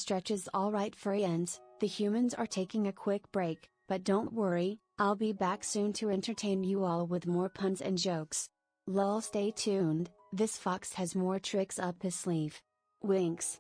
stretch is alright friends, the humans are taking a quick break, but don't worry, I'll be back soon to entertain you all with more puns and jokes. Lol, stay tuned, this fox has more tricks up his sleeve. Winks.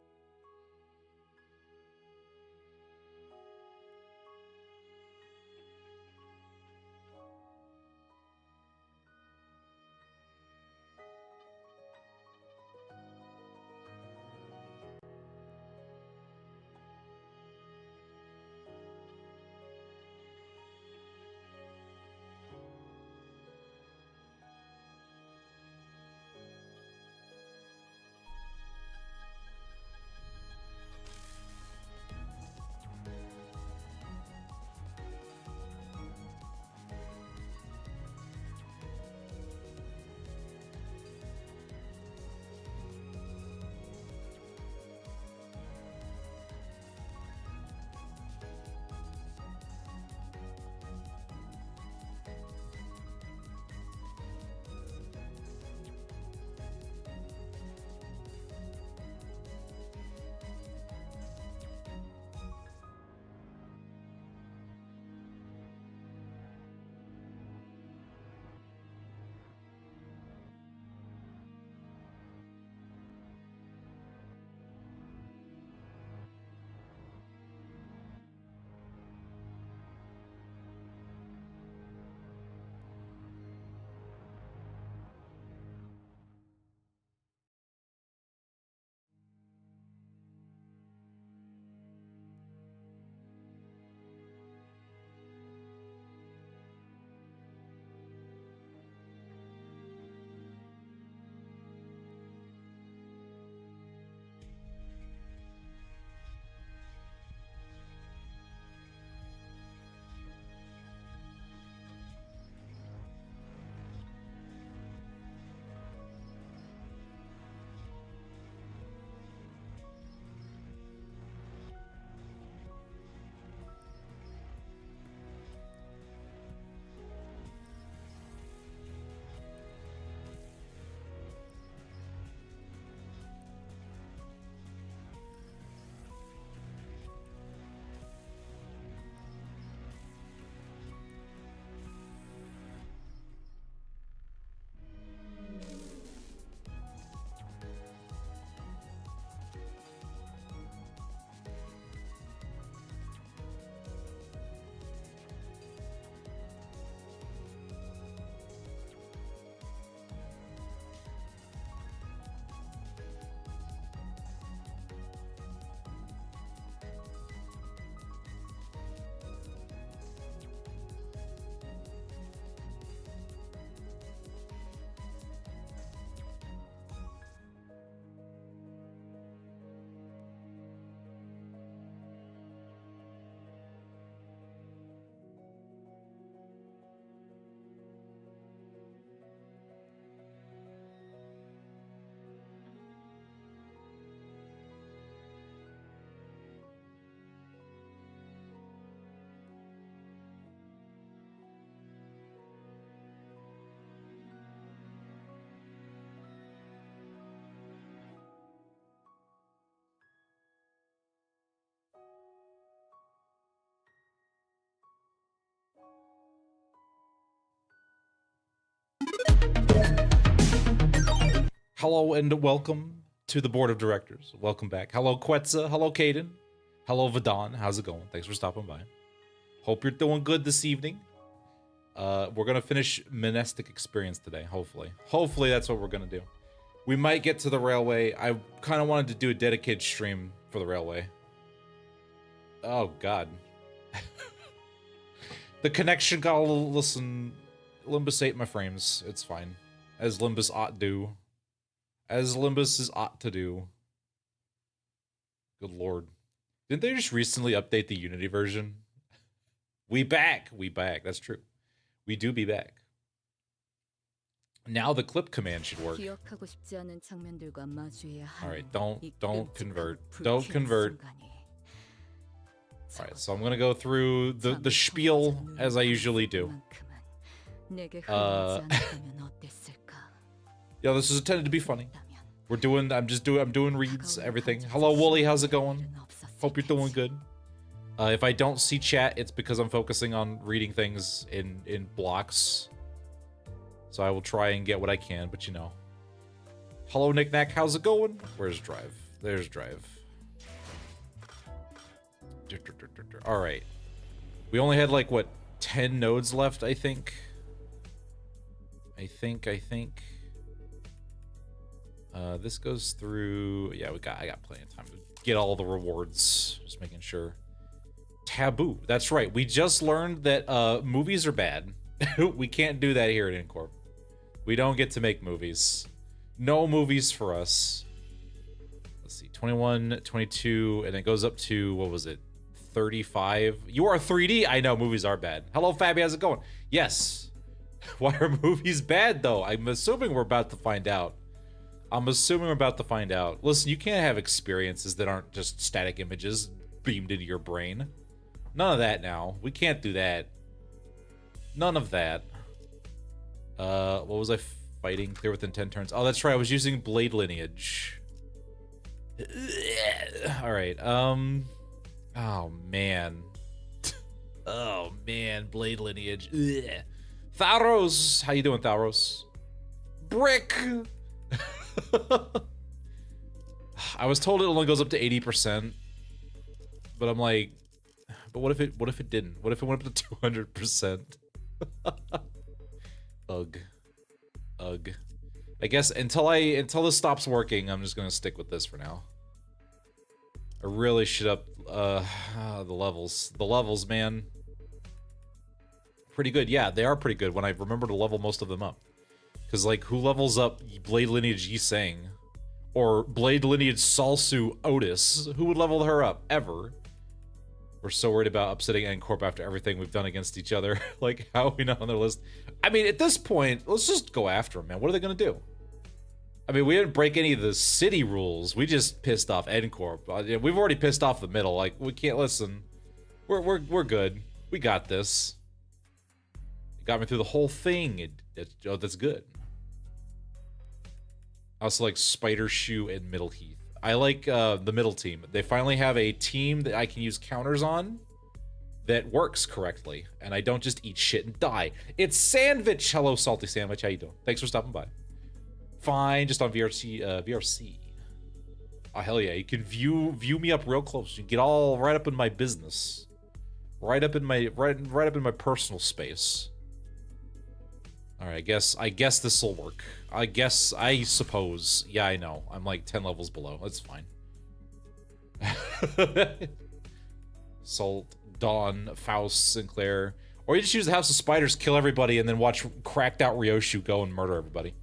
Hello and welcome to the board of directors. Welcome back. Hello, Quetza. Hello, Caden. Hello, Vidon. How's it going? Thanks for stopping by. Hope you're doing good this evening. We're going to finish Mnestic Experience today, hopefully. Hopefully that's what we're going to do. We might get to the railway. I kind of wanted to do a dedicated stream for the railway. Oh, God. The connection got a little... Listen, Limbus ate my frames. It's fine. As Limbus ought do. As Limbus is ought to do. Good lord. Didn't they just recently update the Unity version? We back. We back. That's true. We do be back. Now the clip command should work. Alright, don't convert. Don't convert. Alright, so I'm gonna go through the spiel as I usually do. Yeah, this is intended to be funny. I'm doing reads, everything. Hello, Wooly, how's it going? Hope you're doing good. If I don't see chat, it's because I'm focusing on reading things in blocks. So I will try and get what I can, but you know. Hello, Knick-Knack, how's it going? Where's Drive? There's Drive. Alright. We only had, like, what, 10 nodes left, I think? I think. This goes through... Yeah, I got plenty of time to get all the rewards. Just making sure. Taboo. That's right. We just learned that movies are bad. We can't do that here at Incorp. We don't get to make movies. No movies for us. Let's see. 21, 22, and it goes up to, what was it? 35. You are 3D? I know, movies are bad. Hello, Fabi, how's it going? Yes. Why are movies bad, though? I'm assuming we're about to find out. Listen, you can't have experiences that aren't just static images beamed into your brain. None of that now. We can't do that. None of that. What was I fighting? Clear within 10 turns. Oh, that's right. I was using Blade Lineage. Alright, oh, man. Oh, man. Blade Lineage. Tharos! How you doing, Tharos? Brick! I was told it only goes up to 80%. But I'm like... But what if it didn't? What if it went up to 200%? Ugh. I guess until this stops working, I'm just gonna stick with this for now. I really should up the levels. The levels, man. Pretty good. Yeah, they are pretty good when I remember to level most of them up. Because, like, who levels up Blade Lineage Yi Sang? Or Blade Lineage Salsu Otis? Who would level her up? Ever? We're so worried about upsetting N-Corp after everything we've done against each other. Like, how are we not on their list? I mean, at this point, let's just go after them, man. What are they gonna do? I mean, we didn't break any of the city rules. We just pissed off N-Corp. We've already pissed off the middle. Like, we can't listen. We're good. We got this. You got me through the whole thing. Oh, that's good. I also like Spider Shoe and Middle Heath. I like the middle team. They finally have a team that I can use counters on that works correctly, and I don't just eat shit and die. It's Sandwich. Hello, Salty Sandwich. How you doing? Thanks for stopping by. Fine, just on VRC. Oh, hell yeah. You can view me up real close. You can get all right up in my business. Right up in my personal space. Alright, I guess this'll work. I suppose. Yeah, I know. I'm like 10 levels below. That's fine. Salt, Dawn, Faust, Sinclair. Or you just use the House of Spiders, kill everybody, and then watch cracked out Ryoshu go and murder everybody.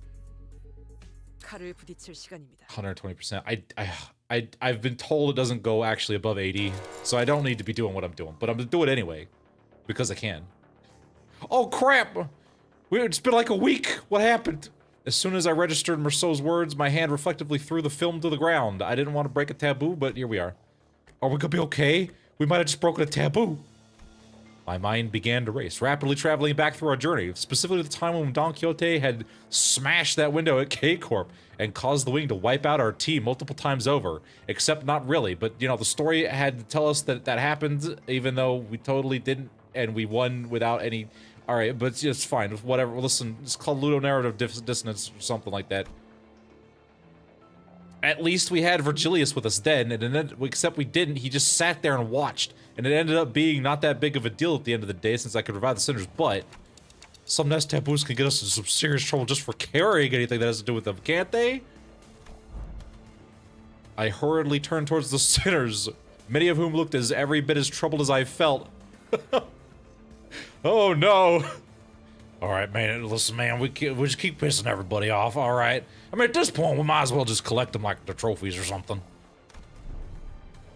120%. I've been told it doesn't go actually above 80, so I don't need to be doing what I'm doing, but I'm gonna do it anyway. Because I can. Oh crap! It's been like a week! What happened? As soon as I registered Merceau's words, my hand reflectively threw the film to the ground. I didn't want to break a taboo, but here we are. Are we gonna be okay? We might have just broken a taboo. My mind began to race, rapidly traveling back through our journey, specifically the time when Don Quixote had smashed that window at K-Corp and caused the wing to wipe out our team multiple times over. Except not really, but you know, the story had to tell us that that happened, even though we totally didn't, and we won without any... Alright, but it's fine, whatever. Listen, it's called ludonarrative dissonance or something like that. At least we had Virgilius with us then, and except we didn't, he just sat there and watched. And it ended up being not that big of a deal at the end of the day since I could revive the sinners, but some nest taboos can get us in some serious trouble just for carrying anything that has to do with them, can't they? I hurriedly turned towards the sinners, many of whom looked as every bit as troubled as I felt. Oh no! Alright, man, listen, man, we just keep pissing everybody off, alright? I mean, at this point, we might as well just collect them like they're trophies or something.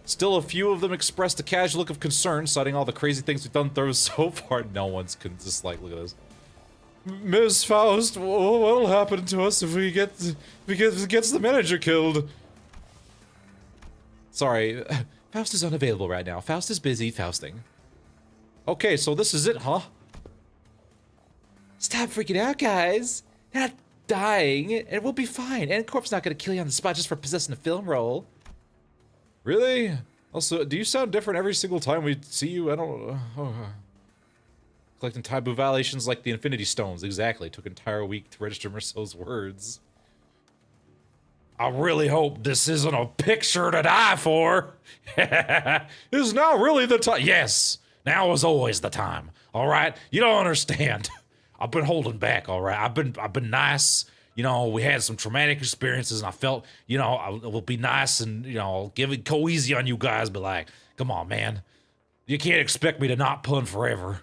Still, a few of them expressed a casual look of concern, citing all the crazy things we've done through so far. No one's just like, look at this. Miss Faust, what'll happen to us if we gets the manager killed? Sorry, Faust is unavailable right now. Faust is busy Fausting. Okay, so this is it, huh? Stop freaking out, guys. You're not dying, and we'll be fine. And Corp's not gonna kill you on the spot just for possessing a film roll. Really? Also, do you sound different every single time we see you? I don't... Collecting taboo violations like the Infinity Stones. Exactly. Took an entire week to register Merceau's words. I really hope this isn't a picture to die for. Is now really the time? Yes, now is always the time. All right, you don't understand. I've been holding back. All right, I've been nice. You know, we had some traumatic experiences, and I felt, you know, I will be nice and, you know, go easy on you guys. But like, come on, man, you can't expect me to not pun forever.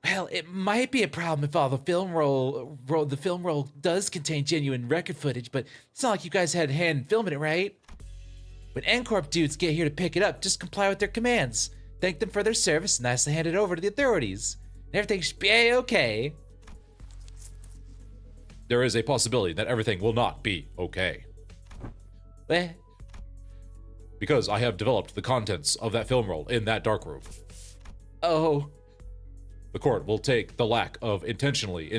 Well, it might be a problem if all the film roll does contain genuine record footage, but it's not like you guys had a hand in filming it, right? When N-Corp dudes get here to pick it up, just comply with their commands. Thank them for their service and nicely hand it over to the authorities. And everything should be a-okay. There is a possibility that everything will not be okay. Eh? Because I have developed the contents of that film roll in that darkroom. Oh. The court will take the lack of intentionality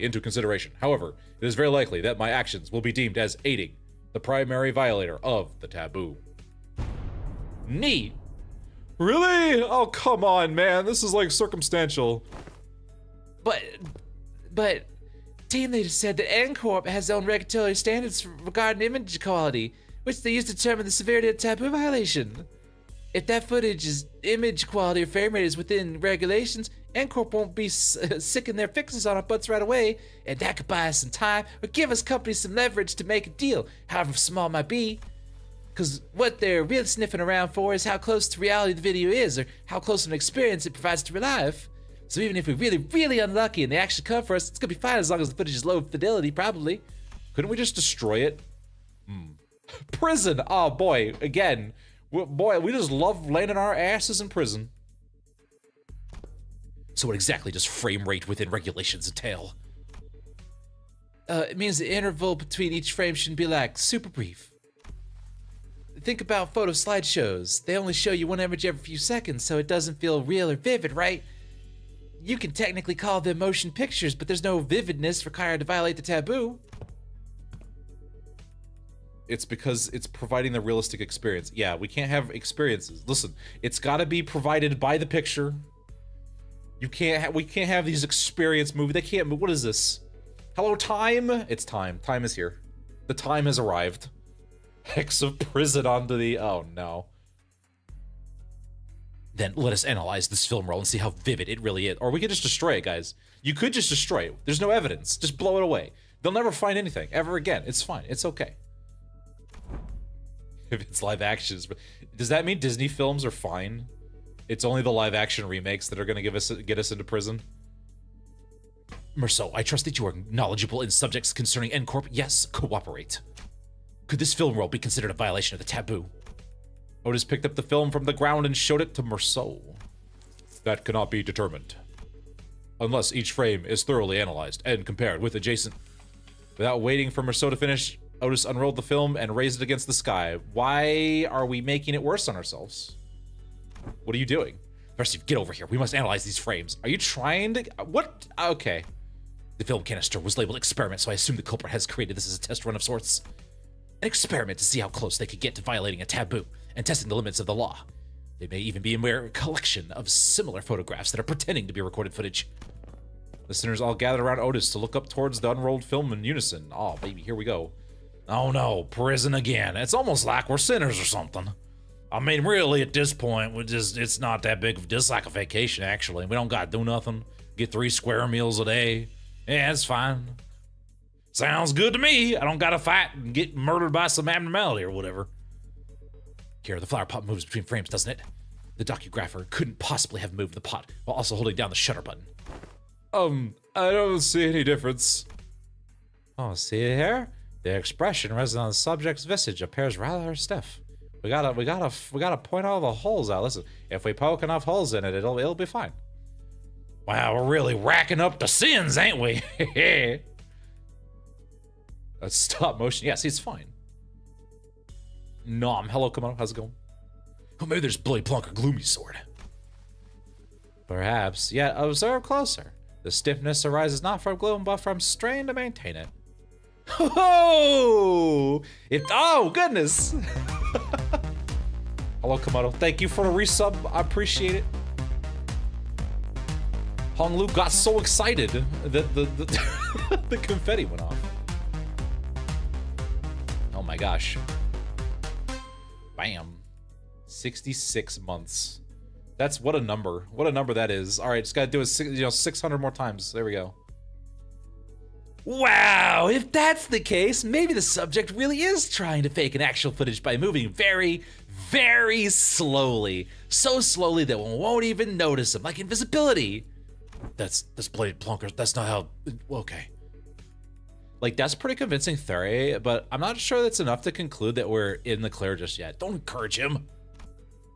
into consideration. However, it is very likely that my actions will be deemed as aiding the primary violator of the taboo. Neat. Really? Oh, come on, man. This is like circumstantial. But team leader said that N-Corp has their own regulatory standards regarding image quality, which they use to determine the severity of the taboo violation. If that footage's image quality or frame rate is within regulations, N-Corp won't be sicking their fixes on our butts right away, and that could buy us some time or give us companies some leverage to make a deal, however small it might be. Because what they're really sniffing around for is how close to reality the video is, or how close of an experience it provides to real life. So even if we're really, really unlucky and they actually come for us, it's gonna be fine as long as the footage is low fidelity, probably. Couldn't we just destroy it? Prison! Oh boy, again. Boy, we just love landing our asses in prison. So what exactly does frame rate within regulations entail? It means the interval between each frame shouldn't be like super brief. Think about photo slideshows. They only show you one image every few seconds, so it doesn't feel real or vivid, right? You can technically call them motion pictures, but there's no vividness required to violate the taboo. It's because it's providing the realistic experience. Yeah, we can't have experiences. Listen, it's got to be provided by the picture. We can't have these experience movies. They can't. What is this? Hello, time. It's time. Time is here. The time has arrived. Hex of prison onto the. Oh no. Then let us analyze this film roll and see how vivid it really is. Or we could just destroy it, guys. You could just destroy it. There's no evidence. Just blow it away. They'll never find anything ever again. It's fine. It's okay. If it's live actions, but does that mean Disney films are fine? It's only the live action remakes that are going to get us into prison. Merceau, I trust that you are knowledgeable in subjects concerning N-Corp. Yes, cooperate. Could this film roll be considered a violation of the taboo? Otis picked up the film from the ground and showed it to Merceau. That cannot be determined, unless each frame is thoroughly analyzed and compared with adjacent. Without waiting for Merceau to finish, Otis unrolled the film and raised it against the sky. Why are we making it worse on ourselves? What are you doing? First, get over here. We must analyze these frames. Are you trying to... What? Okay. The film canister was labeled experiment, so I assume the culprit has created this as a test run of sorts. An experiment to see how close they could get to violating a taboo and testing the limits of the law. They may even be a mere collection of similar photographs that are pretending to be recorded footage. Listeners all gathered around Otis to look up towards the unrolled film in unison. Oh, baby, here we go. Oh no, prison again. It's almost like we're sinners or something. I mean, really, at this point, it's not that big of just like a vacation, actually. We don't gotta do nothing. Get 3 square meals a day. Yeah, it's fine. Sounds good to me. I don't gotta fight and get murdered by some abnormality or whatever. Here, the flower pot moves between frames, doesn't it? The docugrapher couldn't possibly have moved the pot while also holding down the shutter button. I don't see any difference. Oh, see here? The expression resting on the subject's visage appears rather stiff. We gotta point all the holes out. Listen, if we poke enough holes in it, it'll be fine. Wow, we're really racking up the sins, ain't we? That's stop motion. Yeah, see, it's fine. Nom, hello, come on, how's it going? Oh, maybe there's Bloody Plunk or Gloomy Sword. Perhaps, yet observe closer. The stiffness arises not from gloom, but from strain to maintain it. Oh, oh goodness. Hello, Komodo. Thank you for the resub. I appreciate it. Hong Lu got so excited that the confetti went off. Oh my gosh. Bam. 66 months. That's what a number. What a number that is. All right, just gotta do it 600 more times. There we go. Wow, if that's the case, maybe the subject really is trying to fake an actual footage by moving very, very slowly. So slowly that one won't even notice him, like invisibility. That's bloody plonkers. That's not how. Okay. Like, that's pretty convincing theory, but I'm not sure that's enough to conclude that we're in the clear just yet. Don't encourage him.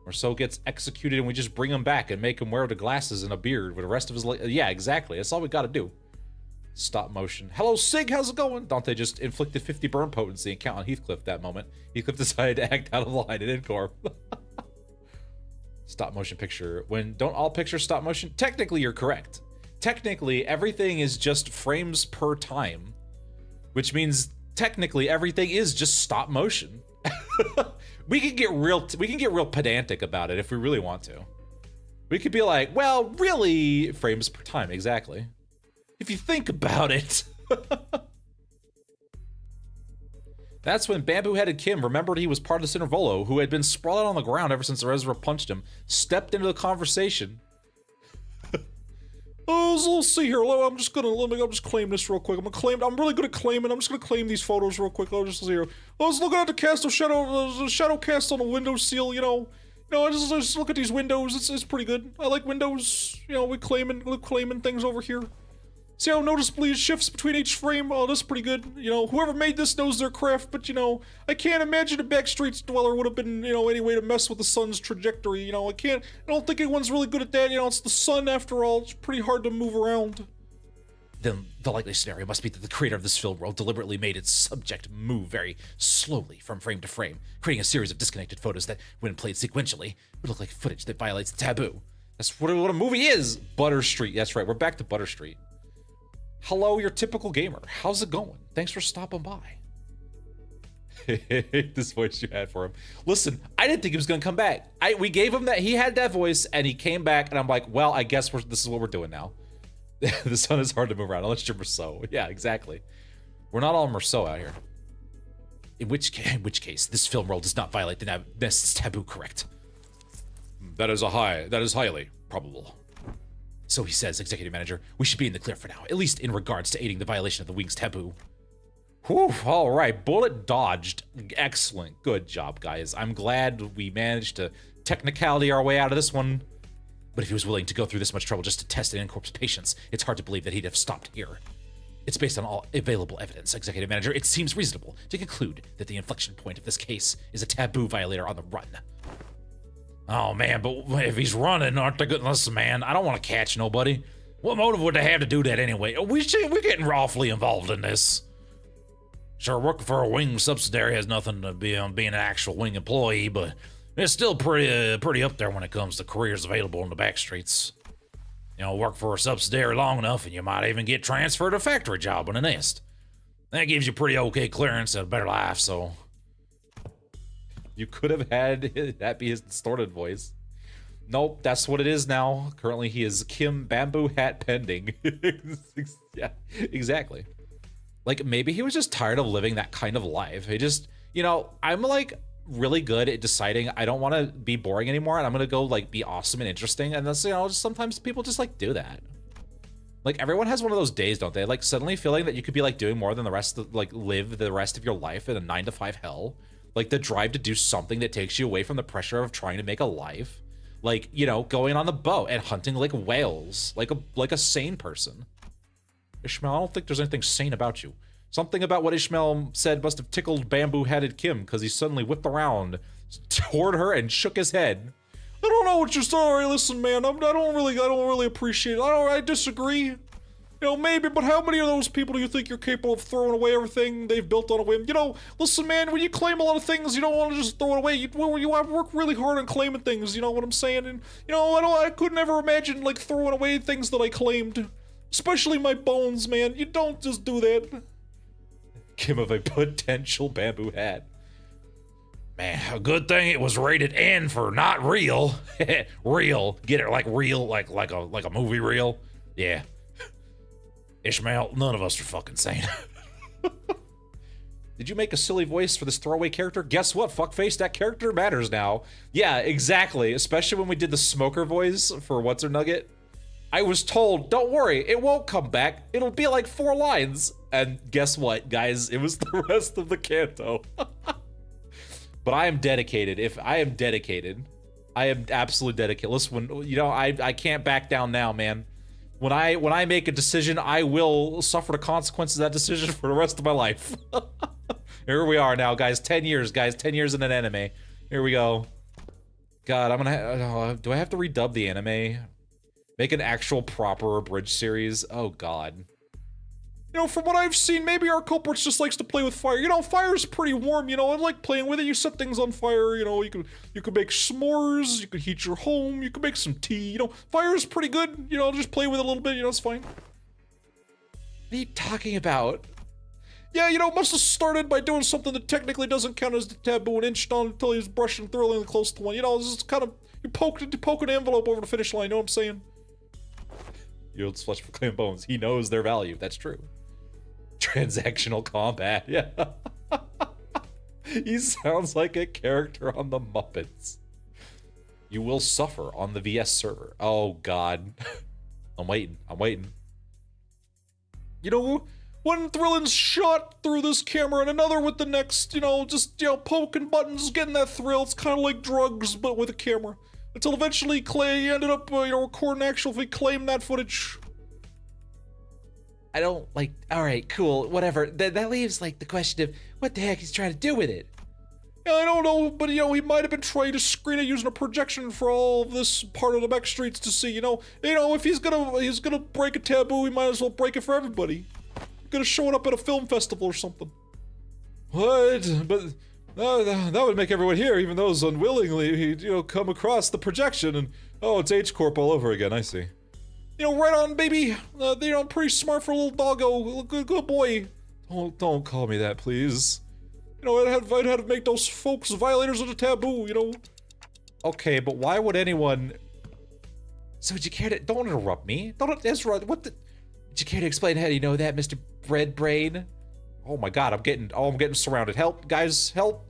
Marceau gets executed and we just bring him back and make him wear the glasses and a beard with the rest of his life. Yeah, exactly. That's all we gotta do. Stop motion. Hello, Sig, how's it going? Dante just inflicted 50 burn potency and count on Heathcliff that moment. Heathcliff decided to act out of line in Incorp. Stop motion picture. When don't all pictures stop motion? Technically, you're correct. Technically, everything is just frames per time, which means technically everything is just stop motion. we can get real pedantic about it if we really want to. We could be like, well, really, frames per time, exactly. If you think about it. That's when bamboo-headed Kim remembered he was part of this Intervallo, who had been sprawled out on the ground ever since Ezra punched him, stepped into the conversation. Oh, let's see here. I'm just claim this real quick. I'm really good at claiming. I'm just gonna claim these photos real quick. I'll just see here. I was looking at the cast of shadow cast on the window seal. I just look at these windows. It's pretty good. I like windows. We claiming things over here. See how noticeably it shifts between each frame? Oh, that's pretty good. Whoever made this knows their craft, but, I can't imagine a backstreets dweller would have been, any way to mess with the sun's trajectory, I don't think anyone's really good at that, it's the sun after all, it's pretty hard to move around. Then the likely scenario must be that the creator of this film world deliberately made its subject move very slowly from frame to frame, creating a series of disconnected photos that, when played sequentially, would look like footage that violates the taboo. That's what a movie is! Butter Street, that's right, we're back to Butter Street. Hello, your typical gamer. How's it going? Thanks for stopping by. This voice you had for him. Listen, I didn't think he was gonna come back. We gave him that, he had that voice, and he came back, and I'm like, well, I guess this is what we're doing now. The sun is hard to move around, unless you're Marceau. Yeah, exactly. We're not all Marceau out here. In which case, this film role does not violate the Mnestic's taboo, correct? That is highly probable. So he says, executive manager, we should be in the clear for now, at least in regards to aiding the violation of the wing's taboo. Whew, all right, bullet dodged. Excellent, good job, guys. I'm glad we managed to technicality our way out of this one. But if he was willing to go through this much trouble just to test an Incorp's patience, it's hard to believe that he'd have stopped here. It's based on all available evidence, executive manager. It seems reasonable to conclude that the inflection point of this case is a taboo violator on the run. Oh man, but if he's running, aren't they good? Listen, man, I don't want to catch nobody. What motive would they have to do that anyway? We're getting awfully involved in this. Sure, working for a wing subsidiary has nothing to be on being an actual wing employee, but it's still pretty up there when it comes to careers available in the back streets. Work for a subsidiary long enough, and you might even get transferred to a factory job in a nest. That gives you pretty okay clearance and a better life, so. You could have had that be his distorted voice. Nope, that's what it is now. Currently, he is Kim Bamboo Hat Pending. Yeah, exactly. Like, maybe he was just tired of living that kind of life. He just, I'm like really good at deciding I don't want to be boring anymore, and I'm gonna go like be awesome and interesting. And that's, just sometimes people just like do that. Like, everyone has one of those days, don't they? Like, suddenly feeling that you could be like doing more than the rest of, like, live the rest of your life in a 9-to-5 hell. Like, the drive to do something that takes you away from the pressure of trying to make a life. Like, going on the boat and hunting like whales, like a sane person. Ishmael, I don't think there's anything sane about you. Something about what Ishmael said must have tickled bamboo-headed Kim, because he suddenly whipped around toward her and shook his head. I don't know what you're sorry. Listen, man, I don't really appreciate it. I disagree. Maybe, but how many of those people do you think you're capable of throwing away everything they've built on a whim? Listen, man, when you claim a lot of things, you don't want to just throw it away. You work really hard on claiming things, you know what I'm saying? And, I could never imagine, like, throwing away things that I claimed. Especially my bones, man. You don't just do that. Kim of a potential bamboo hat. Man, a good thing it was rated N for not real. Real. Get it? Like real, like a movie reel. Yeah. Ishmael, none of us are fucking sane. Did you make a silly voice for this throwaway character? Guess what, fuckface? That character matters now. Yeah, exactly. Especially when we did the smoker voice for What's Her Nugget. I was told, don't worry, it won't come back. It'll be like 4 lines. And guess what, guys? It was the rest of the canto. But I am dedicated. I am absolutely dedicated. Listen, you know, I can't back down now, man. When I make a decision, I will suffer the consequences of that decision for the rest of my life. Here we are now, guys. 10 years, guys. 10 years in an anime. Here we go. God, I'm gonna... do I have to redub the anime? Make an actual proper abridged series? Oh, God. You know, from what I've seen, maybe our culprit just likes to play with fire. You know, fire's pretty warm, you know, I like playing with it. You set things on fire, you know, you could make s'mores, you could heat your home, you could make some tea, you know, fire's pretty good, you know, just play with it a little bit, you know, it's fine. What are you talking about? Yeah, you know, must have started by doing something that technically doesn't count as the taboo and inched on until he was brushing thoroughly close to one. You know, it's just kind of, you poke an envelope over the finish line, you know what I'm saying? Yields flesh for claim bones. He knows their value, that's true. Transactional combat, yeah. He sounds like a character on the Muppets. You will suffer on the VS server. Oh, God. I'm waiting. You know, one thrilling's shot through this camera and another with the next, you know, just, you know, poking buttons, getting that thrill. It's kind of like drugs, but with a camera. Until eventually Clay ended up, you know, recording actually claim that footage. I don't, like, alright, cool, whatever. That leaves, like, the question of what the heck he's trying to do with it. Yeah, I don't know, but, you know, he might have been trying to screen it using a projection for all of this part of the back streets to see, you know, if he's gonna break a taboo, he might as well break it for everybody. Gonna show it up at a film festival or something. What? But that would make everyone here, even those unwillingly, you know, come across the projection and, oh, it's H-Corp all over again, I see. You know, right on, baby. You know, I'm pretty smart for a little doggo. Good boy. Don't call me that, please. You know, I'd have to make those folks violators of the taboo, you know? Okay, but why would anyone... So would you care to... Don't interrupt me. That's right. What the... Would you care to explain how you know that, Mr. Bread Brain? Oh my God, I'm getting surrounded. Help, guys, help.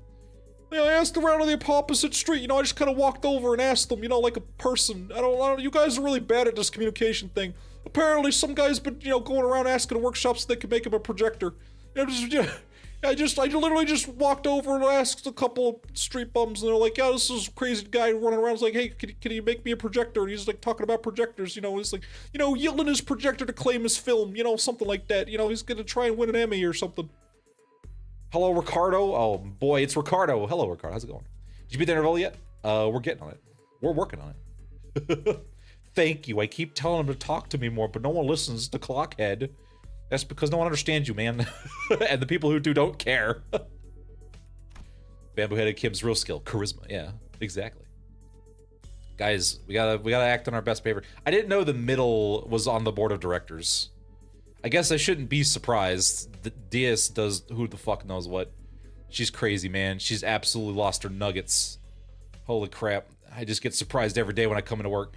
You know, I asked around on the opposite street, you know, I just kind of walked over and asked them, you know, like a person. I don't, you guys are really bad at this communication thing. Apparently some guy's been, you know, going around asking workshops if they can make him a projector. You know, I literally just walked over and asked a couple of street bums, and they're like, yeah, this is a crazy guy running around. It's like, hey, can you make me a projector? And he's like talking about projectors, you know, he's like, you know, yielding his projector to claim his film, you know, something like that. You know, he's gonna try and win an Emmy or something. Hello, Ricardo. Oh boy, it's Ricardo. Hello, Ricardo. How's it going? Did you beat the Intervallo yet? We're getting on it. We're working on it. Thank you. I keep telling him to talk to me more, but no one listens to Clockhead. That's because no one understands you, man. And the people who do don't care. Bamboo-headed Kim's real skill, charisma. Yeah, exactly. Guys, we gotta act on our best behavior. I didn't know the middle was on the board of directors. I guess I shouldn't be surprised. The DS does who the fuck knows what. She's crazy, man. She's absolutely lost her nuggets. Holy crap. I just get surprised every day when I come into work.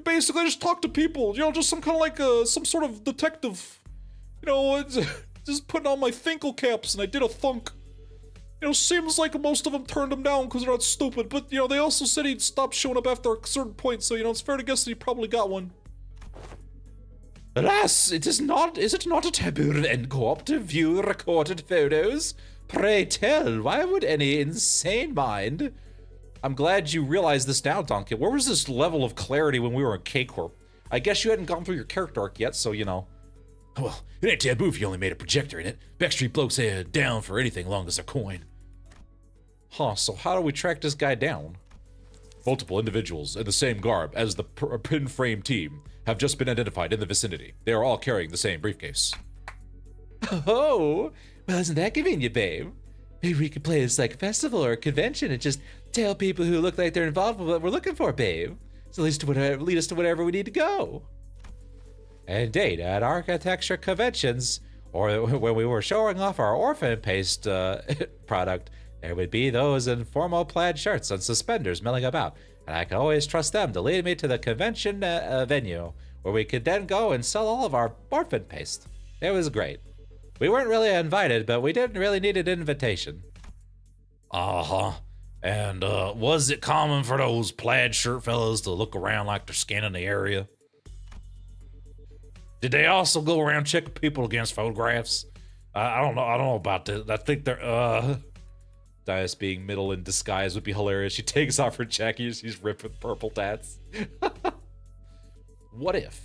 Basically, I just talk to people. You know, just some kind of like some sort of detective. You know, just putting on my Thinkle caps, and I did a thunk. You know, seems like most of them turned him down because they're not stupid, but, you know, they also said he'd stop showing up after a certain point, so, you know, it's fair to guess that he probably got one. Alas, is it not a taboo in co-op to view recorded photos? Pray tell, why would any insane mind? I'm glad you realized this now, Donkey. Where was this level of clarity when we were in K-Corp? I guess you hadn't gone through your character arc yet, so, you know. Well, it ain't taboo if you only made a projector in it. Backstreet blokes say down for anything long as a coin. Huh, so how do we track this guy down? Multiple individuals in the same garb as the pin frame team have just been identified in the vicinity. They are all carrying the same briefcase. Oh, well, isn't that convenient, babe? Maybe we could play this like a festival or a convention and just tell people who look like they're involved with what we're looking for, babe. So lead us to whatever we need to go. Indeed, at architecture conventions, or when we were showing off our orphan paste product, There would be those in formal plaid shirts and suspenders milling about, and I could always trust them to lead me to the convention venue, where we could then go and sell all of our morphin paste. It was great. We weren't really invited, but we didn't really need an invitation. Uh-huh. And was it common for those plaid shirt fellas to look around like they're scanning the area? Did they also go around checking people against photographs? I don't know about this. I think they're Dias being middle in disguise would be hilarious. She takes off her jacket, she's ripped with purple tats. What if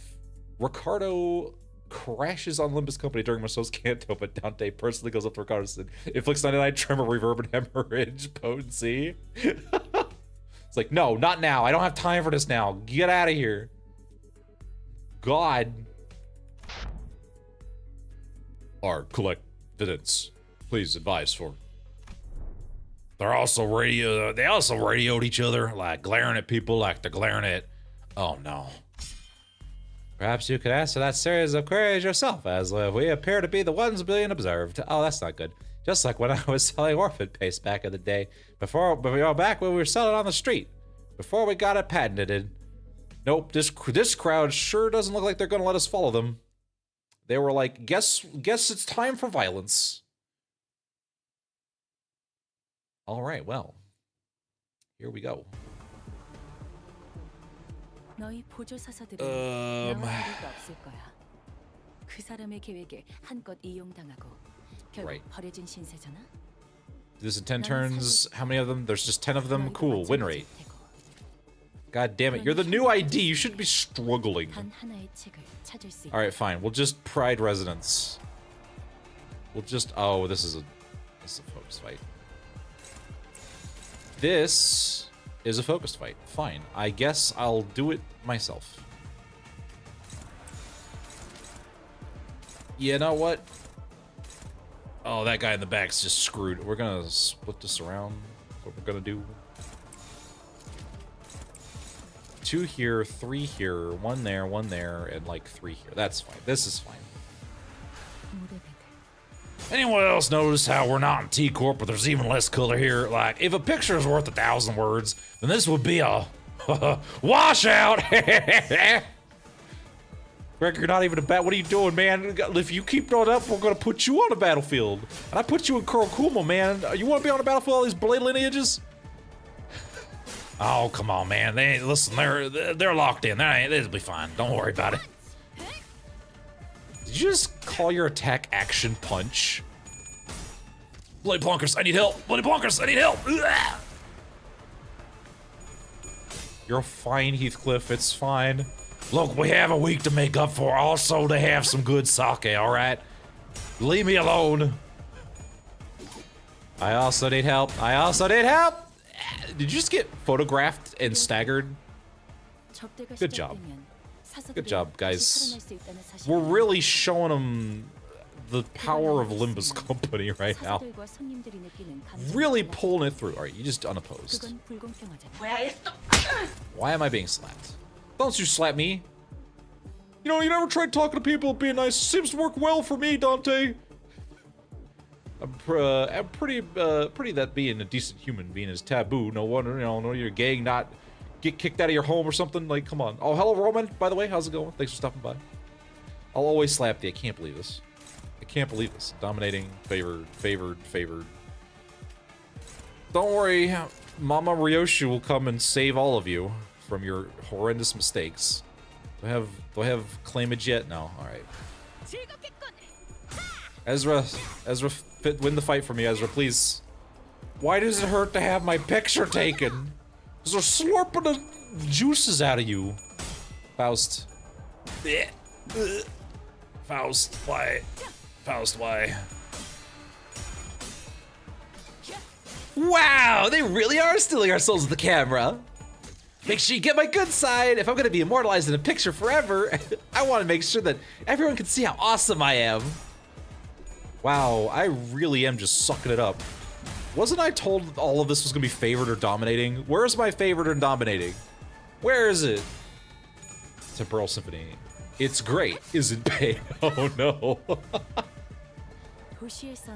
Ricardo crashes on Limbus Company during Marceau's canto, but Dante personally goes up to Ricardo and says, inflicts 99 tremor, reverb, and hemorrhage potency? It's like, no, not now. I don't have time for this now. Get out of here. God. Our collect evidence. Please advise for. They also radioed each other, like glaring at people like they're glaring at. Oh no. Perhaps you could answer that series of queries yourself, as we appear to be the ones being observed. Oh, that's not good. Just like when I was selling orphan paste back in the day, back when we were selling on the street, before we got it patented. Nope, this crowd sure doesn't look like they're gonna let us follow them. They were like, guess it's time for violence. All right, well, here we go. 너희 보조 사서들은 나와 다를 없을 거야. 그 사람의 계획에 한껏 이용당하고 결국 버려진 신세잖아. This in 10 turns. How many of them? There's just 10 of them. Cool. Win rate. God damn it. You're the new ID. You shouldn't be struggling. Alright, fine. We'll just Pride Residence. We'll just... Oh, this is a focus fight. This is a focused fight. Fine. I guess I'll do it myself. You know what? Oh, that guy in the back's just screwed. We're gonna split this around. That's what we're gonna do. 2 here, 3 here, 1 there, and like 3 here. That's fine. This is fine. Anyone else notice how we're not in T-Corp, but there's even less color here? Like, if a picture is worth 1,000 words, then this would be a washout. Greg, you're not even a bat. What are you doing, man? If you keep throwing up, we're gonna put you on a battlefield. And I put you in Kurokuma, man. You want to be on a battlefield with all these blade lineages? Oh, come on, man. Listen, they're locked in. They'll be fine. Don't worry about it. Did you just call your attack action punch? Bloody Plonkers, I need help. Bloody Plonkers, I need help. You're fine, Heathcliff. It's fine. Look, we have a week to make up for. Also, to have some good sake, all right? Leave me alone. I also need help. Did you just get photographed and staggered? Good job. Good job, guys. We're really showing them the power of Limbus Company right now. Really pulling it through. Alright, you just unopposed. Why am I being slapped? Don't you slap me. You know, you never tried talking to people and being nice. Seems to work well for me, Dante. I'm pretty that being a decent human being is taboo. No wonder, you know, your gang not get kicked out of your home or something. Like, come on. Oh, hello, Roman, by the way. How's it going? Thanks for stopping by. I'll always slap you. I can't believe this. I can't believe this. Dominating, favored. Don't worry. Mama Ryoshi will come and save all of you from your horrendous mistakes. Do I have claimage yet? No. All right. Ezra, win the fight for me, Ezra, please. Why does it hurt to have my picture taken? Because they're slurping the juices out of you. Faust. Faust, why? Faust, why? Wow, they really are stealing our souls with the camera. Make sure you get my good side. If I'm gonna be immortalized in a picture forever, I want to make sure that everyone can see how awesome I am. Wow, I really am just sucking it up. Wasn't I told all of this was gonna be favored or dominating? Where's my favored or dominating? Where is it? Temporal Symphony. It's great, isn't pain? Oh no.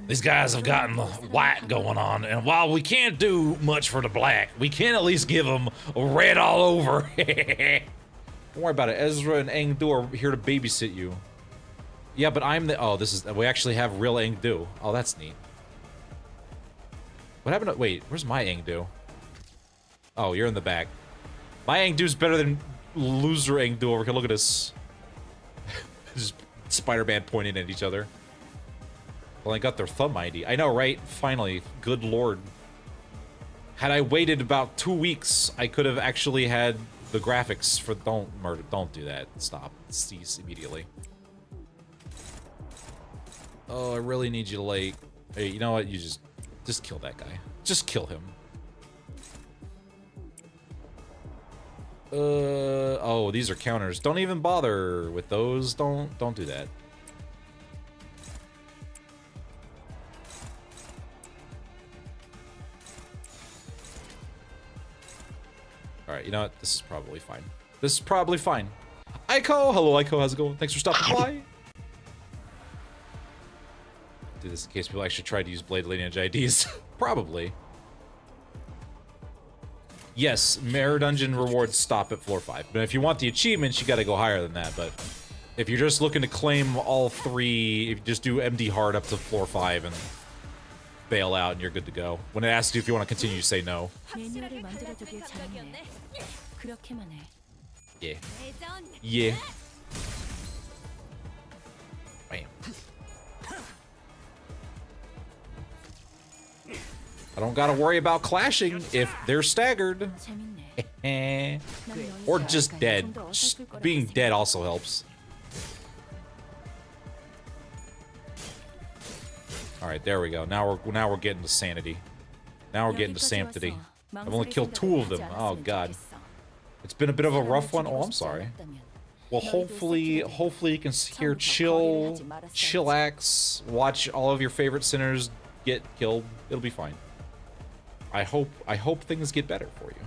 These guys have gotten the white going on, and while we can't do much for the black, we can at least give them red all over. Don't worry about it. Ezra and Engdu are here to babysit you. Yeah, but I'm the... Oh, this is... We actually have real Engdu. Oh, that's neat. What happened to... Wait, where's my Engdu? Oh, you're in the back. My Engdu's better than loser Engdu over here. Look at this. Just Spider-Man pointing at each other. Well, I got their thumb ID. I know, right? Finally. Good lord. Had I waited about 2 weeks, I could have actually had the graphics for... Don't murder. Don't do that. Stop. Cease immediately. Oh, I really need you to, like... Hey, you know what? You just kill that guy. Just kill him. Oh, these are counters. Don't even bother with those. Don't do that. Alright, you know what? This is probably fine. This is probably fine. Aiko! Hello, Aiko. How's it going? Thanks for stopping by. Do this in case people actually try to use Blade Lineage IDs. Probably. Yes, Mirror Dungeon rewards stop at floor 5. But if you want the achievements, you gotta go higher than that. But if you're just looking to claim all 3, if you just do MD hard up to floor 5 and bail out and you're good to go. When it asks you if you want to continue, you say no. Yeah. Yeah. Bam. I don't gotta worry about clashing if they're staggered. Or just dead. Just being dead also helps. Alright, there we go. Now we're getting to sanity. Now we're getting to sanctity. I've only killed 2 of them. Oh god. It's been a bit of a rough one. Oh, I'm sorry. Well, hopefully you can hear chillax, watch all of your favorite sinners get killed. It'll be fine. I hope things get better for you.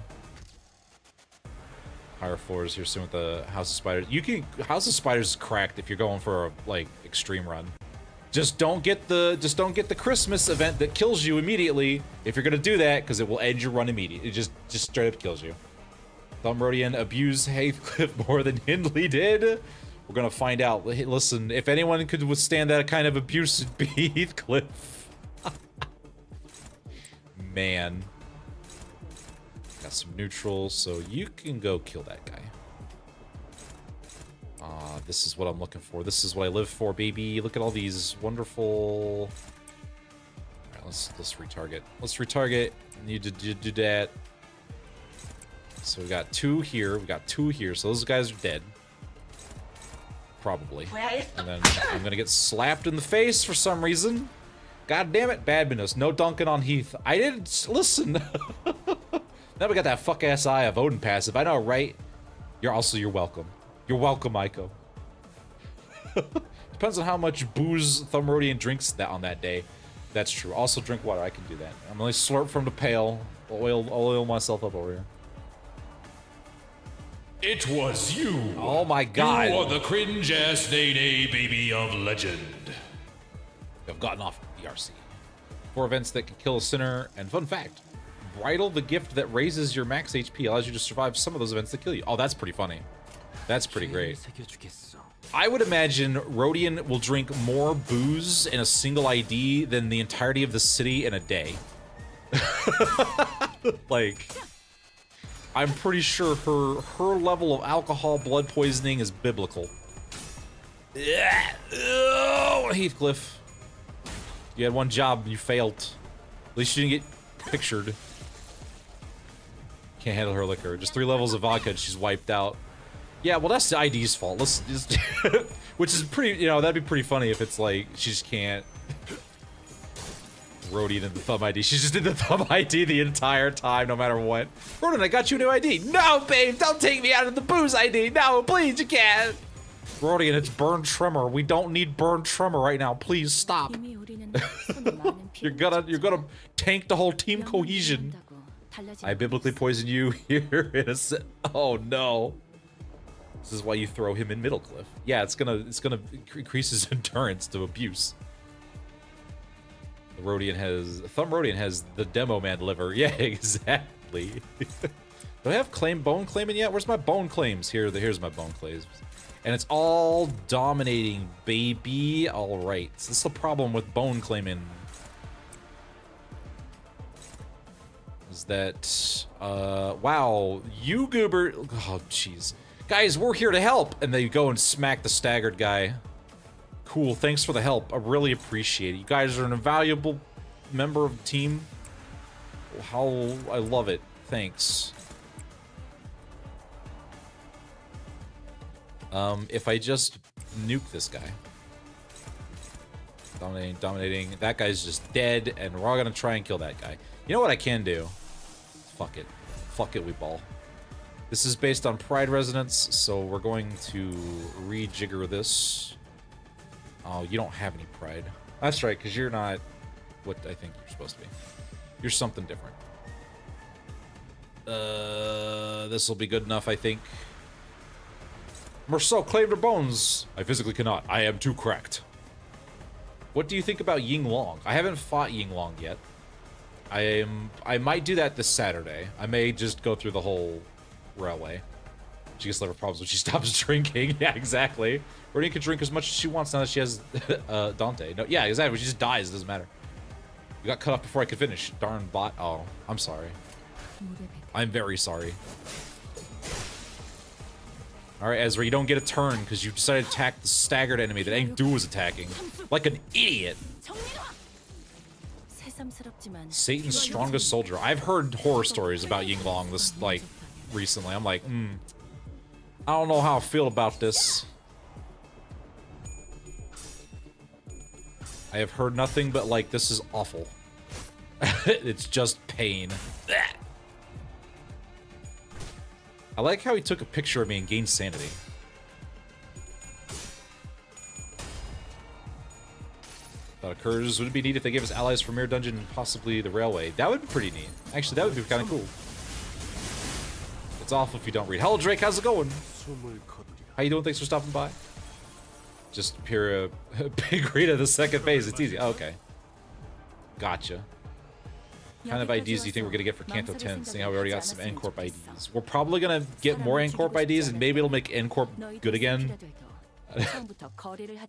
Higher floors here soon with the House of Spiders. You can House of Spiders is cracked if you're going for a like extreme run. Just don't get the Christmas event that kills you immediately if you're gonna do that, because it will end your run immediately. It just straight up kills you. Thumrodian abused Heathcliff more than Hindley did. We're gonna find out. Listen, if anyone could withstand that kind of abuse, it'd be Heathcliff. Man. Got some neutrals, so you can go kill that guy. This is what I'm looking for. This is what I live for, baby. Look at all these wonderful... Alright, let's retarget. Let's retarget. Need to do that. So we got 2 here. We got 2 here. So those guys are dead. Probably. And then I'm gonna get slapped in the face for some reason. God damn it, Badminus. No dunking on Heath. I didn't listen. Now we got that fuck ass Eye of Odin passive. I know, right? You're welcome. You're welcome, Aiko. Depends on how much booze Thumrodian drinks on that day. That's true. Also drink water. I can do that. I'm gonna slurp from the pail. Oil myself up over here. It was you. Oh my god. You are the cringe-ass Nene baby of legend. I've gotten off BRC. 4 events that can kill a sinner. And fun fact, Bridle, the gift that raises your max HP, allows you to survive some of those events that kill you. Oh, that's pretty funny. That's pretty great. I would imagine Rodian will drink more booze in a single ID than the entirety of the city in a day. Like, I'm pretty sure her level of alcohol blood poisoning is biblical. Oh, Heathcliff. You had one job and you failed. At least you didn't get pictured. Can't handle her liquor. Just 3 levels of vodka and she's wiped out. Yeah, well, that's the ID's fault. Let's just which is pretty, you know, that'd be pretty funny if it's like she just can't. Rodian in the thumb ID. She's just in the thumb ID the entire time, no matter what. Rodian, I got you a new ID. No, babe, don't take me out of the booze ID. No, please, you can't. Rodian, it's Burn Tremor. We don't need Burn Tremor right now. Please stop. You're gonna tank the whole team cohesion. I biblically poison you here in a oh no. This is why you throw him in Middlecliff. Yeah, it's gonna increase his endurance to abuse. Thumb Rodian has the demo man liver. Yeah, exactly. Do I have bone claiming yet? Where's my bone claims? Here's my bone claims. And it's all dominating, baby. All right. So this is the problem with bone claiming. Is that, wow, you goober. Oh, jeez. Guys, we're here to help. And they go and smack the staggered guy. Cool, thanks for the help. I really appreciate it. You guys are an invaluable member of the team. How I love it. Thanks. If I just nuke this guy. Dominating. That guy's just dead, and we're all gonna try and kill that guy. You know what I can do? Fuck it. Fuck it, we ball. This is based on pride resonance, so we're going to rejigger this. Oh, you don't have any pride. That's right, because you're not what I think you're supposed to be. You're something different. This will be good enough, I think. Marceau claimed her bones. I physically cannot. I am too cracked. What do you think about Ying Long? I haven't fought Ying Long yet. I might do that this Saturday. I may just go through the whole railway. She gets liver problems when she stops drinking. Yeah, exactly. Rodian can drink as much as she wants now that she has Dante. No, yeah, exactly. She just dies. It doesn't matter. You got cut off before I could finish. Darn bot. Oh, I'm sorry. I'm very sorry. Alright, Ezra, you don't get a turn because you decided to attack the staggered enemy that Engdu was attacking. Like an idiot. Satan's strongest soldier. I've heard horror stories about Ying Long this, like, recently. I'm like, I don't know how I feel about this. I have heard nothing but, like, this is awful. It's just pain. I like how he took a picture of me and gained sanity. Thought occurs. Would it be neat if they gave us allies for Mirror Dungeon and possibly the railway? That would be pretty neat. Actually, that would be kind of cool. It's awful if you don't read. Hello, Drake. How's it going? How you doing? Thanks for stopping by. Just pure big read of the second phase. It's easy. Oh, okay. Gotcha. What kind of IDs do you think we're going to get for Canto 10, seeing how we already got some N-Corp IDs? We're probably going to get more N-Corp IDs, and maybe it'll make N-Corp good again.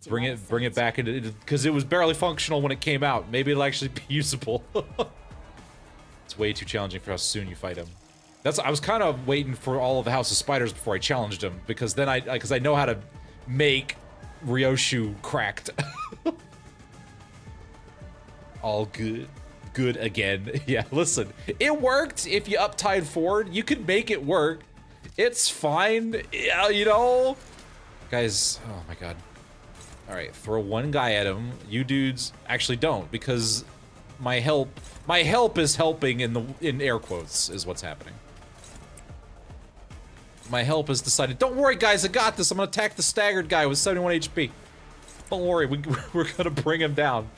bring it back into, because it was barely functional when it came out.Maybe it'll actually be usable. It's way too challenging for how soon you fight him. I was kind of waiting for all of the House of Spiders before I challenged him, because then I know how to make Ryoshu cracked. All good. Good again. Yeah, listen, it worked. If you uptide forward, you can make it work. It's fine. Yeah, you know, guys. Oh my god. All right, throw one guy at him. You dudes actually don't, because my help is helping in air quotes is what's happening. My help has decided, don't worry guys, I got this. I'm gonna attack the staggered guy with 71 HP. Don't worry, we're gonna bring him down.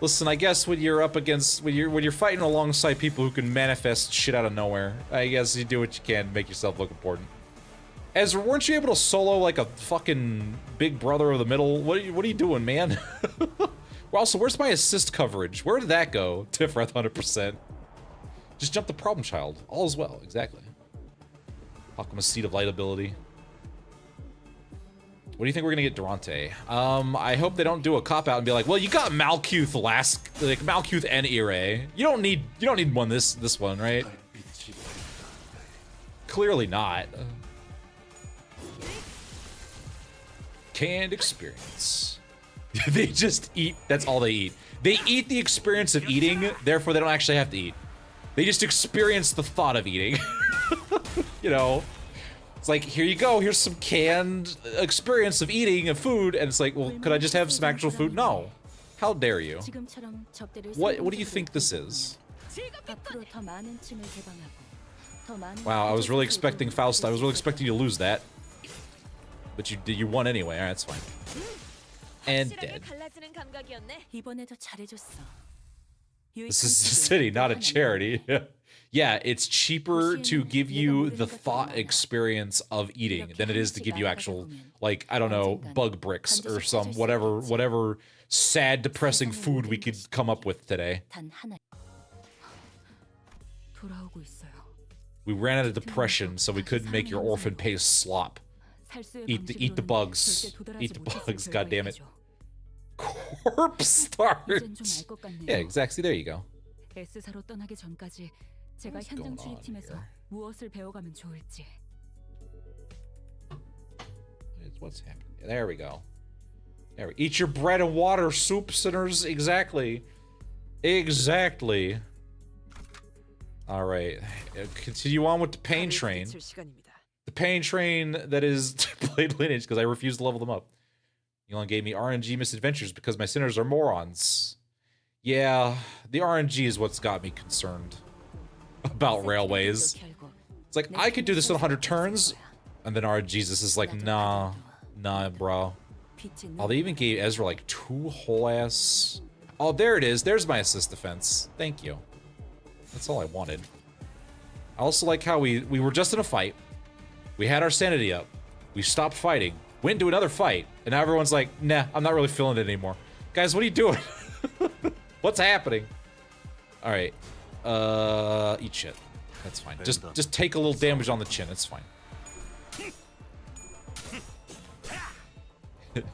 Listen, I guess when you're up against, when you're fighting alongside people who can manifest shit out of nowhere, I guess you do what you can to make yourself look important. Ezra, weren't you able to solo like a fucking big brother of the middle? What are you doing, man? Also, where's my assist coverage? Where did that go? Tifrath 100%. Just jump the problem child. All is well, exactly. Hakama's Seed of Light ability. What do you think we're gonna get Durante? I hope they don't do a cop-out and be like, well, you got Malkuth Malkuth and Ire. You don't need one this one, right? Clearly not. Canned experience. They just eat, that's all they eat. They eat the experience of eating, therefore they don't actually have to eat. They just experience the thought of eating. You know? It's like, here you go, here's some canned experience of eating a food, and it's like, well, could I just have some actual food? No. How dare you? What do you think this is? Wow, I was really expecting Faust. I was really expecting you to lose that. But you won anyway. Alright, that's fine. And dead. This is a city, not a charity. Yeah, it's cheaper to give you the thought experience of eating than it is to give you actual, like, I don't know, bug bricks or some whatever sad, depressing food we could come up with today. 단 하나. 돌아오고 있어요. We ran out of depression, so we couldn't make your orphan paste slop. Eat the bugs. Eat the bugs, God damn it. Corpse starts. Yeah, exactly. There you go. S사로 떠나기 전까지 제가 현장 출입팀에서 무엇을 배워가면 좋을지. What's happening? There we go. There we eat your bread and water, soup sinners. Exactly. Exactly. All right. Continue on with the pain train. The pain train that is Blade Lineage, because I refuse to level them up. Elon gave me RNG misadventures because my sinners are morons. Yeah, the RNG is what's got me concerned about railways. It's like, I could do this in 100 turns, and then RNGesus is like, nah, bro. Oh, they even gave Ezra like 2 whole ass. Oh, there it is. There's my assist defense. Thank you. That's all I wanted. I also like how we were just in a fight. We had our sanity up. We stopped fighting. Went into another fight. And now everyone's like, nah, I'm not really feeling it anymore. Guys, what are you doing? What's happening? All right. Eat shit. That's fine. Just take a little damage on the chin. It's fine.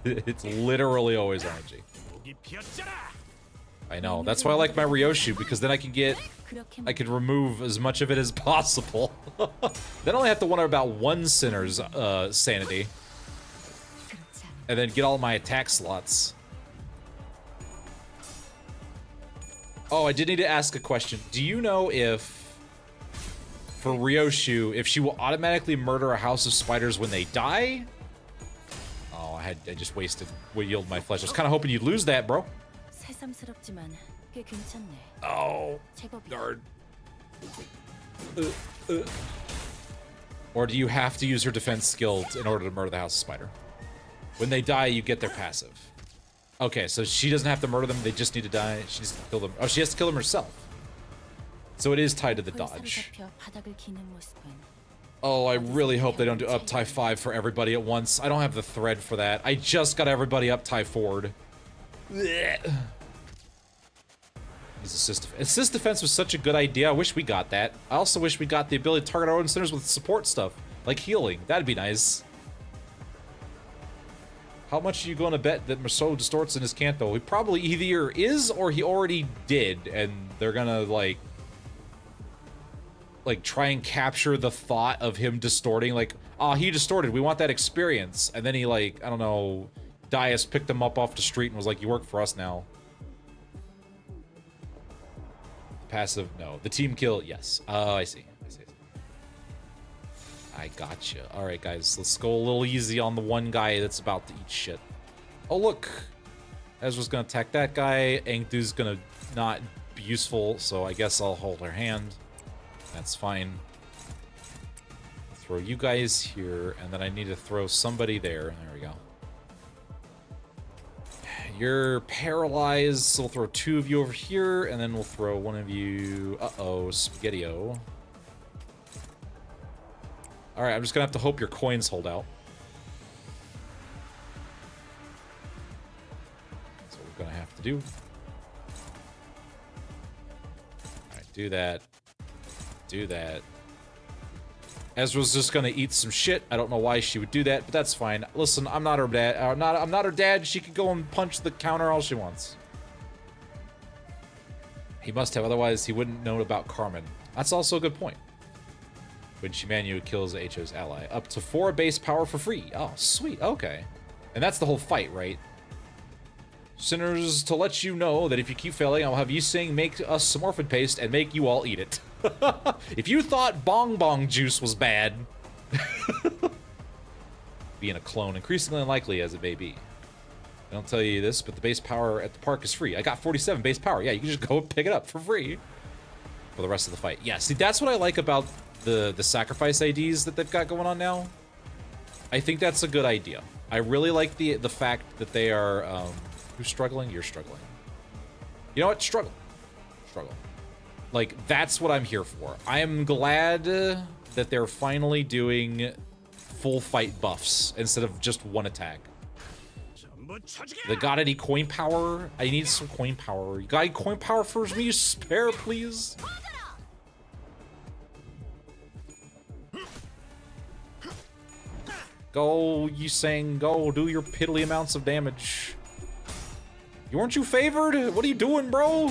It's literally always RNG. I know. That's why I like my Ryoshu, because then I can remove as much of it as possible. Then I only have to wonder about one sinner's sanity. And then get all my attack slots. Oh, I did need to ask a question. Do you know if, for Ryoshu, if she will automatically murder a house of spiders when they die? Oh, I just wasted yield my flesh. I was kind of hoping you'd lose that, bro. Oh, darn. Or do you have to use her defense skill in order to murder the house of spider? When they die, you get their passive. Okay, so she doesn't have to murder them, they just need to die. She needs to kill them. Oh, she has to kill them herself. So it is tied to the dodge. Oh, I really hope they don't do up tie 5 for everybody at once. I don't have the thread for that. I just got everybody up tie forward. He's assist defense was such a good idea. I wish we got that. I also wish we got the ability to target our own centers with support stuff, like healing. That'd be nice. How much are you going to bet that Marceau distorts in his canto? He probably either is or he already did, and they're gonna like try and capture the thought of him distorting. Like, oh, he distorted. We want that experience. And then he I don't know, Dias picked him up off the street and was like, "You work for us now." Passive, no. The team kill, yes. Oh, I see. I gotcha. All right, guys, let's go a little easy on the one guy that's about to eat shit. Oh, look. Ezra's gonna attack that guy. Engdu's gonna not be useful, so I guess I'll hold her hand. That's fine. Throw you guys here, and then I need to throw somebody there. There we go. You're paralyzed, so we'll throw 2 of you over here, and then we'll throw 1 of you... Uh-oh, Spaghetti-O. Alright, I'm just gonna have to hope your coins hold out. That's what we're gonna have to do. Alright, do that. Do that. Ezra's just gonna eat some shit. I don't know why she would do that, but that's fine. Listen, I'm not her dad. I'm not her dad. She can go and punch the counter all she wants. He must have, otherwise he wouldn't know about Carmen. That's also a good point. When Shimanu kills HO's ally. Up to 4 base power for free. Oh, sweet. Okay. And that's the whole fight, right? Sinners, to let you know that if you keep failing, I'll have you sing make us some orphan paste and make you all eat it. If you thought bong bong juice was bad, being a clone increasingly unlikely as it may be. I don't tell you this, but the base power at the park is free. I got 47 base power. Yeah, you can just go and pick it up for free for the rest of the fight. Yeah, see, that's what I like about the sacrifice IDs that they've got going on now. I think that's a good idea. I really like the fact that they are who's struggling? You're struggling. You know what? Struggle. Like, that's what I'm here for. I am glad that they're finally doing full fight buffs instead of just one attack. They got any coin power? I need some coin power. You got any coin power for me? Spare, please. Go, you saying go, do your piddly amounts of damage. You weren't you favored? What are you doing, bro?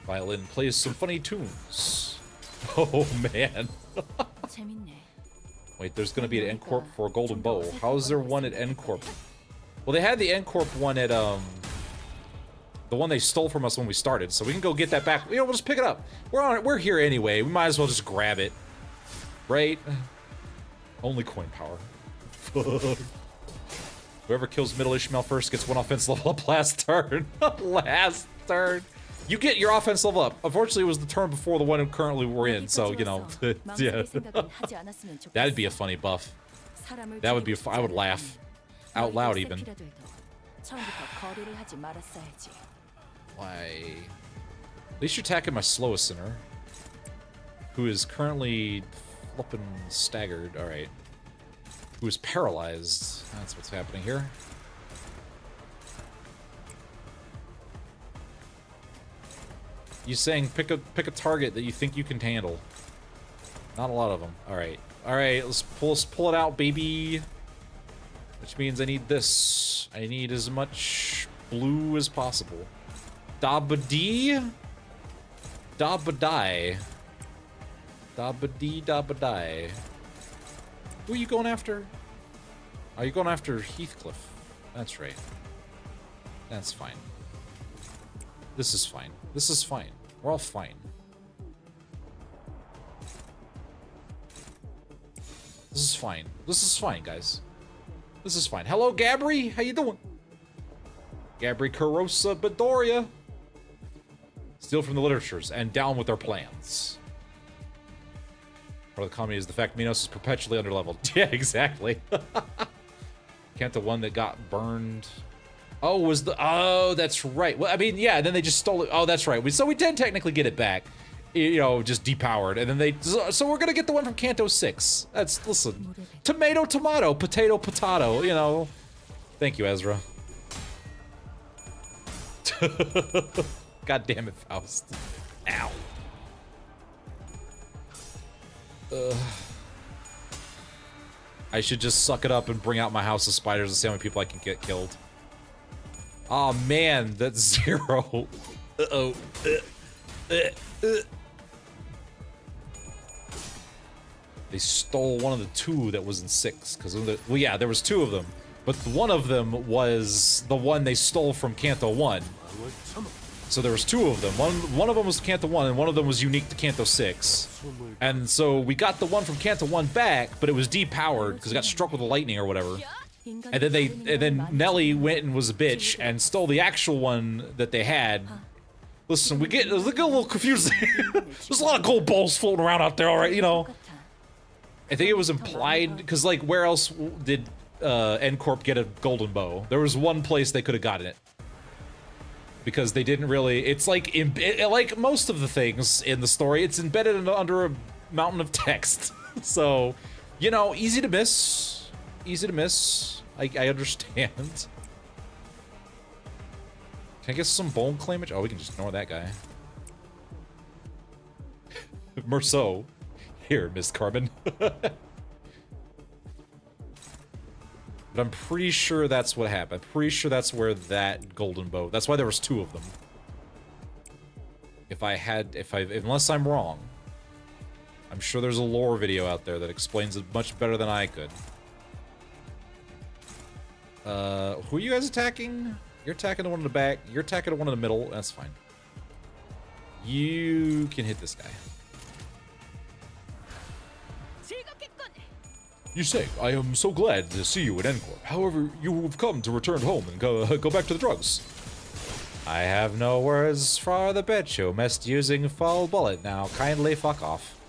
Violin plays some funny tunes. Oh man. Wait, there's gonna be an N Corp for a golden bow. How is there one at N Corp? Well, they had the N Corp one at the one they stole from us when we started, so we can go get that back. You know, we'll just pick it up. We're here anyway. We might as well just grab it, right? Only coin power. Whoever kills Middle Ishmael first gets one offense level up last turn. Last turn. You get your offense level up. Unfortunately, it was the turn before the one currently we're in, so, you know, yeah. That'd be a funny buff. That would be, I would laugh. Out loud, even. Why? At least you're attacking my slowest sinner, who is currently flipping staggered. Alright. Who is paralyzed. That's what's happening here. You saying pick a target that you think you can handle. Not a lot of them. Alright. Alright, let's pull it out, baby. Which means I need this. I need as much blue as possible. Dabba-dee? Dabba-die. Dabba-dee, dabba-die. Who are you going after? Are you going after Heathcliff? That's right. That's fine. This is fine. This is fine. We're all fine. This is fine. This is fine, guys. This is fine. Hello, Gabri. How you doing? Gabri Carosa Bedoria. Steal from the literatures and down with their plans. Part of the comedy is the fact Minos is perpetually underleveled. Yeah, exactly. Can't the one that got burned... Oh, was the... Oh, that's right. Well, I mean, yeah, then they just stole it. Oh, that's right. So we did technically get it back. You know, just depowered. And then they... So we're gonna get the one from Canto 6. That's... Listen. Tomato, tomato. Potato, potato. You know. Thank you, Ezra. God damn it, Faust. Ow. I should just suck it up and bring out my house of spiders and see how many people I can get killed. Oh man, that's 0. Uh-oh. They stole one of the 2 that was in 6. Because, well, yeah, there was 2 of them. But one of them was the one they stole from Canto 1. So there was 2 of them. One of them was Canto 1, and one of them was unique to Canto 6. And so we got the one from Canto 1 back, but it was depowered because it got struck with the lightning or whatever. And then Nelly went and was a bitch and stole the actual one that they had. Listen, we get a little confused. There's a lot of gold balls floating around out there, all right, you know. I think it was implied, because, like, where else did N Corp get a golden bow? There was one place they could have gotten it. Because they didn't really... It's like, like most of the things in the story, it's embedded under a mountain of text. So, you know, easy to miss. Easy to miss. I understand. Can I get some bone claimage? Oh, we can just ignore that guy. Merceau. Here, Miss Carbon. But I'm pretty sure that's what happened. I'm pretty sure that's where that golden bow... That's why there was 2 of them. Unless I'm wrong. I'm sure there's a lore video out there that explains it much better than I could. Who are you guys attacking? You're attacking the one in the back. You're attacking the one in the middle. That's fine. You can hit this guy. You say, I am so glad to see you at N Corp. However, you have come to return home and go back to the drugs. I have no words for the bitch who missed using full bullet. Now kindly fuck off.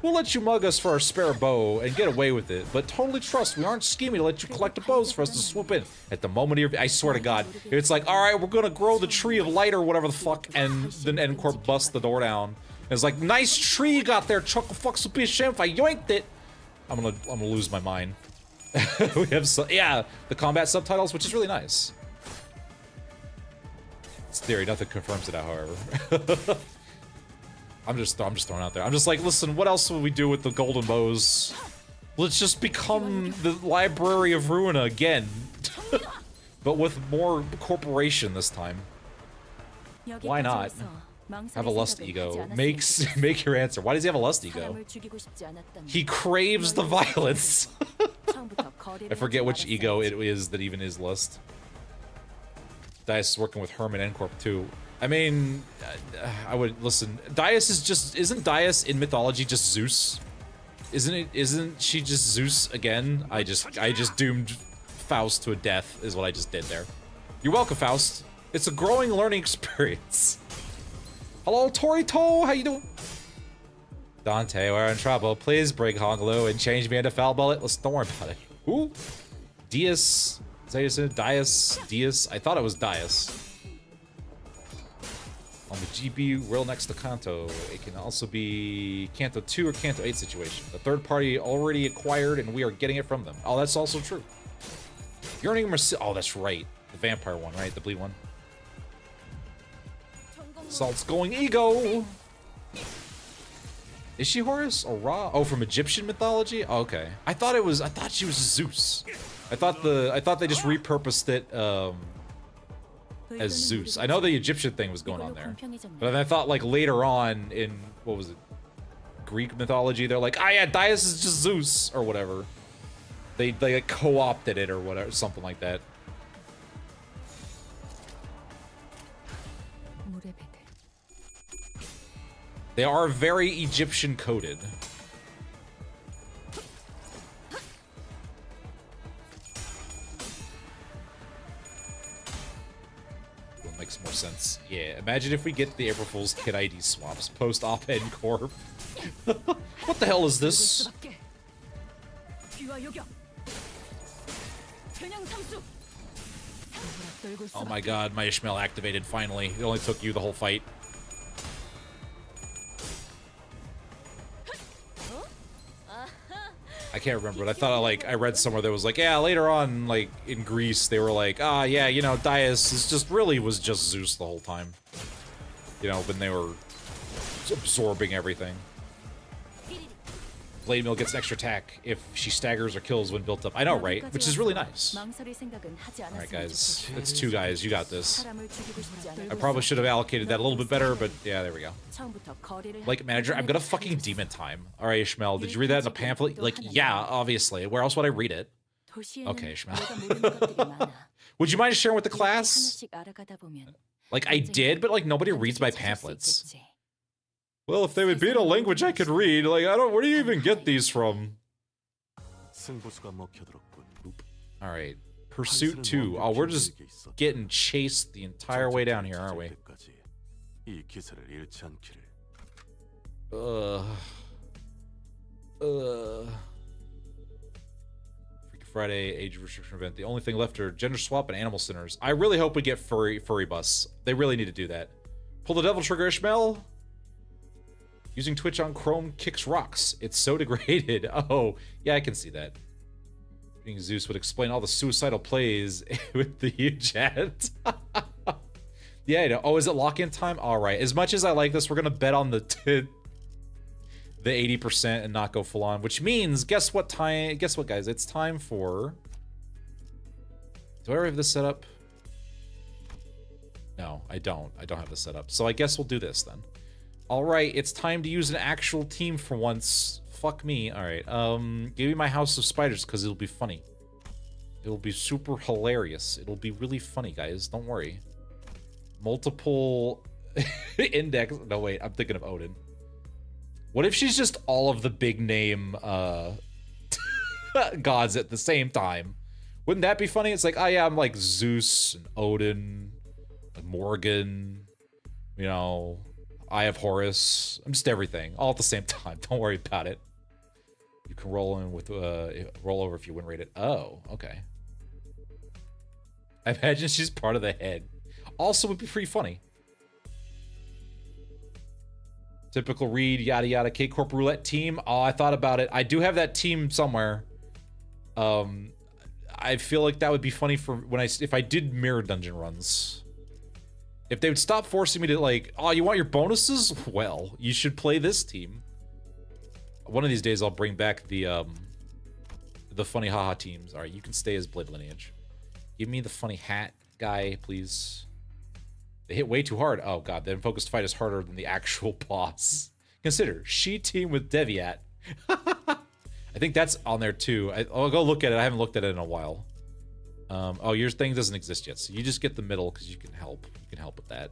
We'll let you mug us for our spare bow and get away with it, but totally trust we aren't scheming to let you collect the bows for us to swoop in at the moment of your... I swear to God, it's like, alright, we're gonna grow the tree of light or whatever the fuck, and then N Corp busts the door down. It's like, nice tree you got there, Chuckle Fucks will be ashamed if I yoinked it. I'm gonna lose my mind. We have yeah, the combat subtitles, which is really nice. It's theory, nothing confirms it out, however. I'm just throwing out there. I'm just like, listen, what else would we do with the golden bows? Let's just become the Library of Ruina again. But with more corporation this time. Why not? Have a lust ego. Make your answer. Why does he have a lust ego? He craves the violence. I forget which ego it is that even is lust. Dias is working with Herman and Corp too. I mean, I would listen. Dias is just isn't Dias in mythology just Zeus? Isn't she just Zeus again? I just doomed Faust to a death is what I just did there. You're welcome, Faust. It's a growing learning experience. Hello, Torito, how you doing? Dante, we're in trouble. Please bring Honglu and change me into foul bullet. Don't worry about it. Ooh. Dias. Is that you said? Dias. Dias. I thought it was Dias. On the GB, real next to Kanto. It can also be Kanto 2 or Kanto 8 situation. The third party already acquired and we are getting it from them. Oh, that's also true. Yearning Mercy. Oh, that's right. The vampire one, right? The bleed one. Salt's going ego. Is she Horus or Ra? Oh, from Egyptian mythology? Oh, okay. I thought she was Zeus. I thought they just repurposed it as Zeus. I know the Egyptian thing was going on there. But I thought like later on in what was it? Greek mythology, they're like, "Ah, yeah, Dias is just Zeus" or whatever. They like, co-opted it or whatever, something like that. They are very Egyptian coded. That makes more sense. Yeah, imagine if we get the April Fool's Kid ID swaps post-op and corp. What the hell is this? Oh my god, my Ishmael activated finally. It only took you the whole fight. I can't remember, but I thought I read somewhere that was like, yeah, later on, like in Greece, they were like, ah, yeah, you know, Dias is just really was just Zeus the whole time. You know, when they were absorbing everything. Blade Mill gets extra attack if she staggers or kills when built up. I know, right? Which is really nice. Alright, guys. It's two guys. You got this. I probably should have allocated that a little bit better, but yeah, there we go. Like, manager, I'm gonna fucking demon time. Alright, Ishmael, did you read that in a pamphlet? Like, yeah, obviously. Where else would I read it? Okay, Ishmael. Would you mind sharing with the class? Like, I did, but like, nobody reads my pamphlets. Well, if they would be in a language I could read, like, where do you even get these from? Alright. Pursuit 2. Oh, we're just getting chased the entire way down here, aren't we? Freaky Friday, age restriction event. The only thing left are gender swap and animal sinners. I really hope we get furry bus. They really need to do that. Pull the devil trigger, Ishmael. Using Twitch on Chrome kicks rocks. It's so degraded. Oh, yeah, I can see that. Being Zeus would explain all the suicidal plays with the chat. Yeah, I know. Oh, is it lock-in time? All right. As much as I like this, we're gonna bet on the 80% and not go full on. Which means, guess what time? Guess what, guys? It's time for. Do I already have this set up? No, I don't. I don't have this set up. So I guess we'll do this then. Alright, it's time to use an actual team for once. Fuck me. Alright, give me my House of Spiders because it'll be funny. It'll be super hilarious. It'll be really funny, guys. Don't worry. Multiple index. No, wait, I'm thinking of Odin. What if she's just all of the big name gods at the same time? Wouldn't that be funny? It's like, oh yeah, I'm like Zeus and Odin and Morgan, you know. I have Horus. I'm just everything, all at the same time. Don't worry about it. You can roll in with roll over if you win rated. Oh, okay. I imagine she's part of the head. Also, would be pretty funny. Typical read, yada yada. K Corp Roulette team. Oh, I thought about it. I do have that team somewhere. I feel like that would be funny for when if I did mirror dungeon runs. If they would stop forcing me to like, oh, you want your bonuses? Well, you should play this team. One of these days, I'll bring back the funny haha teams. All right, you can stay as Blade Lineage. Give me the funny hat guy, please. They hit way too hard. Oh god, the unfocused fight is harder than the actual boss. Consider she team with Deviat. I think that's on there too. I'll go look at it. I haven't looked at it in a while. Oh, your thing doesn't exist yet, so you just get the middle because you can help. You can help with that.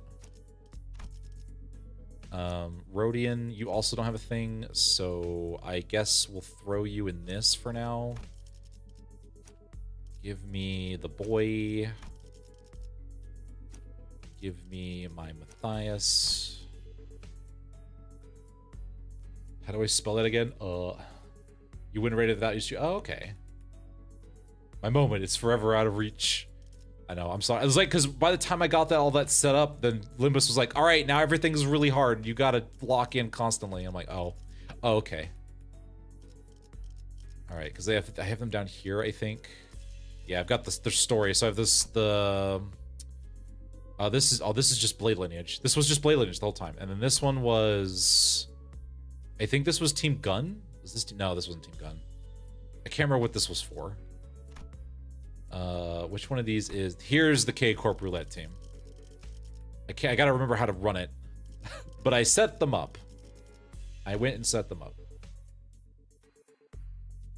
Rhodian, you also don't have a thing, so I guess we'll throw you in this for now. Give me the boy. Give me my Matthias. How do I spell that again? You win rated without issue. Oh, okay. My moment is forever out of reach. I know, I'm sorry. It was like, because by the time I got all that set up, then Limbus was like, all right, now everything's really hard. You gotta lock in constantly. I'm like, oh, okay. All right, because I have them down here, I think. Yeah, I've got their story. So I have this, this is just Blade Lineage. This was just Blade Lineage the whole time. And then this one was, I think this was Team Gun. Was this, no, this wasn't Team Gun. I can't remember what this was for. Which one of these is, here's the K Corp Roulette team. I gotta remember how to run it. But I set them up. I went and set them up.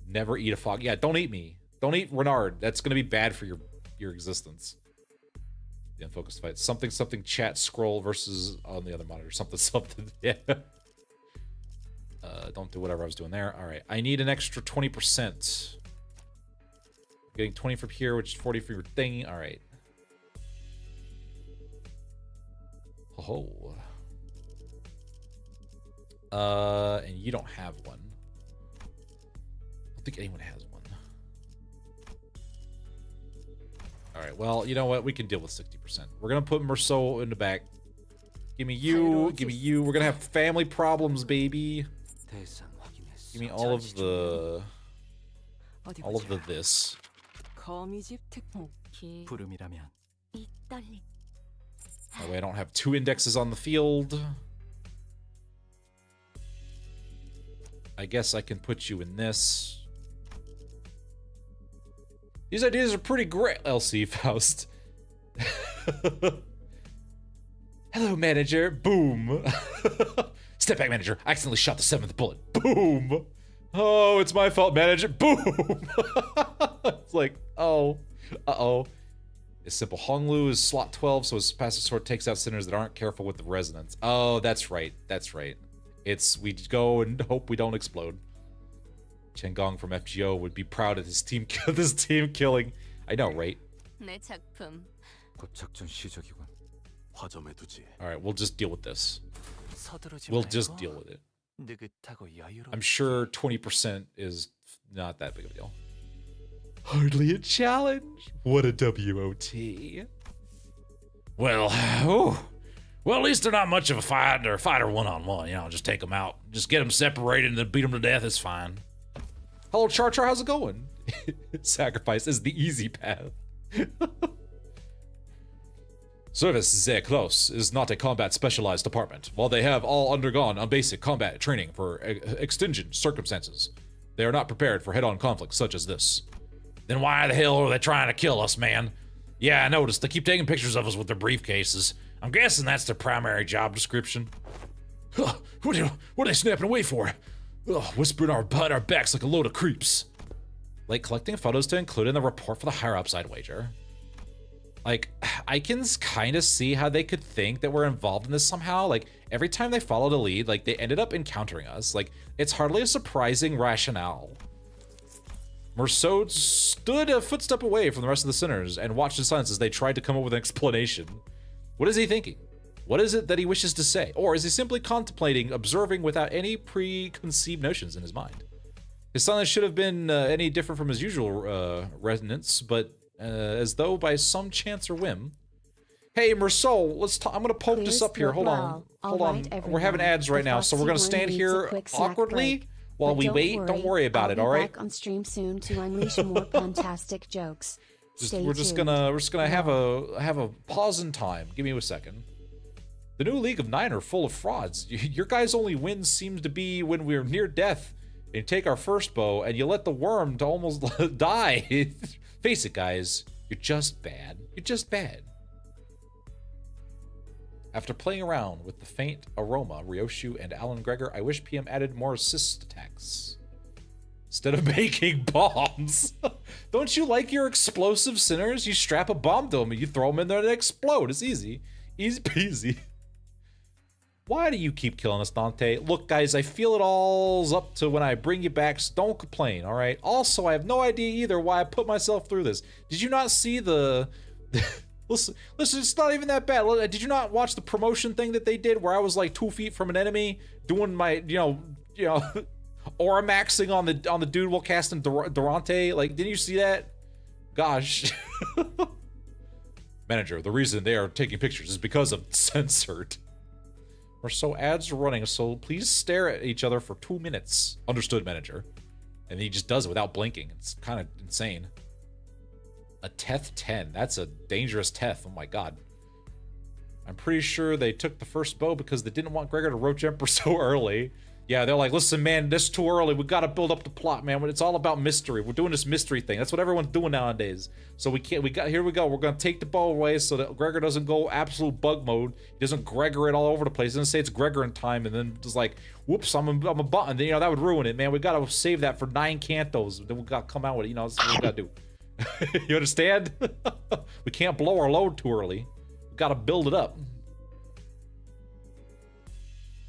Never eat a fog. Yeah, don't eat me. Don't eat Renard. That's gonna be bad for your existence. The unfocused fight. Something chat scroll versus on the other monitor. Something. Yeah. Don't do whatever I was doing there. All right. I need an extra 20%. Getting 20 from here, which is 40 for your thing. All right. Oh. And you don't have one. I don't think anyone has one. All right. Well, you know what? We can deal with 60%. We're gonna put Merceau in the back. Give me you. Give me you. We're gonna have family problems, baby. Give me all of the this. That way I don't have two indexes on the field. I guess I can put you in this. These ideas are pretty great, LC Faust. Hello, manager. Boom. Step back, manager. I accidentally shot the 7th bullet. Boom. Oh, it's my fault, manager. Boom. It's like, oh. Uh-oh. It's simple. Honglu is slot 12, so his passive sword takes out sinners that aren't careful with the resonance. Oh, that's right. That's right. It's, we go and hope we don't explode. Chen Gong from FGO would be proud of his team killing. I know, right? Alright, we'll just deal with this. We'll just deal with it. I'm sure 20% is not that big of a deal. Hardly a challenge. What a WOT. Well, well, at least they're not much of a fighter one-on-one. You know, just take them out. Just get them separated and then beat them to death. It's fine. Hello, Char, how's it going? Sacrifice is the easy path. Service sehr close is not a combat specialized department. While they have all undergone a basic combat training for extingent circumstances, they are not prepared for head-on conflicts such as this. Then why the hell are they trying to kill us, man? Yeah, I noticed. They keep taking pictures of us with their briefcases. I'm guessing that's their primary job description. What are they snapping away for? Whispering behind our backs like a load of creeps. Like collecting photos to include in the report for the higher upside wager. Like, I can kind of see how they could think that we're involved in this somehow. Like, every time they followed a lead, like, they ended up encountering us. Like, it's hardly a surprising rationale. Merceau stood a footstep away from the rest of the sinners and watched in silence as they tried to come up with an explanation. What is he thinking? What is it that he wishes to say? Or is he simply contemplating, observing without any preconceived notions in his mind? His silence should have been any different from his usual resonance, but as though by some chance or whim, Hey, Merceau, let's talk. I'm gonna poke this up here. Hold on. All Hold on. right, We're having everyone. ads right The now, so we're gonna Foxy stand one here needs a quick snack awkwardly break. while But we wait. Don't worry about it, all I'll right? be back on stream soon to unleash more fantastic jokes. Stay We're just tuned. gonna have a pause in time. Give me a second. The new League of Nine are full of frauds. Your guys' only win seems to be when we're near death and you take our first bow and you let the worm to almost die. Face it, guys. You're just bad. You're just bad. After playing around with the faint aroma, Ryoshu and Alan Gregor, I wish PM added more assist attacks instead of making bombs. Don't you like your explosive sinners? You strap a bomb to them and you throw them in there and they explode. It's easy. Easy peasy. Why do you keep killing us, Dante? Look, guys, I feel it all's up to when I bring you back, so don't complain, all right? Also, I have no idea either why I put myself through this. Did you not see the... listen, it's not even that bad. Did you not watch the promotion thing that they did where I was like 2 feet from an enemy doing my, you know, aura maxing on the dude while casting Durante? Like, didn't you see that? Gosh. Manager, the reason they are taking pictures is because of censored. Or so ads are running, so please stare at each other for 2 minutes. Understood, manager. And he just does it without blinking. It's kind of insane. A Teth 10. That's a dangerous Teth. Oh my god. I'm pretty sure they took the first bow because they didn't want Gregor to roach Emperor so early. Yeah, they're like, listen, man, this is too early. We got to build up the plot, man. It's all about mystery. We're doing this mystery thing. That's what everyone's doing nowadays. So here we go. We're going to take the bow away so that Gregor doesn't go absolute bug mode. He doesn't Gregor it all over the place. He doesn't say it's Gregor in time and then just like, whoops, I'm a button. You know, that would ruin it, man. We got to save that for 9 cantos. Then we got to come out with it. You know, that's what we got to do. You understand? We can't blow our load too early. We got to build it up.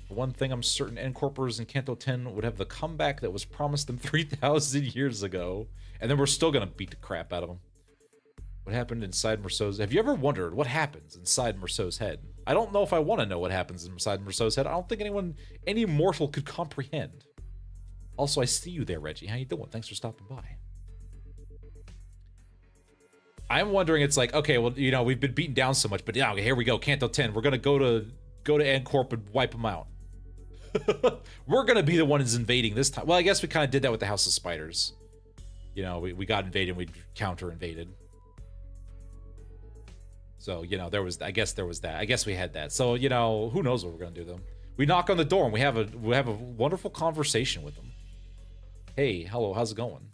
For one thing, I'm certain N-Corpers in Kanto 10 would have the comeback that was promised them 3,000 years ago, and then we're still gonna beat the crap out of them. What happened inside Merceau's? Have you ever wondered what happens inside Merceau's head? I don't know if I want to know what happens inside Merceau's head. I don't think any mortal could comprehend. Also, I see you there, Reggie. How you doing? Thanks for stopping by. I'm wondering, it's like, okay, well, you know, we've been beaten down so much, but yeah, here we go, Kanto 10. We're gonna go to N-Corp and wipe them out. We're gonna be the ones invading this time. Well, I guess we kind of did that with the House of Spiders. You know, we got invaded and we counter invaded. So, you know, I guess there was that. I guess we had that. So, you know, who knows what we're gonna do them. We knock on the door and we have a wonderful conversation with them. Hey, hello, how's it going?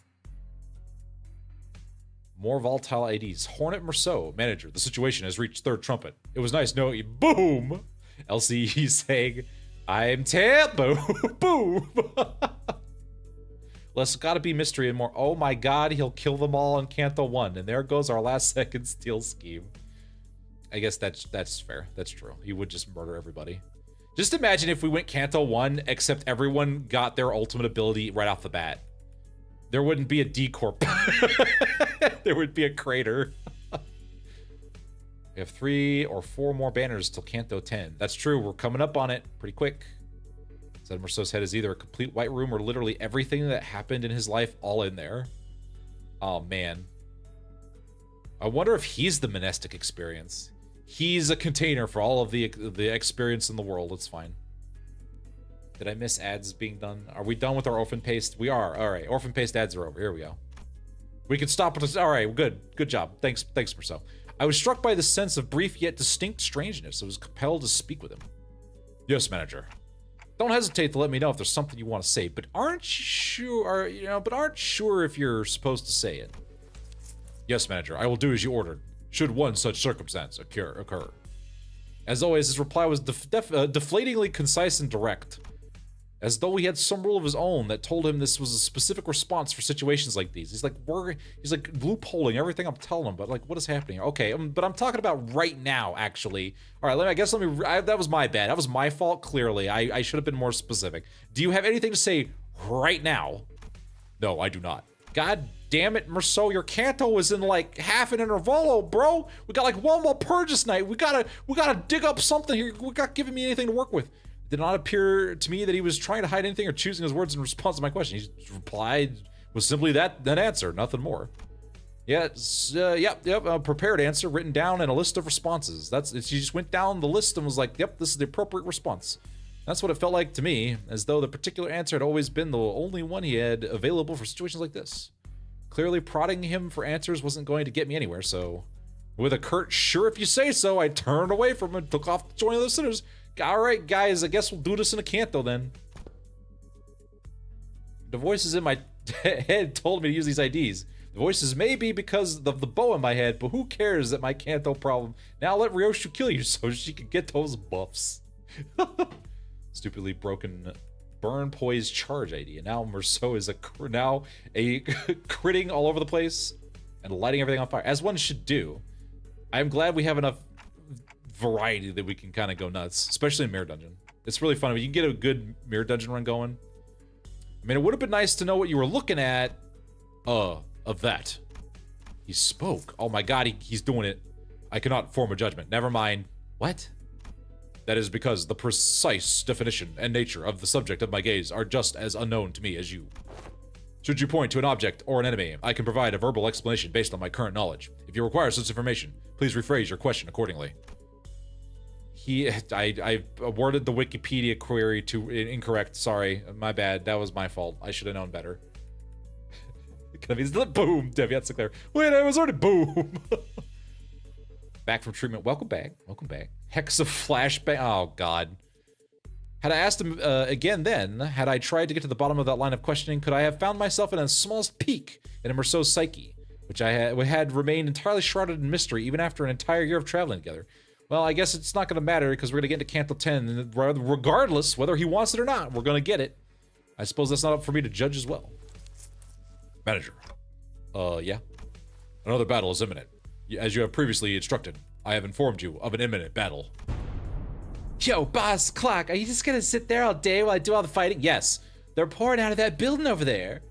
More volatile IDs. Hornet Merceau, manager. The situation has reached third trumpet. It was nice knowing you. Boom! LCE saying, I'm taboo. Boom. Less gotta be mystery and more. Oh my god, he'll kill them all in Kanto 1. And there goes our last second steal scheme. I guess that's fair. That's true. He would just murder everybody. Just imagine if we went Kanto 1, except everyone got their ultimate ability right off the bat. There wouldn't be a D-Corp. There would be a crater. We have 3 or 4 more banners till Kanto 10. That's true. We're coming up on it pretty quick. Said Merceau's head is either a complete white room or literally everything that happened in his life all in there. Oh, man. I wonder if he's the Mnestic experience. He's a container for all of the experience in the world. It's fine. Did I miss ads being done? Are we done with our orphan paste? We are. All right. Orphan paste ads are over. Here we go. We can stop with this. All right. Good. Good job. Thanks, Merceau. I was struck by the sense of brief yet distinct strangeness. I was compelled to speak with him. Yes, manager. Don't hesitate to let me know if there's something you want to say, but aren't sure if you're supposed to say it. Yes, manager. I will do as you ordered, should one such circumstance occur. As always, his reply was deflatingly concise and direct, as though he had some rule of his own that told him this was a specific response for situations like these. He's like loopholing everything I'm telling him, but like, what is happening? Okay, but I'm talking about right now, actually. All right, that was my bad. That was my fault, clearly. I should have been more specific. Do you have anything to say right now? No, I do not. God damn it, Merceau, your Kanto is in like half an intervallo, bro. We got like one more purge this night. We gotta dig up something here. We got giving me anything to work with. It did not appear to me that he was trying to hide anything or choosing his words in response to my question. He replied with simply that answer, nothing more. Yeah, yep. A prepared answer written down and a list of responses. She just went down the list and was like, yep, this is the appropriate response. That's what it felt like to me, as though the particular answer had always been the only one he had available for situations like this. Clearly, prodding him for answers wasn't going to get me anywhere, so with a curt "sure if you say so," I turned away from him and took off to join the sinners. All right, guys, I guess we'll do this in a canto then. The voices in my head told me to use these IDs. The voices may be because of the bow in my head, but who cares at my canto problem? Now let Ryoshu kill you so she can get those buffs. Stupidly broken burn poise charge ID, and now Merceau is now a critting all over the place and lighting everything on fire, as one should do. I'm glad we have enough variety that we can kind of go nuts, especially in Mirror Dungeon. It's really fun. I mean, you can get a good Mirror Dungeon run going. I mean, it would have been nice to know what you were looking at. Of that. He spoke. Oh my god, he's doing it. I cannot form a judgment. Never mind. What? That is because the precise definition and nature of the subject of my gaze are just as unknown to me as you. Should you point to an object or an enemy, I can provide a verbal explanation based on my current knowledge. If you require such information, please rephrase your question accordingly. I worded the Wikipedia query to incorrect. Sorry, my bad. That was my fault. I should have known better. Boom, Deviat Sinclair. Wait, I was already boom. Back from treatment. Welcome back. Welcome back. Hex of flashbang. Oh, God. Had I asked him again then, had I tried to get to the bottom of that line of questioning, could I have found myself in a smallest peak in Merceau's psyche, which I had remained entirely shrouded in mystery even after an entire year of traveling together? Well, I guess it's not going to matter because we're going to get into Canto 10, and regardless whether he wants it or not, we're going to get it. I suppose that's not up for me to judge as well. Manager. Yeah. Another battle is imminent. As you have previously instructed, I have informed you of an imminent battle. Yo, boss, Clock, are you just gonna sit there all day while I do all the fighting? Yes. They're pouring out of that building over there.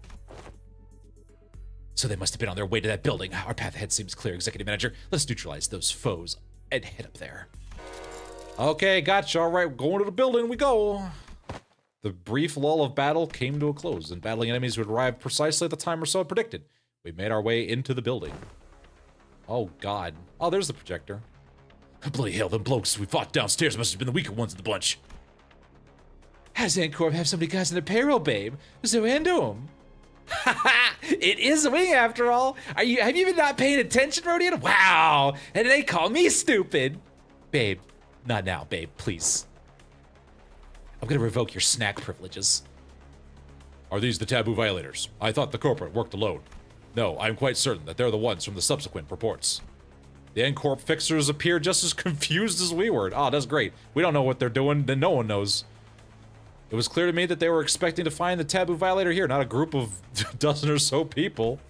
So they must have been on their way to that building. Our path ahead seems clear, Executive Manager. Let's neutralize those foes and head up there. Okay, gotcha. All right, going to the building we go. The brief lull of battle came to a close, and battling enemies would arrive precisely at the time Merceau had predicted. We made our way into the building. Oh, God. Oh, there's the projector. Bloody hell, them blokes we fought downstairs must have been the weaker ones of the bunch. How does Ancorp have so many guys in their payroll, babe? What's so into them? It is a wing after all. Have you been not paying attention, Rodian? Wow. And they call me stupid. Babe, not now, babe, please. I'm gonna revoke your snack privileges. Are these the taboo violators? I thought the corporate worked alone. No, I'm quite certain that they're the ones from the subsequent reports. The N-Corp fixers appear just as confused as we were. Oh, that's great. We don't know what they're doing, then no one knows. It was clear to me that they were expecting to find the taboo violator here, not a group of a dozen or so people.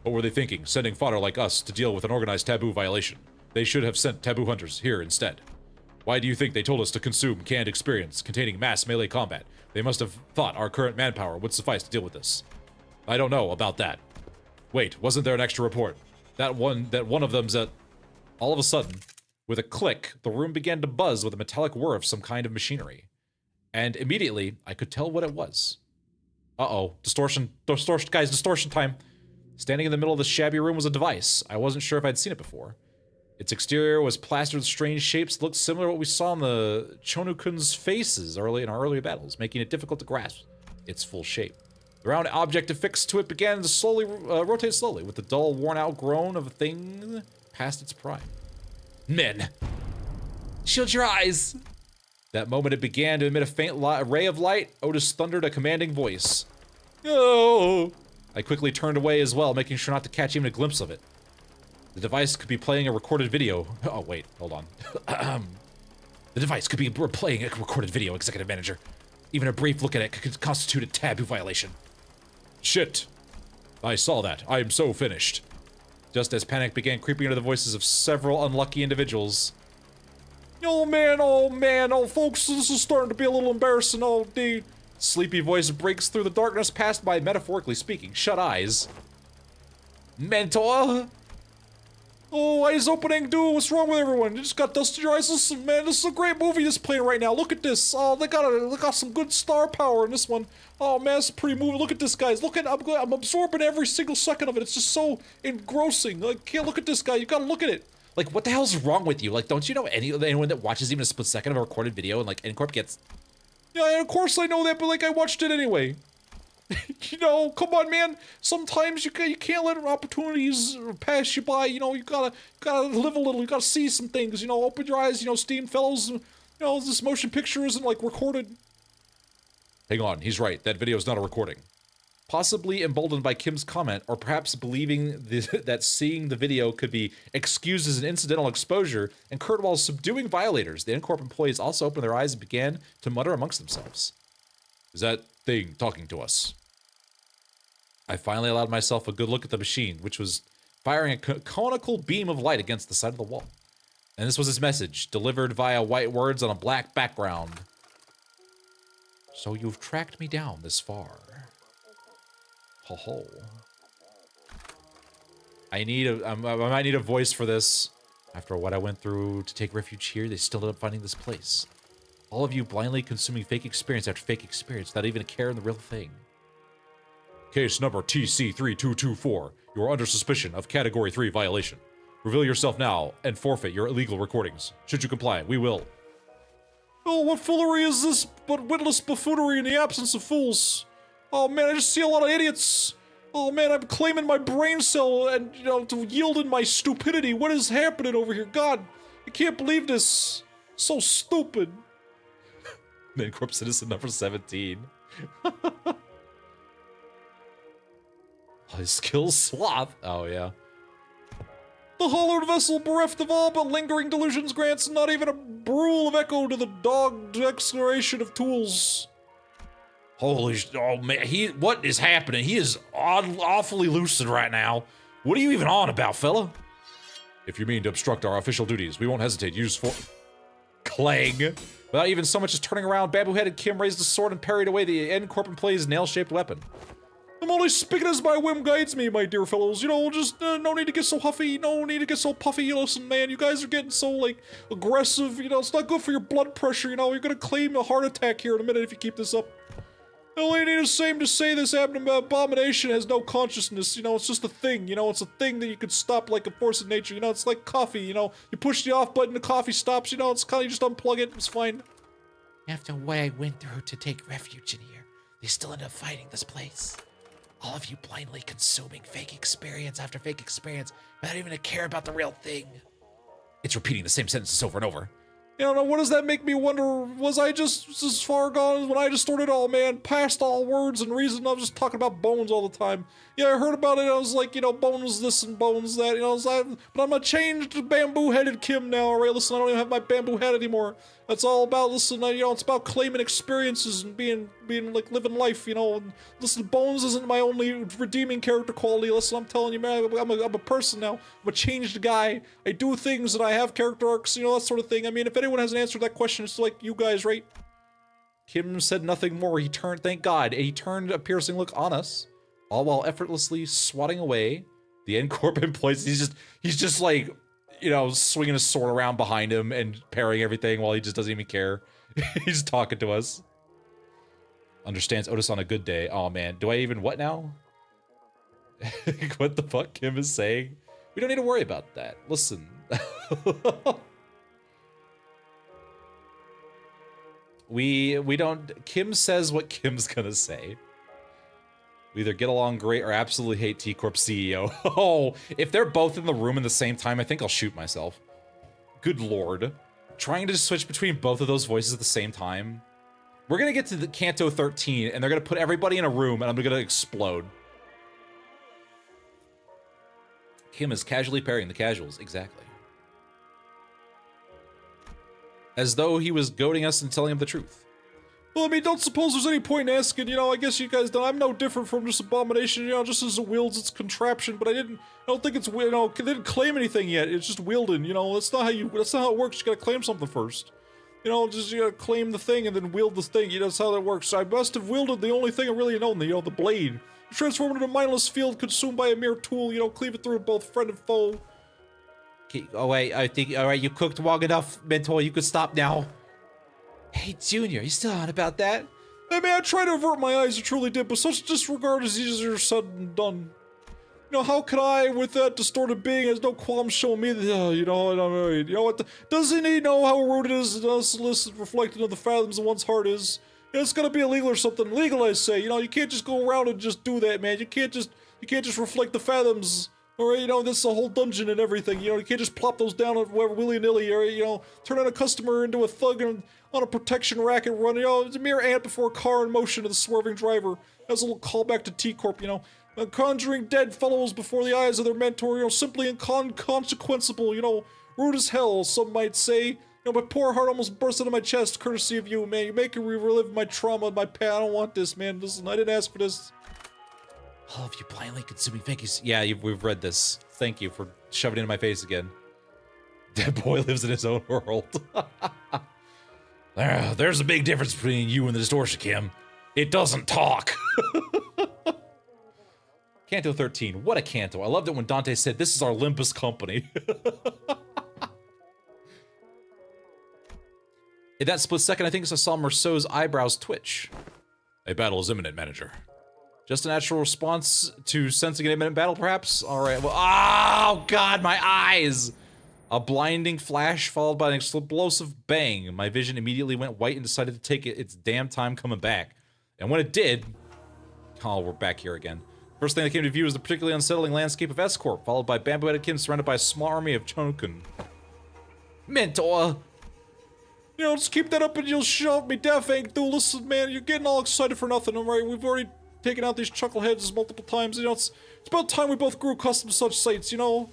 What were they thinking? Sending fodder like us to deal with an organized taboo violation. They should have sent taboo hunters here instead. Why do you think they told us to consume canned experience containing mass melee combat? They must have thought our current manpower would suffice to deal with this. I don't know about that. Wait, wasn't there an extra report? That one of them's at... All of a sudden, with a click, the room began to buzz with a metallic whir of some kind of machinery. And immediately, I could tell what it was. Uh-oh. Distortion. Guys, distortion time. Standing in the middle of the shabby room was a device. I wasn't sure if I'd seen it before. Its exterior was plastered with strange shapes that looked similar to what we saw on the Chonukun's faces in our earlier battles, making it difficult to grasp its full shape. The round object affixed to it began to slowly rotate slowly, with the dull, worn-out groan of a thing past its prime. Men! Shield your eyes! That moment it began to emit a faint ray of light, Otis thundered a commanding voice. Oh! I quickly turned away as well, making sure not to catch even a glimpse of it. The device could be playing a recorded video. Oh, wait, hold on. The device could be playing a recorded video, Executive Manager. Even a brief look at it could constitute a taboo violation. Shit. I saw that. I am so finished. Just as panic began creeping into the voices of several unlucky individuals. Oh man, folks, this is starting to be a little embarrassing, oh, dude. Sleepy voice breaks through the darkness passed by, metaphorically speaking, shut eyes. Mentor? Oh, eyes opening, dude. What's wrong with everyone? You just got dust in your eyes. Listen, man, this is a great movie that's playing right now. Look at this. Oh, they got some good star power in this one. Oh man, it's a pretty movie. Look at this, guys. I'm absorbing every single second of it. It's just so engrossing. Like, can't look at this guy. You gotta look at it. Like, what the hell's wrong with you? Like, don't you know anyone that watches even a split second of a recorded video and like N-Corp gets? Yeah, of course I know that, but like I watched it anyway. You know, come on, man. Sometimes you can't let opportunities pass you by. You know, you gotta live a little. You gotta see some things. You know, open your eyes. You know, Steam fellows. You know, this motion picture isn't like recorded. Hang on, he's right. That video is not a recording. Possibly emboldened by Kim's comment, or perhaps believing that seeing the video could be excused as an incidental exposure, and Kurtwall's subduing violators, the N-Corp employees also opened their eyes and began to mutter amongst themselves. Is that thing talking to us? I finally allowed myself a good look at the machine, which was firing a conical beam of light against the side of the wall. And this was its message, delivered via white words on a black background. So you've tracked me down this far. Ho ho. I might need a voice for this. After what I went through to take refuge here, they still ended up finding this place. All of you blindly consuming fake experience after fake experience without even a care in the real thing. Case number TC3224. You are under suspicion of Category 3 violation. Reveal yourself now and forfeit your illegal recordings. Should you comply, we will. Oh, what foolery is this but witless buffoonery in the absence of fools? Oh man, I just see a lot of idiots. Oh man, I'm claiming my brain cell and, you know, to yield in my stupidity. What is happening over here? God, I can't believe this. So stupid. N-Corp Citizen number 17. His skills sloth. Oh, yeah. The hollowed vessel bereft of all but lingering delusions grants not even a brule of echo to the dogged exploration of tools. Holy oh man, what is happening? He is awfully lucid right now. What are you even on about, fella? If you mean to obstruct our official duties, we won't hesitate to use clang. Without even so much as turning around, bamboo-headed Kim raised a sword and parried away the N-Corp employee's nail-shaped weapon. I'm only speaking as my whim guides me, my dear fellows. You know, just no need to get so huffy, no need to get so puffy. Listen, man, you guys are getting so, like, aggressive. You know, it's not good for your blood pressure, you know. You're gonna claim a heart attack here in a minute if you keep this up. I only need a same to say this abomination has no consciousness. You know, it's just a thing, you know. It's a thing that you could stop like a force of nature. You know, it's like coffee, you know. You push the off button, the coffee stops, you know. It's kind of, you just unplug it, it's fine. After what I went through to take refuge in here, they still end up fighting this place. All of you blindly consuming fake experience after fake experience without even a care about the real thing. It's repeating the same sentences over and over. You know, what does that make me wonder? Was I just as far gone as when I distorted all, man? Past all words and reason, I was just talking about bones all the time. Yeah, I heard about it, I was like, you know, bones this and bones that, you know, but I'm a changed bamboo-headed Kim now, alright? Listen, I don't even have my bamboo head anymore. That's all about, listen, you know, it's about claiming experiences and being like, living life, you know. And listen, bones isn't my only redeeming character quality. Listen, I'm telling you, man, I'm a person now. I'm a changed guy. I do things and I have character arcs, you know, that sort of thing. I mean, if anyone has an answer to that question, it's like you guys, right? Kim said nothing more. He turned, thank God, and he turned a piercing look on us, all while effortlessly swatting away the N-Corp employees. He's just like, you know, swinging his sword around behind him and parrying everything while he just doesn't even care. He's talking to us. Understands Otis on a good day. Oh man, do I even what now? What the fuck Kim is saying? We don't need to worry about that. Listen. We don't. Kim says what Kim's gonna say. We either get along great or absolutely hate T-Corp CEO. Oh, if they're both in the room at the same time, I think I'll shoot myself. Good lord. Trying to switch between both of those voices at the same time. We're gonna get to the Canto 13, and they're gonna put everybody in a room, and I'm gonna explode. Kim is casually parrying the casuals. Exactly. As though he was goading us and telling him the truth. Well, I mean, don't suppose there's any point in asking, you know, I guess you guys don't. I'm no different from just Abomination, you know, just as it wields its contraption, but I don't think it's, you know, they didn't claim anything yet. It's just wielding, you know, that's not how it works. You gotta claim something first. You know, just, you gotta claim the thing and then wield the thing, you know, that's how that works. So I must have wielded the only thing I really know, you know, the blade. Transformed into a mindless field consumed by a mere tool, you know, cleave it through both friend and foe. Oh wait, I think, alright, you cooked long enough, Mentor, you could stop now. Hey, Junior, you still on about that? I mean, I tried to avert my eyes, I truly did, but such disregard is easier said than done. You know, how could I, with that distorted being, has no qualms showing me that, you know, you know what, doesn't he know how rude it is to solicit reflected in the fathoms of one's heart is? You know, it's gotta be illegal or something. Legal, I say. You know, you can't just go around and just do that, man. You can't just reflect the fathoms. Alright, you know, this is a whole dungeon and everything. You know, you can't just plop those down on whoever willy-nilly, alright, you know, turn on a customer into a thug and on a protection racket run, you know, it's a mere ant before a car in motion to the swerving driver. That's a little callback to T-Corp, you know. Conjuring dead fellows before the eyes of their mentor, you know, simply inconsequenceable, you know, rude as hell, some might say. You know, my poor heart almost burst out of my chest, courtesy of you, man. You make me relive my trauma, my pain. I don't want this, man. Listen, I didn't ask for this. All of you blindly consuming fake. Yeah, we've read this. Thank you for shoving it in my face again. Dead boy lives in his own world. There's a big difference between you and the distortion, Kim. It doesn't talk. Canto 13. What a canto. I loved it when Dante said, this is our Limbus company. In that split second, I think I saw Merceau's eyebrows twitch. A battle is imminent, manager. Just a natural response to sensing an imminent battle, perhaps? Alright, well, oh god, my eyes! A blinding flash followed by an explosive bang. My vision immediately went white and decided to take its damn time coming back. And when it did... Oh, we're back here again. First thing that came to view was the particularly unsettling landscape of S-Corp, followed by bamboo-headed Kim surrounded by a small army of Chonokun. Mentor! You know, just keep that up and you'll shove me deaf, ain't you? Listen, man, you're getting all excited for nothing, alright? We've already taken out these chuckleheads multiple times, you know, it's about time we both grew accustomed to such sights, you know?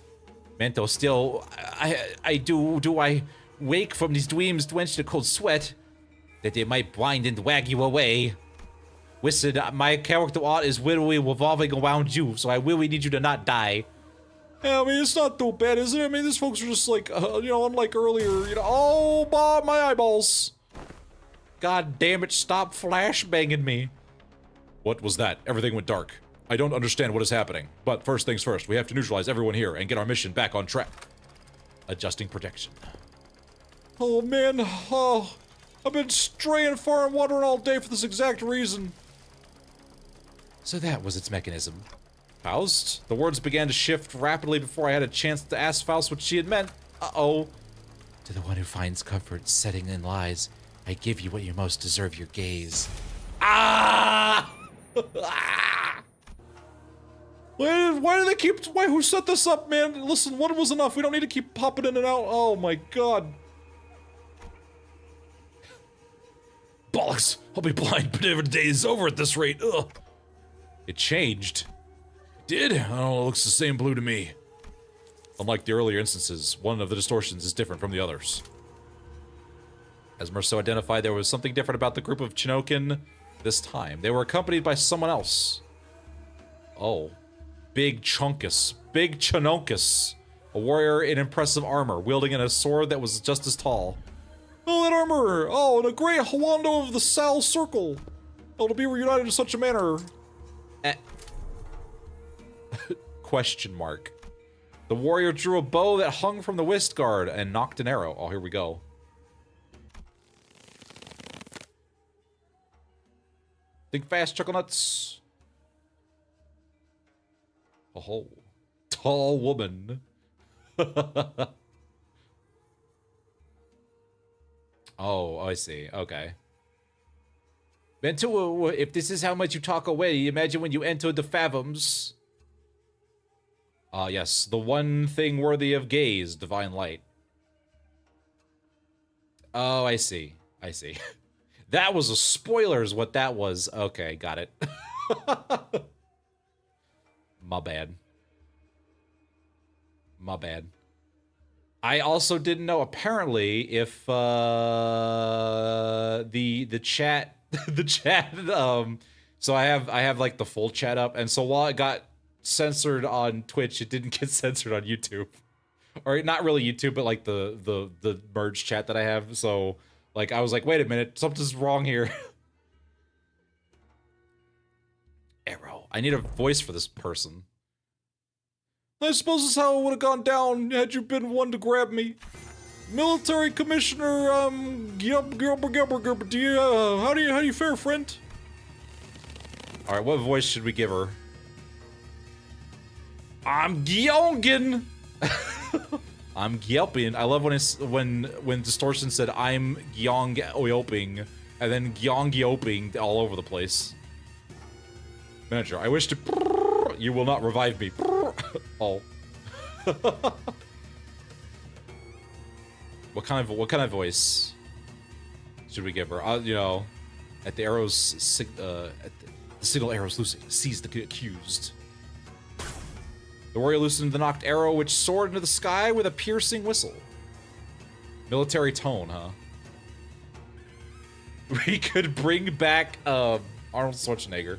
Mentor, still, do I wake from these dreams drenched in cold sweat, that they might blind and wag you away. Listen, my character art is literally revolving around you, so I really need you to not die. Yeah, I mean, it's not too bad, is it? I mean, these folks are just like, you know, unlike earlier, you know, oh, Bob, my eyeballs. God damn it, stop flashbanging me. What was that? Everything went dark. I don't understand what is happening. But first things first, we have to neutralize everyone here and get our mission back on track. Adjusting protection. Oh, man. Oh, I've been straying far and wandering all day for this exact reason. So that was its mechanism. Faust? The words began to shift rapidly before I had a chance to ask Faust what she had meant. Uh-oh. To the one who finds comfort setting in lies, I give you what you most deserve, your gaze. Ah! Ah! Why do they keep... who set this up, man? Listen, one was enough. We don't need to keep popping in and out. Oh, my God. Bollocks! I'll be blind whenever the day is over at this rate. Ugh. It changed. Did? Oh, it looks the same blue to me. Unlike the earlier instances, one of the distortions is different from the others. As Merceau identified, there was something different about the group of Chinokin this time. They were accompanied by someone else. Oh. Big Chunkus. Big Chinonkus. A warrior in impressive armor, wielding a sword that was just as tall. Oh, that armor! Oh, and a great Hawando of the Sal Circle! Oh, to be reunited in such a manner. Question mark. The warrior drew a bow that hung from the waist guard and knocked an arrow. Oh, here we go. Think fast, chuckle nuts. Oh, tall woman. Oh, I see. Okay. Ventua, if this is how much you talk away, imagine when you entered the fathoms. Ah, yes. The one thing worthy of gaze, divine light. Oh, I see. I see. That was a spoiler is what that was. Okay, got it. My bad. My bad. I also didn't know, apparently, if, the chat, so I have, like, the full chat up, and so while it got censored on Twitch, it didn't get censored on YouTube. Or, not really YouTube, but, like, the merged chat that I have, so, like, I was like, wait a minute, something's wrong here. Arrow. I need a voice for this person. I suppose this is how it would have gone down had you been one to grab me. Military Commissioner, do you, how do you fare, friend? All right, what voice should we give her? I'm Gyongin. I'm Gyelping. I love when Distortion said I'm Gyong-Yoping, and then Gyong-Yoping all over the place. Manager, I wish to. You will not revive me. Oh. What kind of voice should we give her? You know, at the arrows, at the signal arrows loosing, seize the accused. The warrior loosened the knocked arrow, which soared into the sky with a piercing whistle. Military tone, huh? We could bring back Arnold Schwarzenegger.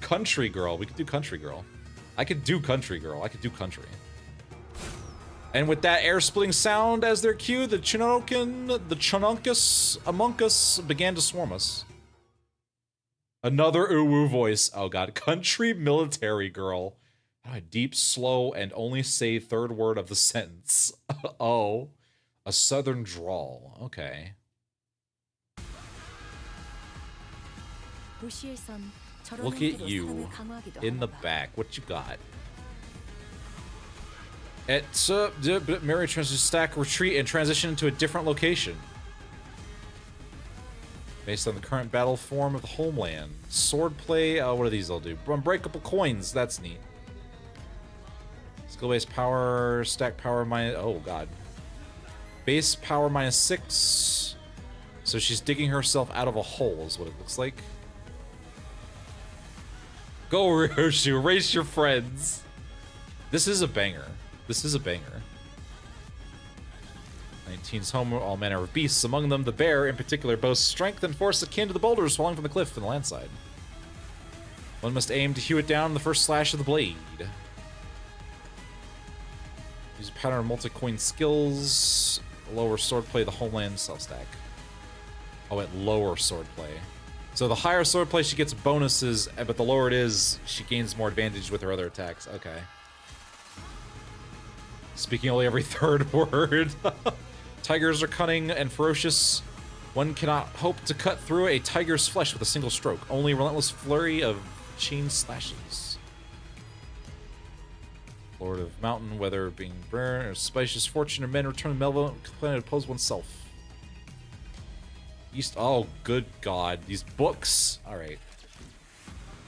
Country girl. We could do country girl. I could do country girl. I could do country. And with that air-splitting sound as their cue, the Chununkus among us began to swarm us. Another uwu voice. Oh god. Country military girl. Deep, slow, and only say third word of the sentence. Oh. A southern drawl. Okay. Look at you. In the back. What you got? Mary transition stack, retreat, and transition into a different location. Based on the current battle form of the homeland. Swordplay, what do these all do? Unbreakable coins, that's neat. Skill-based power, stack power minus, oh god. Base power -6. So she's digging herself out of a hole is what it looks like. Go Ryoshu, race your friends. This is a banger. This is a banger. 19's home, all manner of beasts. Among them, the bear, in particular, boasts strength and force akin to the boulders falling from the cliff on the landside. One must aim to hew it down in the first slash of the blade. Use a pattern of multi-coin skills. Lower swordplay, the homeland self-stack. Oh, at lower swordplay. So the higher swordplay, she gets bonuses, but the lower it is, she gains more advantage with her other attacks. Okay. Speaking only every third word. Tigers are cunning and ferocious. One cannot hope to cut through a tiger's flesh with a single stroke. Only relentless flurry of chain slashes. Lord of mountain, whether being burned or spacious fortune, or men return to Melville, planet oppose oneself. East. Oh, good God! These books. All right.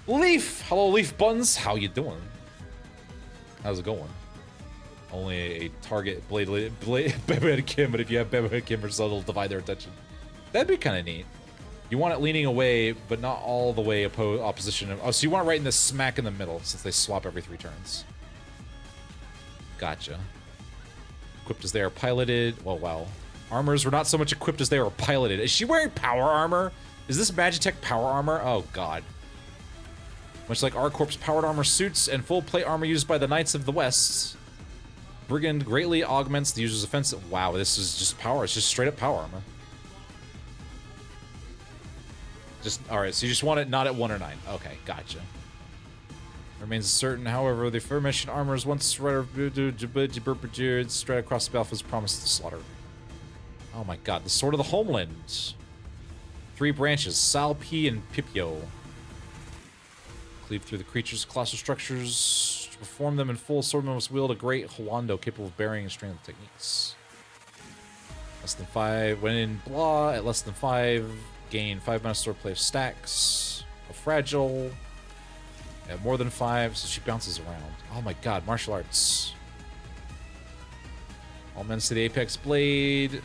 Leaf. Hello, Leaf Buns. How you doing? How's it going? Only a target blade Beba and Kim, but if you have Beba and Kim or so, it'll divide their attention. That'd be kind of neat. You want it leaning away, but not all the way opposition. Oh, so you want it right in the smack in the middle, since they swap every 3 turns. Gotcha. Equipped as they are piloted. Well, wow. Armors were not so much equipped as they were piloted. Is she wearing power armor? Is this Magitech power armor? Oh, God. Much like ArcCorp's powered armor suits and full plate armor used by the Knights of the West, Brigand greatly augments the user's offensive. Wow, this is just power. It's just straight up power armor. Just, alright, so you just want it not at 1 or 9. Okay, gotcha. Remains certain, however, the aforementioned armor is once spread across the battlefield is promised to slaughter. Oh my god, the Sword of the Homeland. 3 branches, Salpi and Pipio. Cleave through the creature's colossal structures. To perform them in full, swordman must wield a great Hollando capable of burying and straining techniques. Less than 5. When in blah, at less than 5, gain 5 mana swordplay of stacks. A fragile. At more than 5, so she bounces around. Oh my god, martial arts. All men to the apex blade.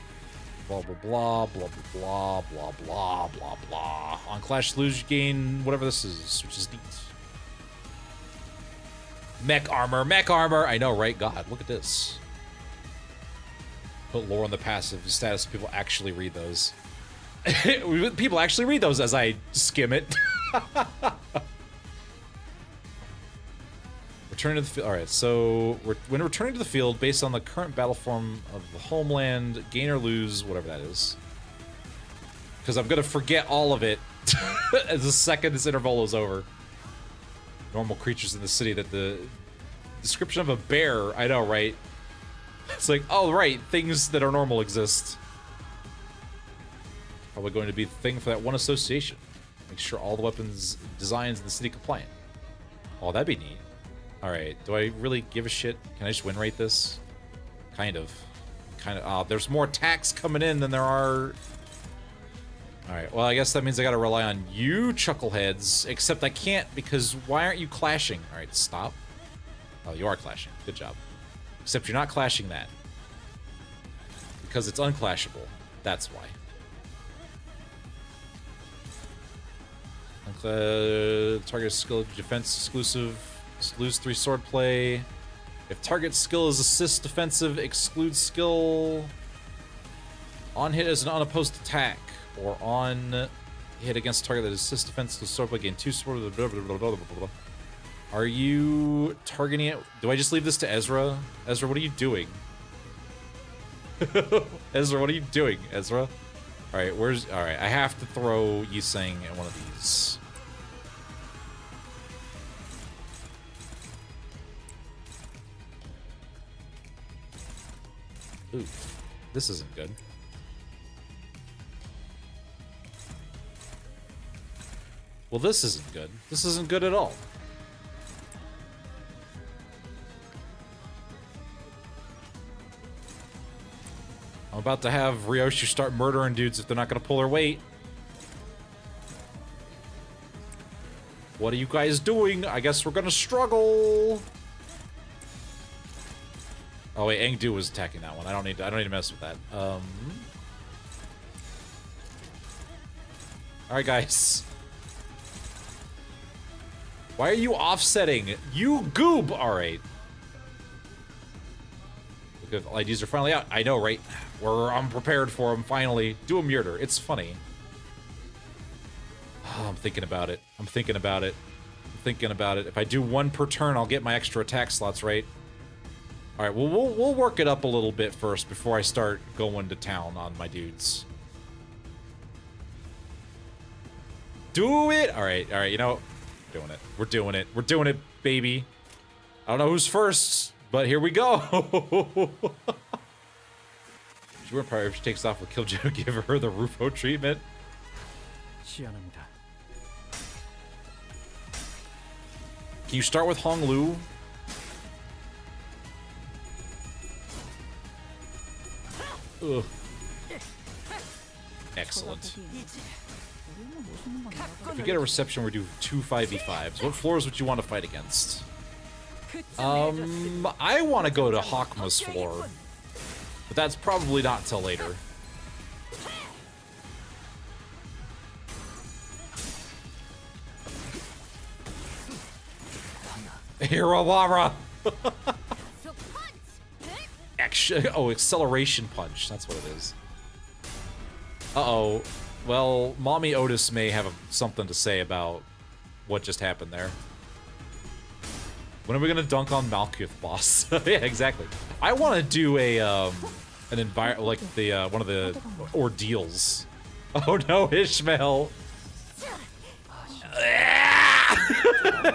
Blah blah blah blah blah blah blah blah blah. On Clash Lose, you gain whatever this is, which is neat. Mech armor, mech armor. I know, right? God, look at this. Put lore on the passive status. People actually read those. People actually read those as I skim it. Return to the field. All right, so when returning to the field, based on the current battle form of the homeland, gain or lose, whatever that is. Because I'm gonna forget all of it as the second this interval is over. normal creatures in the city that the description of a bear, I know, right? It's like, oh, right, things that are normal exist. Probably going to be the thing for that one association. Make sure all the weapons designs in the city compliant. Oh, that'd be neat. Alright, do I really give a shit? Can I just win rate this? Kind of. There's more attacks coming in than there are... Alright, well, I guess that means I gotta rely on you, chuckleheads. Except I can't, because why aren't you clashing? Alright, stop. Oh, you are clashing. Good job. Except you're not clashing that. Because it's unclashable. That's why. Target skill defense exclusive. Lose 3 swordplay. If target skill is assist defensive, exclude skill. On hit as an unopposed attack. Or on hit against target that is assist defensive swordplay, gain 2 sword. Blah, blah, blah, blah, blah, blah. Are you targeting it? Do I just leave this to Ezra? Ezra, what are you doing? Ezra, what are you doing, Ezra? Alright, alright, I have to throw Yiseng at one of these. Oof. This isn't good. Well, this isn't good. This isn't good at all. I'm about to have Ryoshi start murdering dudes if they're not gonna pull their weight. What are you guys doing? I guess we're gonna struggle. Oh wait, Engdu was attacking that one. I don't need to mess with that. Alright, guys. Why are you offsetting? You goob! Alright. Look, if IDs are finally out. I know, right? I'm prepared for them, finally. Do a murder. It's funny. Oh, I'm thinking about it. I'm thinking about it. I'm thinking about it. If I do 1 per turn, I'll get my extra attack slots, right? Alright, well, we'll work it up a little bit first before I start going to town on my dudes. Do it! Alright, you know, we're doing it. We're doing it. We're doing it, baby. I don't know who's first, but here we go! She wouldn't probably, if she takes off with Killjoy, give her the Rufo treatment. Can you start with Hong Lu? Ugh. Excellent. If you get a reception, we do 2 5v5s. What floors would you want to fight against? I want to go to Hakma's floor. But that's probably not till later. Hirawara! Acceleration punch. That's what it is. Uh-oh. Well, Mommy Otis may have something to say about what just happened there. When are we gonna dunk on Malkuth, boss? Yeah, exactly. I want to do a one of the ordeals. Oh no, Ishmael!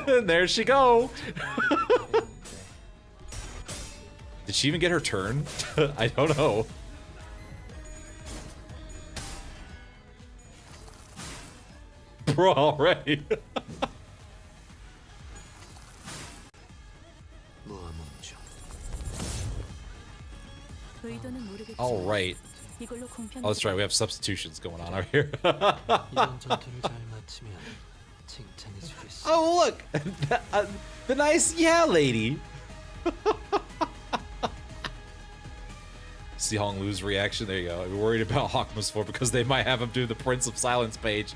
There she go. Did she even get her turn? I don't know. Bro, already. All right. Oh, that's right. We have substitutions going on over here. Oh, look! The nice lady. See Hong Lu's reaction? There you go. I'm worried about Hakma's floor because they might have him do the Prince of Silence page.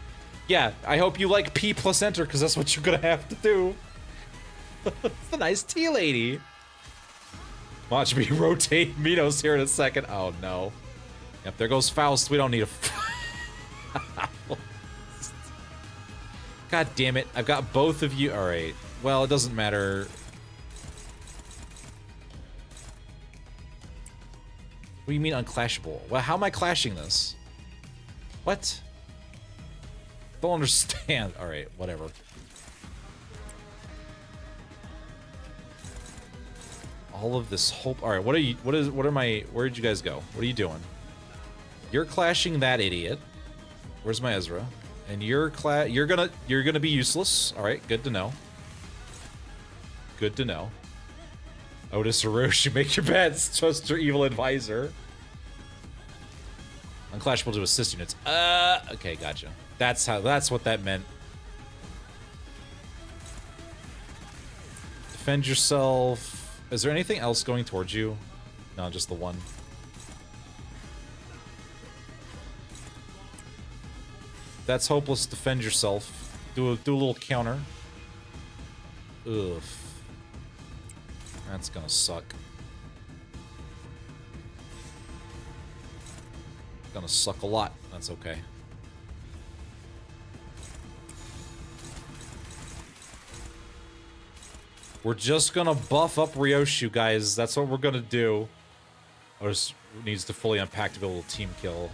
Yeah, I hope you like P plus enter because that's what you're gonna have to do. It's the nice tea lady. Watch me rotate Minos here in a second. Oh no. Yep, there goes Faust. We don't need a. God damn it. I've got both of you. Alright. Well, it doesn't matter. What do you mean unclashable? Well, how am I clashing this? What? Don't understand. Alright, whatever. all of this hope. All right, where did you guys go? What are you doing? You're clashing that idiot. Where's my Ezra? And you're gonna be useless. All right, good to know. Good to know. Otis Orochi, make your bets. Trust your evil advisor. Unclashable to assist units. Okay, gotcha. That's what that meant. Defend yourself. Is there anything else going towards you? No, just the one. That's hopeless. Defend yourself. Do a little counter. Ugh. That's gonna suck. Gonna suck a lot. That's okay. We're just gonna buff up Ryoshu, guys. That's what we're gonna do. Otis needs to fully unpack to be able to team kill.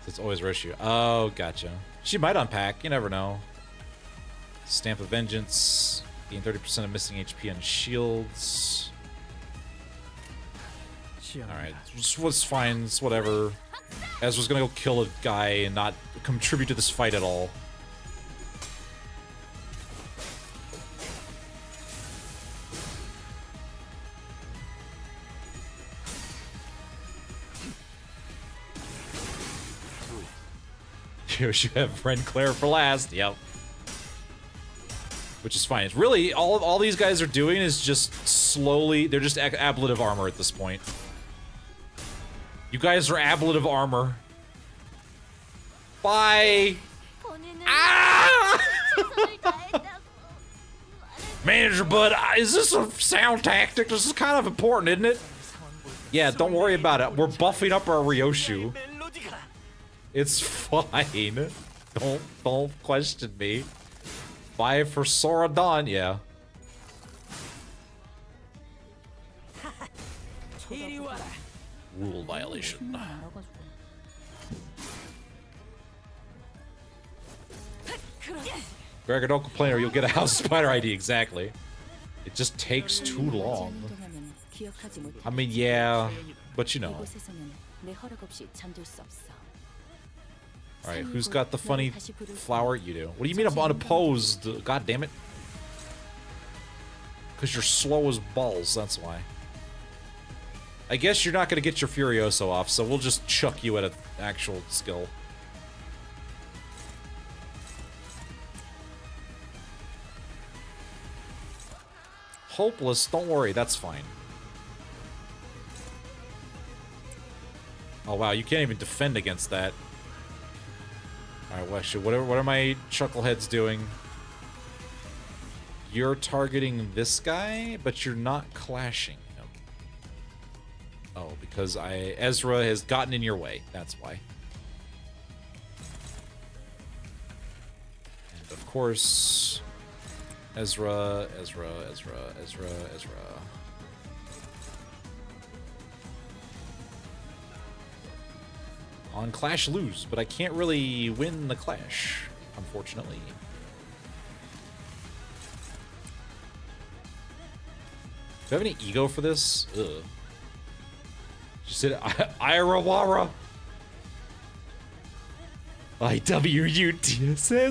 So it's always Ryoshu. Oh, gotcha. She might unpack. You never know. Stamp of Vengeance. Gain 30% of missing HP on shields. Alright. What's fine. It's whatever. Ezra's gonna go kill a guy and not contribute to this fight at all. You should have friend Claire for last. Yep. Which is fine. It's really all these guys are doing is just slowly. They're just ablative armor at this point. You guys are ablative armor. Bye. Ah! Manager Bud, is this a sound tactic? This is kind of important, isn't it? Yeah, don't worry about it. We're buffing up our Ryoshu. It's fine. Don't question me. Bye for Sora Dawn, yeah. Rule violation. Gregor, don't complain or you'll get a House Spider ID, exactly. It just takes too long. I mean, yeah, but you know. Alright, who's got the funny flower? You do. What do you mean I'm unopposed? God damn it. Because you're slow as balls, that's why. I guess you're not going to get your Furioso off, so we'll just chuck you at an actual skill. Hopeless, don't worry, that's fine. Oh wow, you can't even defend against that. Alright, well, actually, what are my chuckleheads doing? You're targeting this guy, but you're not clashing him. Oh, because Ezra has gotten in your way. That's why. And of course, Ezra. On Clash lose, but I can't really win the Clash, unfortunately. Do I have any ego for this? Ugh. She said Irawara. IWUTSSA.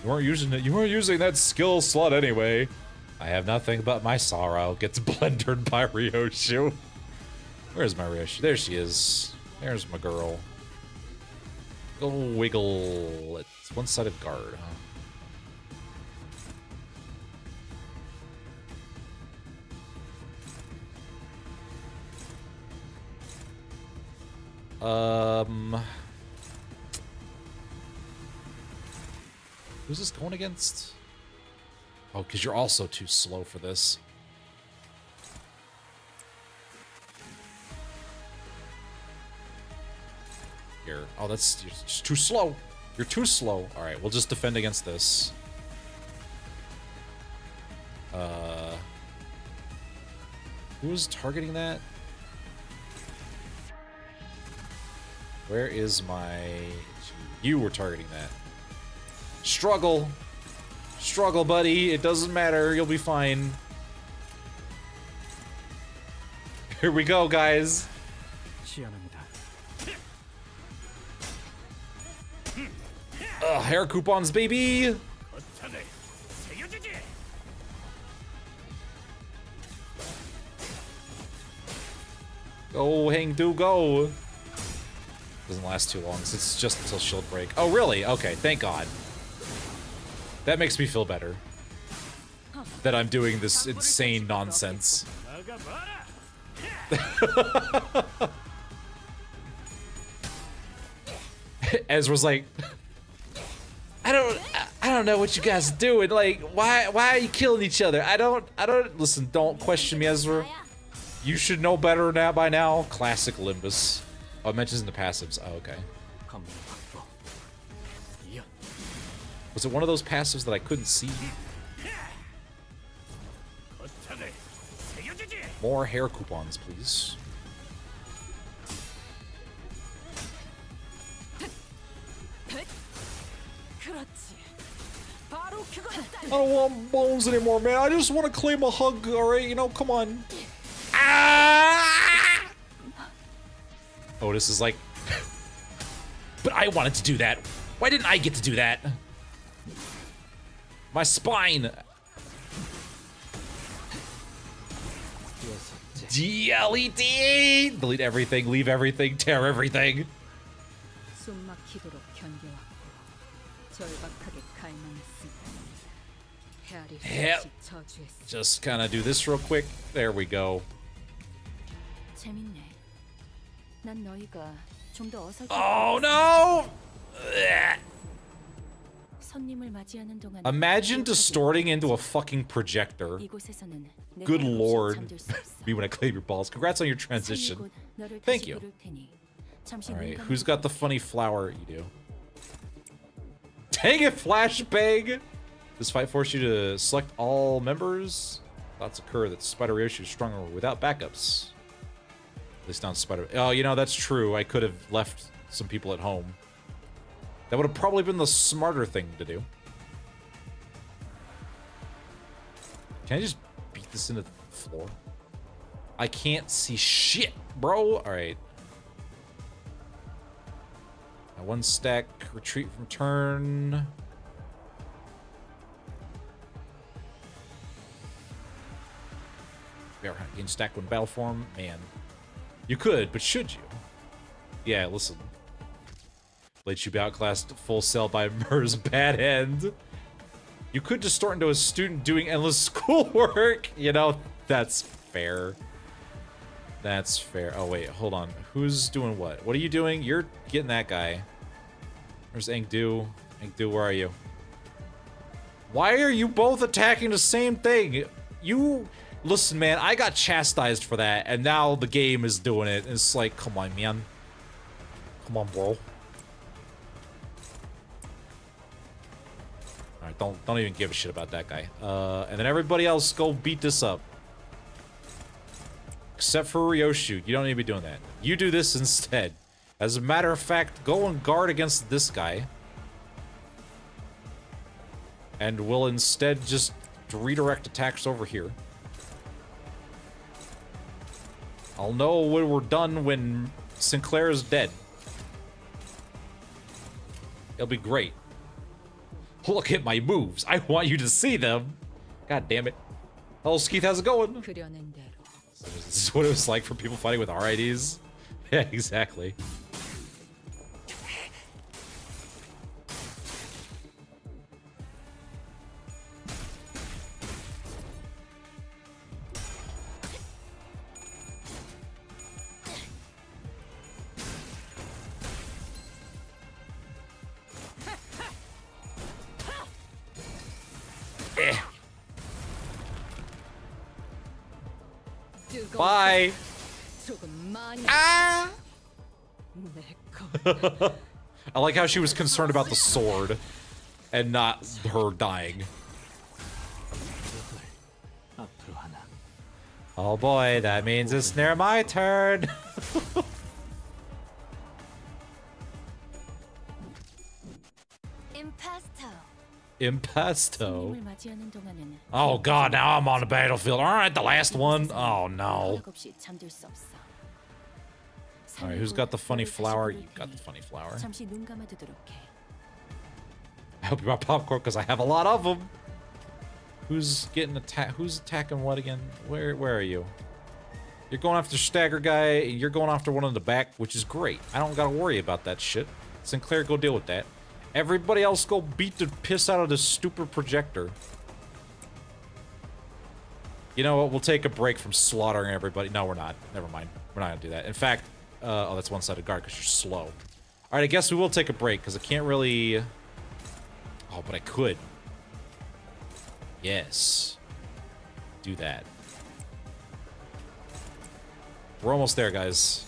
You weren't using it. You weren't using that skill slot anyway. I have nothing but my sorrow. Gets blendered by Ryoshu. Where's my Ryoshu? There she is. There's my girl. Go wiggle. It's one-sided guard, huh? Who's this going against? Oh, because you're also too slow for this. Here. Oh, you're just too slow. You're too slow. All right, we'll just defend against this. Who's targeting that? Where is my... You were targeting that. Struggle. Struggle, buddy. It doesn't matter. You'll be fine. Here we go, guys. Hair coupons, baby. Go, Hangdu, go. Doesn't last too long. It's just until shield break. Oh, really? Okay, thank God. That makes me feel better. That I'm doing this insane nonsense. Ezra's like, I don't know what you guys are doing. Like, why are you killing each other? I don't listen, don't question me, Ezra. You should know better now by now. Classic Limbus. Oh, it mentions in the passives. Oh, okay. Was it one of those passives that I couldn't see? More hair coupons, please. I don't want bones anymore, man. I just want to claim a hug, alright? You know, come on. Ah! Otis is like, but I wanted to do that. Why didn't I get to do that? My spine. DLED. Delete everything, leave everything, tear everything. Yep. Just kind of do this real quick. There we go. Oh no! Imagine distorting into a fucking projector. Good lord. Me when I claim your balls. Congrats on your transition. Thank you. Alright, who's got the funny flower? You do. Dang it, flashbang! This fight forced you to select all members. Thoughts occur that Spider Ryoshi is stronger without backups. At least on Spider. Oh, you know, that's true. I could have left some people at home. That would have probably been the smarter thing to do. Can I just beat this into the floor? I can't see shit, bro. Alright. One stack, retreat from turn. Gain stack when battle form. Man. You could, but should you? Yeah, listen. Late you be outclassed full sell by Mur's bad end. You could distort into a student doing endless schoolwork. You know, that's fair. That's fair. Oh, wait, hold on. Who's doing what? What are you doing? You're getting that guy. There's Engdu. Engdu, where are you? Why are you both attacking the same thing? You... Listen, man, I got chastised for that, and now the game is doing it. It's like, come on, man. Come on, bro. Alright, don't even give a shit about that guy. And then everybody else go beat this up. Except for Ryoshu. You don't need to be doing that. You do this instead. As a matter of fact, go and guard against this guy. And we'll instead just redirect attacks over here. I'll know when we're done when Sinclair is dead. It'll be great. Look at my moves. I want you to see them. God damn it. Hello, Skeeth, how's it going? This is what it was like for people fighting with RIDs? Yeah, exactly. Bye. Ah! I like how she was concerned about the sword and not her dying. Oh boy, that means it's near my turn. Impasto. 손님을 맞이하는 동안에는 Oh god, now I'm on the battlefield. Alright, the last one. Oh no. 허락 없이 잠들 수 없어. Alright, who's got the funny flower? You got the funny flower. 잠시 눈 감아두도록 해. I hope you brought popcorn because I have a lot of them. Who's getting attacked? Who's attacking what again? Where are you? You're going after Stagger guy, and you're going after one in the back, which is great. I don't gotta worry about that shit. Sinclair, go deal with that. Everybody else go beat the piss out of this stupid projector. You know what? We'll take a break from slaughtering everybody. No, we're not. Never mind. We're not gonna do that. In fact, oh, that's one-sided guard because you're slow. All right, I guess we will take a break because I can't really... Oh, but I could. Yes. Do that. We're almost there, guys.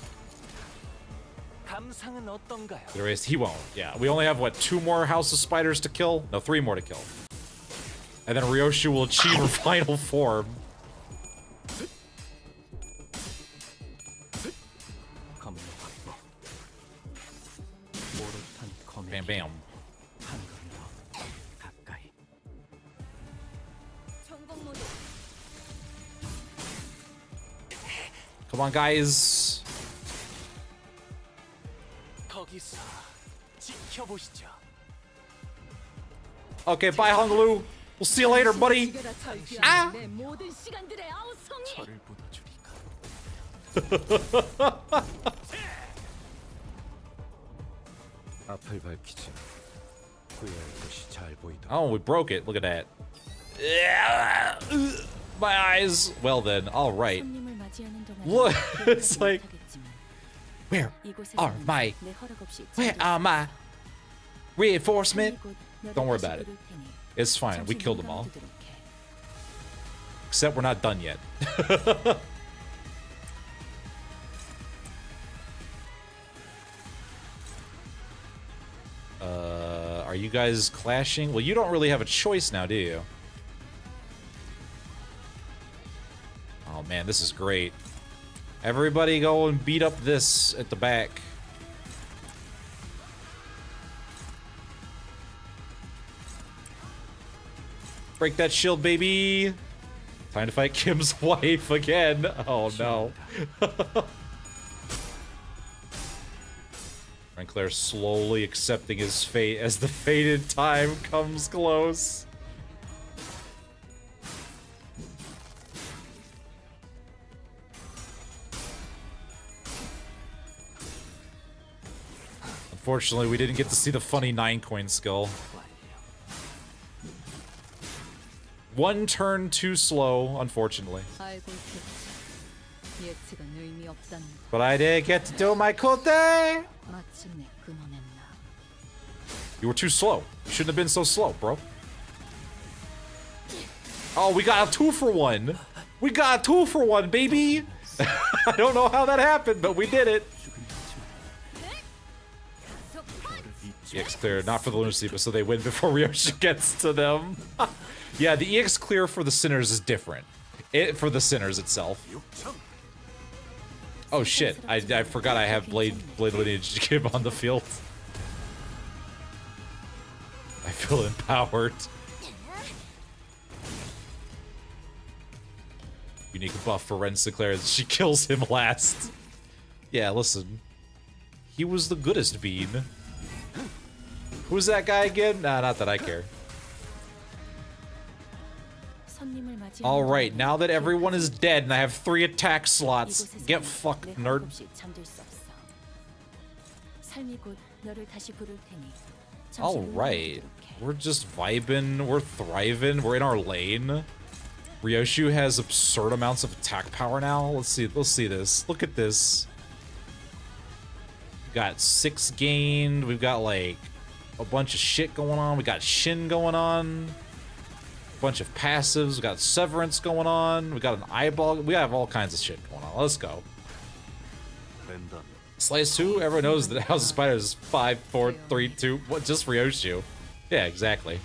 He won't. Yeah, we only have, what, 2 more House of Spiders to kill? No, 3 more to kill. And then Ryoshu will achieve her final form. Bam, bam. Come on, guys. Okay, bye, Honglu. We'll see you later, buddy. Ah! Oh, we broke it. Look at that. My eyes. Well then, all right. Look, it's like, where are my reinforcement? Don't worry about it. It's fine. We killed them all. Except we're not done yet. Are you guys clashing? Well, you don't really have a choice now, do you? Oh man, this is great. Everybody go and beat up this at the back. Break that shield, baby. Time to fight Kim's wife again. Oh no. Claire slowly accepting his fate as the fated time comes close. Unfortunately, we didn't get to see the funny 9-coin skill. One turn too slow, unfortunately. But I did get to do my kote! You were too slow. You shouldn't have been so slow, bro. Oh, we got a 2-for-1. We got a 2-for-1, baby! I don't know how that happened, but we did it. EX clear, not for the Lunacy, but so they win before Ryoshu gets to them. Yeah, the EX clear for the Sinners is different. For the Sinners itself. Oh shit, I forgot I have Blade Lineage Kib on the field. I feel empowered. Unique buff for Ren Sinclair as she kills him last. Yeah, listen. He was the goodest bean. Who's that guy again? Nah, not that I care. Alright, now that everyone is dead and I have 3 attack slots, get fucked, nerd. Alright. We're just vibing, we're thriving, we're in our lane. Ryoshu has absurd amounts of attack power now. Let's see this. Look at this. We got 6 gained, we've got like a bunch of shit going on, we got Shin going on. Bunch of passives, we got Severance going on, we got an eyeball, we have all kinds of shit going on. Let's go. Slice 2, everyone knows that House of Spiders is 5, 4, 3, 2, what, just Ryoshu. Yeah, exactly.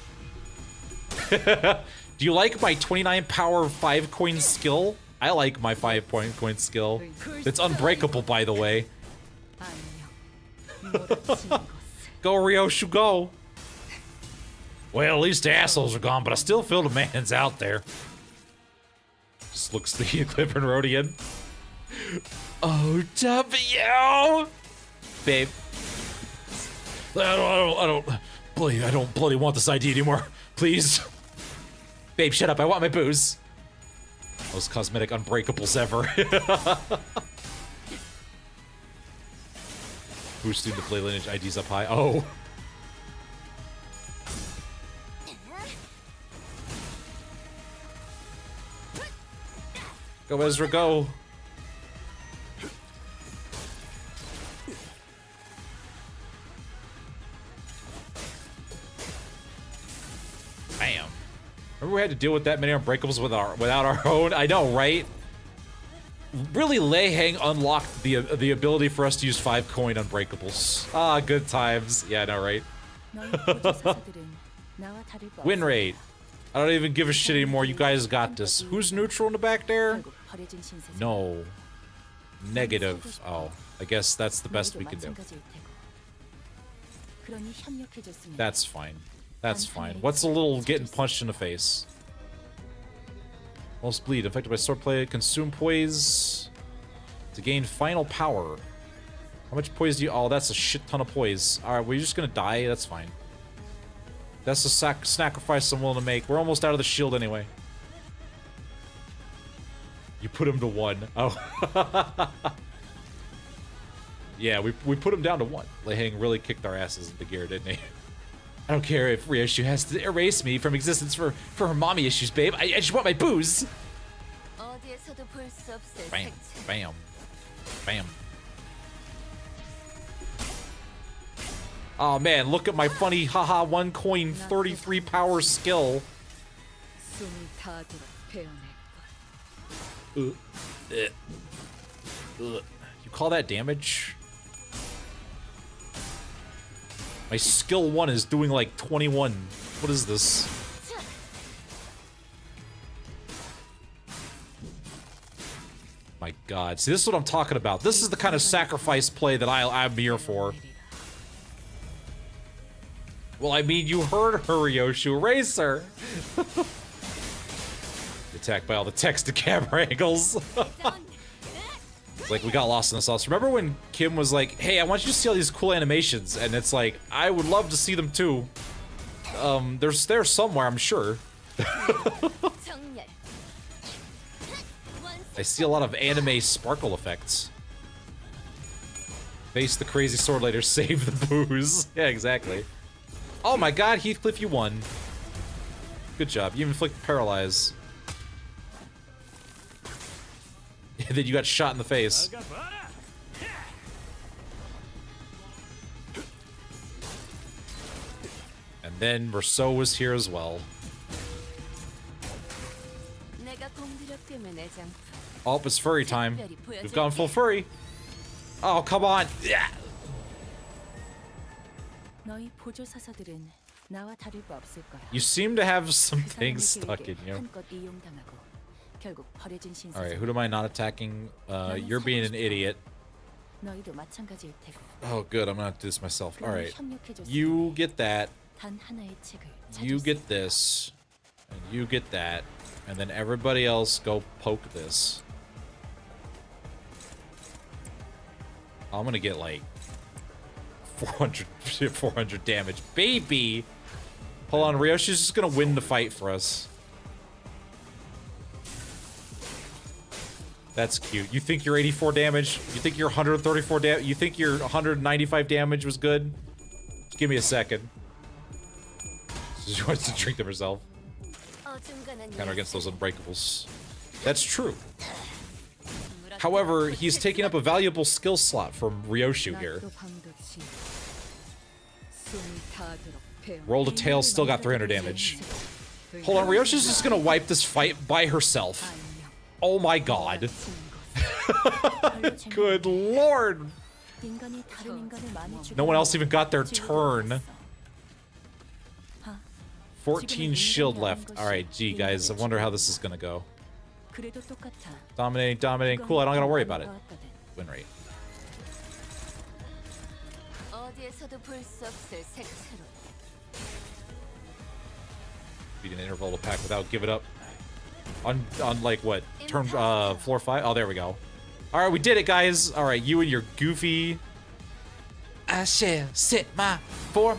Do you like my 29 power 5-coin skill? I like my 5-coin skill. It's unbreakable, by the way. Go Ryoshu, go! Well, at least the assholes are gone, but I still feel the man's out there. Just looks the Eclipse and Rhodian. Oh, W! Babe. I don't bloody want this ID anymore. Please. Babe, shut up. I want my booze. Most cosmetic unbreakables ever. Boosting the play lineage IDs up high. Oh. Go, Ezra, go. Bam. Remember we had to deal with that many unbreakables without our own? I know, right? Really, Lei Hang unlocked the ability for us to use 5 coin unbreakables. Ah, good times. Yeah, I know, right? Win rate. I don't even give a shit anymore. You guys got this. Who's neutral in the back there? No. Negative. Oh, I guess that's the best we can do. That's fine. That's fine. What's a little getting punched in the face? Most bleed. Affected by swordplay. Consume poise. To gain final power. How much poise do you... Oh, that's a shit ton of poise. Alright, we're just gonna die. That's fine. That's a sacrifice I'm willing to make. We're almost out of the shield anyway. You put him to 1. Oh. Yeah, we put him down to 1. Lei Hang really kicked our asses into gear, didn't he? I don't care if Ryoshu has to erase me from existence for her mommy issues, babe. I just want my booze. Bam. Bam. Bam. Oh man, look at my funny haha 1 coin 33 power skill. You call that damage? My skill 1 is doing like 21. What is this? My god. See, this is what I'm talking about. This is the kind of sacrifice play that I'm here for. Well, I mean, you heard her, Ryoshu. Racer! Attacked by all the text to camera angles. It's like, we got lost in the sauce. Remember when Kim was like, hey, I want you to see all these cool animations? And it's like, I would love to see them too. They're somewhere, I'm sure. I see a lot of anime sparkle effects. Face the crazy sword later, save the booze. Yeah, exactly. Oh my god, Heathcliff, you won. Good job. You inflicted paralyze. And then you got shot in the face. And then Rousseau was here as well. Oh, it's furry time. We've gone full furry. Oh, come on. Yeah. You seem to have some things stuck in you. Alright, who am I not attacking? You're being an idiot. Oh, good. I'm gonna have to do this myself. Alright. You get that. You get this. And you get that. And then everybody else go poke this. I'm gonna get like 400 damage. Baby! Hold on, Ryoshi's just gonna win the fight for us. That's cute. You think your 84 damage? You think your 134 damage? You think your 195 damage was good? Just give me a second. She wants to drink them herself. Counter against those unbreakables. That's true. However, he's taking up a valuable skill slot from Ryoshu here. Rolled a tail, still got 300 damage. Hold on, Ryoshu's just gonna wipe this fight by herself. Oh my god. Good lord. No one else even got their turn. 14 shield left. Alright, gee guys, I wonder how this is gonna go. Dominating. Cool, I don't gotta worry about it. Win rate. beating the Intervallo pack without giving up. On like what? Turn floor 5? Oh, there we go. Alright, we did it, guys. Alright, you and your goofy... I shall set my form.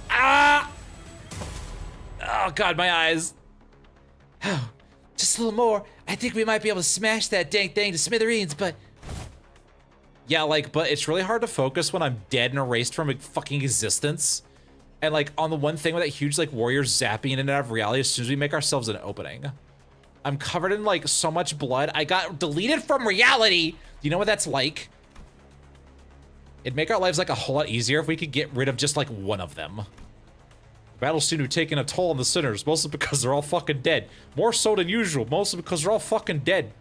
Ah! Oh, God, my eyes. Oh, just a little more. I think we might be able to smash that dang thing to smithereens, but... Yeah, like, but it's really hard to focus when I'm dead and erased from fucking existence. And, like, on the one thing with that huge, like, warrior zapping in and out of reality as soon as we make ourselves an opening. I'm covered in, like, so much blood. I got deleted from reality. Do you know what that's like? It'd make our lives, like, a whole lot easier if we could get rid of just, like, one of them. Battles seem to have taken a toll on the sinners, mostly because they're all fucking dead. More so than usual, mostly because they're all fucking dead.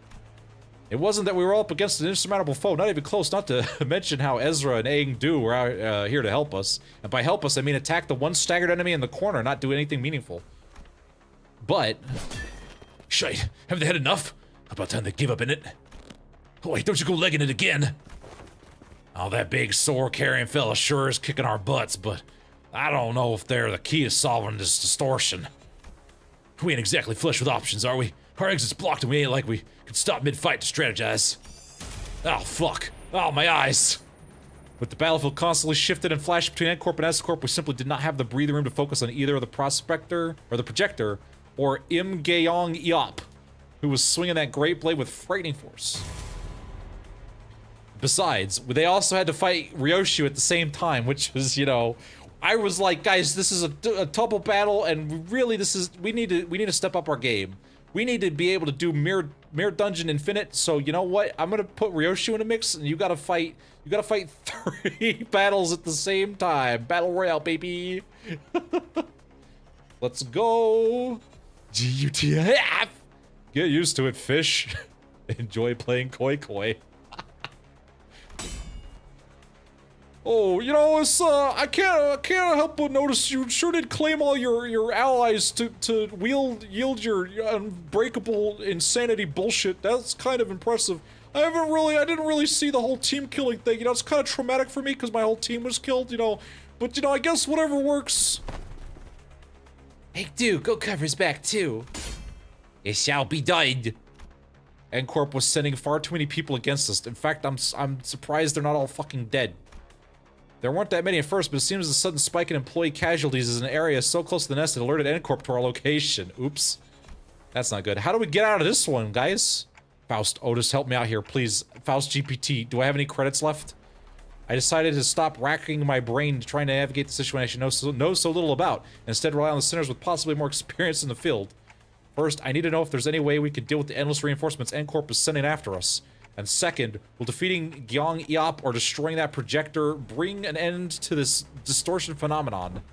It wasn't that we were all up against an insurmountable foe, not even close, not to mention how Ezra and Aang Du were out here to help us. And by help us, I mean attack the one staggered enemy in the corner, not do anything meaningful. But... Shite, haven't they had enough? About time they give up in it. Oh wait, don't you go legging it again. Oh, that big sword-carrying fella sure is kicking our butts, but I don't know if they're the key to solving this distortion. We ain't exactly flush with options, are we? Our exit's blocked and we ain't like we could stop mid-fight to strategize. Oh, fuck. Oh, my eyes. With the battlefield constantly shifted and flashed between N-Corp and S-Corp, we simply did not have the breathing room to focus on either the Prospector, or the Projector, or Im Gayong Iop, who was swinging that great blade with frightening force. Besides, they also had to fight Ryoshu at the same time, which was, you know... I was like, guys, this is a double battle, and really, we need to step up our game. We need to be able to do Mirror Dungeon Infinite. So you know what? I'm gonna put Ryoshu in a mix, and you gotta fight 3 battles at the same time. Battle Royale, baby. Let's go. GUTF. Get used to it, fish. Enjoy playing Koi Koi. Oh, you know, it's, I can't help but notice you sure did claim all your allies to yield your unbreakable insanity bullshit. That's kind of impressive. I didn't really see the whole team killing thing, you know, it's kind of traumatic for me because my whole team was killed, you know, but, you know, I guess whatever works. Hey, dude, go cover his back, too. It shall be done. N-Corp was sending far too many people against us. In fact, I'm surprised they're not all fucking dead. There weren't that many at first, but it seems the sudden spike in employee casualties is an area so close to the nest it alerted N-Corp to our location. Oops. That's not good. How do we get out of this one, guys? Faust, Otis, help me out here, please. Faust GPT, do I have any credits left? I decided to stop racking my brain trying to navigate the situation I know so little about, and instead rely on the sinners with possibly more experience in the field. First, I need to know if there's any way we could deal with the endless reinforcements N-Corp is sending after us. And second, will defeating Gyeong Iop or destroying that projector bring an end to this distortion phenomenon?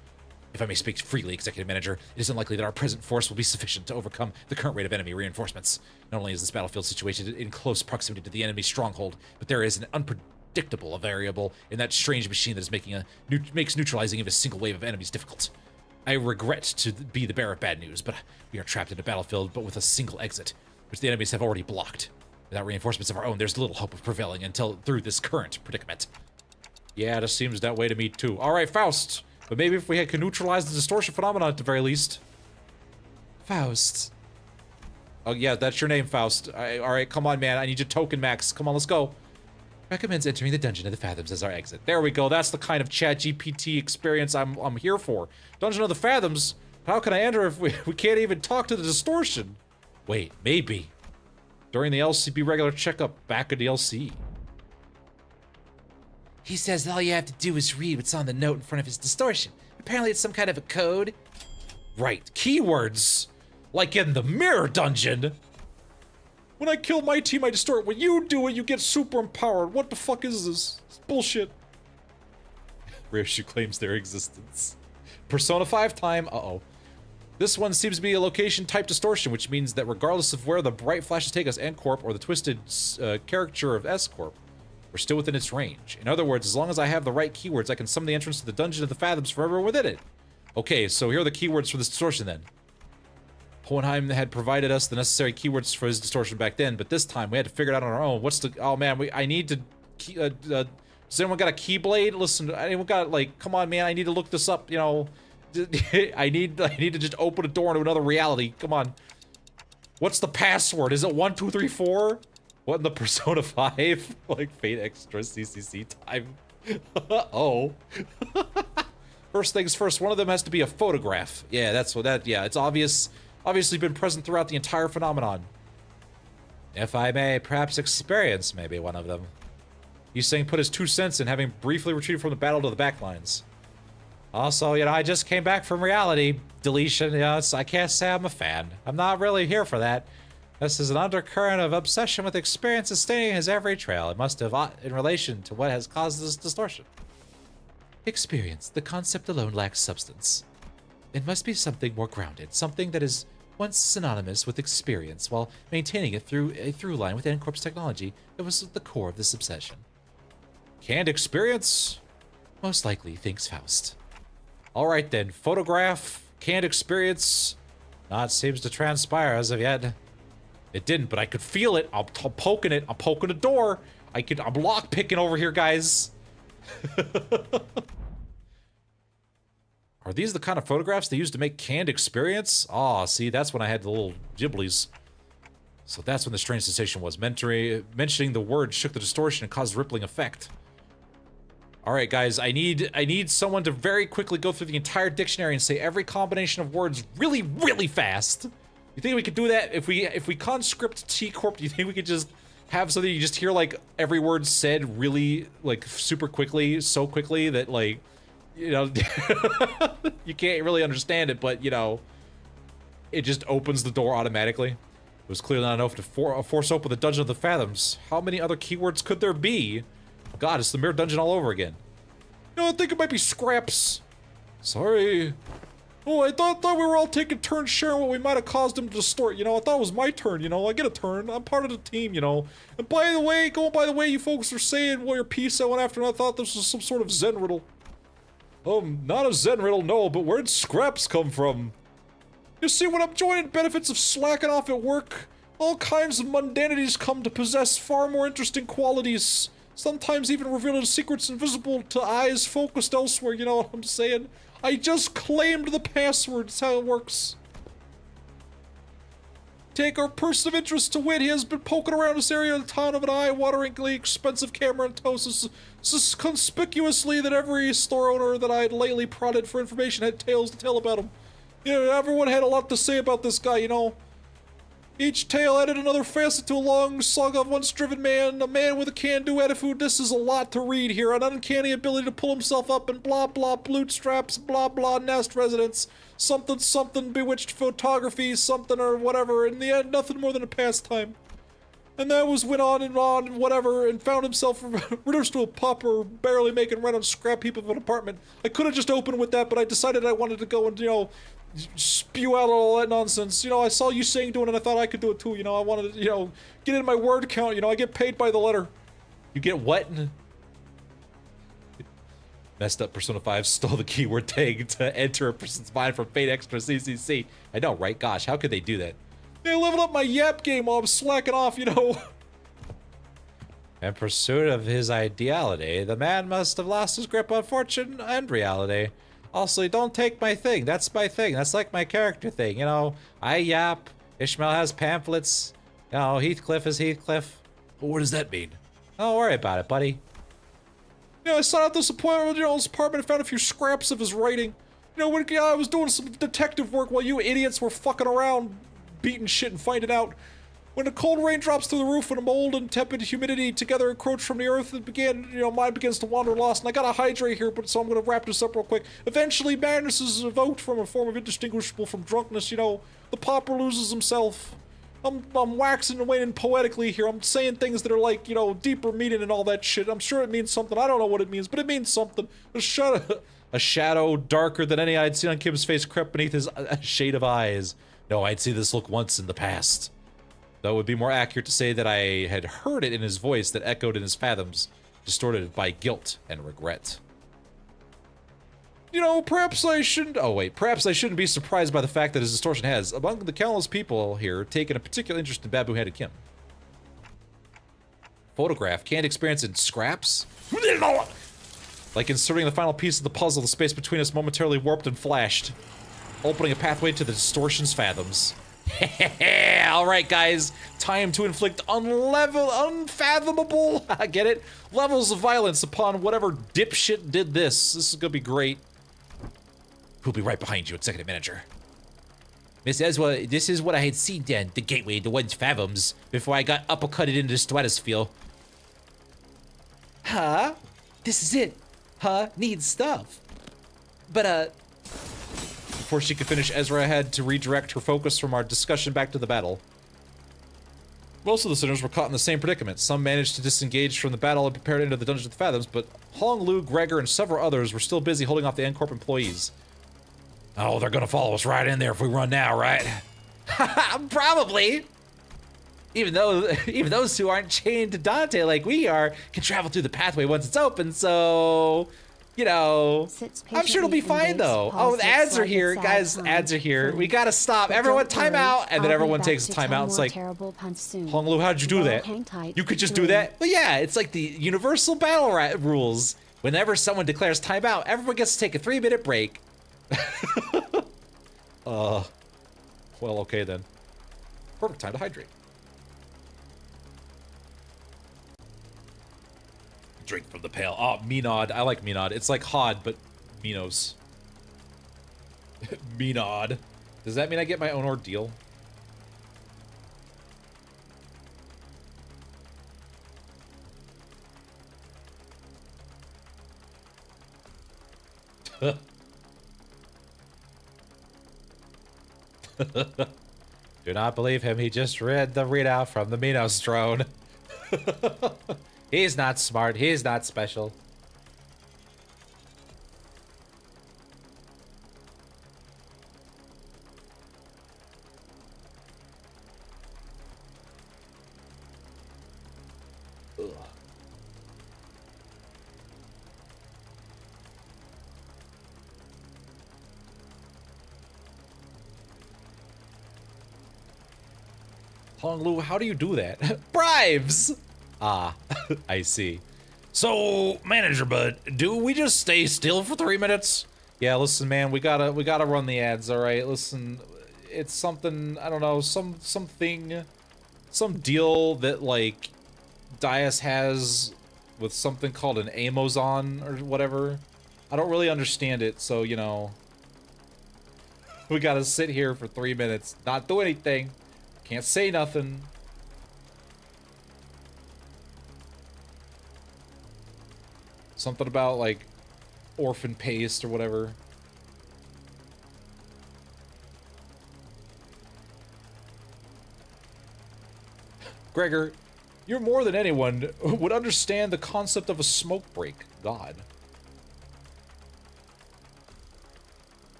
If I may speak freely, Executive Manager, it is unlikely that our present force will be sufficient to overcome the current rate of enemy reinforcements. Not only is this battlefield situated in close proximity to the enemy's stronghold, but there is an unpredictable variable in that strange machine that is makes neutralizing even a single wave of enemies difficult. I regret to be the bearer of bad news, but we are trapped in a battlefield but with a single exit, which the enemies have already blocked. Without reinforcements of our own, there's little hope of prevailing through this current predicament. Yeah, it seems that way to me too. Alright, Faust. But maybe if we could neutralize the distortion phenomenon at the very least. Faust. Oh yeah, that's your name, Faust. Alright, come on, man. I need your token, Max. Come on, let's go. Recommends entering the Dungeon of the Fathoms as our exit. There we go. That's the kind of chat GPT experience I'm here for. Dungeon of the Fathoms? How can I enter if we can't even talk to the distortion? Wait, maybe. During the LCB regular checkup back at the LC. He says that all you have to do is read what's on the note in front of his distortion. Apparently it's some kind of a code. Right, keywords. Like in the mirror dungeon. When I kill my team, I distort. When you do it, you get super empowered. What the fuck is this? It's bullshit. Ryoshu claims their existence. Persona 5 time. Uh-oh. This one seems to be a location type distortion, which means that regardless of where the bright flashes take us, N-Corp or the twisted caricature of S-Corp, we're still within its range. In other words, as long as I have the right keywords, I can summon the entrance to the Dungeon of the Fathoms forever within it. Okay, so here are the keywords for this distortion then. Hohenheim had provided us the necessary keywords for his distortion back then, but this time we had to figure it out on our own. What's the... Oh man, I need to... does anyone got a keyblade? Listen, anyone got, like... Come on, man, I need to look this up, you know... I need to just open a door into another reality. Come on. What's the password? Is it 1234? What in the Persona 5? Like Fate Extra CCC time. Oh. First things first, one of them has to be a photograph. Yeah, that's what that, yeah, it's obviously been present throughout the entire phenomenon. If I may, perhaps experience maybe one of them. He's saying put his 2 cents in, having briefly retreated from the battle to the backlines. Also, you know, I just came back from reality deletion. You know, I can't say I'm a fan. I'm not really here for that. This is an undercurrent of obsession with experience staining his every trail. It must have in relation to what has caused this distortion. Experience. The concept alone lacks substance. It must be something more grounded, something that is once synonymous with experience, while maintaining it through a through line with N-Corp's technology that was at the core of this obsession. Canned experience? Most likely, thinks Faust. Alright then, photograph, canned experience. Not seems to transpire as of yet. It didn't, but I could feel it. I'm poking it. I'm poking the door. I'm lockpicking over here, guys. Are these the kind of photographs they used to make canned experience? Ah, see, that's when I had the little giblies. So that's when the strange sensation was. Mentioning the word shook the distortion and caused a rippling effect. Alright, guys, I need someone to very quickly go through the entire dictionary and say every combination of words really, really fast. You think we could do that? If we conscript T-Corp, do you think we could just have something you just hear, like, every word said really, like, super quickly, so quickly that, like, you know, you can't really understand it, but, you know, it just opens the door automatically. It was clearly not enough to force open the Dungeon of the Fathoms. How many other keywords could there be? God, it's the Mirror Dungeon all over again. You know, I think it might be scraps. Sorry. Oh, I thought we were all taking turns sharing what we might have caused him to distort. You know, I thought it was my turn, you know. I get a turn. I'm part of the team, you know. And by the way, you folks are saying what your piece I went after, and I thought this was some sort of Zen riddle. Not a Zen riddle, no, but where'd scraps come from? You see, when I'm joining benefits of slacking off at work, all kinds of mundanities come to possess far more interesting qualities. Sometimes even revealing secrets invisible to eyes focused elsewhere, you know what I'm saying? I just claimed the password, that's how it works. Take our person of interest to wit, he has been poking around this area of the town of an eye-wateringly expensive camera and toast so conspicuously that every store owner that I had lately prodded for information had tales to tell about him. You know, everyone had a lot to say about this guy, you know. Each tale added another facet to a long saga of once-driven man, a man with a can-do attitude. This is a lot to read here, an uncanny ability to pull himself up and blah blah bootstraps, blah blah nest residence, something something bewitched photography, something or whatever. In the end, nothing more than a pastime. And that went on and whatever, and found himself reduced to a pauper, barely making rent on scrap heap of an apartment. I could have just opened with that, but I decided I wanted to go and, you know, spew out all that nonsense. You know, I saw you saying doing it, and I thought I could do it too. You know, I wanted to, you know, get in my word count. You know, I get paid by the letter. You get what? Messed up Persona 5 stole the keyword tag to enter a person's mind from Fate Extra CCC. I know, right? Gosh, how could they do that? They leveled up my yap game while I'm slacking off, you know. In pursuit of his ideality, the man must have lost his grip on fortune and reality. Also, don't take my thing. That's my thing. That's like my character thing, you know. I yap. Ishmael has pamphlets. You know, Heathcliff is Heathcliff. What does that mean? Don't worry about it, buddy. You know, I sought out this appointment, you know, his apartment and found a few scraps of his writing. You know, when I was doing some detective work while you idiots were fucking around, beating shit and finding out. When the cold rain drops through the roof and the mold and tepid humidity together encroach from the earth, it began, you know, mine begins to wander lost. And I got a hydrate here, but so I'm gonna wrap this up real quick. Eventually, madness is evoked from a form of indistinguishable from drunkenness, you know. The pauper loses himself. I'm waxing and waning poetically here. I'm saying things that are like, you know, deeper meaning and all that shit. I'm sure it means something. I don't know what it means, but it means something. A shadow darker than any I'd seen on Kim's face crept beneath his shade of eyes. No, I'd seen this look once in the past. Though it would be more accurate to say that I had heard it in his voice that echoed in his fathoms, distorted by guilt and regret. You know, perhaps I shouldn't... Oh, wait. Perhaps I shouldn't be surprised by the fact that his distortion has, among the countless people here, taken a particular interest in Babu-Headed Kim. Photograph. Can't experience in scraps? Like inserting the final piece of the puzzle, the space between us momentarily warped and flashed, opening a pathway to the distortion's fathoms. Alright guys, time to inflict unfathomable, I get it, levels of violence upon whatever dipshit did this. This is gonna be great. We'll be right behind you, Executive Manager. Miss Ezra, this is what I had seen then, the gateway, the 1 fathoms, before I got uppercutted into the stratosphere. Huh? This is it. Huh? Needs stuff. But, Before she could finish, Ezra had to redirect her focus from our discussion back to the battle. Most of the sinners were caught in the same predicament. Some managed to disengage from the battle and prepare to enter the Dungeon of the Fathoms, but Hong Lu, Gregor, and several others were still busy holding off the N-Corp employees. Oh, they're gonna follow us right in there if we run now, right? probably. Even those two aren't chained to Dante like we are, can travel through the pathway once it's open, so... You know, I'm sure it'll be fine though. Oh, the ads are here, guys. Ads are here. We gotta stop. Everyone, time out, and then everyone takes a time out. It's like, Hong Lu, how'd you do that? You could just do that? Well, yeah, it's like the universal battle rules. Whenever someone declares timeout, everyone gets to take a 3-minute break. Well, okay then. Perfect time to hydrate. Drink from the pail. Oh, Menod. I like Menod. It's like Hod, but Minos. Menod. Does that mean I get my own ordeal? Do not believe him. He just read the readout from the Minos throne. He's not smart. He's not special. Ugh. Hong Lu, how do you do that? Bribes! Ah, I see. So, Manager Bud, do we just stay still for 3 minutes? Yeah, listen, man, we gotta run the ads, all right? Listen, it's something, I don't know, some deal that, like, Dias has with something called an Amazon or whatever. I don't really understand it, so, you know, we gotta sit here for 3 minutes, not do anything, can't say nothing. Something about, like, orphan paste or whatever. Gregor, you're more than anyone would understand the concept of a smoke break. God.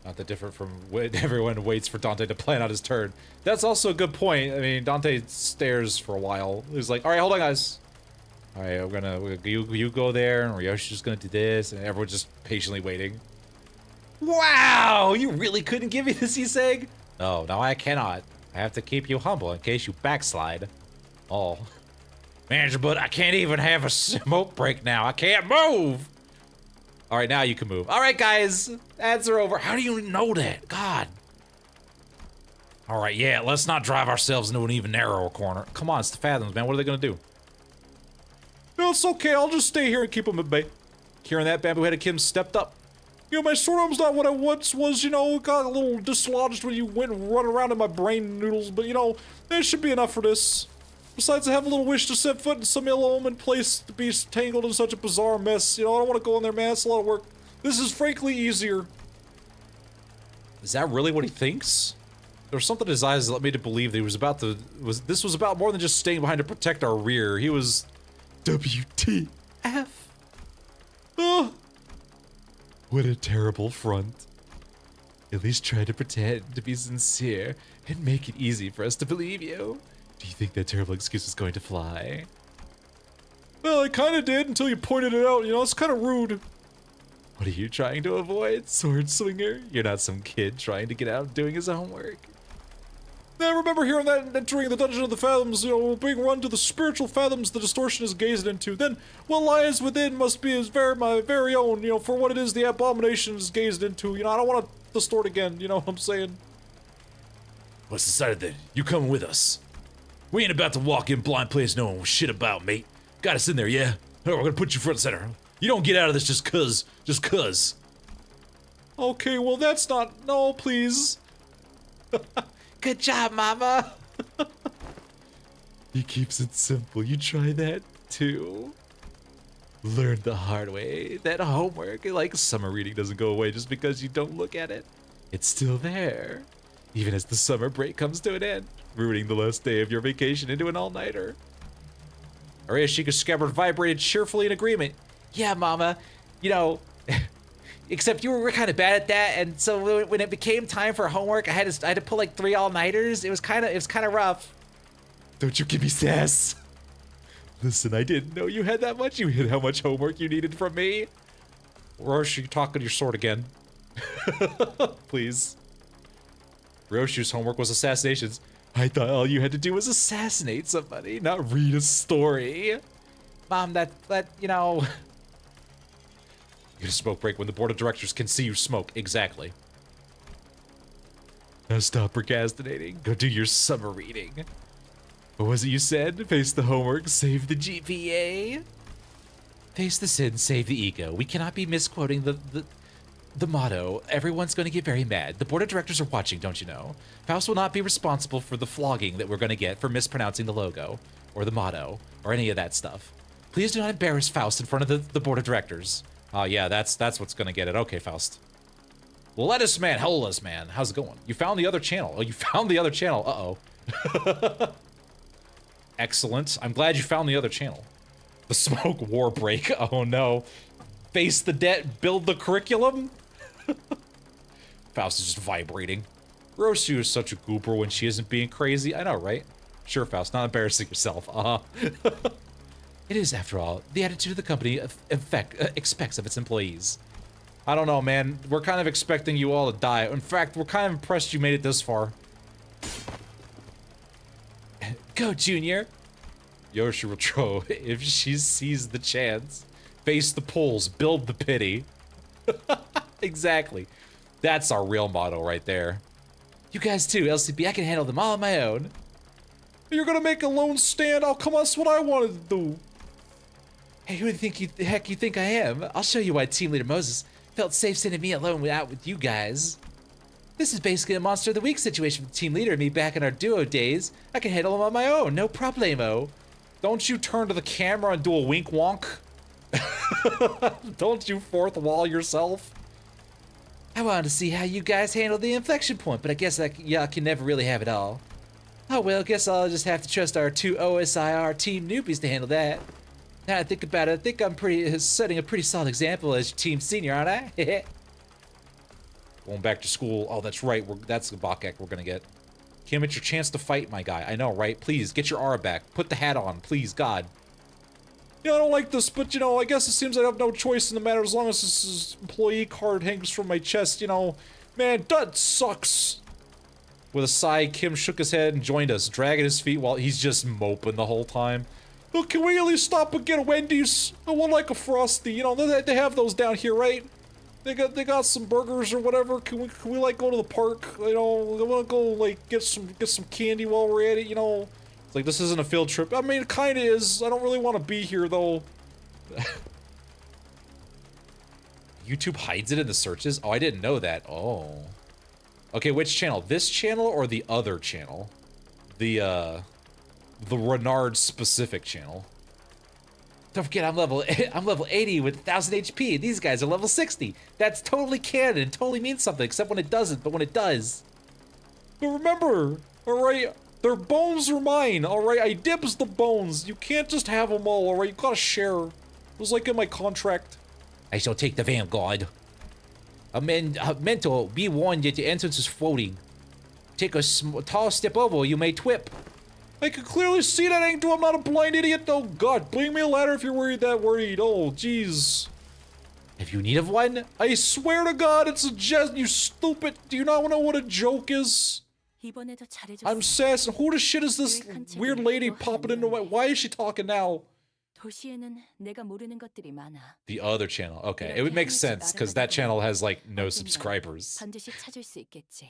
Not that different from when everyone waits for Dante to plan out his turn. That's also a good point. I mean, Dante stares for a while. He's like, all right, hold on, guys. All right, you go there, and Ryoshi's gonna do this, and everyone's just patiently waiting. Wow, you really couldn't give me the Siseg? No, I cannot. I have to keep you humble in case you backslide. Oh. Manager Bud, I can't even have a smoke break now. I can't move! All right, now you can move. All right, guys, ads are over. How do you know that? God. All right, yeah, let's not drive ourselves into an even narrower corner. Come on, it's the Fathoms, man. What are they gonna do? No, it's okay. I'll just stay here and keep them at bay. Hearing that, bamboo-headed Kim stepped up. You know, my sword arm's not what I once was, you know. Got a little dislodged when you went and run around in my brain noodles, but, you know, that should be enough for this. Besides, I have a little wish to set foot in some ill-omened place to be tangled in such a bizarre mess. You know, I don't want to go in there, man. It's a lot of work. This is frankly easier. Is that really what he thinks? There was something in his eyes that led me to believe that he was about to... This was about more than just staying behind to protect our rear. He was... WTF. Oh. What a terrible front. At least try to pretend to be sincere and make it easy for us to believe you. Do you think that terrible excuse is going to fly? Well, I kind of did until you pointed it out. You know, it's kind of rude. What are you trying to avoid, sword swinger? You're not some kid trying to get out doing his homework. I remember hearing that entering the Dungeon of the Fathoms, you know, being run to the spiritual fathoms the distortion is gazed into. Then what lies within must be my very own, you know, for what it is the abomination is gazed into. You know, I don't want to distort again, you know what I'm saying? What's decided then? You coming with us? We ain't about to walk in blind place knowing shit about, mate. Got us in there, yeah? We're gonna put you front and center. You don't get out of this just cuz. Okay, well that's not, no, please. Good job, mama. He keeps it simple. You try that too. Learn the hard way that homework, like summer reading, doesn't go away just because you don't look at it. It's still there, even as the summer break comes to an end, ruining the last day of your vacation into an all-nighter. Arashika's scabbard vibrated cheerfully in agreement. Yeah, mama. You know, except you were kind of bad at that, and so when it became time for homework, I had to pull like 3 all-nighters. It was kind of rough. Don't you give me sass. Listen, I didn't know you had that much. You hid how much homework you needed from me. Rosh, you talking your sword again? Please. Roshu's homework was assassinations. I thought all you had to do was assassinate somebody, not read a story. Mom, that you know. You get a smoke break when the board of directors can see you smoke. Exactly. Now stop procrastinating. Go do your summer reading. What was it you said? Face the homework, save the GPA? Face the sin, save the ego. We cannot be misquoting the motto. Everyone's going to get very mad. The board of directors are watching, don't you know? Faust will not be responsible for the flogging that we're going to get for mispronouncing the logo, or the motto, or any of that stuff. Please do not embarrass Faust in front of the board of directors. Oh yeah, that's what's going to get it. Okay, Faust. Lettuce man, hellas man, how's it going? You found the other channel. Oh, you found the other channel. Uh-oh. Excellent. I'm glad you found the other channel. The smoke war break. Oh no. Face the debt, build the curriculum? Faust is just vibrating. Roshu is such a goober when she isn't being crazy. I know, right? Sure, Faust, not embarrassing yourself. It is, after all, the attitude the company expects of its employees. I don't know, man. We're kind of expecting you all to die. In fact, we're kind of impressed you made it this far. Go, Junior. Yoshi will throw if she sees the chance. Face the pulls, build the pity. Exactly. That's our real motto right there. You guys too, LCB. I can handle them all on my own. You're gonna make a lone stand? Oh, come on, that's what I wanted to do. Hey, who the heck you think I am? I'll show you why Team Leader Moses felt safe sending me alone out with you guys. This is basically a Monster of the Week situation with Team Leader and me back in our duo days. I can handle them on my own, no problemo. Don't you turn to the camera and do a wink wonk? Don't you fourth wall yourself? I wanted to see how you guys handle the inflection point, but I guess y'all can never really have it all. Oh well, guess I'll just have to trust our 2 OSIR team newbies to handle that. Now I think about it, I think I'm setting a pretty solid example as your team senior, aren't I? Going back to school. Oh, that's right. That's the Bakek we're gonna get. Kim, it's your chance to fight, my guy. I know, right? Please, get your aura back. Put the hat on, please, God. Yeah, I don't like this, but, you know, I guess it seems I have no choice in the matter as long as this employee card hangs from my chest, you know. Man, that sucks. With a sigh, Kim shook his head and joined us, dragging his feet while he's just moping the whole time. Look, can we at least stop and get a Wendy's? I would like a Frosty. You know, they have those down here, right? They got some burgers or whatever. Can we like go to the park? You know, I want to go like get some candy while we're at it. You know, it's like this isn't a field trip. I mean, it kind of is. I don't really want to be here though. YouTube hides it in the searches. Oh, I didn't know that. Oh, okay. Which channel? This channel or the other channel? The Renard specific channel. Don't forget, I'm level 80 with 1,000 HP. These guys are level 60. That's totally canon and totally means something, except when it doesn't, but when it does. But remember, alright, their bones are mine, alright? I dibs the bones. You can't just have them all, alright? You gotta share. It was like in my contract. I shall take the vanguard. Mentor, be warned that the entrance is floating. Take a tall step over, you may twip. I can clearly see that angle. I'm not a blind idiot. Oh god, bring me a ladder if you're worried. Oh, jeez. If you need of one, I swear to god, it's a jest, you stupid. Do you not know what a joke is? 이번에도 잘해줬어. I'm sassing. Who the shit is this weird lady popping into my... Why is she talking now? 도시에는 내가 모르는 것들이 많아. The other channel. Okay, it would make sense because that channel has like no subscribers. 반드시 찾을 수 있겠지.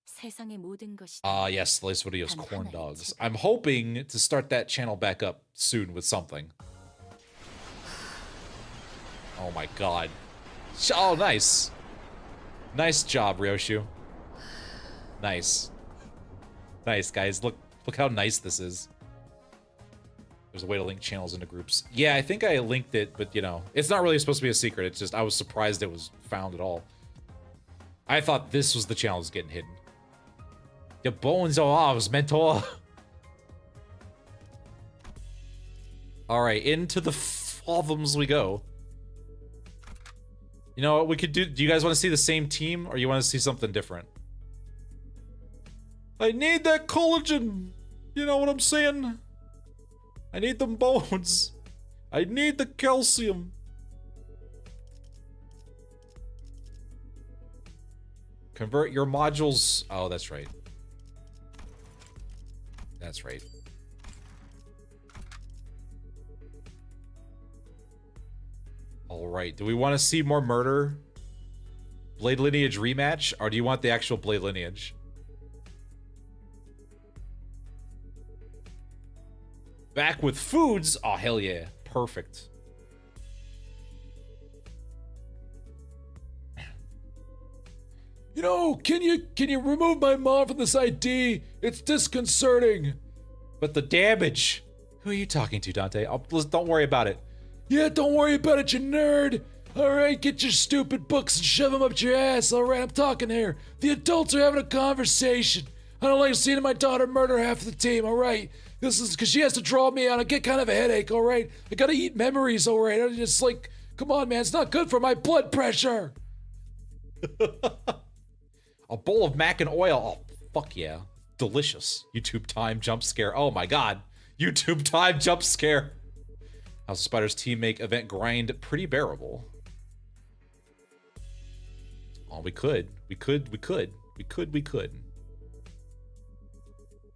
세상의 모든 것이. Ah, yes, the latest videos, corn dogs. I'm hoping to start that channel back up soon with something. Oh my god. Oh, nice. Nice job, Ryoshu. Nice. Nice, guys. Look how nice this is. There's a way to link channels into groups. Yeah, I think I linked it, but you know, it's not really supposed to be a secret. It's just I was surprised it was found at all. I thought this was the channel that's getting hidden. The bones are ours, mentor. All right, into the fathoms we go. You know what we could do? Do you guys want to see the same team, or you want to see something different? I need that collagen. You know what I'm saying? I need them bones. I need the calcium. Convert your modules. Oh, that's right. That's right. All right. Do we want to see more murder? Blade Lineage rematch? Or do you want the actual Blade Lineage? Back with foods? Oh, hell yeah. Perfect. You know, can you remove my mom from this ID? It's disconcerting. But the damage. Who are you talking to, Dante? Don't worry about it. Yeah, don't worry about it, you nerd. Alright, get your stupid books and shove them up your ass. Alright, I'm talking here. The adults are having a conversation. I don't like seeing my daughter murder half the team, alright? This is because she has to draw me out. I get kind of a headache, alright? I gotta eat memories, alright? I'm just like, come on, man, it's not good for my blood pressure. A bowl of mac and oil. Oh, fuck yeah. Delicious. YouTube time jump scare. Oh my god. YouTube time jump scare. House of Spiders team make event grind pretty bearable. Oh, we could.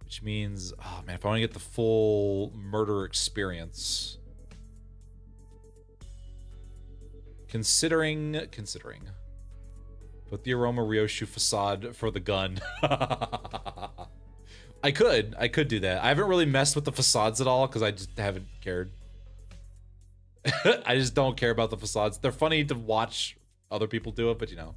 Which means, oh man, if I want to get the full murder experience. Considering. Put the Aroma Ryoshu facade for the gun. I could do that. I haven't really messed with the facades at all because I just haven't cared. I just don't care about the facades. They're funny to watch other people do it, but you know.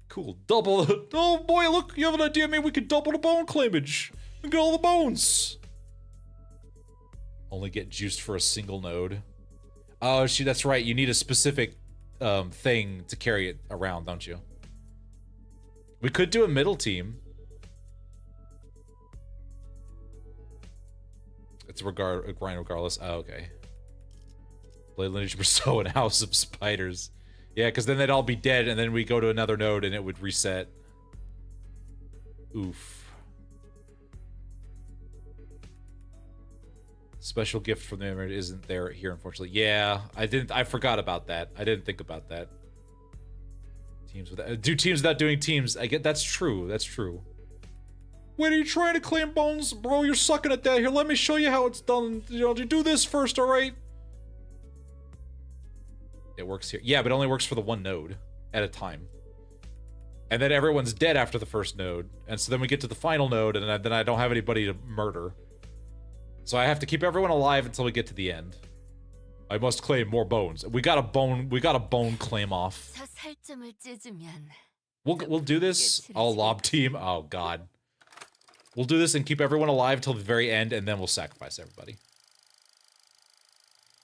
Cool. Double. Oh boy, look, you have an idea? Maybe we could double the bone claimage and get all the bones. Only get juiced for a single node. Oh, shoot, that's right. You need a specific thing to carry it around, don't you? We could do a middle team. It's a grind regardless. Oh, okay. Blade Lineage Bristow and House of Spiders. Yeah, because then they'd all be dead, and then we go to another node, and it would reset. Oof. Special gift from the Emerald isn't there here, unfortunately. Yeah, I forgot about that. I didn't think about that. Teams without do teams without doing teams. I get that's true. That's true. Wait, are you trying to claim bones, bro? You're sucking at that. Here, let me show you how it's done. You know, you do this first, all right? It works here. Yeah, but it only works for the one node at a time. And then everyone's dead after the first node. And so then we get to the final node, and then I don't have anybody to murder. So I have to keep everyone alive until we get to the end. I must claim more bones. We got a bone claim off. We'll do this. All lob team. Oh god. We'll do this and keep everyone alive till the very end, and then we'll sacrifice everybody.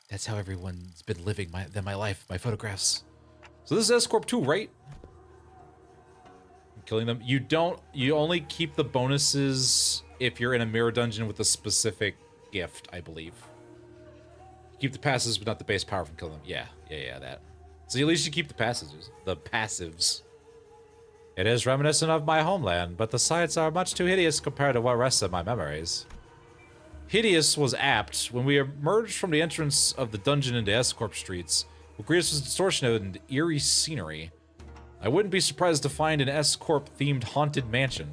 That's how everyone's been living my life, my photographs. So this is S-Corp 2, right? I'm killing them. You only keep the bonuses if you're in a mirror dungeon with a specific gift, I believe. Keep the passes, but not the base power from killing them. Yeah, that. So at least you keep the passages. The passives. It is reminiscent of my homeland, but the sights are much too hideous compared to what rests of my memories. Hideous was apt. When we emerged from the entrance of the dungeon into S-Corp streets, what greeted us was distortion and eerie scenery. I wouldn't be surprised to find an S-Corp themed haunted mansion.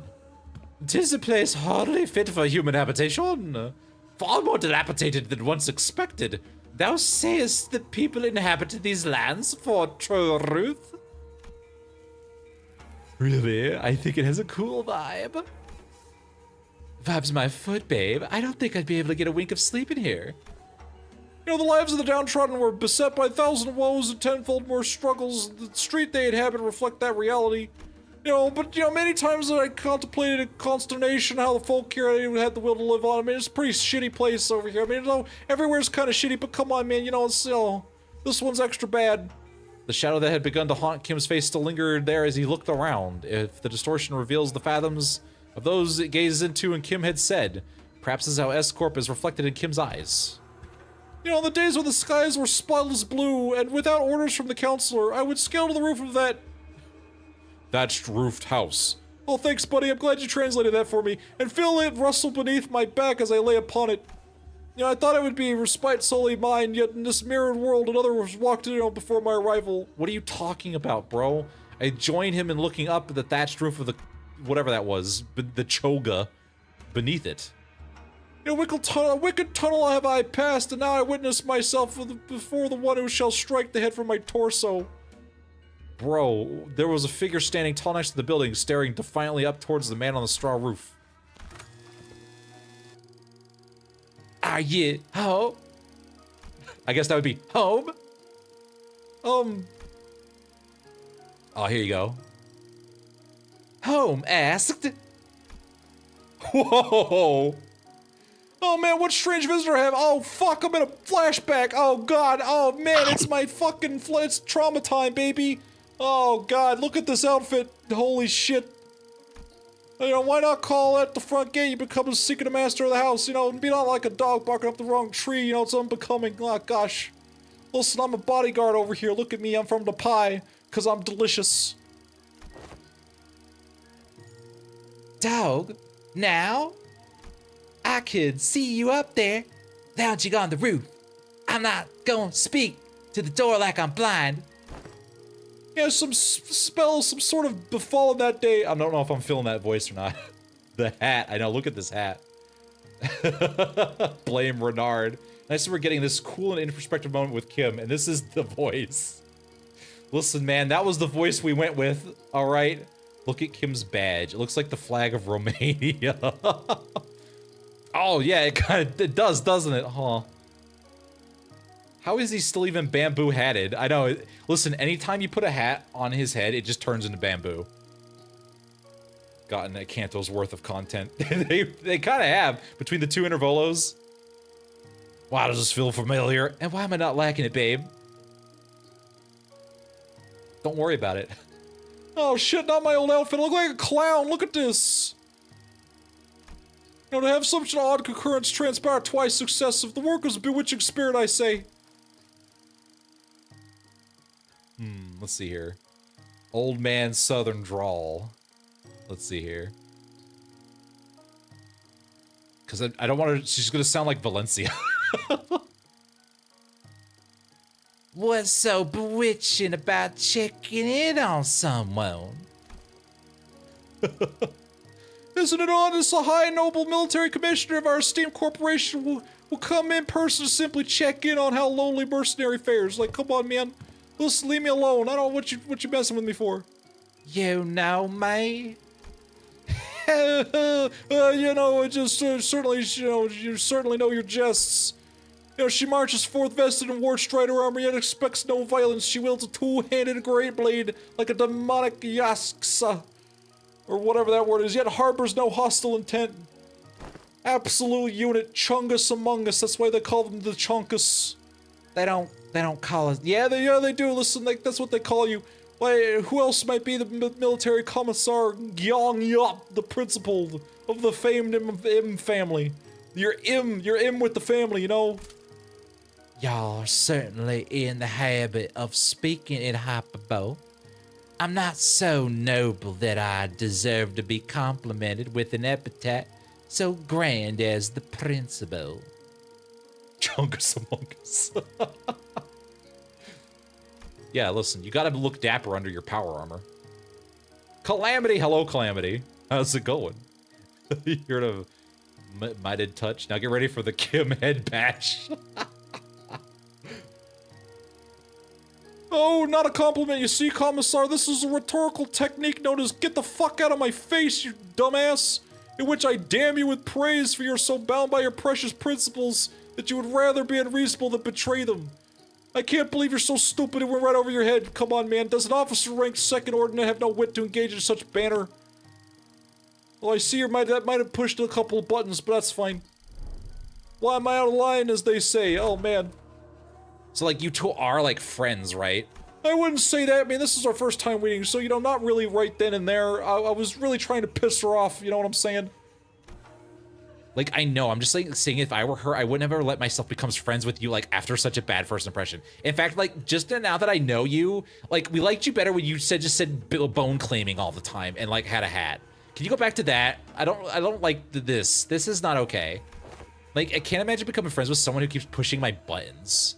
'Tis a place hardly fit for human habitation. Far more dilapidated than once expected. Thou sayest that people inhabited these lands for truth? Really? I think it has a cool vibe. Vibe's my foot, babe. I don't think I'd be able to get a wink of sleep in here. You know, the lives of the downtrodden were beset by 1,000 woes and tenfold more struggles. The street they inhabit reflect that reality. You know, but, you know, many times I contemplated in consternation how the folk here had the will to live on. I mean, it's a pretty shitty place over here. I mean, you know, everywhere's kind of shitty, but come on, man, you know, it's, you know, this one's extra bad. The shadow that had begun to haunt Kim's face still lingered there as he looked around. If the distortion reveals the fathoms of those it gazes into, and Kim had said, perhaps this is how S-Corp is reflected in Kim's eyes. You know, the days when the skies were spotless blue, and without orders from the counselor, I would scale to the roof of that thatched roofed house. Oh, thanks, buddy. I'm glad you translated that for me. And feel it rustle beneath my back as I lay upon it. You know, I thought it would be respite solely mine, yet in this mirrored world, another was walked in on before my arrival. What are you talking about, bro? I joined him in looking up at the thatched roof of the, whatever that was, the choga beneath it. You know, a wicked tunnel have I passed, and now I witness myself before the one who shall strike the head from my torso. Bro, there was a figure standing tall next to the building, staring defiantly up towards the man on the straw roof. Are you home? I guess that would be home. Oh, here you go. Home asked. Whoa. Oh man, what strange visitor I have? Oh fuck, I'm in a flashback. Oh god, oh man, it's my fucking, it's trauma time, baby. Oh god, look at this outfit. Holy shit. You know, why not call at the front gate? You become the secret master of the house, you know, and be not like a dog barking up the wrong tree, you know, it's unbecoming. Oh gosh. Listen, I'm a bodyguard over here. Look at me, I'm from the pie, cause I'm delicious. Dog, now? I could see you up there, lounging on the roof. I'm not gonna speak to the door like I'm blind. Yeah, some spell, some sort of befallen that day. I don't know if I'm feeling that voice or not. The hat, I know, look at this hat. Blame Renard. Nice that we're getting this cool and introspective moment with Kim, and this is the voice. Listen, man, that was the voice we went with, all right? Look at Kim's badge. It looks like the flag of Romania. Oh, yeah, it does, doesn't it? Huh. How is he still even bamboo hatted? I know. Listen, anytime you put a hat on his head, it just turns into bamboo. Gotten a Canto's worth of content. they kind of have, between the two Intervallos. Why does this feel familiar? And why am I not lacking it, babe? Don't worry about it. Oh shit, not my old outfit. I look like a clown. Look at this. You know, to have such an odd concurrence transpire twice successive, the work was a bewitching spirit, I say. Let's see here. Old man southern drawl. Let's see here. Because I don't want her, she's going to sound like Valencia. What's so bewitching about checking in on someone? Isn't it honest? A high noble military commissioner of our esteemed corporation will come in person to simply check in on how lonely mercenary fares. Like, come on, man. Listen, leave me alone. I don't know what you messing with me for. You know me? You know, it just certainly, you know, you certainly know your jests. You know, she marches forth vested in war strider armor, yet expects no violence. She wields a two-handed great blade like a demonic yasksa, or whatever that word is, yet harbors no hostile intent. Absolute unit, Chungus among us. That's why they call them the Chunkus. They don't call us. Yeah, they do. Listen, that's what they call you. Why, who else might be the military commissar Gyong Yop, the principal of the famed Im family? You're Im with the family, you know? Y'all are certainly in the habit of speaking in hyperbole. I'm not so noble that I deserve to be complimented with an epithet so grand as the principal. Chungus Among Us. Yeah, listen, you gotta look dapper under your power armor. Calamity, hello Calamity. How's it going? You heard of Mighted Touch? Now get ready for the Kim head bash. Oh, not a compliment, you see, Commissar. This is a rhetorical technique known as get the fuck out of my face, you dumbass, in which I damn you with praise, for you're so bound by your precious principles that you would rather be unreasonable than betray them. I can't believe you're so stupid it went right over your head. Come on, man. Does an officer ranked second ordinary have no wit to engage in such banter? Well, I see that might have pushed a couple of buttons, but that's fine. Why am I out of line, as they say? Oh, man. So, like, you two are, like, friends, right? I wouldn't say that. I mean, this is our first time meeting, so, you know, not really right then and there. I was really trying to piss her off, you know what I'm saying? Like, I know, I'm just like saying if I were her, I would never let myself become friends with you, like, after such a bad first impression. In fact, like, just now that I know you, like, we liked you better when you just said bone claiming all the time and, like, had a hat. Can you go back to that? I don't like this. This is not okay. Like, I can't imagine becoming friends with someone who keeps pushing my buttons.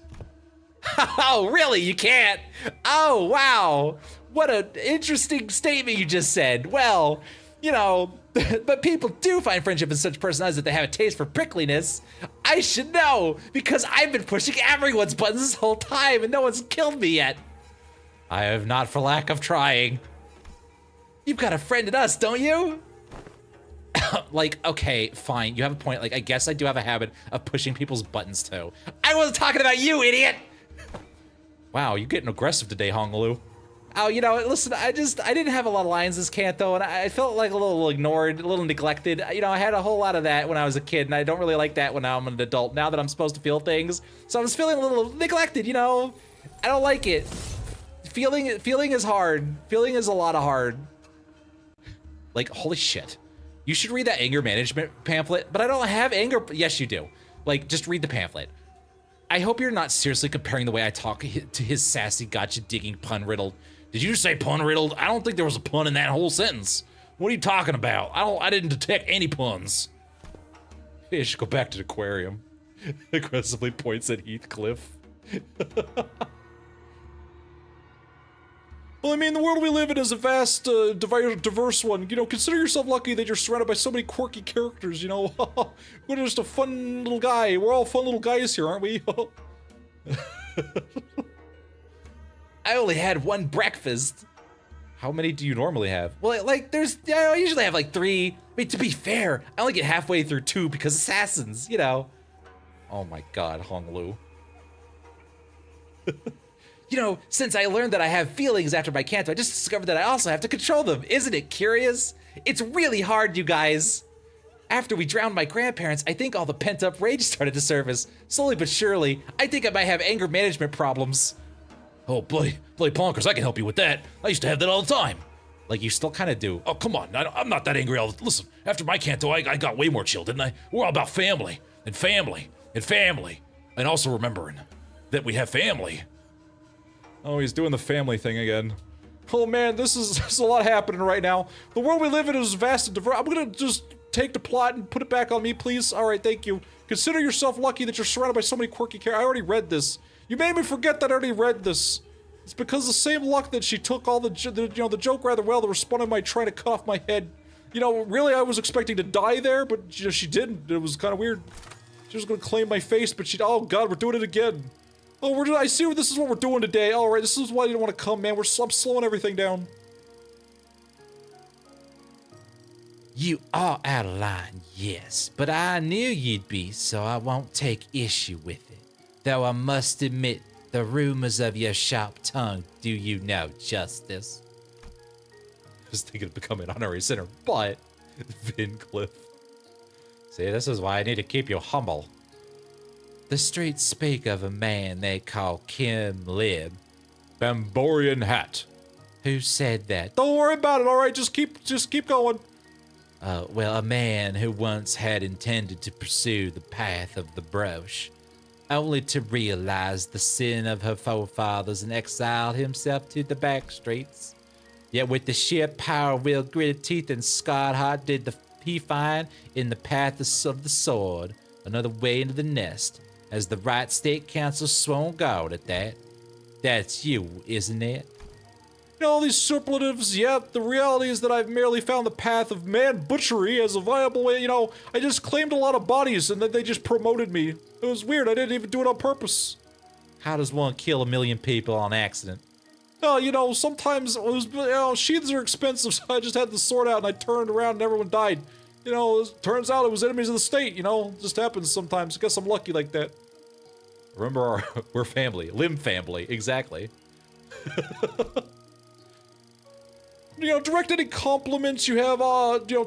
Oh, really? You can't? Oh, wow. What an interesting statement you just said. Well, you know, but people do find friendship in such personalities that they have a taste for prickliness. I should know, because I've been pushing everyone's buttons this whole time and no one's killed me yet. I have not for lack of trying. You've got a friend in us, don't you? Like, okay, fine, you have a point. Like, I guess I do have a habit of pushing people's buttons too. I wasn't talking about you, idiot! Wow, you're getting aggressive today, Hongaloo. Oh, you know, listen, I didn't have a lot of lines this Kanto, and I felt like a little ignored, a little neglected. You know, I had a whole lot of that when I was a kid, and I don't really like that when I'm an adult, now that I'm supposed to feel things. So I was feeling a little neglected, you know? I don't like it. Feeling is hard. Feeling is a lot of hard. Like, holy shit. You should read that anger management pamphlet, but I don't have anger. Yes, you do. Like, just read the pamphlet. I hope you're not seriously comparing the way I talk to his sassy, gotcha-digging, pun-riddled. Did you say pun-riddled? I don't think there was a pun in that whole sentence. What are you talking about? I didn't detect any puns. Hey, I should go back to the aquarium. Aggressively points at Heathcliff. Well, I mean, the world we live in is a vast, diverse one. You know, consider yourself lucky that you're surrounded by so many quirky characters, you know? We're just a fun little guy. We're all fun little guys here, aren't we? I only had one breakfast. How many do you normally have? Well, like, I usually have like 3. I mean, to be fair, I only get halfway through 2 because assassins, you know. Oh my god, Hongaloo. You know, since I learned that I have feelings after my Kanto, I just discovered that I also have to control them. Isn't it curious? It's really hard, you guys. After we drowned my grandparents, I think all the pent-up rage started to surface. Slowly but surely, I think I might have anger management problems. Oh, bloody plonkers, I can help you with that. I used to have that all the time. Like, you still kind of do. Oh, come on, I'm not that angry all the... Listen, after my Kanto, I got way more chill, didn't I? We're all about family, and family, and family. And also remembering that we have family. Oh, he's doing the family thing again. Oh man, this is a lot happening right now. The world we live in is vast and diverse. I'm gonna just take the plot and put it back on me, please. All right, thank you. Consider yourself lucky that you're surrounded by so many quirky characters. I already read this. You made me forget that I already read this. It's because the same luck that she took all the joke rather well that responded by trying to cut off my head. You know, really, I was expecting to die there, but you know, she didn't. It was kind of weird. She was gonna claim my face, but oh god, we're doing it again. Oh, I see this is what we're doing today. All right, this is why I didn't want to come, man. I'm slowing everything down. You are out of line, yes, but I knew you'd be, so I won't take issue with it. Though I must admit, the rumors of your sharp tongue do you no justice. I was thinking of becoming honorary sinner, but Vincliff. See, this is why I need to keep you humble. The streets speak of a man they call Kim Lib. Bamborian hat. Who said that? Don't worry about it, all right? Just keep going. Well, a man who once had intended to pursue the path of the brooch, only to realize the sin of her forefathers and exile himself to the back streets. Yet with the sheer power, will, gritted teeth, and scarred heart did he find in the path of the sword another way into the nest, as the right state council swung guard at that. That's you, isn't it? All these superlatives, yet the reality is that I've merely found the path of man butchery as a viable way. I just claimed a lot of bodies and then they just promoted me. It was weird, I didn't even do it on purpose. How does one kill 1 million people on accident? Oh, sometimes it was, sheaths are expensive, so I just had the sword out and I turned around and everyone died. It turns out it was enemies of the state, just happens sometimes. I guess I'm lucky like that. Remember, we're family. Limb family, exactly. Direct any compliments you have,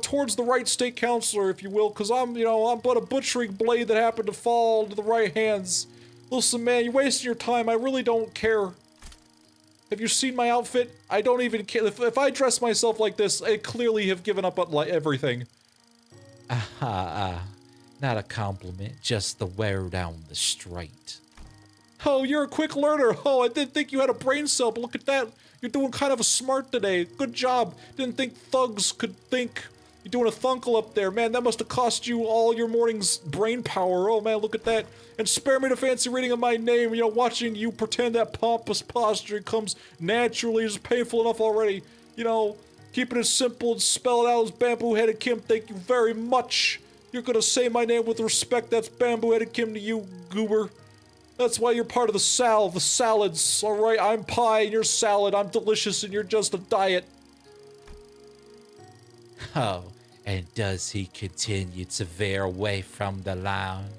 towards the right state counselor, if you will, because I'm but a butchering blade that happened to fall into the right hands. Listen, man, you're wasting your time. I really don't care. Have you seen my outfit? I don't even care. If I dress myself like this, I clearly have given up on everything. Not a compliment, just the wear down the straight. Oh, you're a quick learner. Oh, I didn't think you had a brain cell, but look at that. You're doing kind of a smart today. Good job. Didn't think thugs could think. You're doing a thunkle up there. Man, that must have cost you all your morning's brain power. Oh, man, look at that. And spare me the fancy reading of my name. Watching you pretend that pompous posture comes naturally is painful enough already. Keeping it simple and spell it out as Bamboo-Headed Kim. Thank you very much. You're gonna say my name with respect. That's Bamboo-Headed Kim to you, goober. That's why you're part of the salads, alright? I'm pie and you're salad. I'm delicious and you're just a diet. Oh, and does he continue to veer away from the line?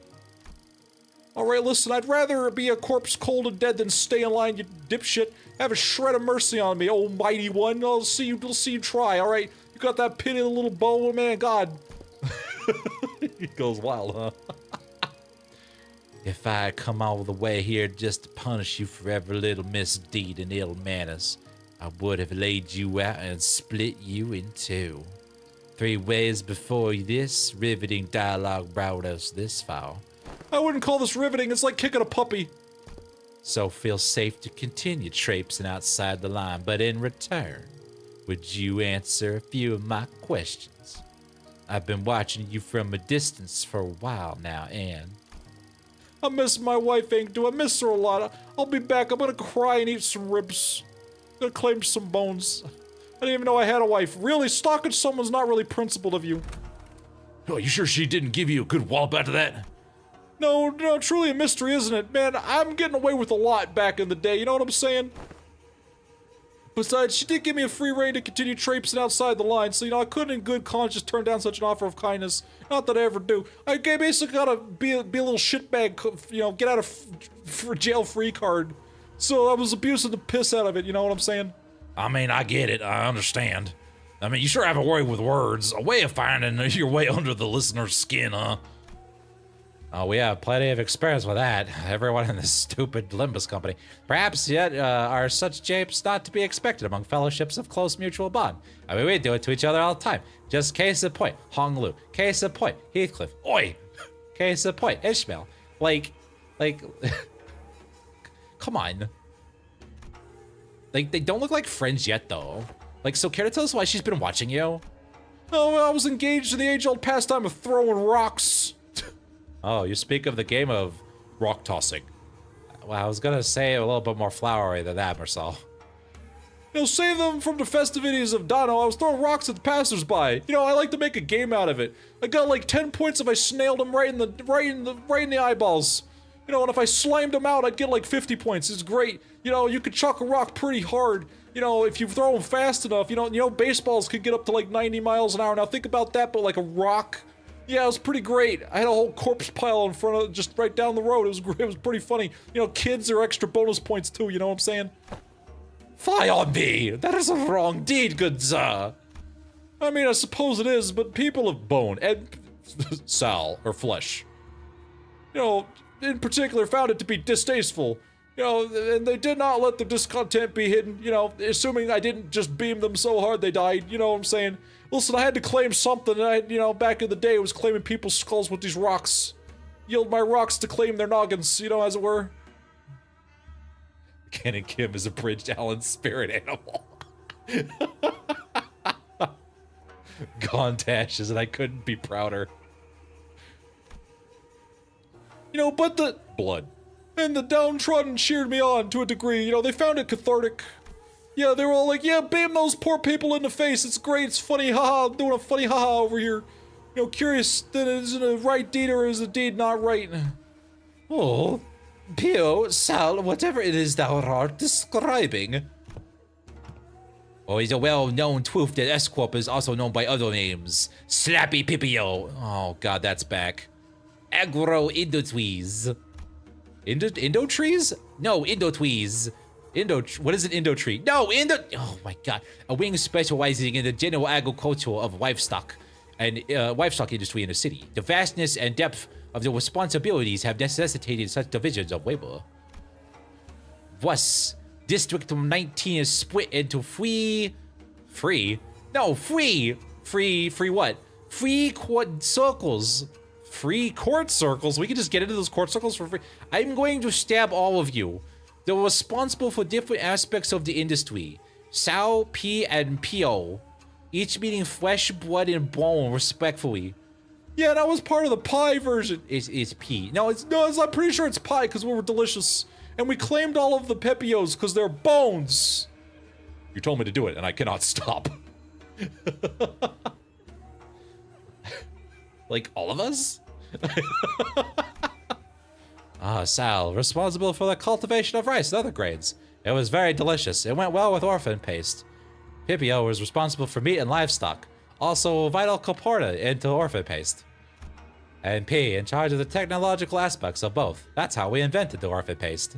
Alright, listen, I'd rather be a corpse cold and dead than stay in line, you dipshit. Have a shred of mercy on me, oh mighty one. I'll see you try, alright? You got that pin in the little bow, man, God. He goes wild, huh? If I had come all the way here just to punish you for every little misdeed and ill manners, I would have laid you out and split you in two. 3 ways before this riveting dialogue brought us this far. I wouldn't call this riveting, it's like kicking a puppy. So feel safe to continue traipsing outside the line, but in return, would you answer a few of my questions? I've been watching you from a distance for a while now, and... I miss my wife, do I miss her a lot. I'll be back, I'm gonna cry and eat some ribs. I'm gonna claim some bones. I didn't even know I had a wife. Really, stalking someone's not really principled of you. Oh, you sure she didn't give you a good wallop after that? No, truly a mystery, isn't it? Man, I'm getting away with a lot back in the day, you know what I'm saying? Besides, she did give me a free rein to continue traipsing outside the line, so, I couldn't in good conscience turn down such an offer of kindness. Not that I ever do. I basically gotta be a little shitbag, get out of jail free card. So I was abusing the piss out of it, you know what I'm saying? I mean, I get it. I understand. I mean, you sure have a way with words. A way of finding your way under the listener's skin, huh? Oh, we have plenty of experience with that. Everyone in this stupid Limbus company. Perhaps yet are such japes not to be expected among fellowships of close mutual bond. I mean, we do it to each other all the time. Just case in point, Hong Lu. Case in point, Heathcliff. Oi! Case in point, Ishmael. Like, come on. Like, they don't look like friends yet, though. Like, so care to tell us why she's been watching you? Oh, well, I was engaged in the age-old pastime of throwing rocks. Oh, you speak of the game of rock tossing. Well, I was gonna say a little bit more flowery than that, Marcel. Save them from the festivities of Dono. I was throwing rocks at the passersby. I like to make a game out of it. I got like 10 points if I snailed them right in the eyeballs. And if I slimed them out, I'd get like 50 points. It's great. You could chuck a rock pretty hard. If you throw them fast enough, baseballs could get up to like 90 miles an hour. Now think about that, but like a rock. Yeah, it was pretty great. I had a whole corpse pile in front of, just right down the road. It was pretty funny. Kids are extra bonus points too, you know what I'm saying? Fie on me! That is a wrong deed, good sir! I mean, I suppose it is, but people of bone, and Sal, or flesh. In particular found it to be distasteful. And they did not let the discontent be hidden, assuming I didn't just beam them so hard they died, you know what I'm saying? Listen, I had to claim something, and back in the day, I was claiming people's skulls with these rocks. Yield my rocks to claim their noggins, as it were. Ken and Kim is abridged Alan's spirit animal. Gone to ashes, and I couldn't be prouder. You know, but the blood and the downtrodden cheered me on to a degree. You know, they found it cathartic. Yeah, they were all like, yeah, bam those poor people in the face. It's great. It's funny. Haha, I'm doing a funny haha over here. You know, curious that is it a right deed or is the deed not right? Oh, Pio, Sal, whatever it is thou art describing. Oh, it's a well-known truth that S-Corp is also known by other names. Slappy Pipio. Oh, God, that's back. Agro-Indotweez. Indo-trees? No, Indotweez. What is an Indo-tree? No, oh my God. A wing specializing in the general agriculture of livestock and livestock industry in the city. The vastness and depth of the responsibilities have necessitated such divisions of labor. Thus, District 19 is split into free what? Free court circles. Free court circles? We can just get into those court circles for free. I'm going to stab all of you. They're responsible for different aspects of the industry. Sal, P, and Pio. Each meaning flesh, blood, and bone, respectfully. Yeah, that was part of the pie version. It's P. No, I'm pretty sure it's pie because we were delicious. And we claimed all of the Pepios because they're bones. You told me to do it, and I cannot stop. Like all of us? Sal, responsible for the cultivation of rice and other grains. It was very delicious. It went well with orphan paste. Pipio was responsible for meat and livestock. Also, vital component into orphan paste. And P in charge of the technological aspects of both. That's how we invented the orphan paste.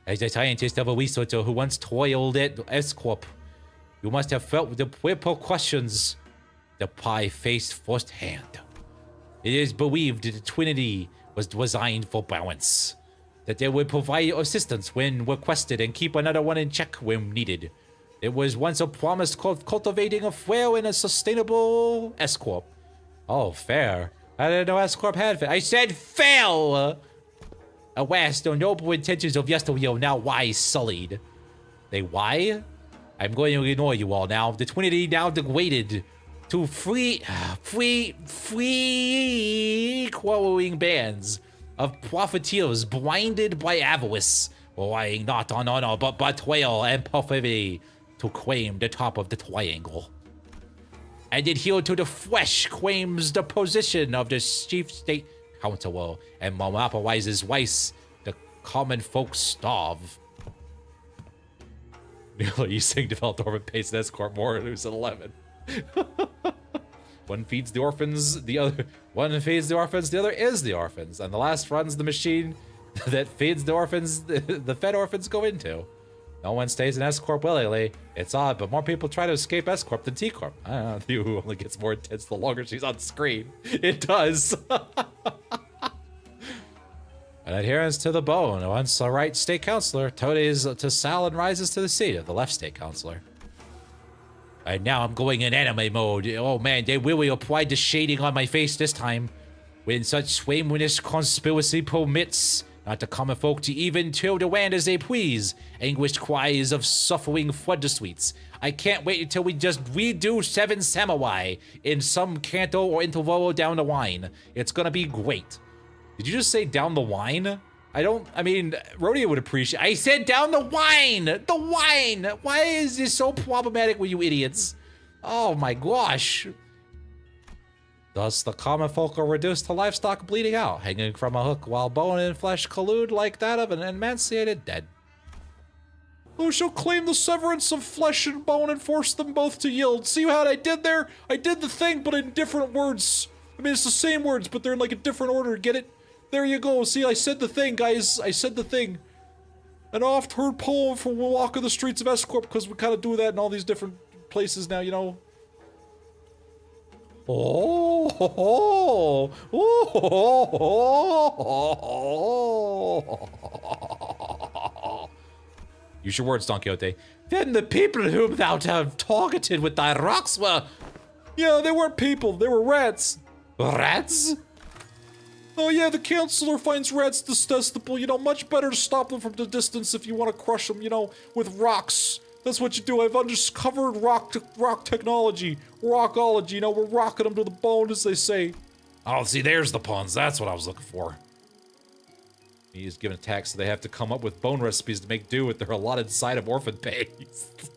As a scientist of a researcher who once toiled at S-Corp, you must have felt the repercussions the pie faced firsthand. It is believed that the Trinity was designed for balance, that they would provide assistance when requested and keep another one in check when needed. It was once a promise of cultivating a fair and a sustainable S-Corp. Oh, fair. I didn't know S-Corp had fair. I said fair! Alas, the noble intentions of yesteryear are now wise sullied. They why? I'm going to ignore you all now. The Trinity now degraded to free quarreling bands of profiteers blinded by avarice, relying not on honor but betrayal and perfidy to claim the top of the triangle. And adhere to the flesh claims the position of the chief state counselor and monopolizes rice. The common folk starve. You saying developed orphan paste and S-Corp more who's at 11. One feeds the orphans, the other is the orphans, and the last runs the machine that feeds the orphans the fed orphans go into. No one stays in S-Corp willingly. It's odd, but more people try to escape S-Corp than T-Corp. I don't know, the who only gets more intense the longer she's on screen. It does. An adherence to the bone. Once a right state counselor, toadies to Sal and rises to the seat of the left state counselor. And now I'm going in anime mode. Oh man, they really applied the shading on my face this time. When such shameless conspiracy permits not the common folk to even till the land as they please. Anguished cries of suffering flood the streets. I can't wait until we just redo Seven Samurai in some canto or intervallo down the line. It's gonna be great. Did you just say down the wine? I mean, Rodeo would appreciate. I said down the wine! The wine! Why is this so problematic with you idiots? Oh my gosh. Thus, the common folk are reduced to livestock bleeding out, hanging from a hook, while bone and flesh collude like that of an emaciated dead. Who shall claim the severance of flesh and bone and force them both to yield? See how I did there? I did the thing, but in different words. I mean, it's the same words, but they're in like a different order. Get it? There you go. See, I said the thing, guys. I said the thing. An oft-heard poem from Walk of the Streets of S-Corp, because we kind of do that in all these different places now, you know. Oh, oh, oh, oh. Use your words, Don Quixote. Then the people whom thou have targeted with thy rocks were... Yeah, they weren't people. They were rats. Rats? Oh yeah, the counselor finds rats detestable. You know, much better to stop them from the distance if you want to crush them, you know, with rocks. That's what you do. I've undiscovered rock technology, rockology. You know, we're rocking them to the bone, as they say. Oh, see, there's the puns. That's what I was looking for. He's given a tax, so they have to come up with bone recipes to make do with their allotted side of orphan paste.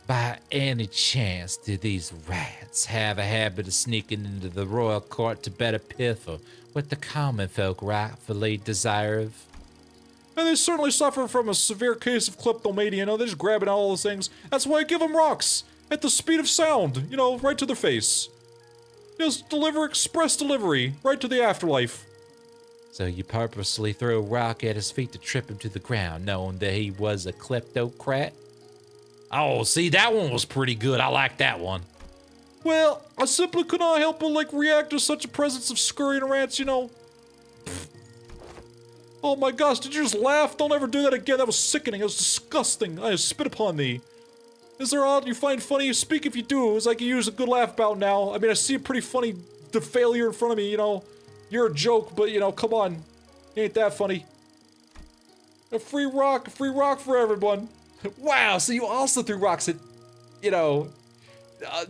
By any chance, do these rats have a habit of sneaking into the royal court to better piffle what the common folk rightfully deserve? And they certainly suffer from a severe case of kleptomania. You know, they're just grabbing all those things. That's why I give them rocks at the speed of sound. You know, right to their face. Just deliver express delivery right to the afterlife. So you purposely threw a rock at his feet to trip him to the ground, knowing that he was a kleptocrat? Oh, see, that one was pretty good. I like that one. Well, I simply could not help but, like, react to such a presence of scurrying rats, you know. Pfft. Oh my gosh, did you just laugh? Don't ever do that again. That was sickening. It was disgusting. I spit upon thee. Is there odd you find funny? Speak if you do. It's like you use a good laugh about now. I mean, I see a pretty funny failure in front of me, you know. You're a joke, but, you know, come on. You ain't that funny. A free rock for everyone. Wow, so you also threw rocks at, you know,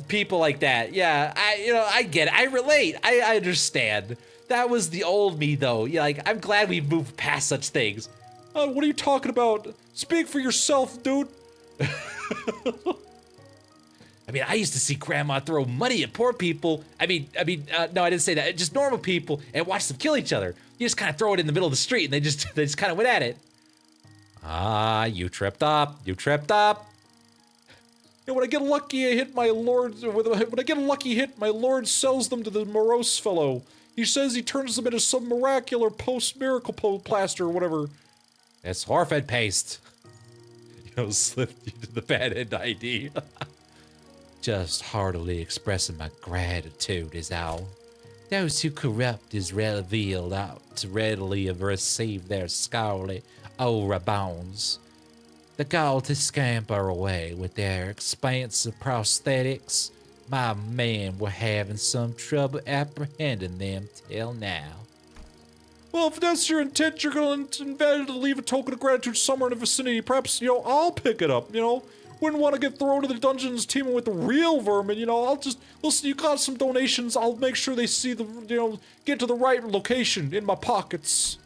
people like that. Yeah, I get it. I relate. I understand. That was the old me, though. Yeah, like, I'm glad we've moved past such things. What are you talking about? Speak for yourself, dude. I mean, I used to see Grandma throw money at poor people. No, I didn't say that. Just normal people, and watch them kill each other. You just kind of throw it in the middle of the street, and they just kind of went at it. Ah, you tripped up. You tripped up. And when I get lucky, I hit my lord. When I get a lucky hit, my lord sells them to the morose fellow. He says he turns them into some miracular post-miracle plaster or whatever. It's orphan paste. You know, slipped you to the bad end ID. Just heartily expressing my gratitude is all. Those who corrupt is revealed out to readily have received their scarlet aura bones. The gall to scamper away with their expansive prosthetics. My men were having some trouble apprehending them till now. Well, if that's your intent, you're going to leave a token of gratitude somewhere in the vicinity. Perhaps, you know, I'll pick it up, you know? Wouldn't want to get thrown to the dungeons teaming with the real vermin, you know? I'll just, listen, you got some donations, I'll make sure they see the, you know, get to the right location in my pockets.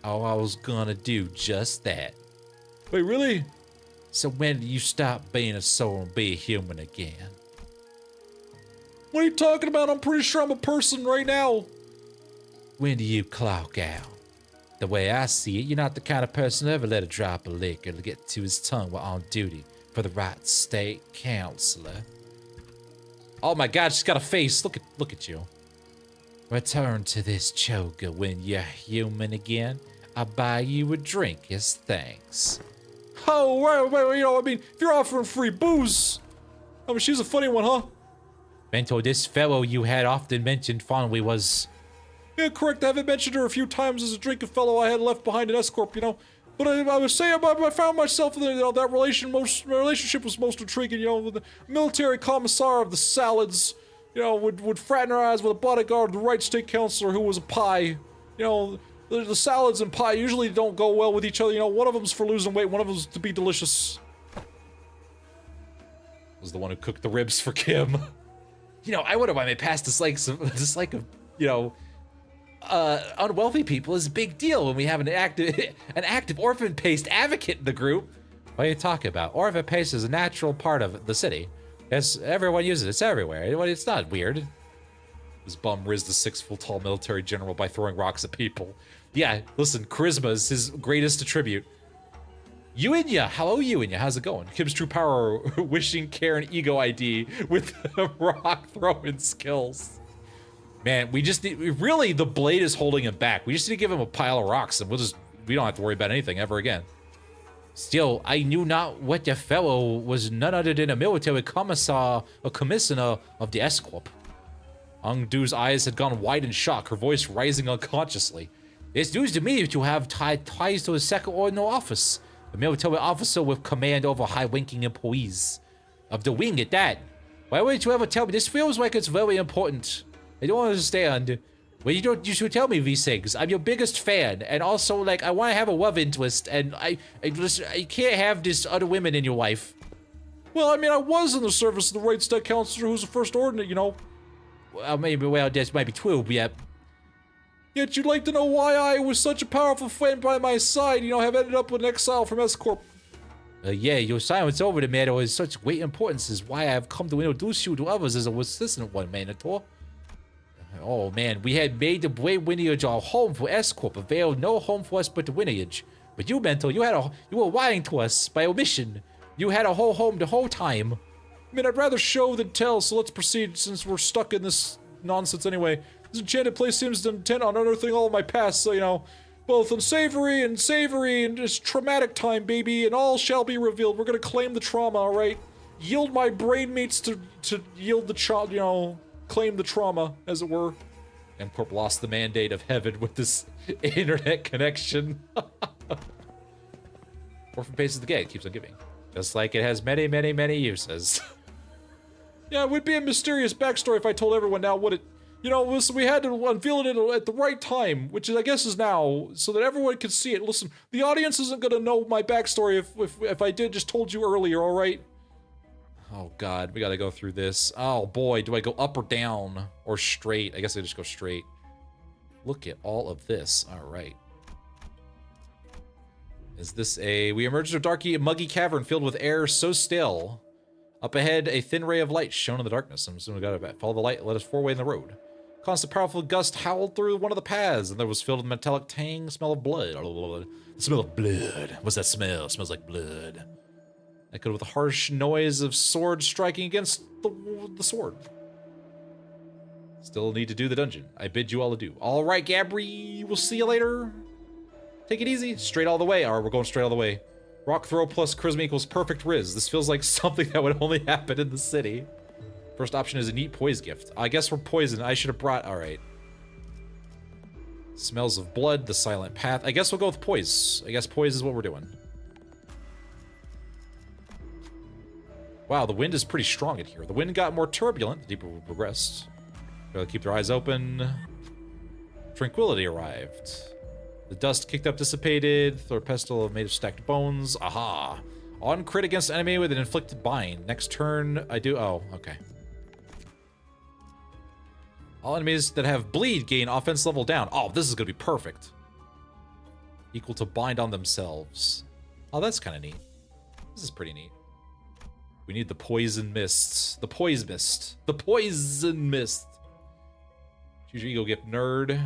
Oh, I was gonna do just that. Wait, really? So when do you stop being a soul and be a human again? What are you talking about? I'm pretty sure I'm a person right now. When do you clock out? The way I see it, you're not the kind of person to ever let a drop of liquor get to his tongue while on duty for the right state counselor. Oh my god, she's got a face. Look at you. Return to this choker when you're human again. I'll buy you a drink as thanks. Oh, wait, you know, I mean, if you're offering free booze. I mean, she's a funny one, huh? Mentor, this fellow you had often mentioned fondly was... Yeah, correct. I haven't mentioned her a few times as a drinking fellow I had left behind in S-Corp, you know. But I was saying, I found myself in you know, that relationship was most intriguing, you know, with the military commissar of the salads, you know, would fraternize with a bodyguard of the right state counselor who was a pie. You know, the salads and pie usually don't go well with each other, you know, one of them's for losing weight, one of them's to be delicious. Was the one who cooked the ribs for Kim. You know, I wonder why my past dislike of, you know, unwealthy people is a big deal when we have an active orphan paste advocate in the group. What are you talking about? Orphan paste is a natural part of the city. Everyone uses it. It's everywhere. It's not weird. This bum rizzed a 6-foot-tall military general by throwing rocks at people. Yeah, listen, charisma is his greatest attribute. Yuinya, hello Yuinya, how's it going? Kim's true power, wishing, care, and ego ID with rock throwing skills. Man, we just need, really, the blade is holding him back. We just need to give him a pile of rocks and we don't have to worry about anything ever again. Still, I knew not what the fellow was none other than a military commissar or commissioner of the S-Corp. Ungdu's eyes had gone wide in shock, her voice rising unconsciously. It's news to me to have ties to a second ordinal office. A military officer with command over high-ranking employees. Of the wing at that. Why wouldn't you ever tell me? This feels like it's very important. I don't understand. Well, you should tell me these things. I'm your biggest fan, and also, like, I want to have a love interest, and I can't have this other women in your life. Well, I mean, I was in the service of the right state counselor who's the first ordinate, you know. Well, maybe, well, this might be true, yeah. Yet you'd like to know why I, was such a powerful friend by my side, you know, have ended up with exile from S-Corp. Yeah, your silence over the matter is such great importance is why I've come to introduce you to others as a assistant one, Manator. Oh man, we had made the Brave lineage our home for S-Corp, availed no home for us but the lineage. But you, Mentor, you were lying to us by omission. You had a whole home the whole time. I mean, I'd rather show than tell, so let's proceed since we're stuck in this nonsense anyway. This enchanted place seems intent on unearthing all of my past, so, you know, both unsavory and savory and just traumatic time, baby, and all shall be revealed. We're gonna claim the trauma, alright? Yield my brain meats to yield the child, you know, claim the trauma, as it were. M-Corp lost the mandate of heaven with this internet connection. Orphan paces the gate, keeps on giving. Just like it has many, many, many uses. Yeah, it would be a mysterious backstory if I told everyone now what it... You know, listen, we had to unveil it at the right time, which I guess is now, so that everyone could see it. Listen, the audience isn't gonna know my backstory if I did just told you earlier, alright? Oh god, we gotta go through this. Oh boy, do I go up or down? Or straight? I guess I just go straight. Look at all of this. Alright. Is this a... We emerged from a darky, muggy cavern filled with air so still. Up ahead, a thin ray of light shone in the darkness. I'm assuming we gotta follow the light, let us forward in the road. Constant powerful gust howled through one of the paths, and there was filled with metallic tang smell of blood. The smell of blood. What's that smell? It smells like blood. Echoed with a harsh noise of sword striking against the sword. Still need to do the dungeon. I bid you all adieu. All right, Gabri, we'll see you later. Take it easy. Straight all the way. All right, we're going straight all the way. Rock throw plus charisma equals perfect riz. This feels like something that would only happen in the city. First option is a neat poise gift. I guess we're poisoned. I should have brought... All right. Smells of blood, the silent path. I guess we'll go with poise. I guess poise is what we're doing. Wow, the wind is pretty strong in here. The wind got more turbulent the deeper we progressed. Gotta keep their eyes open. Tranquility arrived. The dust kicked up dissipated. Throw a pestle made of stacked bones. Aha. On crit against enemy with an inflicted bind. Next turn, I do... Oh, okay. All enemies that have bleed gain offense level down. Oh, this is gonna be perfect. Equal to bind on themselves. Oh, that's kind of neat. This is pretty neat. We need the poison mists. The poise mist. The poison mist. Choose your ego gift, nerd.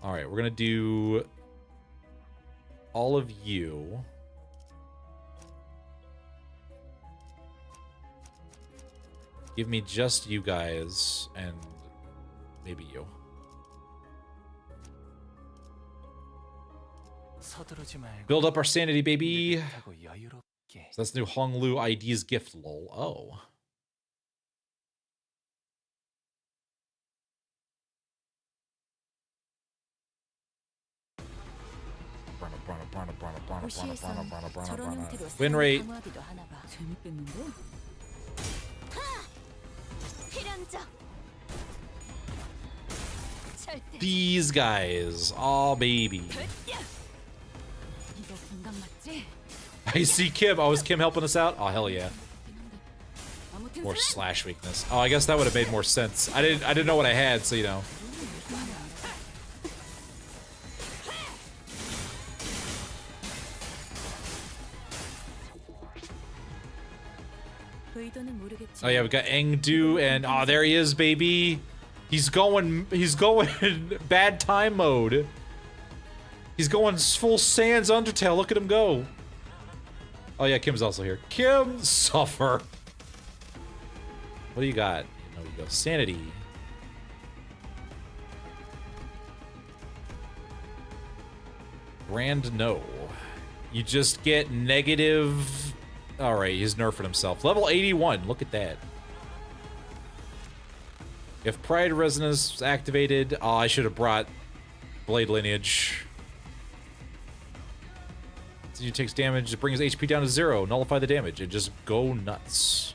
Alright, we're gonna do all of you. Give me just you guys and maybe you. Build up our sanity, baby. So that's the new Honglu ID's gift, lol. Oh. Win rate. These guys. Oh, baby. I see Kim. Oh, is Kim helping us out? Oh, hell yeah. More slash weakness. Oh, I guess that would have made more sense. I didn't know what I had, so you know. Oh yeah, we got Engdu and oh, there he is, baby. He's going bad time mode. He's going full Sans Undertale. Look at him go. Oh yeah, Kim's also here. Kim, suffer. What do you got? There we go. Sanity. Grand no. You just get negative. All right, he's nerfing himself. Level 81. Look at that. If Pride Resonance was activated, oh, I should have brought Blade Lineage. So he takes damage, it brings HP down to 0. Nullify the damage and just go nuts.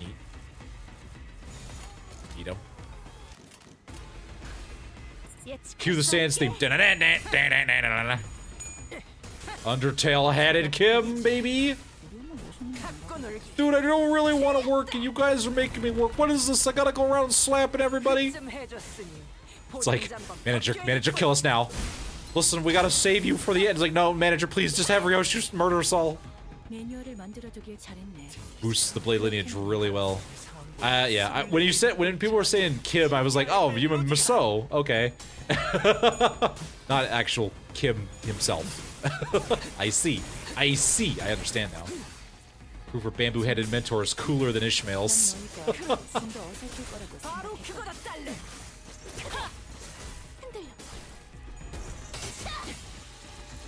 Neat. Cue the Sans theme. Undertale-hatted Kim, baby. Dude, I don't really want to work, and you guys are making me work. What is this? I gotta go around slapping everybody. It's like, manager, kill us now. Listen, we gotta save you for the end. It's like, no, manager, please, just have Ryoshi murder us all. Boosts the blade lineage really well. Yeah, when people were saying Kim, I was like, oh, you mean Maso, okay. Not actual Kim himself. I see, I understand now. Proof her bamboo-headed mentor is cooler than Ishmael's.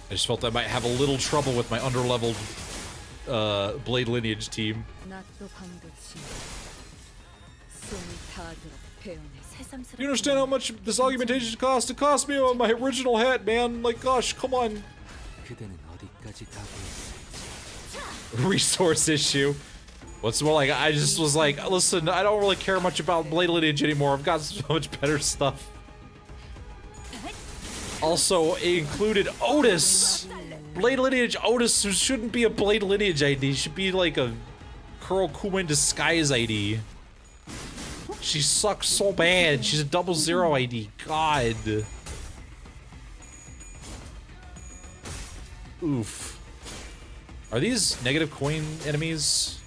I just felt I might have a little trouble with my underleveled blade lineage team. Do you understand how much this augmentation cost? It cost me on my original hat, man. Like, gosh, come on. Resource issue. What's more like, I just was like, listen, I don't really care much about blade lineage anymore. I've got so much better stuff. Also, it included Otis. Blade lineage Otis, who shouldn't be a blade lineage ID. Should be like a Kurokuma disguise ID. She sucks so bad. She's a 00 ID. God. Oof. Are these negative coin enemies?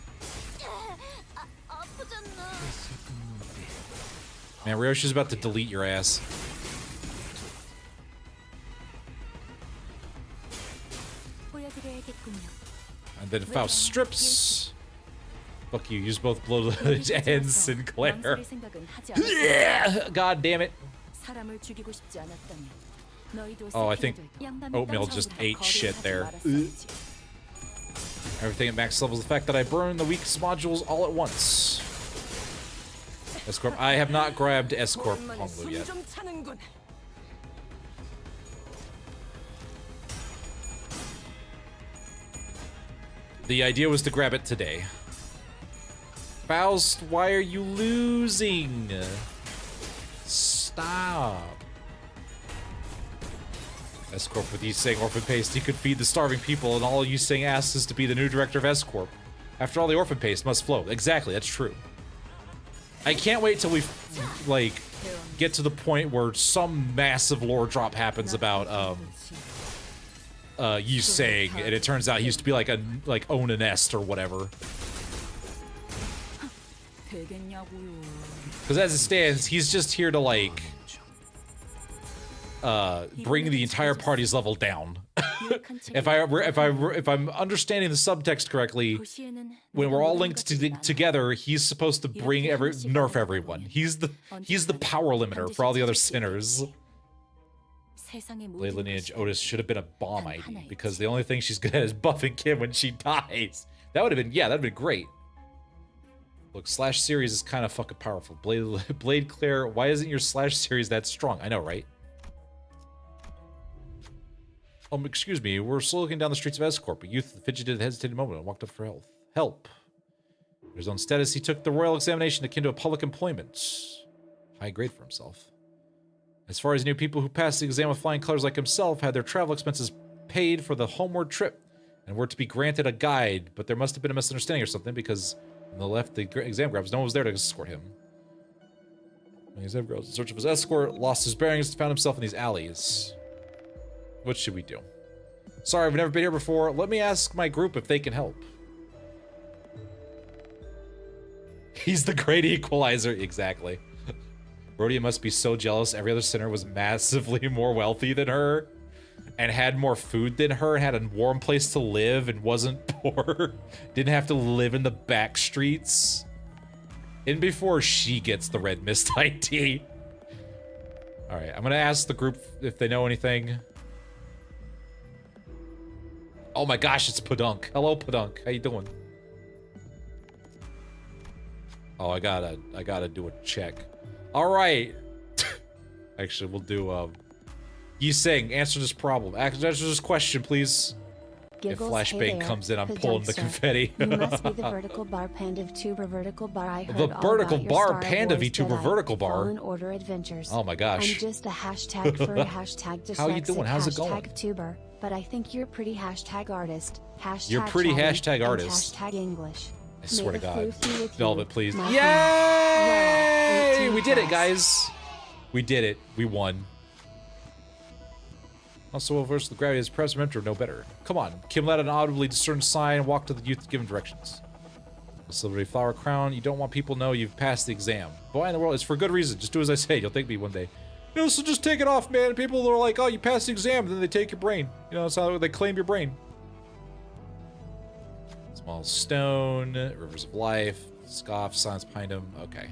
Man, Ryoshi's about to delete your ass. And then Faust strips. Fuck you, use both blow and Sinclair. Yeah! God damn it. Oh, I think Oatmeal just ate shit there. Everything at max levels. The fact that I burn the weakest modules all at once. S-Corp. I have not grabbed S-Corp Honglu yet. The idea was to grab it today. Faust, why are you losing? Stop. S-Corp with Yiseng Orphan Paste. He could feed the starving people, and all Yiseng asks is to be the new director of S-Corp. After all, the Orphan Paste must flow. Exactly, that's true. I can't wait till we, like, get to the point where some massive lore drop happens about, Yiseng, and it turns out he used to be like own a nest or whatever. Because as it stands, he's just here to like bring the entire party's level down. if I'm understanding the subtext correctly, when we're all linked together, he's supposed to bring nerf everyone. He's the power limiter for all the other sinners. Blade lineage Otis should have been a bomb ID because the only thing she's good at is buffing Kim when she dies. That would have been, yeah, that'd been great. Look, Slash series is kind of fucking powerful. Blade Claire, why isn't your Slash series that strong? I know, right? Excuse me, we're slow looking down the streets of S-Corp. A youth fidgeted, hesitated a moment and walked up for help. In his own status, he took the royal examination akin to a public employment. High grade for himself. As far as he knew, people who passed the exam with flying colors like himself had their travel expenses paid for the homeward trip and were to be granted a guide, but there must have been a misunderstanding or something because when they left the exam grounds, no one was there to escort him. When the exam grounds in search of his escort, lost his bearings, found himself in these alleys. What should we do? Sorry, I've never been here before. Let me ask my group if they can help. He's the great equalizer. Exactly. Rhodia must be so jealous. Every other sinner was massively more wealthy than her and had more food than her and had a warm place to live and wasn't poor. Didn't have to live in the back streets. And before she gets the red mist ID. Alright, I'm gonna ask the group if they know anything. Oh my gosh, it's Padunk. Hello, Padunk. How you doing? Oh, I gotta do a check. All right. Actually, we'll do, Yiseng, answer this problem. Answer this question, please. Giggles, Flashbang hey there, comes in, I'm the pulling the dumpster. confetti. You must be the vertical bar panda VTuber vertical bar. I heard The all vertical about your bar Star panda Wars VTuber Jedi vertical bar. Fallen Order adventures. Oh my gosh. I'm just a hashtag for a hashtag dyslexic How you doing? How's it going? hashtag tuber, but I think you're pretty hashtag artist. Hashtag You're pretty chatty, hashtag and artist. Hashtag English. I swear to May the God. floofy with you, Velvet, please. my Yay! friend. Well, We did it, 18+. guys. We did it. We won. Also, versus the gravity is perhaps meant to no better. Come on. Kim let an audibly discerned sign and walk to the youth to give him directions. A silvery flower crown. You don't want people to know you've passed the exam. Boy in the world, it's for good reason. Just do as I say. You'll thank me one day. You know, so just take it off, man. People are like, oh, you passed the exam, and then they take your brain. You know, that's how they claim your brain. Small stone, rivers of life, scoff, silence behind him. Okay.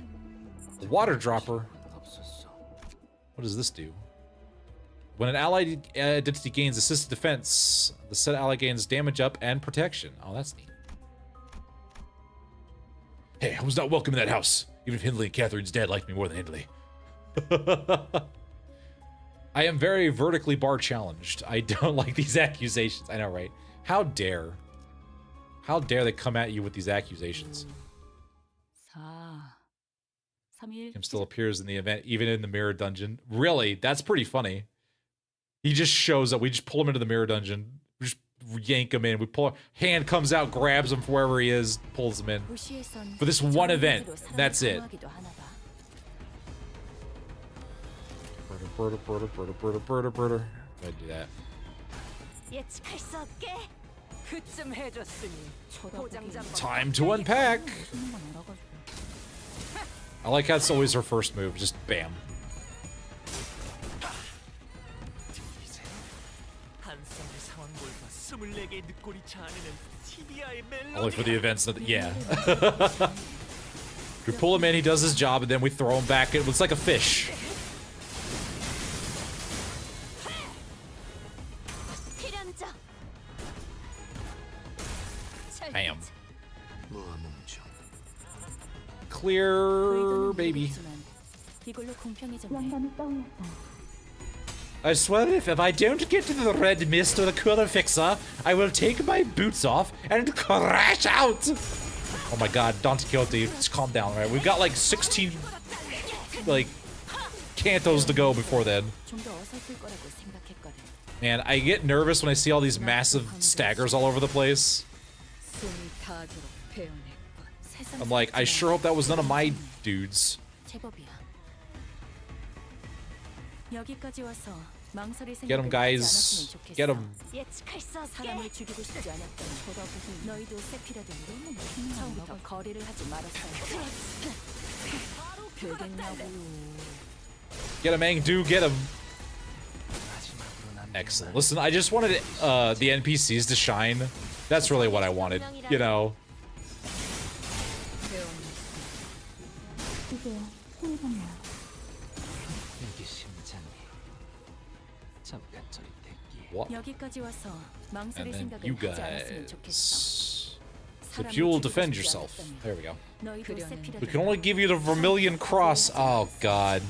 Water dropper. What does this do? When an allied identity gains assisted defense, the said ally gains damage up and protection. Oh, that's neat. Hey, I was not welcome in that house. Even if Hindley and Catherine's dad liked me more than Hindley. I am very vertically bar challenged. I don't like these accusations. I know, right? How dare? How dare they come at you with these accusations? 4, 3일 Kim still appears in the event, even in the mirror dungeon. Really? That's pretty funny. He just shows up. We just pull him into the mirror dungeon. We just yank him in. We pull. Hand comes out, grabs him from wherever he is, pulls him in. 도시에선 For this one event. That's it. 사랑하기도 하나 봐. Go ahead and do that. 예측할 수 없게 그쯤 해줬으니 포장장 Time to unpack. 쓰는 건 알아가지고. I like how it's always her first move. Just bam. 한 쌍의 상황골과 24개의 늑골이 자아내는 TBI의 Only for the 멜로디야. events that, yeah. We pull him in, he does his job, and then we throw him back. It looks like a fish. 필연적 Bam. Clear, baby. 이걸로 공평해졌네. 영감이 떠올랐다. I swear if I don't get to the red mist or the cooler fixer, I will take my boots off and crash out. Oh my god, Don Quixote, just calm down, right? We've got like 16, like, cantos to go before then. 좀 더 어설플 거라고 생각했거든. Man, I get nervous when I see all these massive staggers all over the place. 숨이 닿도록 배워냈군. 세상 I'm like, I sure hope that was none of my dudes. 제법이야. 여기까지 와서 망설일 Get him, 생각을 하지 guys. 않았으면 좋겠어. Get him. 예측할 수 없게 사람을 죽이고 싶지 않았다면 너희도 세피라도 처음부터 거래를 하지 말았어야 되겠냐고. Get him, Ang. Get him. Excellent. Listen, I just wanted the NPCs to shine. That's really what I wanted. You know. 이제야 힘이 나. 이게 심장이 잠깐 저리 대기. What? 여기까지 와서 And 망설일 then 생각을 you 하지 않았으면 좋겠어. guys. But 사람을 you'll 죽이고 defend 싶지 yourself. 않았다면 There we go. 너희도 세피라도 We can only give you the Vermilion Cross. Oh, God.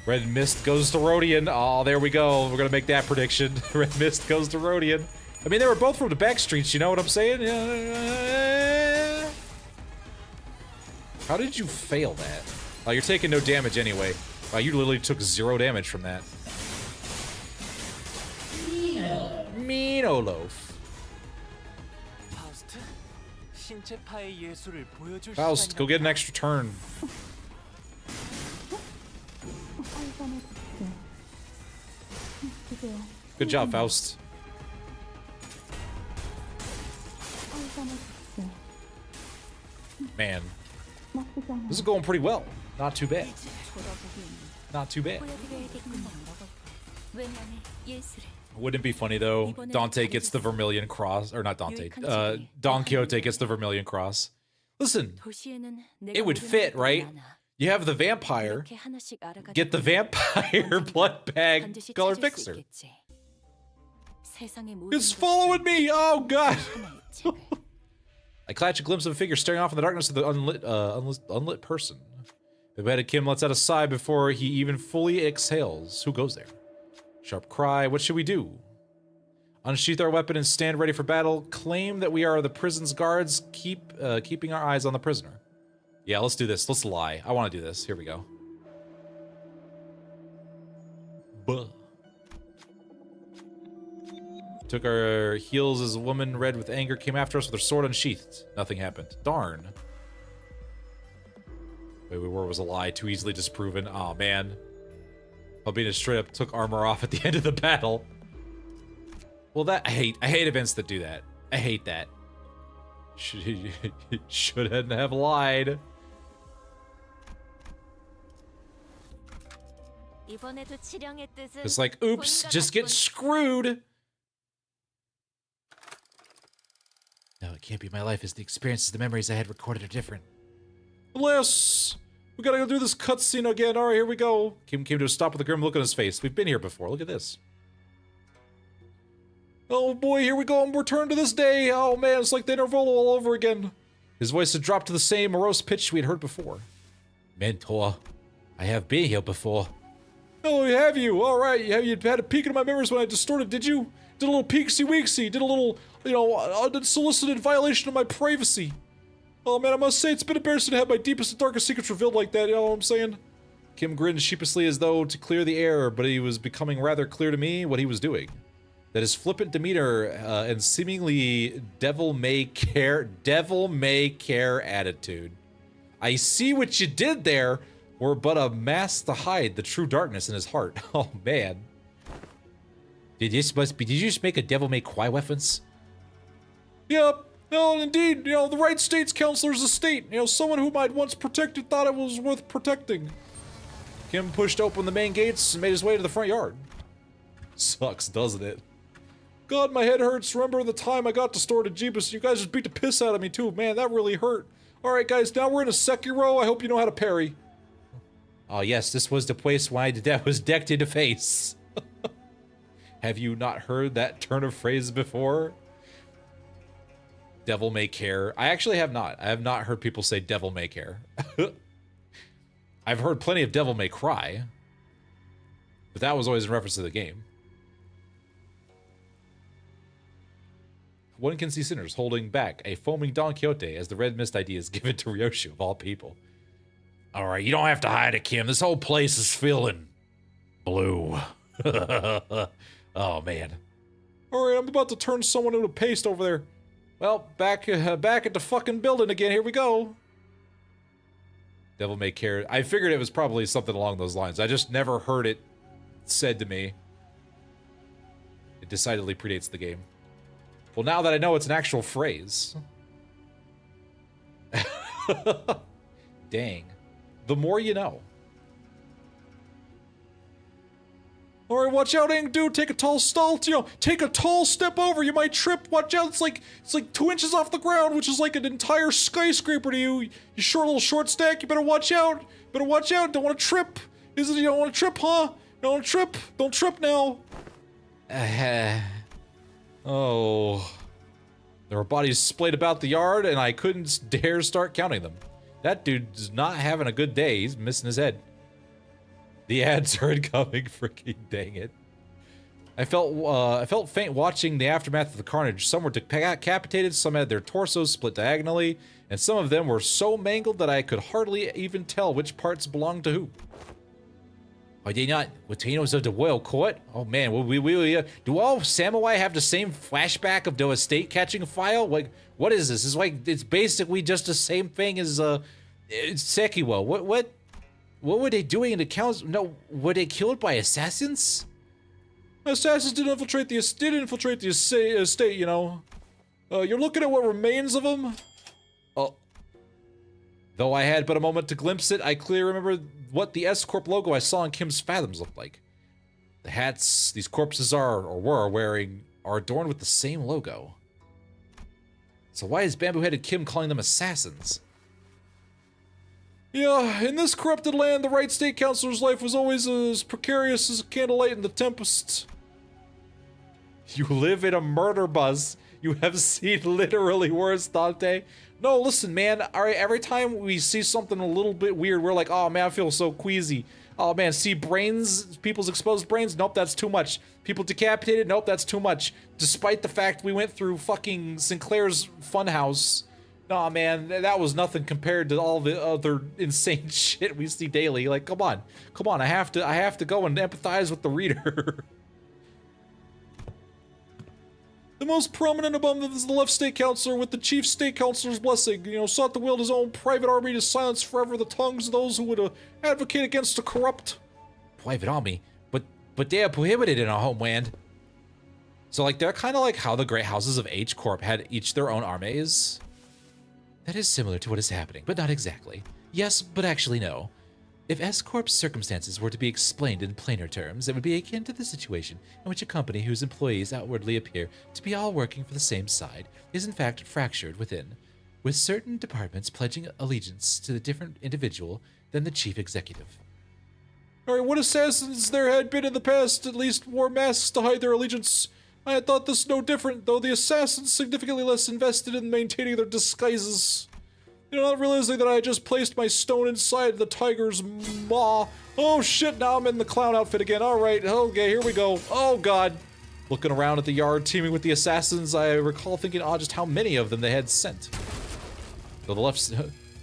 Red Mist goes to Rhodian. Oh, there we go. We're going to make that prediction. Red Mist goes to Rhodian. I mean, they were both from the back streets. You know what I'm saying? How did you fail that? Oh, you're taking no damage anyway. Wow, you literally took 0 damage from that. Meanoloaf. 파우스트, 신체파의 예술을 보여줄 Faust, go get an extra turn. 알바나 이제야 Good job, Faust. 알바나 Man, 나쁘지 않아. this is going pretty well. Not too bad. Not too bad. 보여드려야겠구나. 왜냐면 예술을 Wouldn't it be funny though? Dante gets the Vermilion Cross, or not Dante. Don Quixote gets the Vermilion Cross. Listen, 도시에는 내가 it would 모르는 fit, 것들이 right? 많아. You have the vampire. 이렇게 하나씩 알아가다 Get the vampire blood bag 반드시 color 찾을 수 fixer. 있겠지. 세상의 모든 It's following me. Oh God! 하나의 책을. I catch a glimpse of a figure staring off in the darkness of the unlit person. The beheaded Kim lets out a sigh before he even fully exhales. Who goes there? Sharp cry. What should we do? Unsheath our weapon and stand ready for battle. Claim that we are the prison's guards. Keeping our eyes on the prisoner. Yeah, let's do this. Let's lie. I want to do this. Here we go. Buh. Took our heels as a woman, red with anger, came after us with her sword unsheathed. Nothing happened. Darn. Wait, we were was a lie. Too easily disproven. Aw, man. Albina straight up took armor off at the end of the battle. Well, that I hate events that do that. I hate that. Shouldn't have lied. It's like, oops, just get screwed. No, it can't be my life, as the experiences, the memories I had recorded are different. Alas, we gotta go do this cutscene again. All right, here we go. Kim came to a stop with a grim look on his face. We've been here before. Look at this. Oh boy, here we go. I'm returned to this day. Oh man, it's like the Intervallo all over again. His voice had dropped to the same morose pitch we had heard before. Mentor, I have been here before. Oh, have you? All right. You had a peek into my memories when I distorted, did you? Did a little peeksy-weeksy. Did a little, you know, unsolicited violation of my privacy. Oh man, I must say it's been embarrassing to have my deepest and darkest secrets revealed like that, you know what I'm saying? Kim grinned sheepishly as though to clear the air, but it was becoming rather clear to me what he was doing. That his flippant demeanor and seemingly devil may care attitude. I see what you did there, were but a mask to hide the true darkness in his heart. Oh man. Did you just make a devil may cry reference? Yep. No, indeed. You know, the right state's counselor's estate. You know, someone whom I'd once protected thought it was worth protecting. Kim pushed open the main gates and made his way to the front yard. Sucks, doesn't it? God, my head hurts. Remember the time I got distorted Jeebus? You guys just beat the piss out of me too. Man, that really hurt. Alright guys, now we're in a Sekiro. I hope you know how to parry. Oh yes, this was the place why that was decked in the face. Have you not heard that turn of phrase before? Devil may care. I actually have not. I have not heard people say devil may care. I've heard plenty of devil may cry. But that was always in reference to the game. One can see sinners holding back a foaming Don Quixote as the red mist idea is given to Ryoshu of all people. Alright, you don't have to hide it, Kim. This whole place is feeling blue. Oh, man. Alright, I'm about to turn someone into paste over there. Well, back at the fucking building again. Here we go. Devil may care. I figured it was probably something along those lines. I just never heard it said to me. It decidedly predates the game. Well, now that I know it's an actual phrase. Dang. The more you know. Alright, watch out, dude. Take a tall step, take a tall step over. You might trip. Watch out. It's like 2 inches off the ground, which is like an entire skyscraper to you. You short little short stack. You better watch out. Better watch out. Don't want to trip. You don't want to trip, huh? You don't want to trip. Don't trip now. Oh. There were bodies splayed about the yard, and I couldn't dare start counting them. That dude's not having a good day. He's missing his head. The ads are incoming. Freaking dang it! I felt faint watching the aftermath of the carnage. Some were decapitated, some had their torsos split diagonally, and some of them were so mangled that I could hardly even tell which parts belonged to who. Are they not retainers of the royal court? Oh man, do all samurai have the same flashback of their estate catching fire? Like, what is this? It's basically just the same thing as Sekiro. What were they doing in the council? No, were they killed by assassins? Assassins didn't infiltrate the estate, you know. You're looking at what remains of them? Oh. Though I had but a moment to glimpse it, I clearly remember what the S-Corp logo I saw in Kim's Fathoms looked like. The hats these corpses are, or were, wearing are adorned with the same logo. So why is Bamboo-Headed Kim calling them assassins? Yeah, in this corrupted land, the right state counselor's life was always as precarious as a candlelight in the tempest. You live in a murder buzz. You have seen literally worse, Dante. No, listen, man. All right, every time we see something a little bit weird, we're like, oh man, I feel so queasy. Oh man, see brains, people's exposed brains? Nope, that's too much. People decapitated? Nope, that's too much. Despite the fact we went through fucking Sinclair's funhouse. Nah, man, that was nothing compared to all the other insane shit we see daily. Like, come on. Come on, I have to go and empathize with the reader. The most prominent among them is the left state councilor with the chief state councilor's blessing. You know, sought to wield his own private army to silence forever the tongues of those who would advocate against the corrupt. Private army? But they are prohibited in our homeland. So, like, they're kind of like how the great houses of H Corp had each their own armies. That is similar to what is happening, but not exactly. Yes, but actually no. If S-Corp's circumstances were to be explained in plainer terms, it would be akin to the situation in which a company whose employees outwardly appear to be all working for the same side is in fact fractured within, with certain departments pledging allegiance to a different individual than the chief executive. Alright, what assassins there had been in the past at least wore masks to hide their allegiance. I had thought this no different, though the assassins significantly less invested in maintaining their disguises. You know, not realizing that I had just placed my stone inside the tiger's maw. Oh shit, now I'm in the clown outfit again. Alright, okay, here we go. Oh god. Looking around at the yard teeming with the assassins, I recall thinking, just how many of them they had sent. To the left...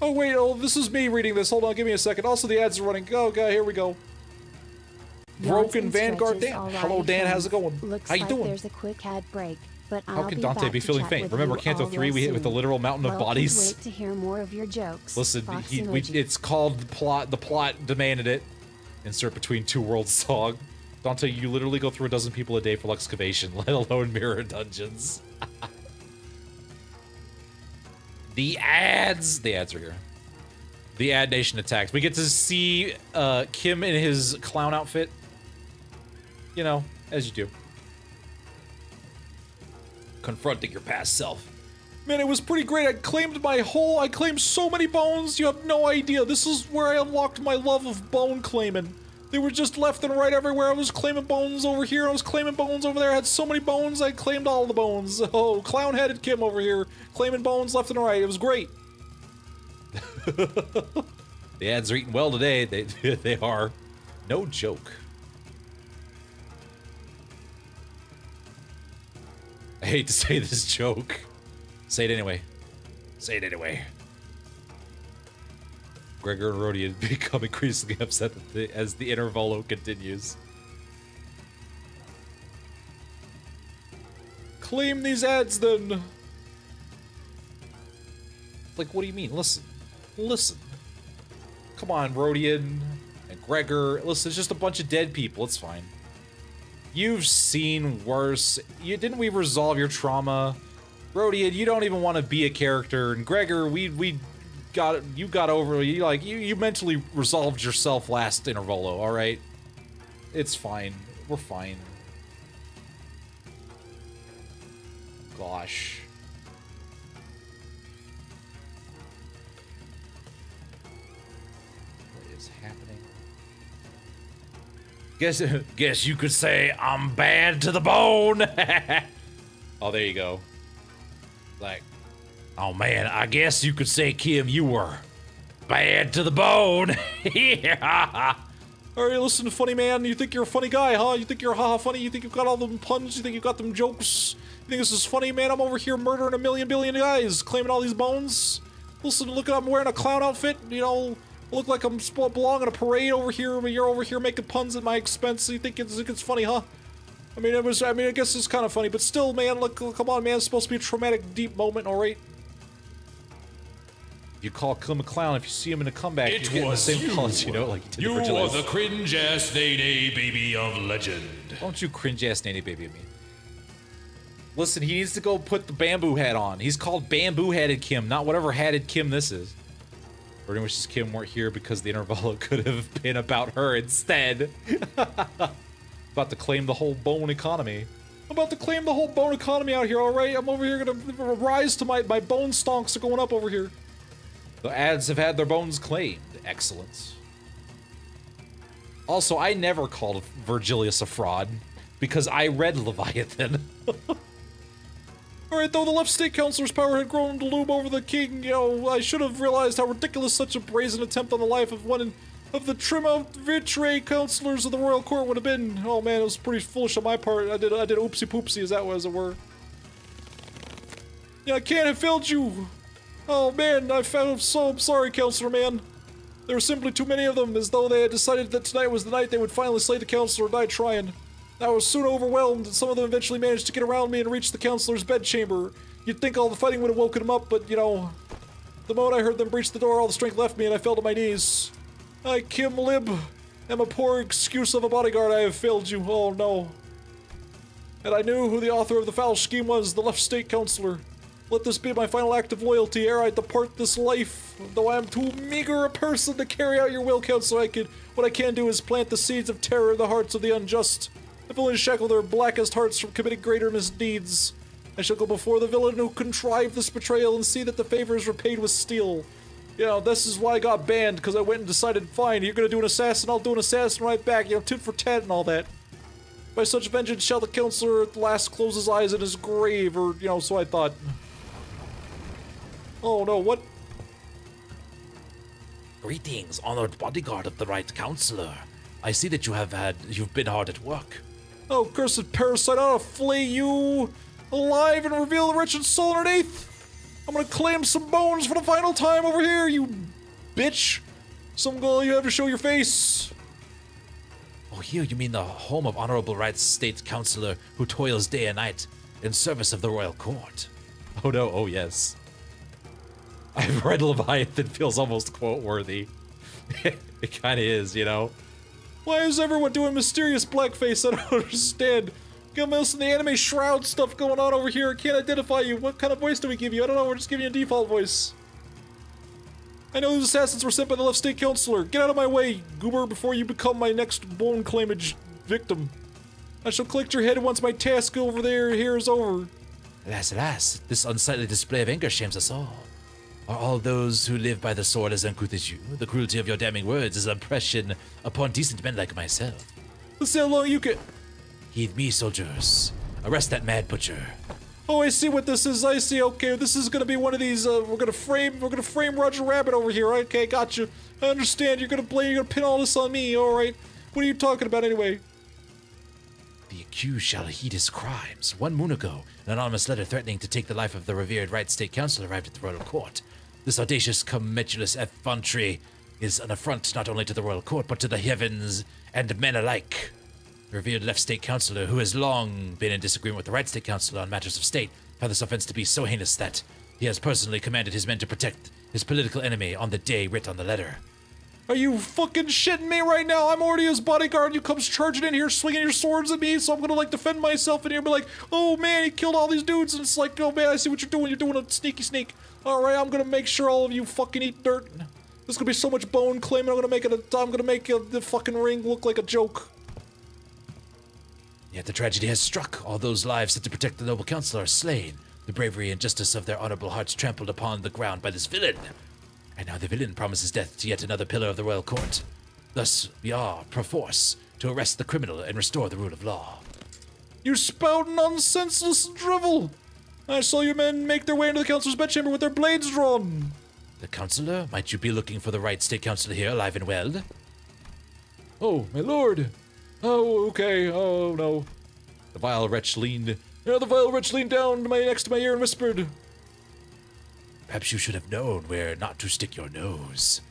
Oh wait, this is me reading this. Hold on, give me a second. Also, the ads are running. Oh god, here we go. Broken Vanguard Dan. Hello Dan, how's it going? How you doing? There's a quick ad break. But how can Dante be feeling faint? Remember Canto 3 we hit with the literal mountain of bodies? Wait to hear more of your jokes. Listen, it's called the plot demanded it. Insert between two worlds song. Dante, you literally go through a dozen people a day for excavation, let alone mirror dungeons. The ads are here. The ad nation attacks. We get to see Kim in his clown outfit. You know, as you do. Confronting your past self. Man, it was pretty great. I claimed so many bones, you have no idea. This is where I unlocked my love of bone claiming. They were just left and right everywhere. I was claiming bones over here, I was claiming bones over there. I had so many bones, I claimed all the bones. Oh, clown-headed Kim over here, claiming bones left and right. It was great. The ads are eating well today. They are. No joke. I hate to say this joke. Say it anyway. Say it anyway. Gregor and Rodian become increasingly upset as the Intervallo continues. Claim these ads then. Like, what do you mean? Listen. Listen. Come on, Rodian and Gregor. Listen, it's just a bunch of dead people. It's fine. You've seen worse. Didn't we resolve your trauma? Rodian, you don't even want to be a character. And Gregor, you got over, you mentally resolved yourself last Intervallo, alright? It's fine. We're fine. Gosh. What is happening? Guess you could say I'm bad to the bone. Oh, there you go. Like, oh man, I guess you could say, Kim, you were bad to the bone. Yeah. All right, listen, funny man. You think you're a funny guy, huh? You think you're haha funny? You think you've got all them puns? You think you've got them jokes? You think this is funny, man? I'm over here murdering a million billion guys, claiming all these bones. Listen, look, I'm wearing a clown outfit. You know, I look like I'm belong in a parade over here, but you're over here making puns at my expense. You think it's funny, huh? I mean, I guess it's kind of funny, but still, man, look, come on, man. It's supposed to be a traumatic, deep moment, all right? You call Kim a clown if you see him in a comeback. It you was the same you. Cause, you know, like you You did are the cringe-ass nay-nay baby of legend. Don't you cringe-ass nay-nay baby at me. Listen, he needs to go put the bamboo hat on. He's called bamboo-hatted Kim, not whatever hatted Kim this is. Or wishes Kim weren't here because the Intervallo could have been about her instead. About to claim the whole bone economy. I'm about to claim the whole bone economy out here, alright? I'm over here gonna rise to my bone stonks are going up over here. The ads have had their bones claimed. Excellent. Also, I never called Virgilius a fraud because I read Leviathan. Alright, though the left state councilor's power had grown to loom over the king, you know, I should have realized how ridiculous such a brazen attempt on the life of one of the Triumvirate counselors of the royal court would have been. Oh man, it was pretty foolish on my part. I did oopsie poopsie, as that was, as it were. Yeah, I can't have failed you. Oh man, I'm so sorry, counselor man. There were simply too many of them, as though they had decided that tonight was the night they would finally slay the counselor or die trying. I was soon overwhelmed, and some of them eventually managed to get around me and reach the counselor's bedchamber. You'd think all the fighting would have woken them up, but, you know, the moment I heard them breach the door, all the strength left me and I fell to my knees. I, Kim Lib, am a poor excuse of a bodyguard. I have failed you. Oh, no. And I knew who the author of the foul scheme was, the left state counselor. Let this be my final act of loyalty ere I depart this life. Though I am too meager a person to carry out your will, counselor, what I can do is plant the seeds of terror in the hearts of the unjust. If only to shackle their blackest hearts from committing greater misdeeds. I shall go before the villain who contrived this betrayal and see that the favor is repaid with steel. You know, this is why I got banned, because I went and decided, fine, you're gonna do an assassin, I'll do an assassin right back, you know, tit for tat and all that. By such vengeance shall the counselor at last close his eyes in his grave, or, you know, so I thought. Oh no, what? Greetings, honored bodyguard of the right counselor. I see that you've been hard at work. Oh, cursed parasite, I'll flay you alive and reveal the wretched soul underneath. I'm gonna claim some bones for the final time over here, you bitch. Some girl you have to show your face. Oh, here you mean the home of Honorable Right State Counselor who toils day and night in service of the royal court. Oh no, oh yes. I've read Leviathan, feels almost quote-worthy. It kinda is, you know. Why is everyone doing mysterious blackface? I don't understand. Got most of the anime shroud stuff going on over here. I can't identify you. What kind of voice do we give you? I don't know, we're just giving you a default voice. I know those assassins were sent by the left state counselor. Get out of my way, goober, before you become my next bone claimage victim. I shall collect your head once my task over here is over. Alas, alas, this unsightly display of anger shames us all. Are all those who live by the sword as uncouth as you? The cruelty of your damning words is an oppression upon decent men like myself. Let's see how long you can... Heed me, soldiers. Arrest that mad butcher. Oh, I see what this is. I see. Okay, this is gonna be one of these. We're gonna frame Roger Rabbit over here. Okay, gotcha. I understand. You're gonna pin all this on me. All right. What are you talking about anyway? The accused shall heed his crimes. 1 moon ago, an anonymous letter threatening to take the life of the revered Right State Council arrived at the royal court. This audacious, cometulous effrontery is an affront not only to the royal court, but to the heavens and men alike. The revered left state councillor, who has long been in disagreement with the right state councillor on matters of state, found this offense to be so heinous that he has personally commanded his men to protect his political enemy on the day writ on the letter. Are you fucking shitting me right now? I'm already his bodyguard. You comes charging in here, swinging your swords at me, so I'm gonna, like, defend myself in here and be like, oh man, he killed all these dudes, and it's like, oh man, I see what you're doing. You're doing a sneaky sneak. Alright, I'm gonna make sure all of you fucking eat dirt. There's gonna be so much bone claiming I'm gonna make the fucking ring look like a joke. Yet the tragedy has struck. All those lives set to protect the noble council are slain. The bravery and justice of their honorable hearts trampled upon the ground by this villain. And now the villain promises death to yet another pillar of the royal court. Thus, we are, perforce, to arrest the criminal and restore the rule of law. You spout nonsenseless drivel! I saw your men make their way into the council's bedchamber with their blades drawn. The councillor? Might you be looking for the right state councillor here, alive and well? Oh, my lord. Oh, okay. Oh, no. The vile wretch leaned down next to my ear and whispered. Perhaps you should have known where not to stick your nose.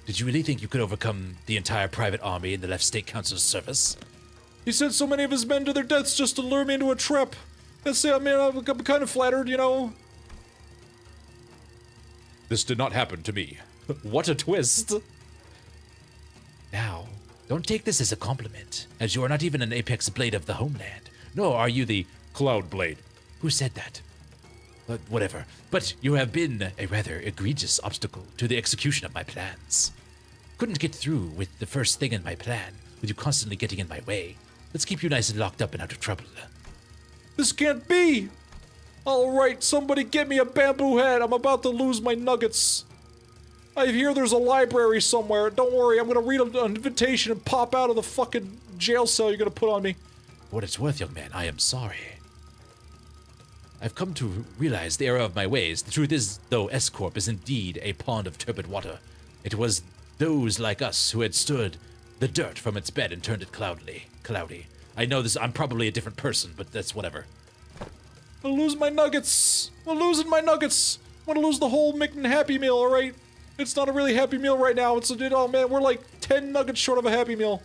Did you really think you could overcome the entire private army in the left state council's service? He sent so many of his men to their deaths just to lure me into a trap. Let's say, I mean, I'm kind of flattered, you know. This did not happen to me. What a twist. Now, don't take this as a compliment, as you are not even an apex blade of the homeland, nor are you the Cloud Blade. Who said that? Whatever. But you have been a rather egregious obstacle to the execution of my plans. Couldn't get through with the first thing in my plan, with you constantly getting in my way. Let's keep you nice and locked up and out of trouble. This can't be! Alright, somebody get me a bamboo hat. I'm about to lose my nuggets. I hear there's a library somewhere. Don't worry, I'm gonna read an invitation and pop out of the fucking jail cell you're gonna put on me. For what it's worth, young man, I am sorry. I've come to realize the error of my ways. The truth is, though S-Corp is indeed a pond of turbid water, it was Those like us who had stood the dirt from its bed and turned it cloudy. I know this, I'm probably a different person, but that's whatever. I'll lose my nuggets. I'm losing my nuggets. I'm gonna lose the whole Happy Meal, alright? It's not a really Happy Meal right now. Oh man, we're like 10 nuggets short of a Happy Meal.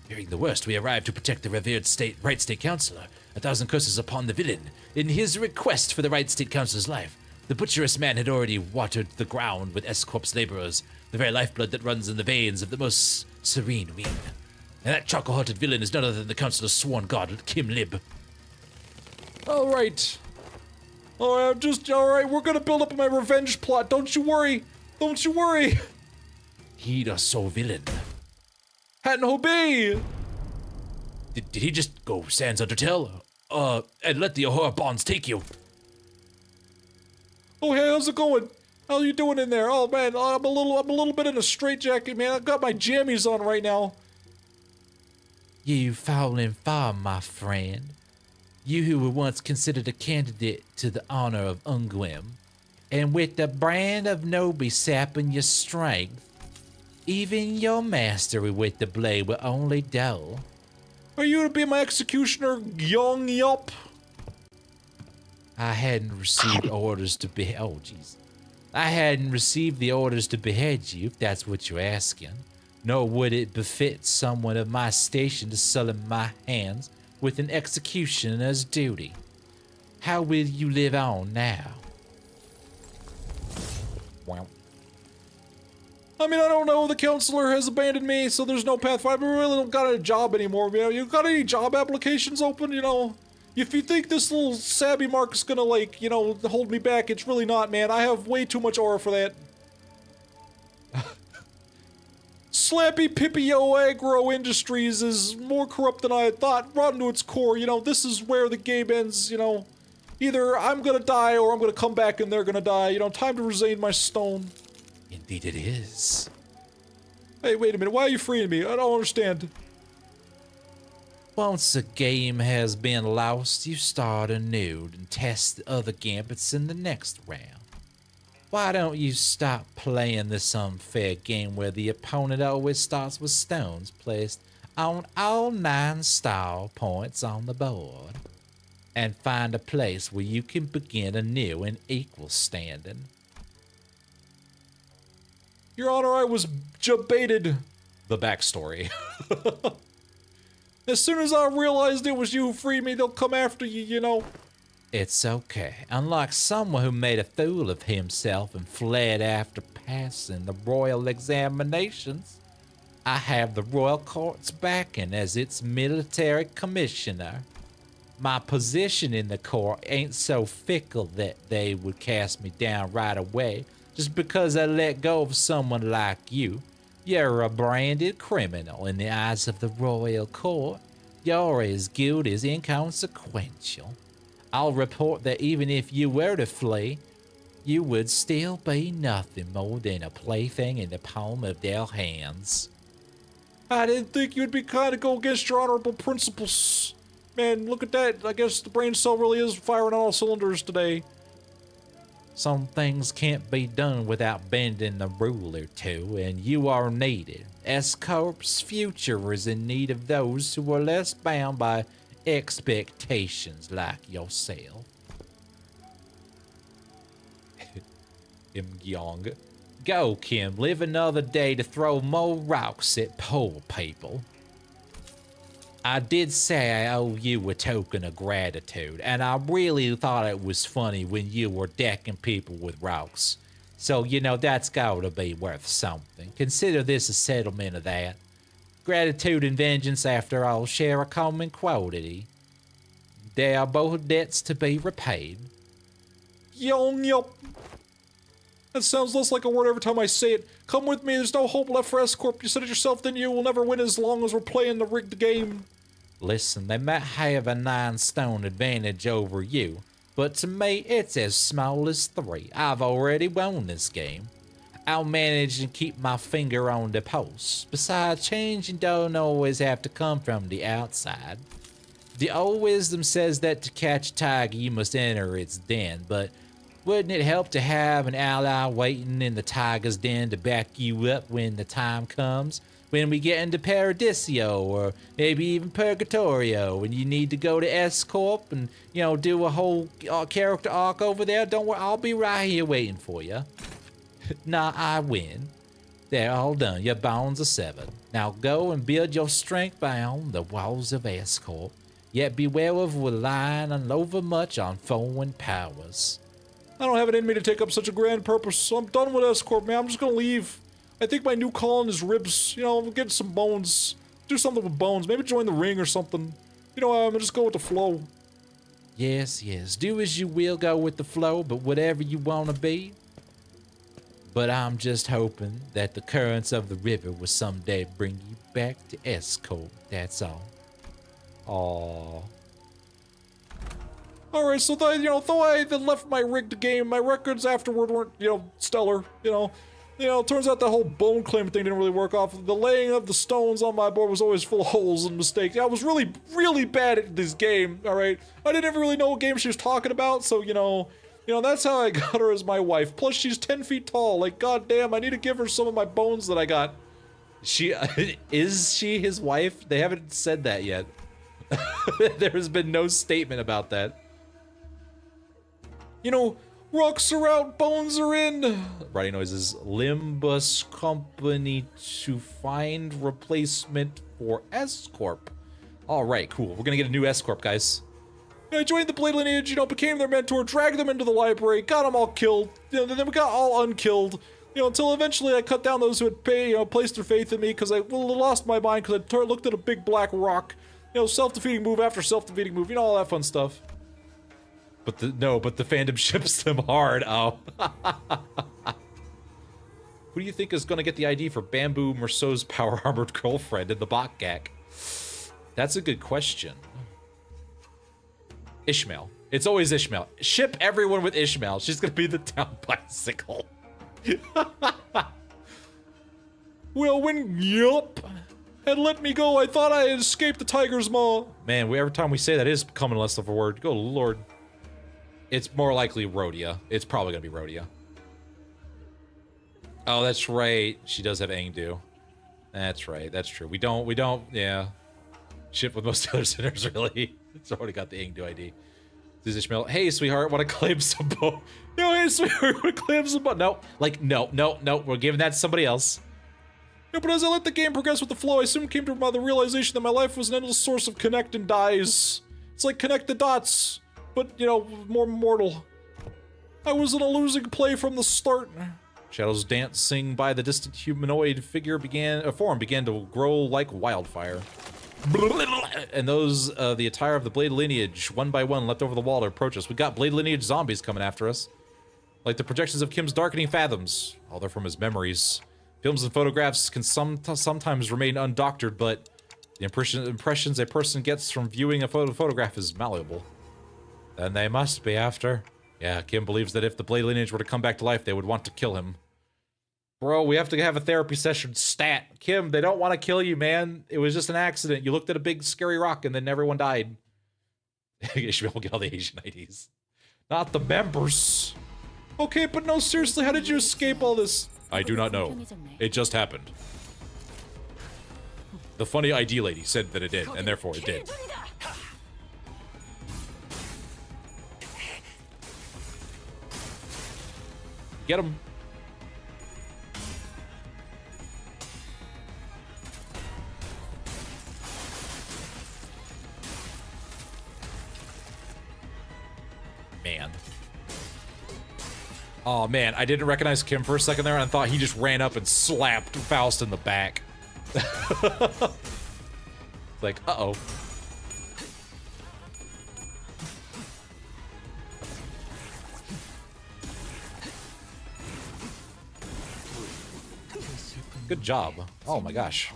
Fearing the worst, we arrived to protect the revered Right State Councilor. 1,000 curses upon the villain. In his request for the Right State Councilor's life, the butcherous man had already watered the ground with S-Corp's laborers, the very lifeblood that runs in the veins of the most serene Wien. And that chocolate-hearted villain is none other than the Councilor's sworn god, Kim Lib. Alright. Alright, we're gonna build up my revenge plot. Don't you worry. Don't you worry. He does so villain. Hat and Hobie! Did he just go sans undertale? And let the horror bonds take you? Oh hey, how's it going? How you doing in there? Oh man, I'm a little bit in a straitjacket, man. I got my jammies on right now. You fallen far, my friend. You who were once considered a candidate to the honor of Ungwem, and with the brand of Nobi sapping your strength, even your mastery with the blade will only dull. Are you to be my executioner, Young Yup? I hadn't received orders to I hadn't received the orders to behead you, if that's what you're asking. Nor would it befit someone of my station to sully my hands with an executioner's duty. How will you live on now? Wow. I mean, I don't know. The counselor has abandoned me, so there's no path forward. I really don't got a job anymore. You got any job applications open? If you think this little Sabby mark is gonna, hold me back, it's really not, man. I have way too much aura for that. Slappy Pippio Agro Industries is more corrupt than I had thought, rotten to its core. This is where the game ends, Either I'm gonna die or I'm gonna come back and they're gonna die. Time to resign my stone. Indeed it is. Hey, wait a minute. Why are you freeing me? I don't understand. Once a game has been lost, you start anew and test the other gambits in the next round. Why don't you stop playing this unfair game where the opponent always starts with stones placed on all 9 star points on the board, and find a place where you can begin anew in equal standing? Your Honor, I was baited. The backstory. As soon as I realized it was you who freed me, they'll come after you, It's okay. Unlike someone who made a fool of himself and fled after passing the royal examinations, I have the royal court's backing as its military commissioner. My position in the court ain't so fickle that they would cast me down right away just because I let go of someone like you. You're a branded criminal in the eyes of the royal court. You're as guilty as inconsequential. I'll report that even if you were to flee, you would still be nothing more than a plaything in the palm of their hands. I didn't think you'd be kind to go against your honorable principles. Man, look at that. I guess the brain cell really is firing on all cylinders today. Some things can't be done without bending the ruler too, and you are needed. S-Corp's future is in need of those who are less bound by expectations like yourself. Imgyong. Go, Kim, live another day to throw more rocks at poor people. I did say I owe you a token of gratitude, and I really thought it was funny when you were decking people with rocks. So, that's gotta be worth something. Consider this a settlement of that. Gratitude and vengeance, after all, share a common quality. They are both debts to be repaid. Yup. That sounds less like a word every time I say it. Come with me, there's no hope left for S-Corp. You said it yourself, didn't you? We'll never win as long as we're playing the rigged game. Listen, they might have a 9-stone advantage over you, but to me, it's as small as 3. I've already won this game. I'll manage and keep my finger on the pulse. Besides, changing don't always have to come from the outside. The old wisdom says that to catch a tiger, you must enter its den, but Wouldn't it help to have an ally waiting in the tiger's den to back you up when the time comes? When we get into Paradiso or maybe even Purgatorio and you need to go to S-Corp and, you know, do a whole character arc over there, don't worry, I'll be right here waiting for you. Nah, I win. They're all done. Your bones are severed. Now go and build your strength beyond the walls of S-Corp. Yet beware of relying on overmuch on foreign powers. I don't have it in me to take up such a grand purpose, so I'm done with S-Corp, man. I'm just gonna leave. I think my new calling is ribs. You know, get some bones. Do something with bones. Maybe join the ring or something. You know, I'm gonna just go with the flow. Yes, yes. Do as you will, go with the flow, but whatever you want to be. But I'm just hoping that the currents of the river will someday bring you back to S-Corp. That's all. Aww. Alright, so though I then left my rigged game, my records afterward weren't, stellar, turns out the whole bone claim thing didn't really work off. The laying of the stones on my board was always full of holes and mistakes. I was really, really bad at this game, alright? I didn't ever really know what game she was talking about, so, that's how I got her as my wife. Plus, she's 10 feet tall. Like, goddamn, I need to give her some of my bones that I got. Is she his wife? They haven't said that yet. There has been no statement about that. Rocks are out, bones are in. Writing noises. Limbus company to find replacement for S-Corp. Alright, cool. We're gonna get a new S-Corp, guys. I joined the Blade lineage, became their mentor, dragged them into the library, got them all killed, then we got all unkilled, until eventually I cut down those who had placed their faith in me, because I lost my mind, because I looked at a big black rock. Self-defeating move after self-defeating move, all that fun stuff. But the fandom ships them hard. Oh. Who do you think is going to get the ID for Bamboo Merceau's power-armored girlfriend in the Botgak? That's a good question. Ishmael. It's always Ishmael. Ship everyone with Ishmael. She's going to be the town bicycle. Well, when Yup had let me go, I thought I had escaped the tiger's maw. Man, every time we say that, it is becoming less of a word. Good lord. It's more likely Rhodia. It's probably gonna be Rhodia. Oh, that's right. She does have Engdu. That's right. That's true. We don't, yeah. Ship with most other sinners, really. It's already got the Engdu ID. This is Ishmael. Hey, sweetheart, wanna claim some bone? No, hey, sweetheart, wanna claim some bone? No, no. We're giving that to somebody else. Yeah, but as I let the game progress with the flow, I soon came to the realization that my life was an endless source of connect and dies. It's like connect the dots, but, more mortal. I was in a losing play from the start. Shadows dancing by the distant humanoid form began to grow like wildfire. And those, the attire of the Blade lineage, one by one, leapt over the wall to approach us. We got Blade lineage zombies coming after us. Like the projections of Kim's darkening fathoms. Oh, they're from his memories. Films and photographs can sometimes remain undoctored, but the impressions a person gets from viewing a photograph is malleable. Then they must be after. Yeah, Kim believes that if the Blade lineage were to come back to life, they would want to kill him. Bro, we have to have a therapy session stat. Kim, they don't want to kill you, man. It was just an accident. You looked at a big scary rock and then everyone died. You should be able to get all the Asian IDs. Not the members. Okay, but no, seriously, how did you escape all this? I do not know. It just happened. The funny ID lady said that it did, and therefore it did. Get him. Man. Oh man, I didn't recognize Kim for a second there, and I thought he just ran up and slapped Faust in the back. Like, uh-oh. Good job. Oh my gosh.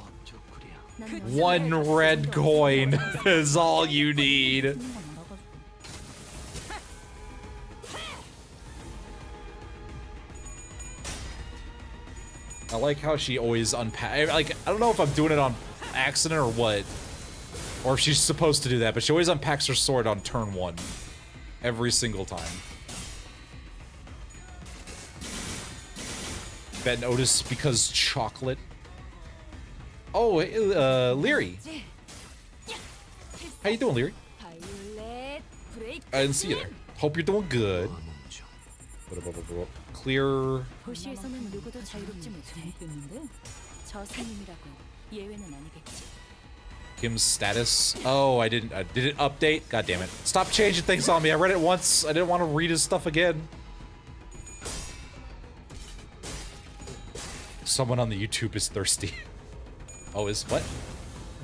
One red coin is all you need. I like how she always unpack. Like, I don't know if I'm doing it on accident or what, or if she's supposed to do that, but she always unpacks her sword on turn 1 every single time. Bet Otis because chocolate. Oh, Leary. How you doing, Leary? I didn't see you there. Hope you're doing good. Clear. 도시에서는 누구도 자유롭지 못해. 저 스님이라고 예외는 아니겠지. Kim's status. Oh, I did it update? God damn it. Stop changing things on me. I read it once. I didn't want to read his stuff again. Someone on the YouTube is thirsty. Oh, is what?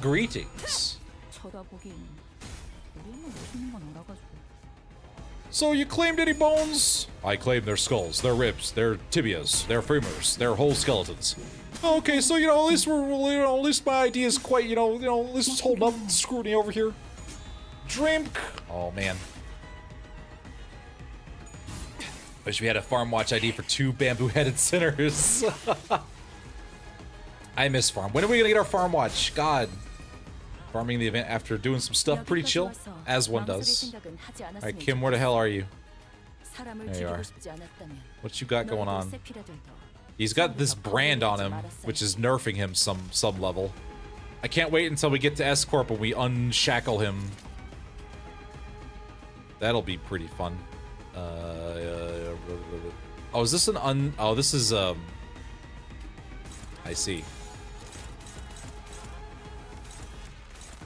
Greetings. So you claimed any bones? I claim their skulls, their ribs, their tibias, their femurs, their whole skeletons. Okay, so at least at least my idea is quite, at least it's holding up scrutiny over here. Drink. Oh man. Wish we had a Farm Watch ID for 2 bamboo-headed sinners. I miss Farm. When are we gonna get our Farm Watch? God. Farming the event after doing some stuff, pretty chill, as one does. Alright, Kim, where the hell are you? There you are. What you got going on? He's got this brand on him, which is nerfing him some level. I can't wait until we get to S-Corp and we unshackle him. That'll be pretty fun. Oh, is this an oh, this is, I see.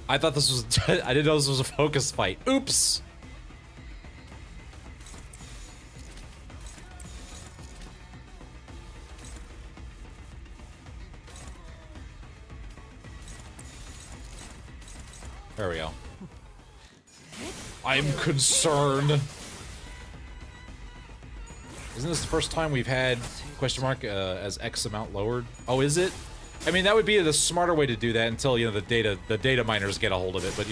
I thought this was, I didn't know this was a focus fight. Oops! There we go. I'm concerned. Isn't this the first time we've had question mark as X amount lowered? Oh, is it? I mean, that would be the smarter way to do that until, the data miners get a hold of it, but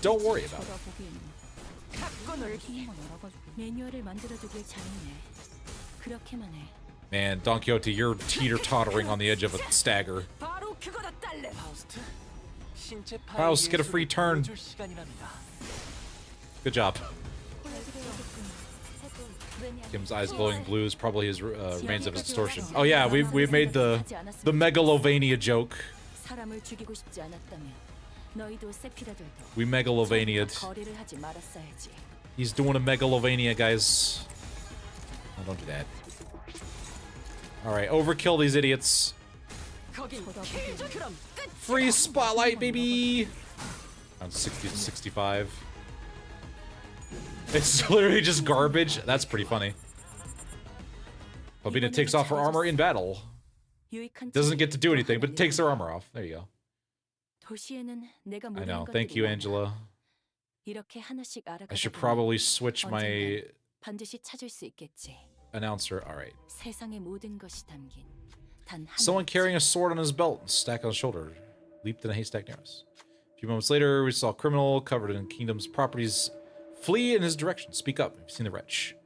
don't worry about it. Man, Don Quixote, you're teeter-tottering on the edge of a stagger. Faust, get a free turn. Good job. Kim's eyes glowing blue is probably his remains of his distortion. Oh yeah, we've made the Megalovania joke. We Megalovania'd. He's doing a Megalovania, guys. Oh, don't do that. Alright, overkill these idiots. Free spotlight, baby! Around 60 to 65. It's literally just garbage. That's pretty funny. Pavina takes off her armor in battle. Doesn't get to do anything, but takes her armor off. There you go. I know. Thank you, Angela. I should probably switch my announcer. Alright. Someone carrying a sword on his belt and stack on his shoulder leaped in a haystack near us. A few moments later, we saw a criminal covered in Kingdom's properties flee in his direction. Speak up. Have you seen the wretch?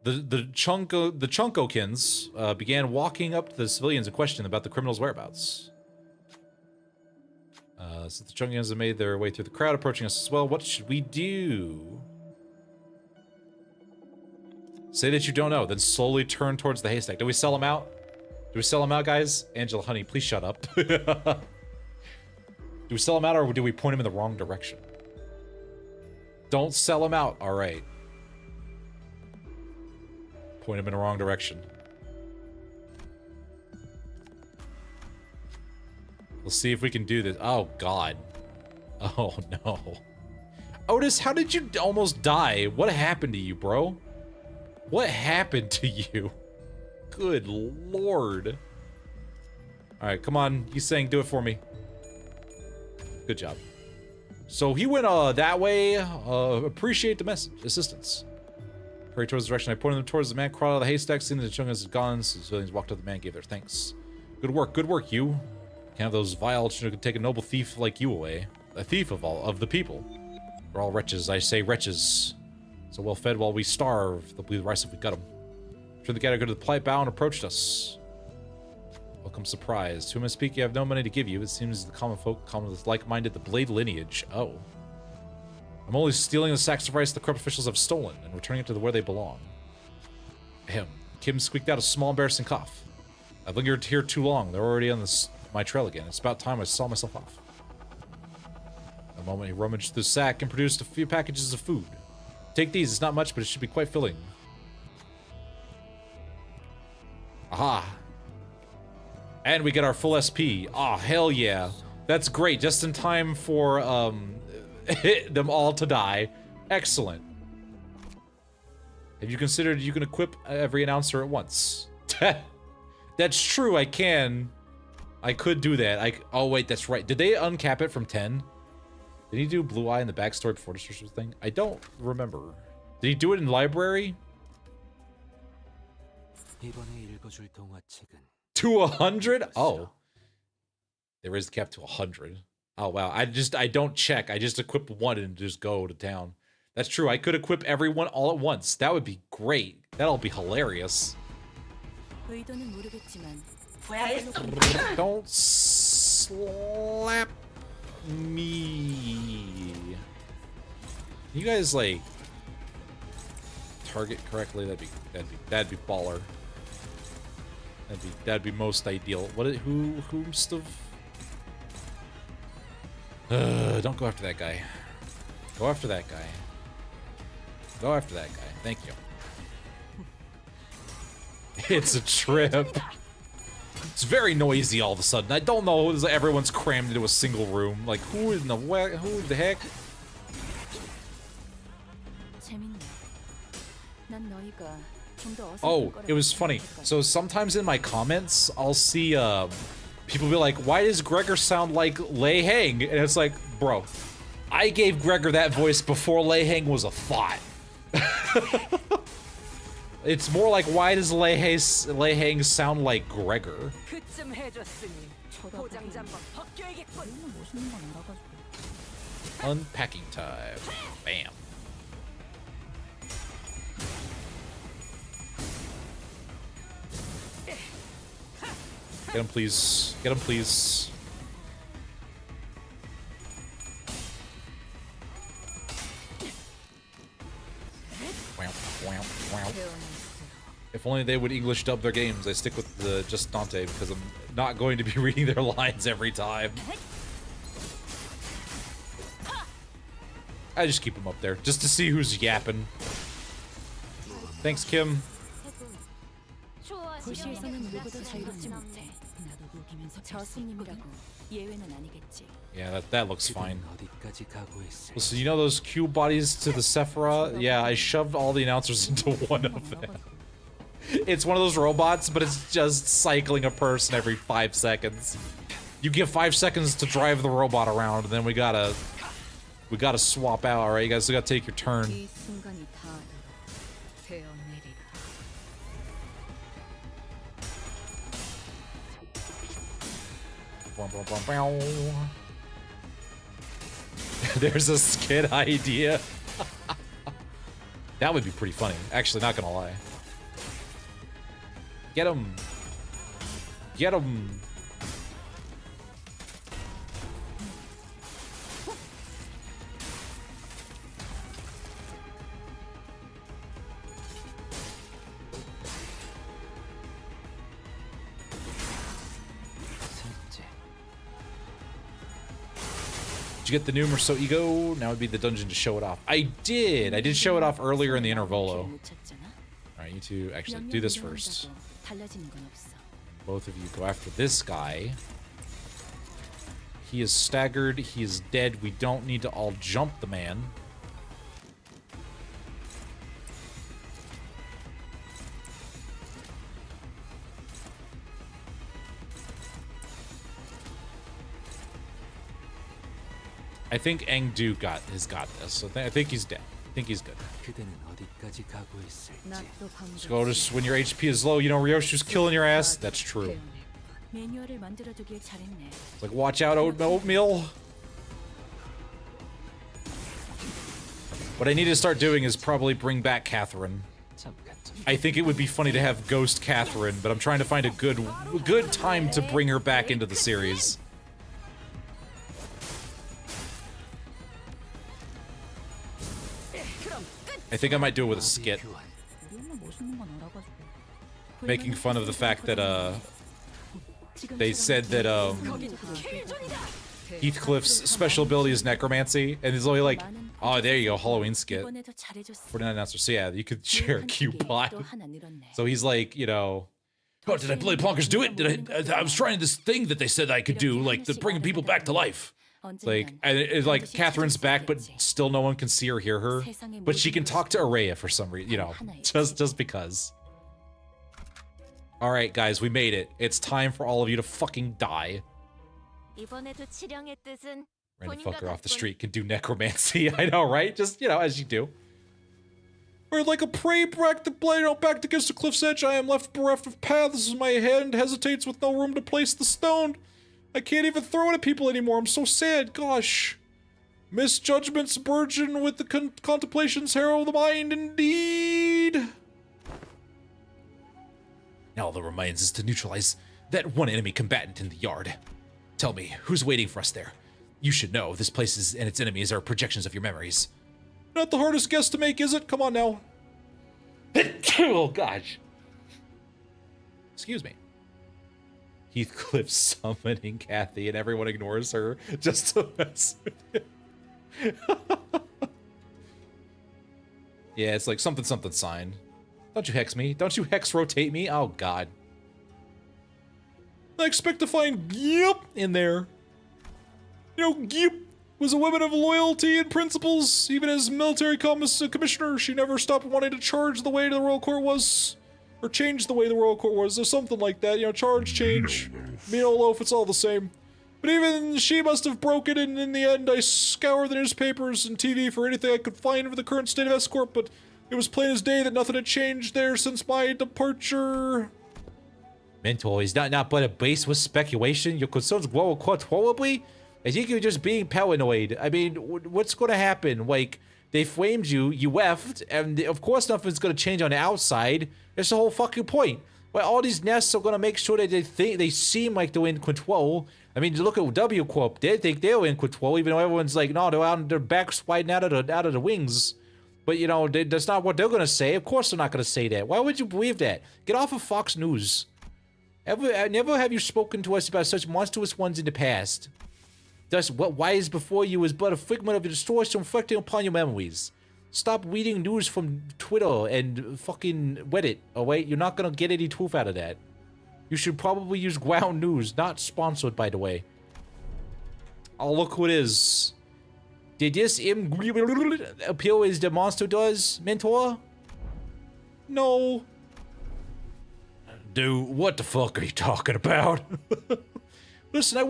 The Chunkokins began walking up to the civilians and questioning about the criminal's whereabouts. So the Chunkokins have made their way through the crowd, approaching us as well. What should we do? Say that you don't know, then slowly turn towards the haystack. Do we sell him out? Do we sell him out, guys? Angela, honey, please shut up. Do we sell him out, or do we point him in the wrong direction? Don't sell him out. All right. Point him in the wrong direction. We'll see if we can do this. Oh, God. Oh, no. Otis, how did you almost die? What happened to you, bro? What happened to you? Good Lord. All right, come on. You saying do it for me. Good job. So he went that way. Appreciate the message. Assistance. Hurry towards the direction I pointed them towards. The man crawled out of the haystack, seeing that the Chungas had gone. So the civilians walked up to the man, gave their thanks. Good work, you. Can't have those vile children take a noble thief like you away. A thief of the people. We're all wretches, I say wretches. So well fed while we starve. They'll bleed the rice if we gut them. Turned the gatherer to the polite bow and approached us. Welcome surprise. To whom I speak, you have no money to give you. It seems the common folk, commoners like-minded, the Blade lineage. Oh. I'm only stealing the sacrifice the corrupt officials have stolen and returning it to where they belong. Ahem. Kim squeaked out a small, embarrassing cough. I've lingered here too long. They're already on my trail again. It's about time I saw myself off. A moment he rummaged through the sack and produced a few packages of food. Take these. It's not much, but it should be quite filling. Aha. And we get our full SP. Oh, hell yeah. That's great. Just in time for them all to die. Excellent. Have you considered you can equip every announcer at once? That's true, I can. I could do that. Oh, wait, that's right. Did they uncap it from 10? Did he do Blue Eye in the backstory before the social thing? I don't remember. Did he do it in library? To 100? Oh. They raised the cap to 100. Oh, wow. I don't check. I just equip one and just go to town. That's true. I could equip everyone all at once. That would be great. That'll be hilarious. Don't slap me. You guys like target correctly? That'd be baller. That'd be most ideal. Whomst of? Don't go after that guy. Go after that guy. Go after that guy. Thank you. It's a trip. It's very noisy all of a sudden. I don't know. Everyone's crammed into a single room. Like, who the heck? Oh, it was funny. So sometimes in my comments, I'll see people be like, why does Gregor sound like Lei Hang? And it's like, bro, I gave Gregor that voice before Lei Hang was a thought. It's more like, why does Lei Hang sound like Gregor? Unpacking time. Bam. Get him, please. Get him, please. If only they would English dub their games. I stick with the just Dante because I'm not going to be reading their lines every time. I just keep them up there just to see who's yapping. Thanks, Kim. Yeah, that looks fine. Listen, you know those cube bodies to the Sephora? Yeah, I shoved all the announcers into one of them. It's one of those robots, but it's just cycling a person every 5 seconds. You give 5 seconds to drive the robot around, and then we gotta swap out. All right, you guys gotta take your turn. There's a skit idea. That would be pretty funny. Actually, not gonna lie. Get him. Get him. Did you get the new Merceau Ego? Now would be the dungeon to show it off. I did show it off earlier in the Intervallo. Alright, you two actually do this first. Both of you go after this guy. He is staggered. He is dead. We don't need to all jump the man. I think Engdu has got this. So I think he's dead. I think he's good. Just go just when your HP is low, you know Ryoshu's killing your ass. That's true. It's like, watch out, oatmeal. What I need to start doing is probably bring back Catherine. I think it would be funny to have Ghost Catherine, but I'm trying to find a good time to bring her back into the series. I think I might do it with a skit. making fun of the fact that they said that Heathcliff's special ability is necromancy, and he's only like, oh, there you go, Halloween skit. 49 announcer. So yeah, you could share a coupon. So he's like, you know, oh, did I play Plonkers do it? I was trying this thing that they said I could do, like the bringing people back to life. Like, and it's like Catherine's back, but still no one can see or hear her. But she can talk to Araya for some reason, you know, just because. All right, guys, we made it. It's time for all of you to fucking die. Random fucker off the street can do necromancy. I know, right? Just, you know, as you do. Or like a prey backed against the cliff's edge, I am left bereft of paths. My hand hesitates with no room to place the stone. I can't even throw it at people anymore. I'm so sad. Gosh. Misjudgments burgeon with the contemplations harrow the mind indeed. Now all that remains is to neutralize that one enemy combatant in the yard. Tell me, who's waiting for us there? You should know, this place and its enemies are projections of your memories. Not the hardest guess to make, is it? Come on now. Oh, gosh. Excuse me. Heathcliff summoning Kathy and everyone ignores her just to mess with him. Yeah, it's like something sign. Don't you hex me? Don't you hex rotate me? Oh, God. I expect to find Yep in there. You know, Yep was a woman of loyalty and principles. Even as military commissioner, she never stopped wanting to charge the way the royal court was. Or change the way the royal court was, or something like that. You know, charge, change. Mean old loaf, it's all the same. But even she must have broken, and in the end I scoured the newspapers and TV for anything I could find of the current state of Escort, but it was plain as day that nothing had changed there since my departure. Mentor, is that not but a base with speculation? Your concerns grow quite horribly? I think you're just being paranoid. I mean, what's gonna happen? Like, they framed you, you effed, and of course nothing's gonna change on the outside. That's the whole fucking point. Well, all these nests are gonna make sure that they seem like they're in control. I mean, look at W Corp. They think they're in control, even though everyone's like, no, they're out, their backs widen out of the wings. But you know, that's not what they're gonna say. Of course, they're not gonna say that. Why would you believe that? Get off of Fox News. Never have you spoken to us about such monstrous ones in the past. Thus, what lies before you is but a figment of your distortion reflecting upon your memories. Stop reading news from Twitter and fucking Reddit. Oh wait, you're not gonna get any truth out of that. You should probably use Ground News, not sponsored, by the way. Oh, look who it is. Did this appear as the monster does, Mentor? No. Dude, what the fuck are you talking about? Listen, I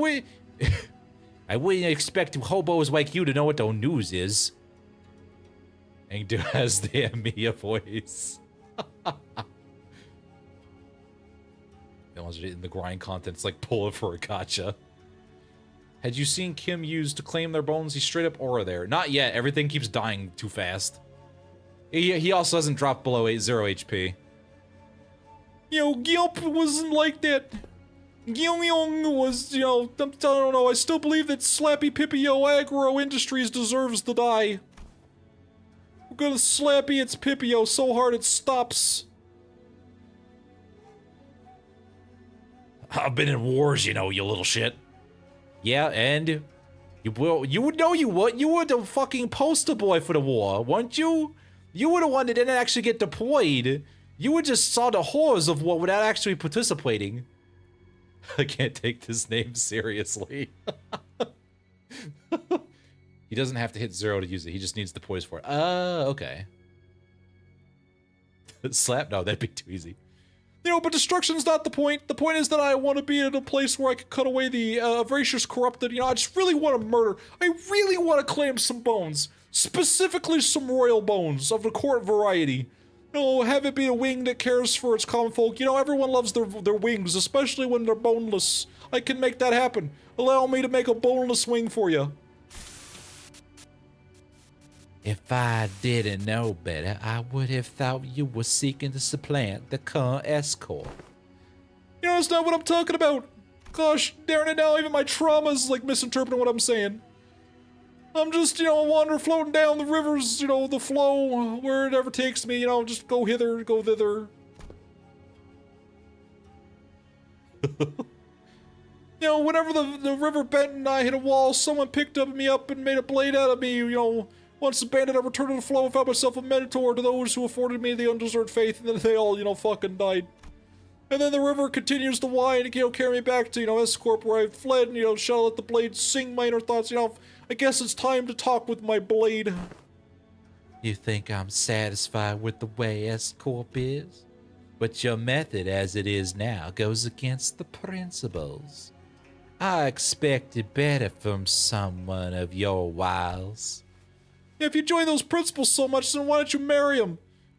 wouldn't expect hobos like you to know what the news is. Angdu has the Amiya voice. In the grind content, it's like pull it for a gotcha. Had you seen Kim use to claim their bones? He's straight up aura there. Not yet. Everything keeps dying too fast. He also doesn't drop below 0 HP. You know, Gilp wasn't like that. Gyeongyong was, you know, I don't know, I still believe that Slappy Pippio Agro Industries deserves to die. We're gonna slappy its Pippio so hard it stops. I've been in wars, you know, you little shit. Yeah, and you would know you would. You were the fucking poster boy for the war, weren't you? You were the one that didn't actually get deployed. You were just saw the horrors of war without actually participating. I can't take this name seriously. He doesn't have to hit 0 to use it. He just needs the poise for it. Okay. Slap? No, that'd be too easy. You know, but destruction's not the point. The point is that I want to be in a place where I can cut away the voracious corrupted. You know, I just really want to murder. I really want to claim some bones. Specifically some royal bones of the court variety. You know, have it be a wing that cares for its common folk. You know, everyone loves their wings, especially when they're boneless. I can make that happen. Allow me to make a boneless wing for you. If I didn't know better, I would have thought you were seeking to supplant the current escort. You know, that's not what I'm talking about. Gosh, darn it now, even my trauma's like misinterpreting what I'm saying. I'm just, you know, a wanderer floating down the rivers, you know, the flow, where it ever takes me, you know, just go hither, go thither. You know, whenever the river bent and I hit a wall, someone picked me up and made a blade out of me, you know. Once abandoned, I returned to the flow and found myself a mentor to those who afforded me the undeserved faith, and then they all, you know, fucking died. And then the river continues to wind and, you know, carry me back to, you know, S-Corp where I fled, and, you know, shall let the blade sing my inner thoughts, you know. I guess it's time to talk with my blade. You think I'm satisfied with the way S-Corp is? But your method as it is now goes against the principles. I expected better from someone of your wiles. Yeah, if you enjoy those principles so much, then why don't you marry him?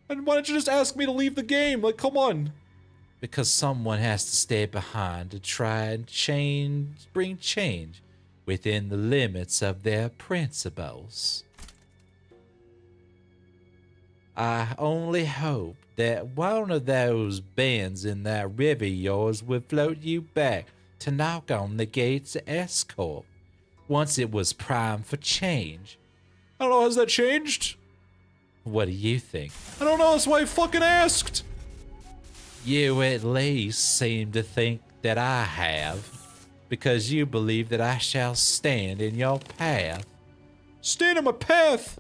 And why don't you just ask me to leave the game? Like, come on. Because someone has to stay behind to try and bring change within the limits of their principles. I only hope that one of those bends in that river of yours will float you back to knock on the gates of S-Corp once it was primed for change. I don't know, has that changed? What do you think? I don't know, that's why I fucking asked. You at least seem to think that I have, because you believe that I shall stand in your path. Stand in my path!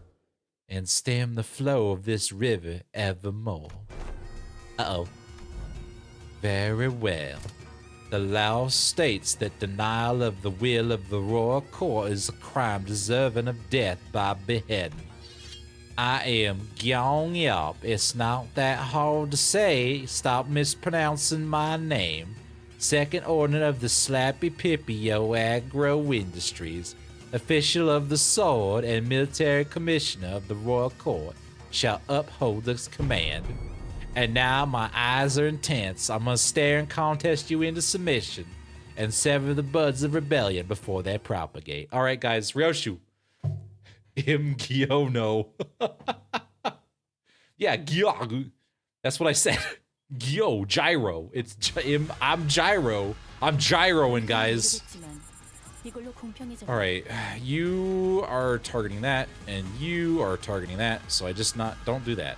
And stem the flow of this river evermore. Uh-oh. Very well. The law states that denial of the will of the royal court is a crime deserving of death by beheading. I am Gyeong Yup. It's not that hard to say. Stop mispronouncing my name. Second Ordinance of the Slappy Pippio Agro Industries, official of the sword and military commissioner of the royal court, shall uphold this command. And now my eyes are intense. I must stare and contest you into submission and sever the buds of rebellion before they propagate. All right, guys, Ryoshu. Gyono. Yeah, Gyo. That's what I said. Gyo, gyro. I'm gyro. I'm gyroing, guys. All right, you are targeting that, and you are targeting that, so I just don't do that.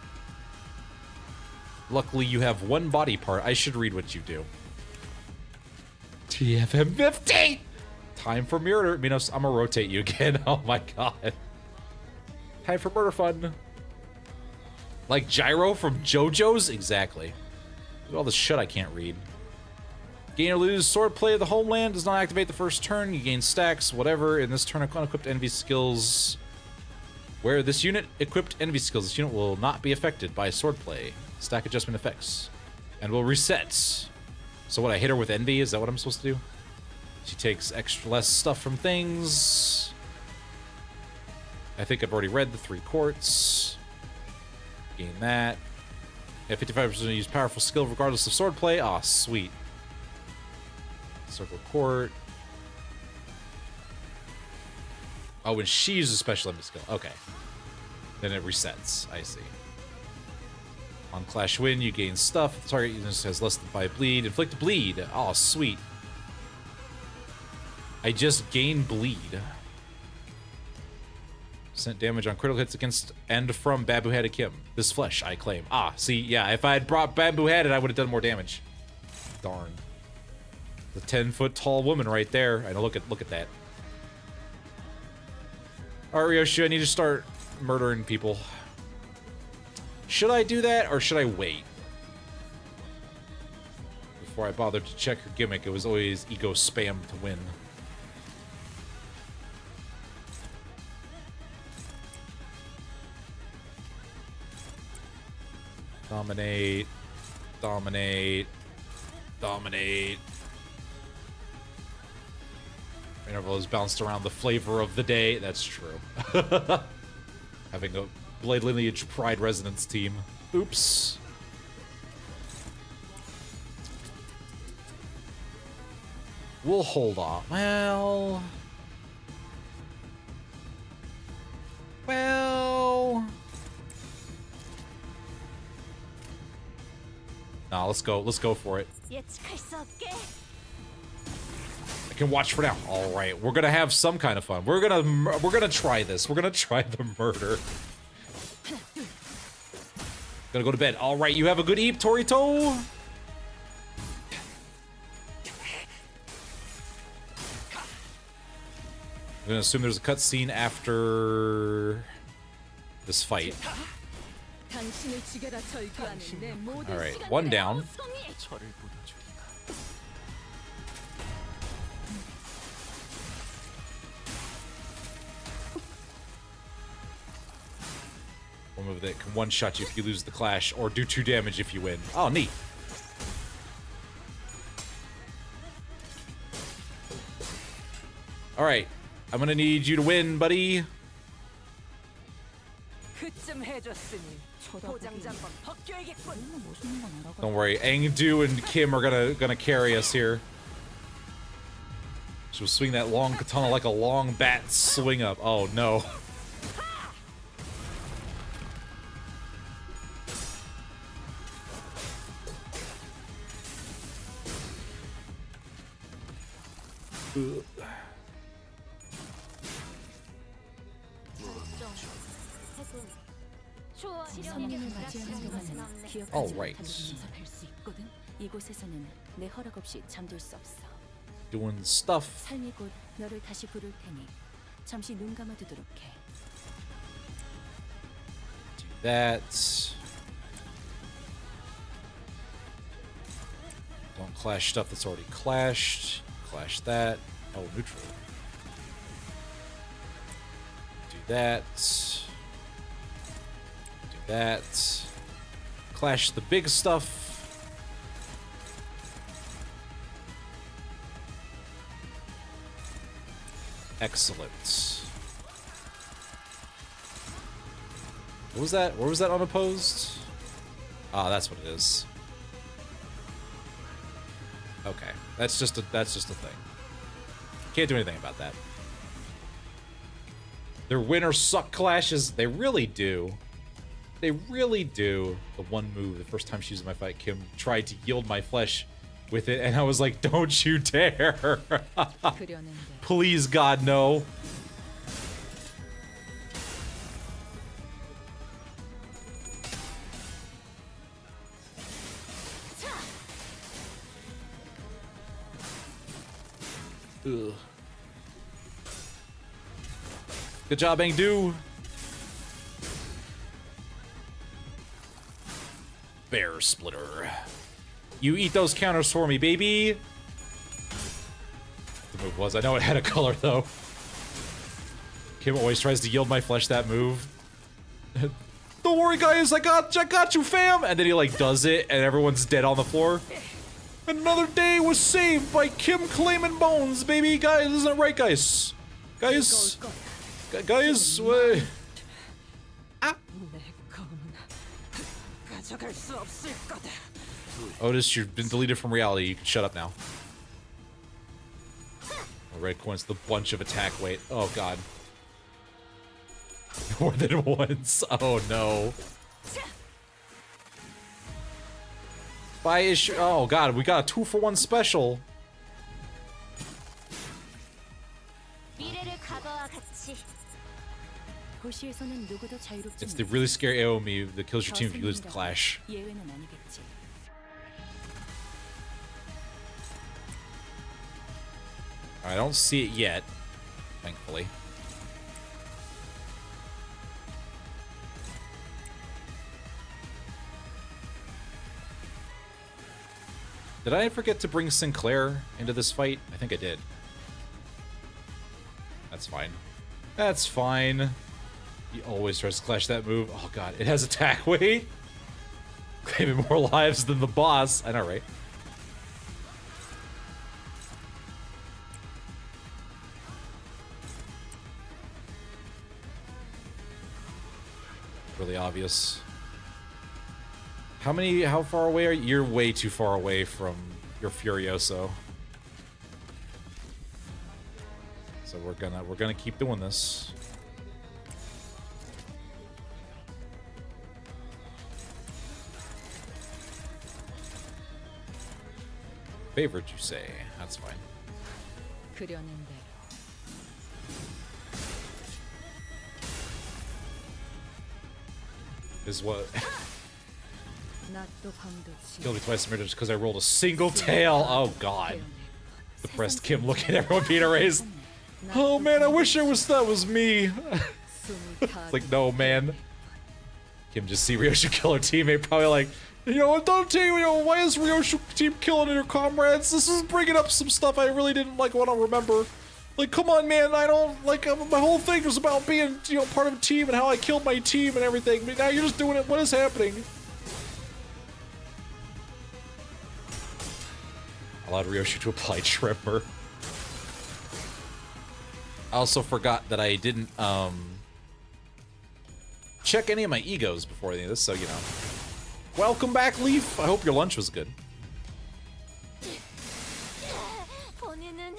Luckily, you have one body part. I should read what you do. TFM50! Time for murder. Minos, I'm gonna rotate you again. Oh my god. Time for murder fun. Like Gyro from JoJo's? Exactly. Look at all the shit I can't read. Gain or lose swordplay of the homeland does not activate the first turn. You gain stacks, whatever. In this turn, unequipped envy skills. Where this unit equipped envy skills, this unit will not be affected by swordplay. Stack adjustment effects. And will reset. So what, I hit her with envy? Is that what I'm supposed to do? She takes less stuff from things. I think I've already read the 3 quartz. Gain that. Yeah, 55% use powerful skill regardless of swordplay. Aw, sweet. Circle court. Oh, when she uses special envy skill. Okay. Then it resets. I see. On Clash Win, you gain stuff. The target unit has less than 5 bleed. Inflict bleed. Oh, sweet. I just gained bleed. Percent damage on critical hits against and from Babu Head Kim. This flesh, I claim. Ah, see, yeah, if I had brought Babu Head, I would have done more damage. Darn. The 10-foot tall woman right there. I know, look at that. Alright, Ryoshu, I need to start murdering people. Should I do that, or should I wait? Before I bothered to check her gimmick, it was always ego spam to win. Dominate. Dominate. Dominate. Intervallo has bounced around the flavor of the day. That's true. Having a Blade Lineage Pride Resonance team. Oops. We'll hold off. Well... Nah, let's go for it. I can watch for now. All right, we're gonna have some kind of fun. We're gonna try this. We're gonna try the murder. Gonna go to bed. All right, you have a good eep, Torito. I'm gonna assume there's a cutscene after this fight. Alright, one down. 저를 묻어주리가. One move that can one-shot you if you lose the clash, or do 2 damage if you win. Oh, neat. Alright, I'm gonna need you to win, buddy. Don't worry, Engdu and Kim are gonna carry us here. She'll swing that long katana like a long bat swing up. Oh no. All right. 이곳에서는 내 허락 없이 잠들 수 없어. Doing stuff. 삶이 곧 너를 다시 부를 테니 잠시 눈 감아두도록 해. Do that. Don't clash stuff that's already clashed. Clash that. Oh, neutral. Do that. Do that. Clash the big stuff. Excellent. What was that? Where was that unopposed? Ah, that's what it is. Okay, that's just a thing. Can't do anything about that. Their winner suck clashes. They really do. They really do. The one move, the first time she was in my fight, Kim tried to yield my flesh with it, and I was like, don't you dare. Please, God, no. Ugh. Good job, Engdu. Bear Splitter. You eat those counters for me, baby. The move was. I know it had a color, though. Kim always tries to yield my flesh that move. Don't worry, guys. I got you, fam. And then he, like, does it, and everyone's dead on the floor. Another day was saved by Kim claiming bones, baby. Guys, isn't it right, guys? Guys? Guys? Wait. Ah. Otis, you've been deleted from reality. You can shut up now. Red coins, the bunch of attack weight. Oh, God. More than once. Oh, no. Buy issue. Oh, God. We got a 2-for-1 special. It's the really scary AoE move that kills your team if you lose the clash. I don't see it yet, thankfully. Did I forget to bring Sinclair into this fight? I think I did. That's fine. That's fine. He always tries to clash that move. Oh god, it has attack weight. Claiming more lives than the boss. I know, right? Really obvious. How far away are you? You're way too far away from your Furioso. So we're gonna keep doing this. Favorite, you say? That's fine. Is what? Killed me twice just because I rolled a single tail. Oh god. Depressed Kim, look at everyone being erased. Oh man, I wish that was me. It's like, no man. Kim just see Ryoshu kill her teammate, probably like, you know, don't tell you, why is Ryoshu team killing her comrades? This is bringing up some stuff I really didn't like want to remember. Like, come on, man, I don't, like, my whole thing was about being, you know, part of a team and how I killed my team and everything, but now you're just doing it, what is happening? Allowed Ryoshu to apply Tremor. I also forgot that I didn't, check any of my egos before any of this, so, you know. Welcome back, Leaf. I hope your lunch was good. 본인은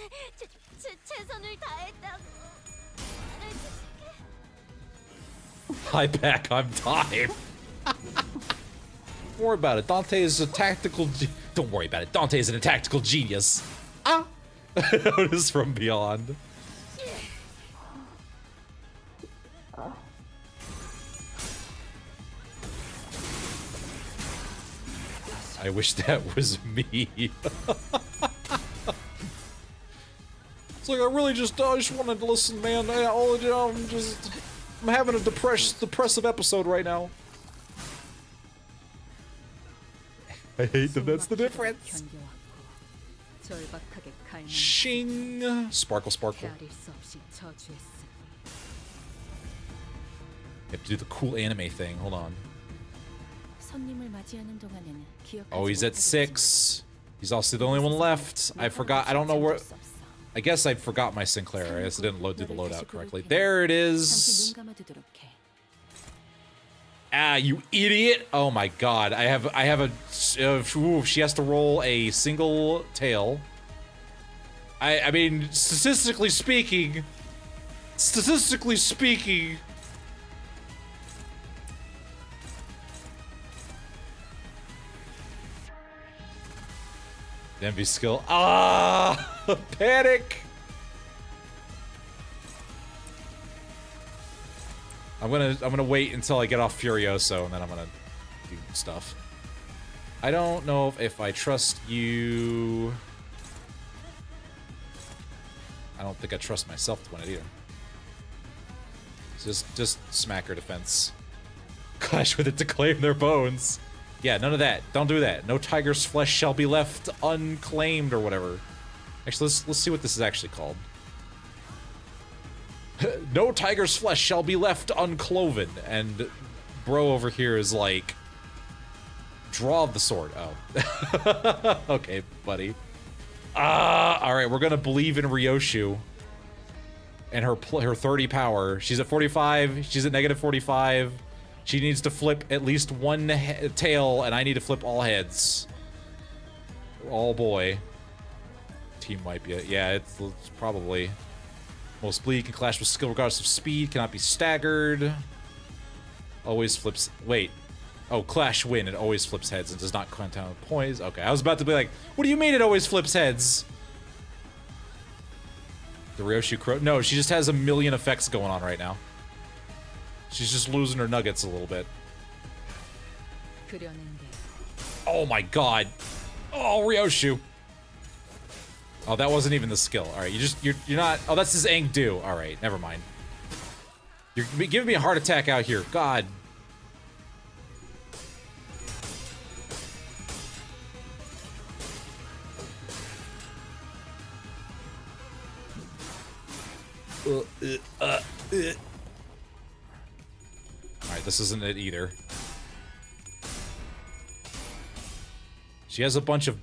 최선을 다했다고 Hi, back on time. Don't worry about it. Dante is a tactical. Don't worry about it. Dante is a tactical genius. Ah, notice from beyond. I wish that was me. It's like I really just wanted to listen, man. I'm having a depressive episode right now. I hate them. That's the difference. Shing, sparkle, sparkle. You have to do the cool anime thing. Hold on. Oh, he's at 6. He's also the only one left. I forgot. I don't know where. I guess I forgot my Sinclair. I guess I didn't do the loadout correctly. There it is. Ah, you idiot! Oh my god. I have a. She has to roll a single tail. I mean, statistically speaking. Envy skill. Ah! Panic! I'm gonna wait until I get off Furioso and then I'm gonna do stuff. I don't know if I trust you. I don't think I trust myself to win it either. Just smack her defense. Clash with it to claim their bones. Yeah, none of that. Don't do that. No tiger's flesh shall be left unclaimed or whatever. Actually, let's see what this is actually called. No tiger's flesh shall be left uncloven. And bro over here is like, draw the sword. Oh. Okay, buddy. Alright, we're gonna believe in Ryoshu. And her 30 power. She's at 45. She's at negative 45. She needs to flip at least one tail, and I need to flip all heads. Oh boy. Team wipe yet. Yeah, it's probably. Most bleed can clash with skill regardless of speed, cannot be staggered. Always flips. Wait. Oh, clash win. It always flips heads and does not count down points. Okay, I was about to be like, what do you mean it always flips heads? The Ryoshu Crow. No, she just has a million effects going on right now. She's just losing her nuggets a little bit. Oh my god. Oh, Ryoshu. Oh, that wasn't even the skill. Alright, you're not. Oh, that's his Angdu. Alright, never mind. You're giving me a heart attack out here. God. Alright, this isn't it either. She has a bunch of,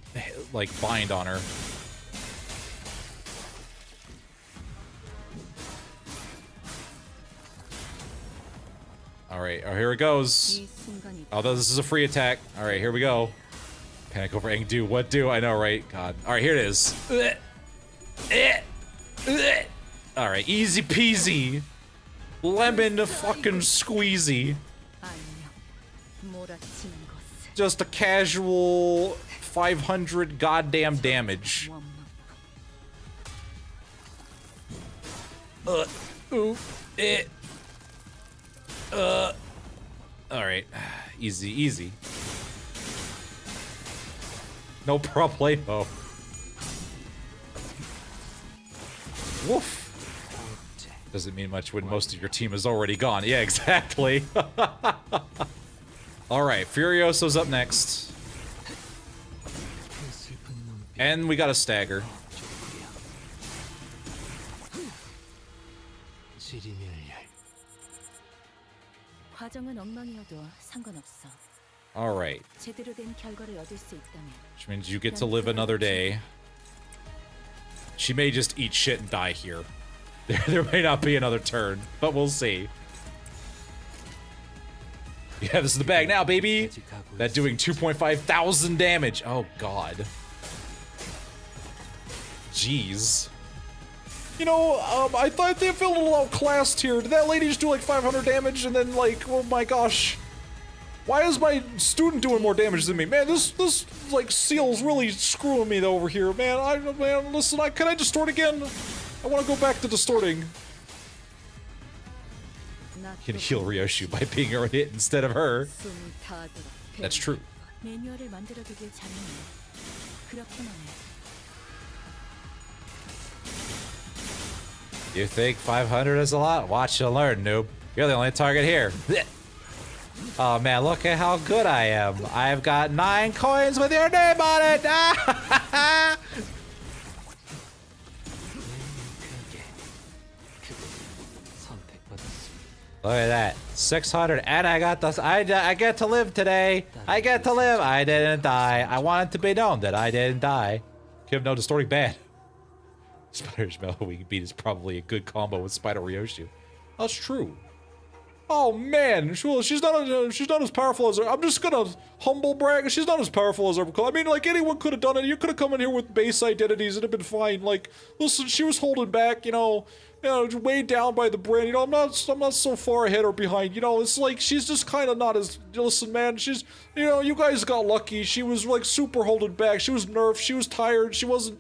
like, bind on her. Alright, oh, here it goes. Although this is a free attack. Alright, here we go. Panic over Engdu. What do? I know, right? God. Alright, here it is. Alright, easy peasy. Lemon fucking squeezy. Just a casual 500 goddamn damage. Alright. Easy, easy. No problemo. Woof. Doesn't mean much when most of your team is already gone. Yeah, exactly. Alright, Furioso's up next. And we got a stagger. 과정은 엉망이어도 상관없어. Alright. 제대로 된 결과를 얻을 수 있다면. Which means you get to live another day. She may just eat shit and die here. There may not be another turn, but we'll see. Yeah, this is the bag now, baby! That doing 2.5 thousand damage. Oh, God. Jeez. You know, I thought they felt a little outclassed here. Did that lady just do like 500 damage and then like, oh my gosh. Why is my student doing more damage than me? Man, this like seal's really screwing me over here, man. Man, listen, can I distort again? I want to go back to distorting. You can heal Ryoshu by being hit instead of her. That's true. You think 500 is a lot? Watch and learn, noob. You're the only target here. Oh man, look at how good I am. I've got 9 coins with your name on it! Look at that. 600, and I got this. I get to live today. I get to live. I didn't die. I want it to be known that I didn't die. Give no distorting bad. Spider's Mellowing Beat is probably a good combo with Spider Ryoshu. That's true. Oh man, she's not as powerful as her. I'm just gonna humble brag. She's not as powerful as her. I mean, like anyone could have done it. You could have come in here with base identities and it'd been fine. Like, listen, she was holding back. You know, weighed down by the brand. You know, I'm not so far ahead or behind. You know, it's like she's just kind of not as. Listen, man, she's. You know, you guys got lucky. She was like super holding back. She was nerfed. She was tired. She wasn't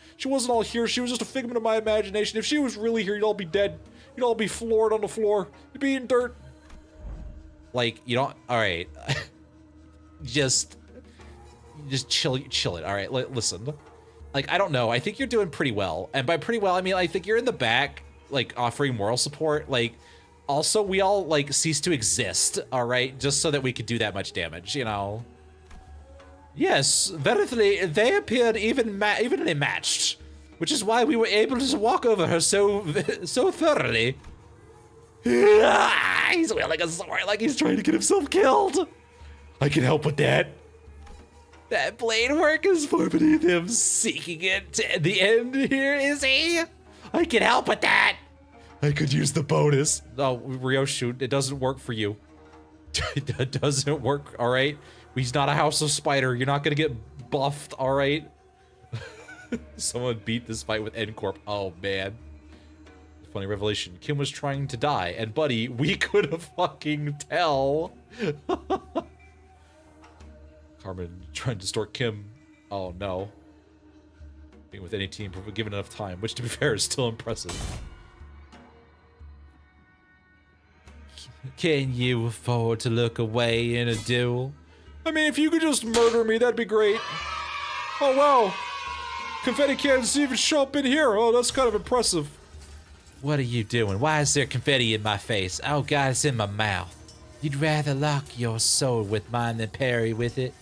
all here. She was just a figment of my imagination. If she was really here, you'd all be dead. You'd all be floored on the floor. You'd be eating dirt. Like, you don't. All right. just chill it. All right. Listen. Like, I don't know. I think you're doing pretty well. And by pretty well, I mean, I think you're in the back, like, offering moral support. Like, also, we all, like, cease to exist, all right? Just so that we could do that much damage, you know? Yes, verily, they appeared evenly matched, which is why we were able to walk over her so thoroughly. He's wielding a sword like he's trying to get himself killed. I can help with that. That blade work is far beneath him. Seeking it to the end here, is he? I can help with that. I could use the bonus. No, Ryoshu, it doesn't work for you. It doesn't work, all right? He's not a House of Spider. You're not gonna get buffed, all right? Someone beat this fight with N-Corp. Oh, man. Funny revelation. Kim was trying to die, and buddy, we could have fucking tell. Carmen trying to distort Kim. Oh, no. Being with any team, given enough time, which, to be fair, is still impressive. Can you afford to look away in a duel? I mean, if you could just murder me, that'd be great. Oh, wow. Confetti cannons even show up in here. Oh, that's kind of impressive. What are you doing? Why is there confetti in my face? Oh, God, it's in my mouth. You'd rather lock your sword with mine than parry with it?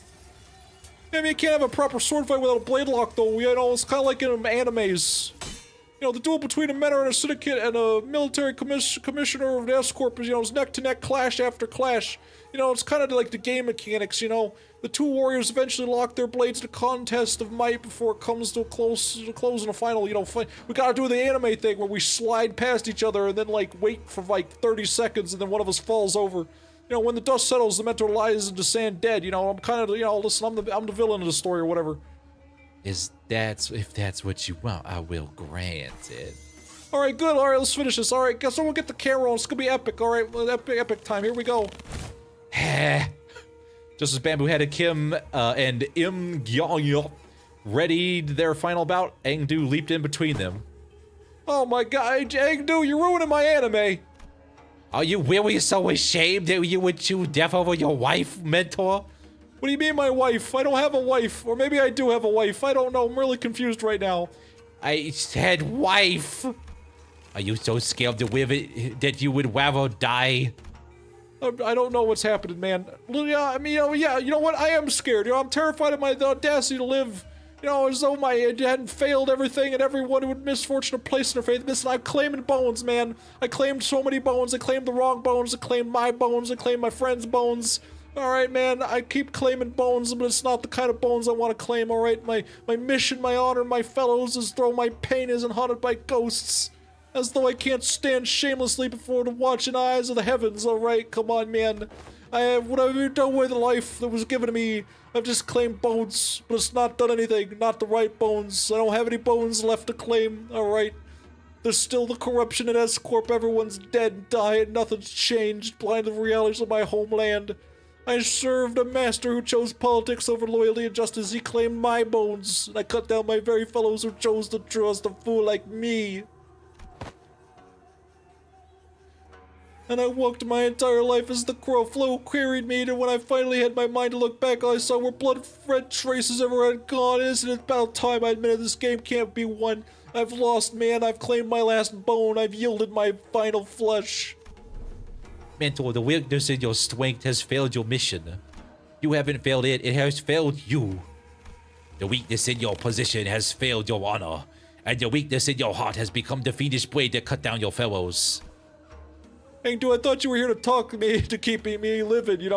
I mean, you can't have a proper sword fight without a blade lock, though. You know, it's kind of like in animes. You know, the duel between a mentor and a syndicate and a military commissioner of the S-Corp is, you know, it's neck-to-neck clash after clash. You know, it's kind of like the game mechanics, you know. The two warriors eventually lock their blades in a contest of might before it comes to a close in a final, you know, fight. We gotta do the anime thing where we slide past each other and then, like, wait for, like, 30 seconds and then one of us falls over. You know, when the dust settles, the mentor lies into sand dead, you know. I'm kind of, you know, listen, I'm the villain of the story or whatever. If that's what you want, I will grant it. Alright, good. Alright, let's finish this. Alright, guess someone get the camera on. It's gonna be epic. Alright, epic time. Here we go. Just as Bamboo headed Kim and Im Gyeongyop readied their final bout, Engdu leaped in between them. Oh my god, Engdu, you're ruining my anime! Are you really so ashamed that you would choose death over your wife, mentor? What do you mean my wife? I don't have a wife. Or maybe I do have a wife. I don't know. I'm really confused right now. I said wife. Are you so scared to live it that you would rather die? I don't know what's happening, man. Yeah, I mean, you know what? I am scared. I'm terrified of my audacity to live, as though I hadn't failed everything and everyone who had misfortune to place their faith in this. And I'm claiming bones, man. I claimed so many bones. I claimed the wrong bones. I claimed my bones. I claimed my friend's bones. All right, man. I keep claiming bones, but it's not the kind of bones I want to claim. All right, my mission, my honor, my fellows is though my pain isn't haunted by ghosts. As though I can't stand shamelessly before the watching eyes of the heavens. All right, come on, man. What have you done with the life that was given to me? I've just claimed bones, but it's not done anything. Not the right bones. I don't have any bones left to claim. All right. There's still the corruption in S-Corp. Everyone's dead and died. Nothing's changed. Blind to the realities of my homeland. I served a master who chose politics over loyalty and justice. He claimed my bones, and I cut down my very fellows who chose to trust a fool like me. And I walked my entire life as the crow flew, carried me, and when I finally had my mind to look back, all I saw were blood-red traces everywhere I'd gone. Isn't it about time I admitted this game can't be won? I've lost, man. I've claimed my last bone. I've yielded my final flesh. Mentor, the weakness in your strength has failed your mission. You haven't failed it, it has failed you. The weakness in your position has failed your honor, and the weakness in your heart has become the fiendish blade that cut down your fellows. Hey, dude, I thought you were here to talk to me, to keep me living, you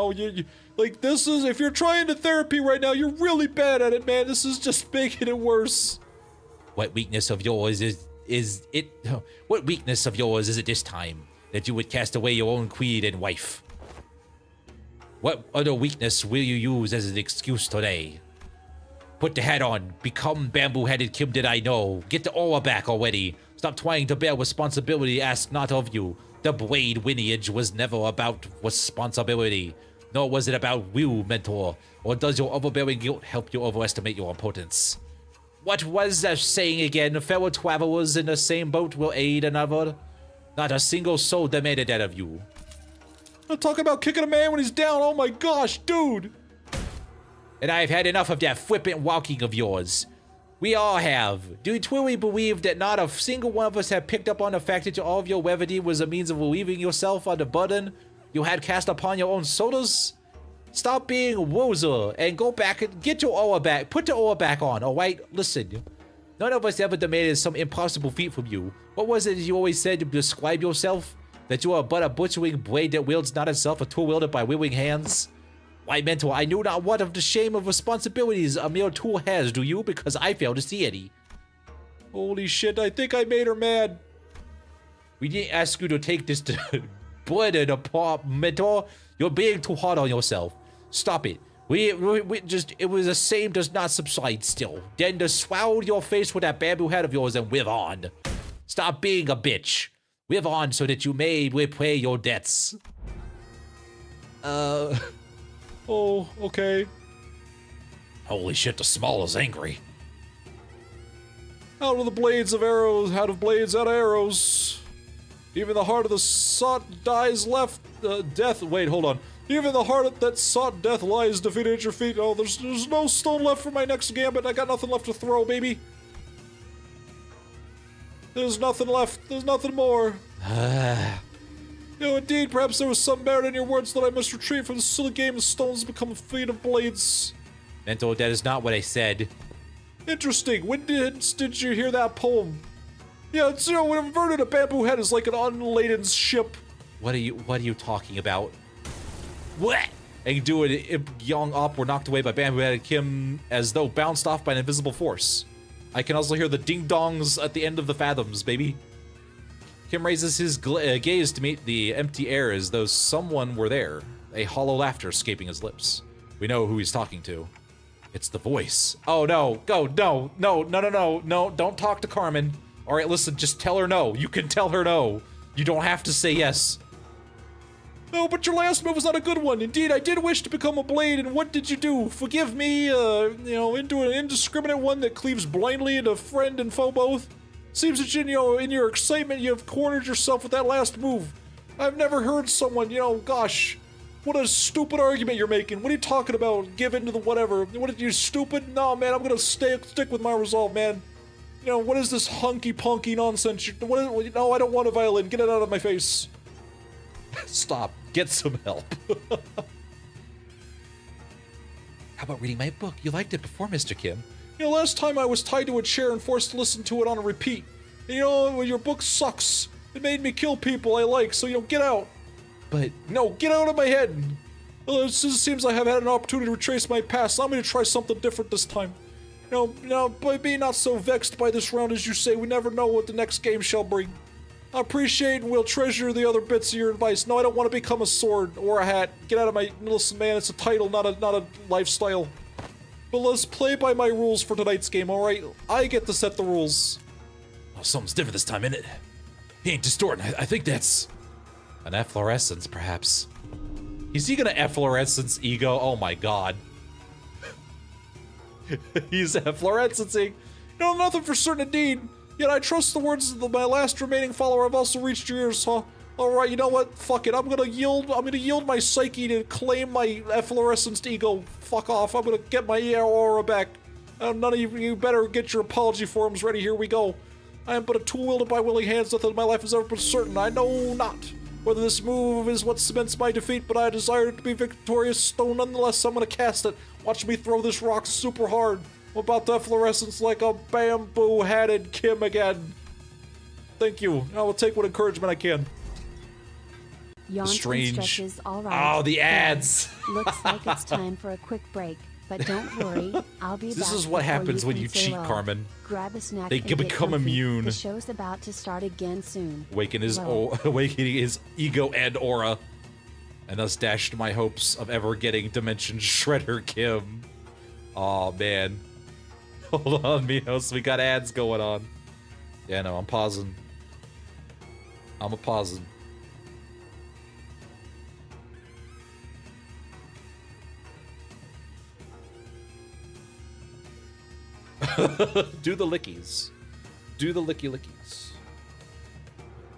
like, this is, if you're trying to therapy right now, you're really bad at it, man. This is just making it worse. What weakness of yours is it this time, that you would cast away your own queen and wife? What other weakness will you use as an excuse today? Put the hat on, become bamboo-headed Kim Did I Know, get the aura back already, stop trying to bear responsibility asked not of you. The Blade lineage was never about responsibility, nor was it about you, Mentor, or does your overbearing guilt help you overestimate your importance? What was that saying again? Fellow travelers in the same boat will aid another? Not a single soul demanded that of you. I'm talking about kicking a man when he's down, oh my gosh, dude! And I've had enough of that flippant walking of yours. We all have. Do you truly believe that not a single one of us have picked up on the fact that all of your levity was a means of relieving yourself of the burden you had cast upon your own shoulders? Stop being a wozer and go back and get your aura back. Put the aura back on, alright? Listen, none of us ever demanded some impossible feat from you. What was it you always said to describe yourself? That you are but a butchering blade that wields not itself a tool wielded by willing hands? Why, Mentor, I knew not what of the shame of responsibilities a mere tool has, do you? Because I fail to see any. Holy shit, I think I made her mad. We didn't ask you to take this burden apart, Mentor. You're being too hard on yourself. Stop it. We just, it was the same does not subside still. Then just swallow your face with that bamboo head of yours and live on. Stop being a bitch. Live on so that you may repay your debts. Oh, okay. Holy shit, the small is angry. Out of the blades of arrows, out of blades, out of arrows. Even the heart of the sought dies left, death, wait, hold on. Even the heart that sought death lies defeated at your feet. Oh, there's no stone left for my next gambit. I got nothing left to throw, baby. There's nothing left. There's nothing more. Indeed, perhaps there was some merit in your words that I must retreat from the silly game of stones become a fleet of blades. Mentor, that is not what I said. Interesting. When did you hear that poem? Yeah, it's, when inverted, a bamboo head is like an unladen ship. What are you talking about? What? And you do it, young up were knocked away by bamboo-headed Kim as though bounced off by an invisible force. I can also hear the ding-dongs at the end of the fathoms, baby. Kim raises his gaze to meet the empty air as though someone were there, a hollow laughter escaping his lips. We know who he's talking to. It's the voice. Oh no, go, no, don't talk to Carmen. All right, listen, just tell her no. You can tell her no. You don't have to say yes. No, but your last move was not a good one. Indeed, I did wish to become a blade, and what did you do? Forgive me, into an indiscriminate one that cleaves blindly into friend and foe both? Seems that in your excitement, you have cornered yourself with that last move. I've never heard someone, gosh, what a stupid argument you're making. What are you talking about? Give in to the whatever. What are you, stupid? No, man, I'm gonna stick with my resolve, man. You know, what is this hunky-punky nonsense? No, I don't want a violin. Get it out of my face. Stop. Get some help. How about reading my book? You liked it before, Mr. Kim. You know, last time I was tied to a chair and forced to listen to it on a repeat. And, you know, your book sucks. It made me kill people I like, so, you know, get out. But... No, get out of my head. It seems I have had an opportunity to retrace my past. I'm going to try something different this time. But be not so vexed by this round as you say. We never know what the next game shall bring. I appreciate and will treasure the other bits of your advice. No, I don't want to become a sword or a hat. Get out of my... Listen, man, it's a title, not a lifestyle. But let's play by my rules for tonight's game, alright? I get to set the rules. Oh, something's different this time, isn't it? He ain't distorting. I think that's... An efflorescence, perhaps. Is he gonna efflorescence ego? Oh my god. He's efflorescencing. No, nothing for certain indeed. Yet I trust the words of my last remaining follower have also reached your ears, huh? Alright, you know what? Fuck it. I'm gonna yield my psyche to claim my efflorescent ego. Fuck off. I'm gonna get my aura back. None of you better get your apology forms ready. Here we go. I am but a tool wielded by willing hands. Nothing in my life has ever been certain. I know not whether this move is what cements my defeat, but I desire it to be victorious, so nonetheless I'm gonna cast it. Watch me throw this rock super hard. I'm about to efflorescence like a bamboo-hatted Kim again. Thank you. I will take what encouragement I can. Strange. All right. Oh, the ads. Looks like it's time for a quick break, but don't worry, I'll be back. This is what happens when you cheat, Carmen. Grab a snack. They and become get comfy. immune. The show's about to start again soon. Awakening his ego and aura, and thus dashed my hopes of ever getting Dimension Shredder Kim. Oh man. Hold on, Minos. We got ads going on. Yeah, no, I'm pausing. I'm pausing. Do the lickies. Do the licky lickies.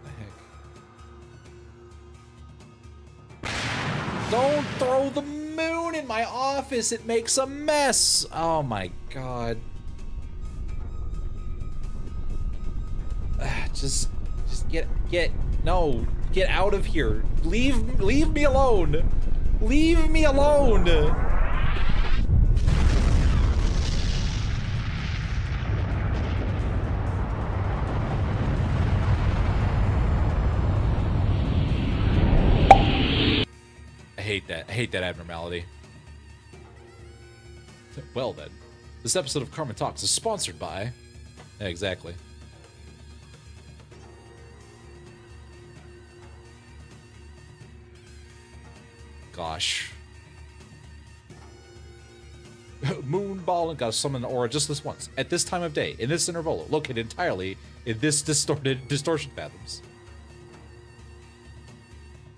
What the heck? Don't throw the moon in my office. It makes a mess. Oh my god. Just get out of here. Leave me alone. Leave me alone. I hate that abnormality. Well then, this episode of Carmen Talks is sponsored by... Yeah, exactly. Gosh. Moonball and gotta summon the aura just this once. At this time of day, in this interval, located entirely in this distortion fathoms.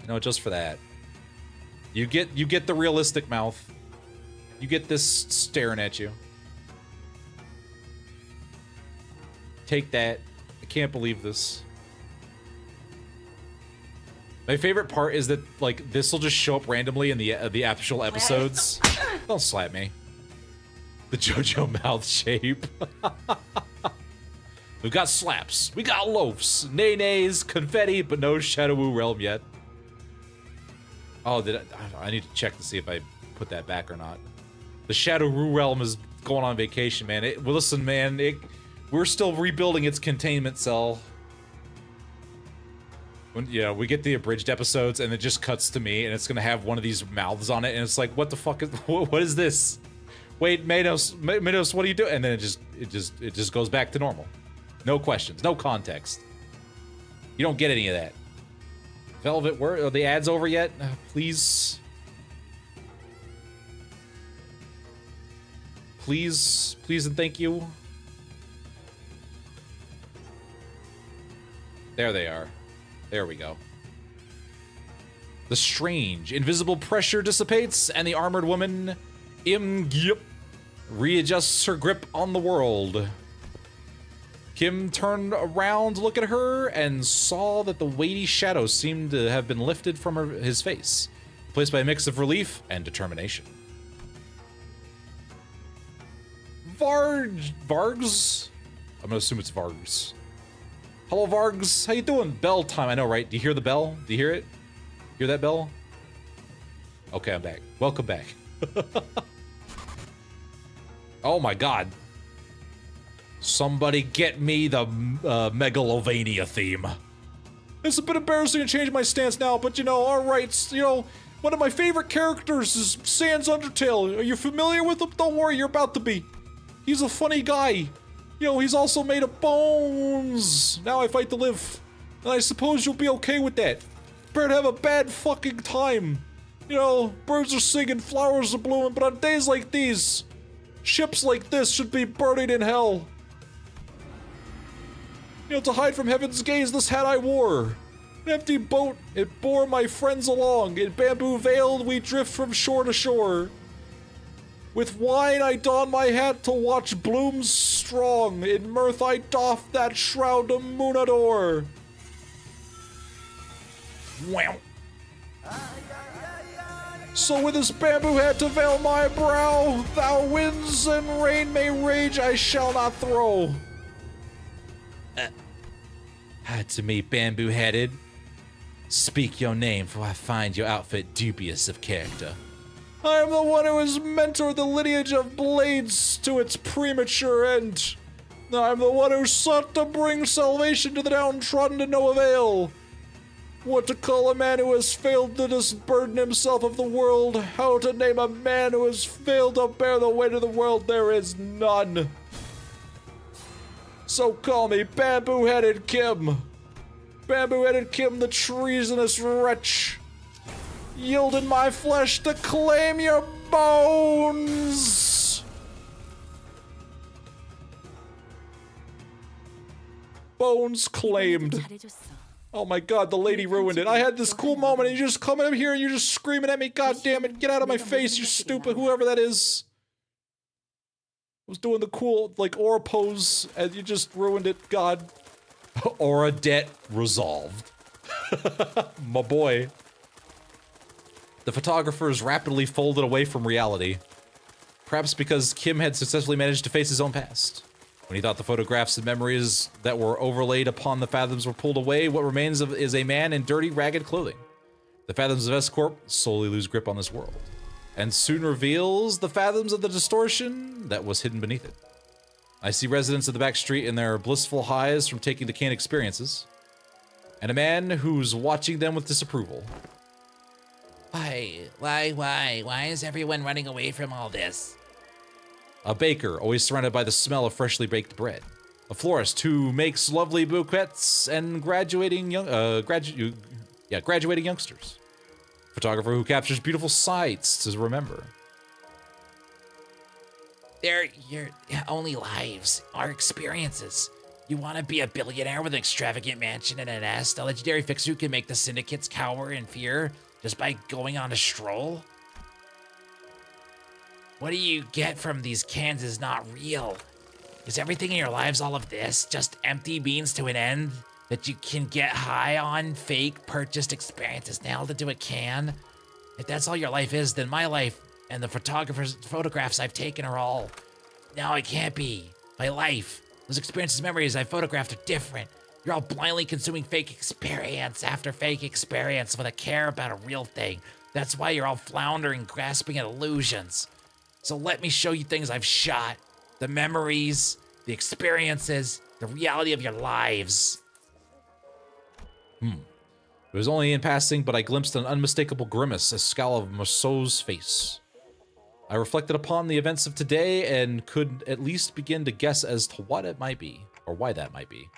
You know, just for that. You get the realistic mouth. You get this staring at you. Take that. I can't believe this. My favorite part is that, like, this will just show up randomly in the actual episodes. Don't slap me. The JoJo mouth shape. We've got slaps. We got loafs, nay-nays, confetti, but no Shadow Realm yet. Oh, I need to check to see if I put that back or not. The Shadow Realm is going on vacation, man. Well, listen, man. We're still rebuilding its containment cell. We get the abridged episodes, and it just cuts to me, and it's gonna have one of these mouths on it, and it's like, what the fuck is? What is this? Wait, Manos, what are you doing? And then it just goes back to normal. No questions, no context. You don't get any of that. Velvet, are the ads over yet? Please. Please and thank you. There they are. There we go. The strange invisible pressure dissipates, and the armored woman, readjusts her grip on the world. Kim turned around to look at her and saw that the weighty shadow seemed to have been lifted from his face, replaced by a mix of relief and determination. Vargs? I'm gonna assume it's Vargs. Hello, Vargs. How you doing? Bell time. I know, right? Do you hear the bell? Do you hear it? Hear that bell? Okay, I'm back. Welcome back. Oh my god. Somebody get me the Megalovania theme. It's a bit embarrassing to change my stance now, but you know, alright, you know, one of my favorite characters is Sans Undertale. Are you familiar with him? Don't worry, you're about to be. He's a funny guy. You know, he's also made of bones. Now I fight to live. And I suppose you'll be okay with that. Prepare to have a bad fucking time. You know, birds are singing, flowers are blooming, but on days like these, ships like this should be burning in hell. You know, to hide from heaven's gaze, this hat I wore. An empty boat, it bore my friends along. In bamboo veiled, we drift from shore to shore. With wine I don my hat to watch blooms strong. In mirth I doff that shroud of Moonador. Wow. So with this bamboo hat to veil my brow, thou winds and rain may rage, I shall not throw. To me, bamboo-headed, speak your name, for I find your outfit dubious of character. I am the one who has mentored the lineage of blades to its premature end. I am the one who sought to bring salvation to the downtrodden to no avail. What to call a man who has failed to disburden himself of the world? How to name a man who has failed to bear the weight of the world? There is none. So call me Bamboo-Headed Kim. Bamboo-Headed Kim, the treasonous wretch. Yielded my flesh to claim your bones. Bones claimed. 잘해줬어. Oh my god, the lady ruined it. I had this cool moment and you're just coming up here and you're just screaming at me. God damn it, get out of my face, you stupid, whoever that is. I was doing the cool, like, aura pose and you just ruined it, god. Aura debt resolved. My boy. The photographers rapidly folded away from reality. Perhaps because Kim had successfully managed to face his own past. When he thought the photographs and memories that were overlaid upon the Fathoms were pulled away, what remains is a man in dirty, ragged clothing. The Fathoms of S-Corp slowly lose grip on this world, and soon reveals the Fathoms of the distortion that was hidden beneath it. I see residents of the back street in their blissful highs from taking the canned experiences, and a man who's watching them with disapproval. Why is everyone running away from all this? A baker, always surrounded by the smell of freshly baked bread. A florist who makes lovely bouquets and graduating youngsters. Photographer who captures beautiful sights to remember. They're your only lives, our experiences. You want to be a billionaire with an extravagant mansion and a nest, a legendary fixer who can make the syndicates cower in fear just by going on a stroll? What do you get from these cans is not real. Is everything in your lives all of this? Just empty means to an end that you can get high on fake purchased experiences nailed into a can? If that's all your life is, then my life and the photographs I've taken are all. No, it can't be. My life, those experiences, memories I photographed are different. You're all blindly consuming fake experience after fake experience with a care about a real thing. That's why you're all floundering, grasping at illusions. So let me show you things I've shot. The memories, the experiences, the reality of your lives. It was only in passing, but I glimpsed an unmistakable grimace, a scowl of Marceau's face. I reflected upon the events of today and could at least begin to guess as to what it might be, or why that might be.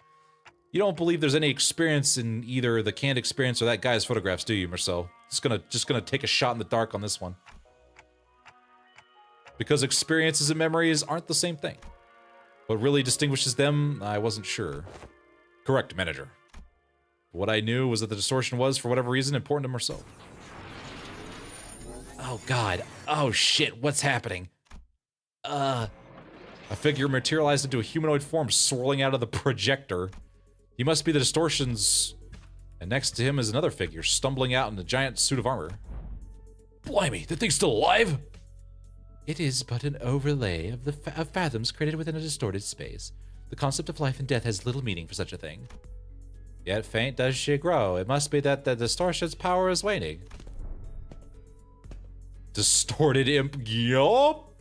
You don't believe there's any experience in either the canned experience or that guy's photographs, do you, Marceau? Just gonna take a shot in the dark on this one. Because experiences and memories aren't the same thing. What really distinguishes them, I wasn't sure. Correct, manager. What I knew was that the distortion was, for whatever reason, important to Marceau. Oh god. Oh shit, what's happening? A figure materialized into a humanoid form swirling out of the projector. He must be the distortion's... And next to him is another figure, stumbling out in a giant suit of armor. Blimey, the thing's still alive? It is but an overlay of the fathoms created within a distorted space. The concept of life and death has little meaning for such a thing. Yet faint does she grow. It must be that the distortion's power is waning. Distorted imp. Yup.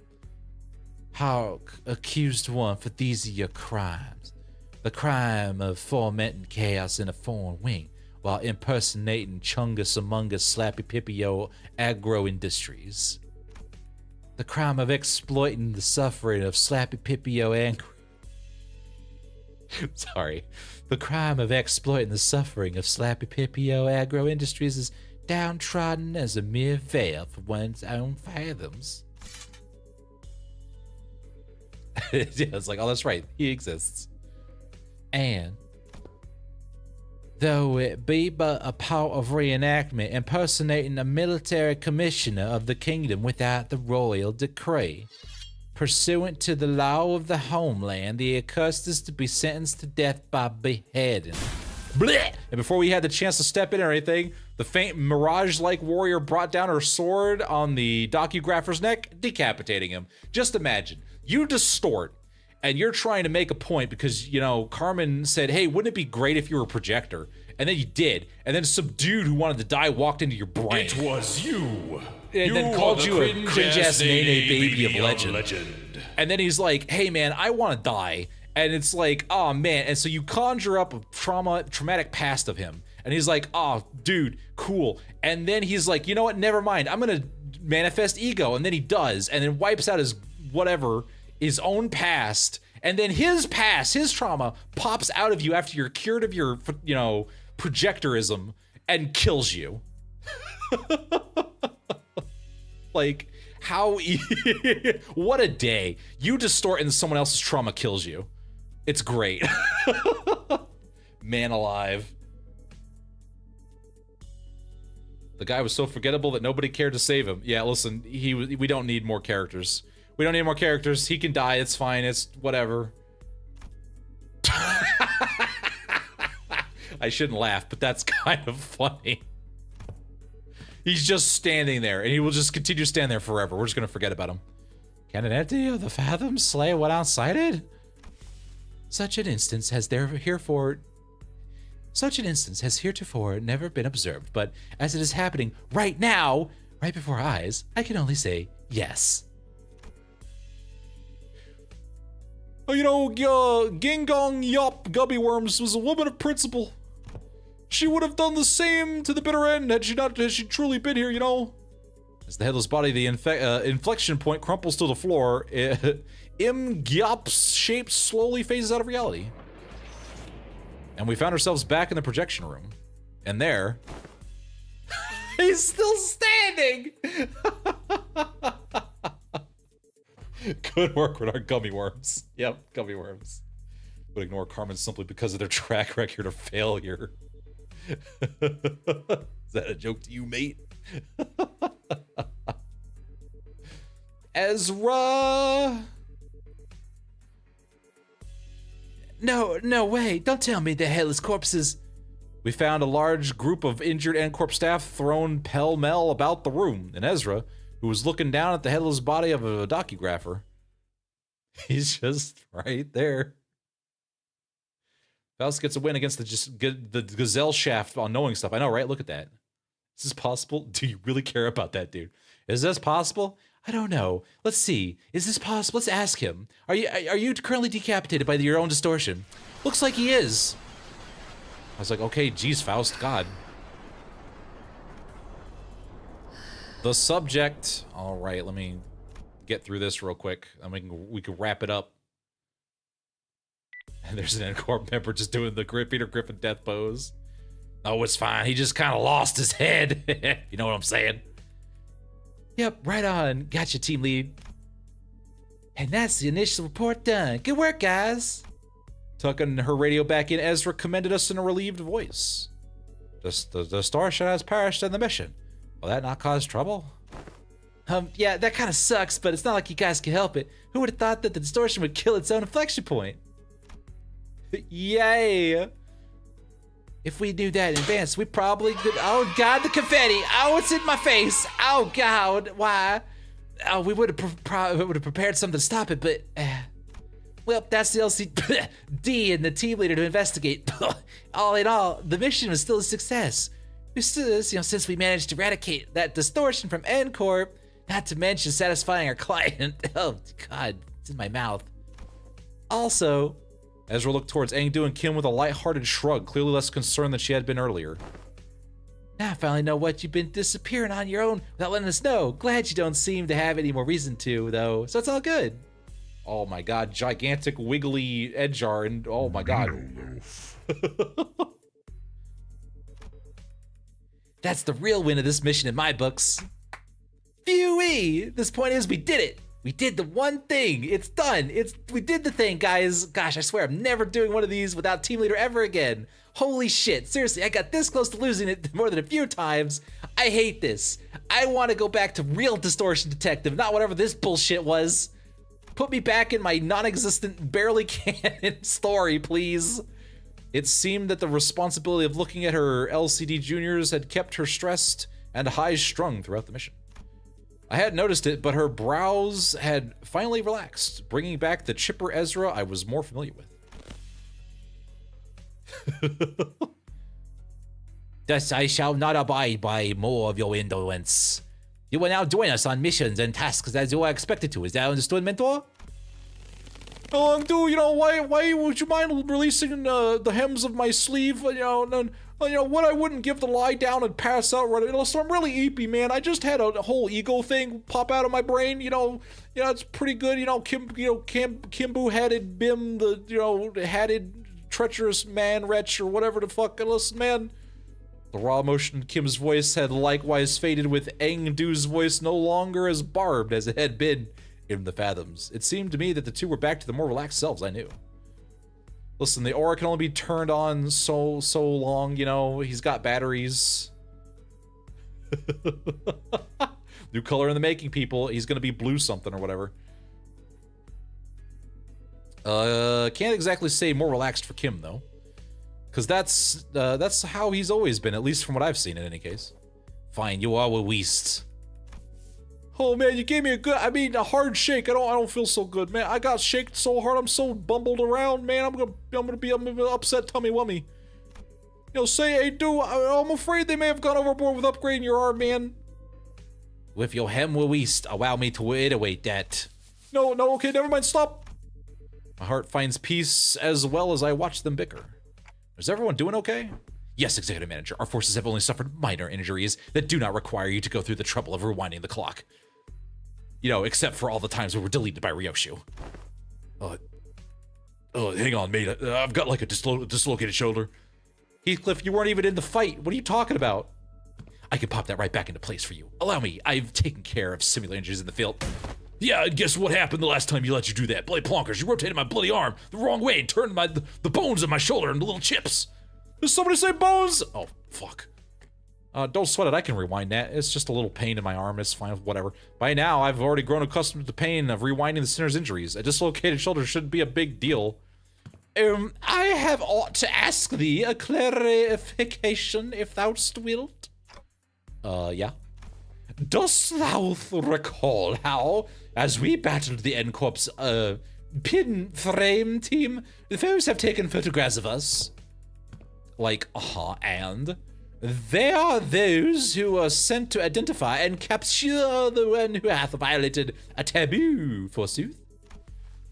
How accused one for these are your crimes. The crime of fomenting chaos in a foreign wing while impersonating Chungus Among Us Slappy Pippio agro industries. The crime of exploiting the suffering of Slappy Pippio and sorry. The crime of exploiting the suffering of Slappy Pippio agro industries is downtrodden as a mere veil for one's own fathoms. Yeah, it's like, oh, that's right. He exists. And though it be but a part of reenactment impersonating a military commissioner of the kingdom without the royal decree, pursuant to the law of the homeland, the accursed is to be sentenced to death by beheading. Blech! And before we had the chance to step in or anything, the faint mirage-like warrior brought down her sword on the docugrapher's neck, decapitating him. Just imagine, you distort, and you're trying to make a point because, you know, Carmen said, hey, wouldn't it be great if you were a projector? And then you did, and then some dude who wanted to die walked into your brain. It was you. And then called you a cringe-ass Nene baby of legend. And then he's like, hey man, I want to die. And it's like, oh man. And so you conjure up a traumatic past of him. And he's like, oh dude, cool. And then he's like, you know what, never mind. I'm gonna manifest ego. And then he does, and then wipes out his whatever, his own past. And then his past, his trauma, pops out of you after you're cured of your, you know, projectorism and kills you. Like, how, what a day. You distort and someone else's trauma kills you. It's great. Man alive. The guy was so forgettable that nobody cared to save him. Yeah, listen, we don't need more characters. We don't need more characters. He can die, it's fine, it's whatever. I shouldn't laugh, but that's kind of funny. He's just standing there, and he will just continue to stand there forever. We're just gonna forget about him. Can an entity of the fathoms slay what outsighted? Such an instance has heretofore never been observed, but as it is happening right now, right before our eyes, I can only say yes. Oh, you know, Gingong Yop Gubby Worms was a woman of principle. She would have done the same to the bitter end had she truly been here, you know. As the headless body, the inflection point crumples to the floor, Im Gyop's shape slowly phases out of reality. And we found ourselves back in the projection room. And there... he's still standing! Good work with our gummy worms. Yep, gummy worms. Would ignore Carmen simply because of their track record of failure. Is that a joke to you, mate? Ezra! No way. Don't tell me they're headless corpses. We found a large group of injured N-Corp staff thrown pell-mell about the room, and Ezra, who was looking down at the headless body of a docugrapher. He's just right there. Faust gets a win against the gazelle shaft on knowing stuff. I know, right? Look at that. Is this possible? Do you really care about that, dude? Is this possible? I don't know. Let's see. Is this possible? Let's ask him. Are you currently decapitated by your own distortion? Looks like he is. I was like, okay, geez, Faust, God. The subject. All right, let me get through this real quick. I mean, we can wrap it up. And there's an N-Corp member just doing the Peter Griffin death pose. Oh, it's fine. He just kind of lost his head. You know what I'm saying? Yep, right on. Gotcha, team lead. And that's the initial report done. Good work, guys. Tucking her radio back in, Ezra commended us in a relieved voice. The distortion has perished in the mission. Will that not cause trouble? Yeah, that kind of sucks, but it's not like you guys can help it. Who would have thought that the distortion would kill its own inflection point? Yay! If we knew that in advance, we probably could. Oh God, the confetti! Oh, it's in my face! Oh God, why? Oh, we would have prepared something to stop it, but Well, that's the LCD and the team leader to investigate. All in all, the mission was still a success. Since we managed to eradicate that distortion from N-Corp, not to mention satisfying our client. Oh, God, it's in my mouth. Also, Ezra looked towards Engdu and Kim with a light-hearted shrug, clearly less concerned than she had been earlier. Now I finally know what you've been disappearing on your own without letting us know. Glad you don't seem to have any more reason to, though, so it's all good. Oh my god, gigantic wiggly Edjar, and oh my god. That's the real win of this mission in my books. Phew-wee! This point is, we did it! We did the one thing! It's done! We did the thing, guys! Gosh, I swear I'm never doing one of these without Team Leader ever again. Holy shit, seriously, I got this close to losing it more than a few times. I hate this. I want to go back to real Distortion Detective, not whatever this bullshit was. Put me back in my non-existent, barely canon story, please. It seemed that the responsibility of looking at her LCD juniors had kept her stressed and high-strung throughout the mission. I hadn't noticed it, but her brows had finally relaxed, bringing back the chipper Ezra I was more familiar with. Thus, I shall not abide by more of your indolence. You will now join us on missions and tasks as you are expected to. Is that understood, Mentor? Dude, why would you mind releasing the hems of my sleeve? What I wouldn't give to lie down and pass out right. So I'm really eepy, man. I just had a whole ego thing pop out of my brain. It's pretty good. Kimbu hatted Bim, the hatted treacherous man wretch or whatever the fuck. Listen, man. The raw emotion in Kim's voice had likewise faded, with Engdu's voice no longer as barbed as it had been in the Fathoms. It seemed to me that the two were back to the more relaxed selves I knew. Listen, the aura can only be turned on so long, he's got batteries. New color in the making, people. He's gonna be blue something or whatever. Can't exactly say more relaxed for Kim, though. Because that's how he's always been, at least from what I've seen in any case. Fine, you are Weast. Oh man, you gave me a hard shake. I don't feel so good, man. I got shaked so hard, I'm so bumbled around, man. I'm gonna upset tummy wummy. Hey, dude, I'm afraid they may have gone overboard with upgrading your arm, man. With your hem Weast, allow me to reiterate that. No, okay, never mind, stop. My heart finds peace as well as I watch them bicker. Is everyone doing okay? Yes, Executive Manager. Our forces have only suffered minor injuries that do not require you to go through the trouble of rewinding the clock. Except for all the times we were deleted by Ryoshu. Hang on, mate. I've got like a dislocated shoulder. Heathcliff, you weren't even in the fight. What are you talking about? I can pop that right back into place for you. Allow me. I've taken care of similar injuries in the field. Yeah, and guess what happened the last time you let you do that? Bloody plonkers, you rotated my bloody arm the wrong way and turned the bones of my shoulder into little chips. Did somebody say bones? Oh, fuck. Don't sweat it, I can rewind that. It's just a little pain in my arm, it's fine, whatever. By now, I've already grown accustomed to the pain of rewinding the sinner's injuries. A dislocated shoulder shouldn't be a big deal. I have ought to ask thee a clarification, if thou wilt. Yeah? Dost thou recall how, as we battled the N-Corp's, pin frame team, the foes have taken photographs of us? And? They are those who are sent to identify and capture the one who hath violated a taboo, forsooth.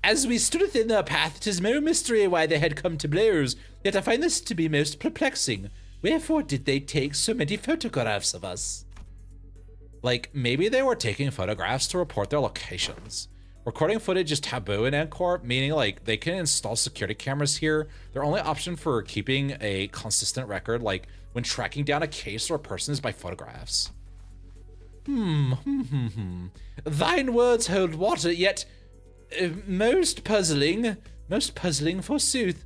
As we stood within their path, 'tis no mystery why they had come to blows, yet I find this to be most perplexing. Wherefore did they take so many photographs of us? Maybe they were taking photographs to report their locations. Recording footage is taboo in N-Corp, meaning they can install security cameras here. Their only option for keeping a consistent record, when tracking down a case or a person, is by photographs. Thine words hold water, yet most puzzling forsooth.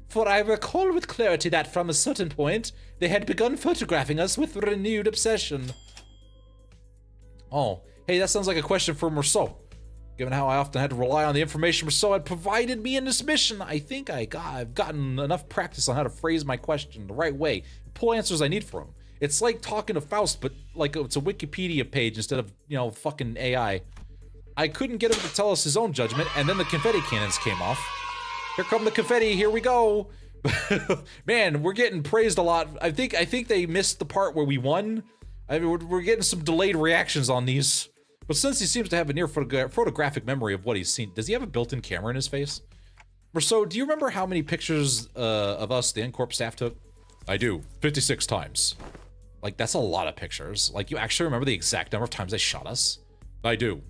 For I recall with clarity that from a certain point, they had begun photographing us with renewed obsession. Oh, hey, that sounds like a question for Merceau. Given how I often had to rely on the information Merceau had provided me in this mission, I think I've gotten enough practice on how to phrase my question the right way, pull answers I need from him. It's like talking to Faust, but it's a Wikipedia page instead of, fucking AI. I couldn't get him to tell us his own judgment, and then the confetti cannons came off. Here come the confetti, here we go. Man, we're getting praised a lot. I think they missed the part where we won. I mean, we're getting some delayed reactions on these. But since he seems to have a near photographic memory of what he's seen, does he have a built-in camera in his face? So, do you remember how many pictures of us, the N-Corp staff, took? I do. 56 times. Like, that's a lot of pictures. Like, you actually remember the exact number of times they shot us? I do.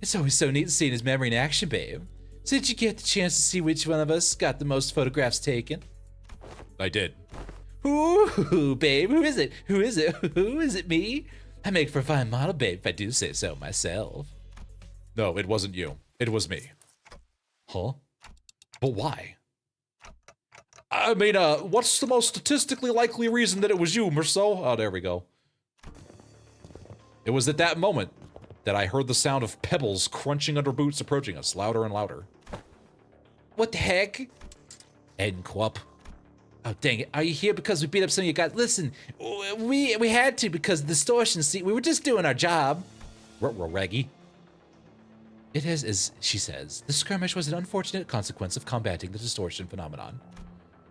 It's always so neat seeing his memory in action, babe. So did you get the chance to see which one of us got the most photographs taken? I did. Ooh, babe, who is it? Who is it? Who is it, me? I make for a fine model, babe, if I do say so myself. No, it wasn't you. It was me. Huh? But why? I mean, what's the most statistically likely reason that it was you, Merceau? Oh, there we go. It was at that moment that I heard the sound of pebbles crunching under boots approaching us, louder and louder. What the heck? N-Corp. Oh, dang it. Are you here because we beat up some of you guys? Listen, we had to because of the distortion. See, we were just doing our job. Raggy. It is, as she says, the skirmish was an unfortunate consequence of combating the distortion phenomenon.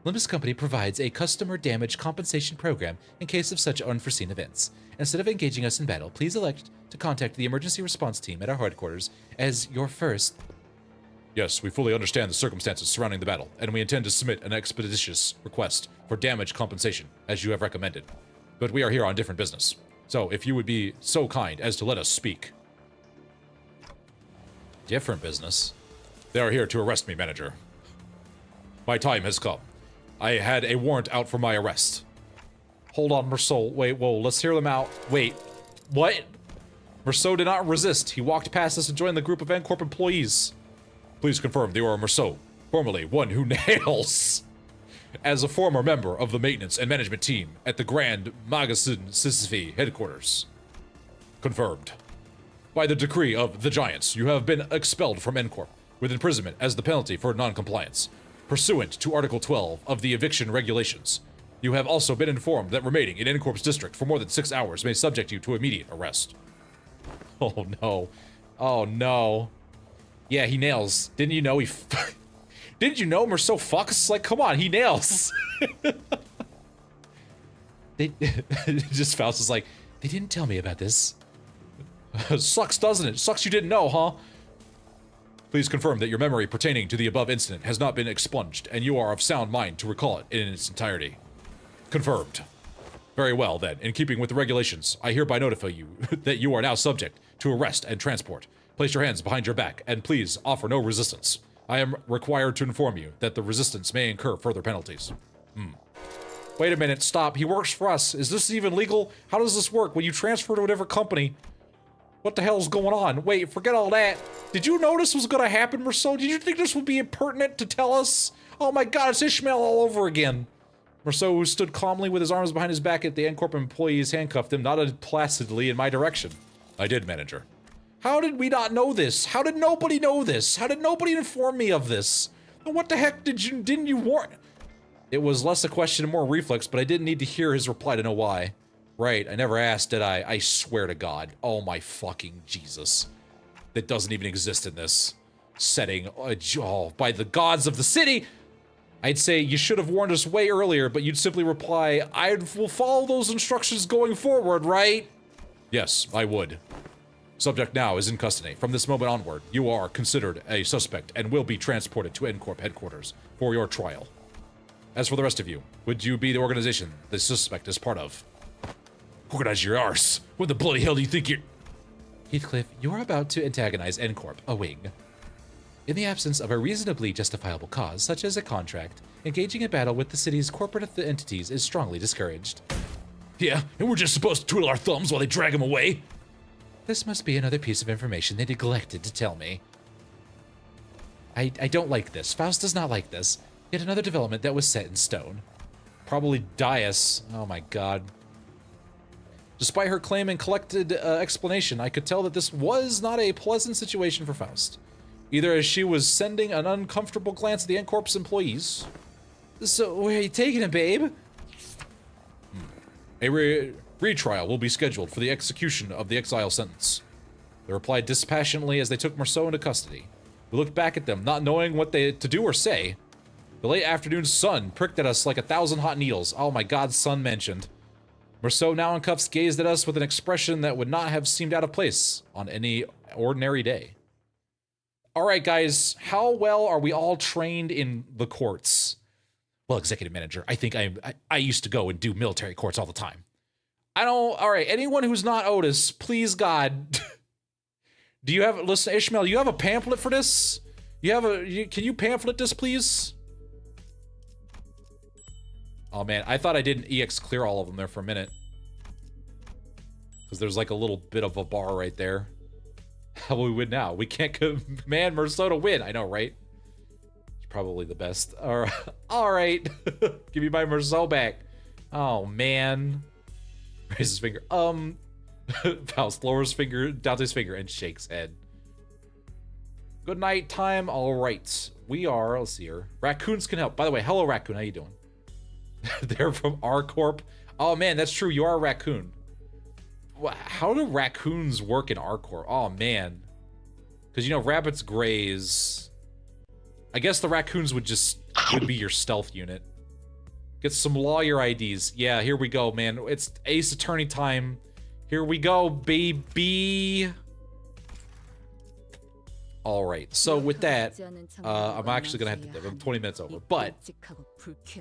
Limbus Company provides a customer damage compensation program in case of such unforeseen events. Instead of engaging us in battle, please elect to contact the emergency response team at our headquarters as your first... Yes, we fully understand the circumstances surrounding the battle, and we intend to submit an expeditious request for damage compensation, as you have recommended. But we are here on different business. So, if you would be so kind as to let us speak. Different business? They are here to arrest me, manager. My time has come. I had a warrant out for my arrest. Hold on, Merceau. Wait, whoa, let's hear them out. Wait, what? Merceau did not resist. He walked past us and joined the group of N-Corp employees. Please confirm that you are Merceau, formerly one who nails. As a former member of the maintenance and management team at the Grand Magasin Sisyphe headquarters. Confirmed. By the decree of the Giants, you have been expelled from N-Corp with imprisonment as the penalty for non-compliance, pursuant to Article 12 of the eviction regulations. You have also been informed that remaining in N-Corp's district for more than 6 hours may subject you to immediate arrest. Oh no. Oh no. Yeah, he nails. Didn't you know he... Didn't you know Merceau fucks? Like, come on, he nails. Just Faust is like, they didn't tell me about this. Sucks, doesn't it? Sucks you didn't know, huh? Please confirm that your memory pertaining to the above incident has not been expunged, and you are of sound mind to recall it in its entirety. Confirmed. Very well, then. In keeping with the regulations, I hereby notify you that you are now subject to arrest and transport. Place your hands behind your back, and please offer no resistance. I am required to inform you that the resistance may incur further penalties. Wait a minute, stop. He works for us. Is this even legal? How does this work when you transfer to a different company? What the hell's going on? Wait, forget all that. Did you know this was gonna happen, Merceau? Did you think this would be impertinent to tell us? Oh my god, it's Ishmael all over again. Merceau, who stood calmly with his arms behind his back at the N-Corp employees handcuffed him, nodded placidly in my direction. I did, manager. How did we not know this? How did nobody know this? How did nobody inform me of this? And what the heck didn't you warn? It was less a question and more reflex, but I didn't need to hear his reply to know why. Right, I never asked, did I? I swear to God. Oh my fucking Jesus. That doesn't even exist in this setting. Oh, by the gods of the city! I'd say you should have warned us way earlier, but you'd simply reply, I will follow those instructions going forward, right? Yes, I would. Subject now is in custody. From this moment onward, you are considered a suspect and will be transported to N-Corp headquarters for your trial. As for the rest of you, would you be the organization the suspect is part of? Organize your arse. What the bloody hell do you think you're... Heathcliff, you're about to antagonize N-Corp, a wing. In the absence of a reasonably justifiable cause, such as a contract, engaging in battle with the city's corporate entities is strongly discouraged. Yeah, and we're just supposed to twiddle our thumbs while they drag him away? This must be another piece of information they neglected to tell me. I don't like this. Faust does not like this. Yet another development that was set in stone. Probably Dias. Oh my god. Despite her claim and collected explanation, I could tell that this was not a pleasant situation for Faust. Either as she was sending an uncomfortable glance at the N-Corp's employees. So, where are you taking him, babe? A retrial will be scheduled for the execution of the exile sentence. They replied dispassionately as they took Marceau into custody. We looked back at them, not knowing what to do or say. The late afternoon sun pricked at us like 1,000 hot needles. Oh my god, sun mentioned. Marceau, now in cuffs, gazed at us with an expression that would not have seemed out of place on any ordinary day. Alright guys, how well are we all trained in the courts? Well, executive manager, I think I used to go and do military courts all the time. Alright, anyone who's not Otis, please God. Do you have, listen, Ishmael, you have a pamphlet for this? Can you pamphlet this, please? Oh man, I thought I didn't EX clear all of them there for a minute. Because there's like a little bit of a bar right there. How will we win now? We can't command Marceau to win. I know, right? It's probably the best. Alright. Give me my Marceau back. Oh man. Raises finger. Faust lowers finger, Dante's finger, and shakes head. Good night time. Alright. We are, let's see here. Raccoons can help. By the way, hello Raccoon, how you doing? They're from R Corp. Oh man, that's true. You are a raccoon. How do raccoons work in R Corp? Oh man, because you know rabbits graze. I guess the raccoons would be your stealth unit. Get some lawyer IDs. Yeah, here we go, man. It's Ace Attorney time. Here we go, baby. All right, so with that, I'm actually gonna have to dip. I'm 20 minutes over, but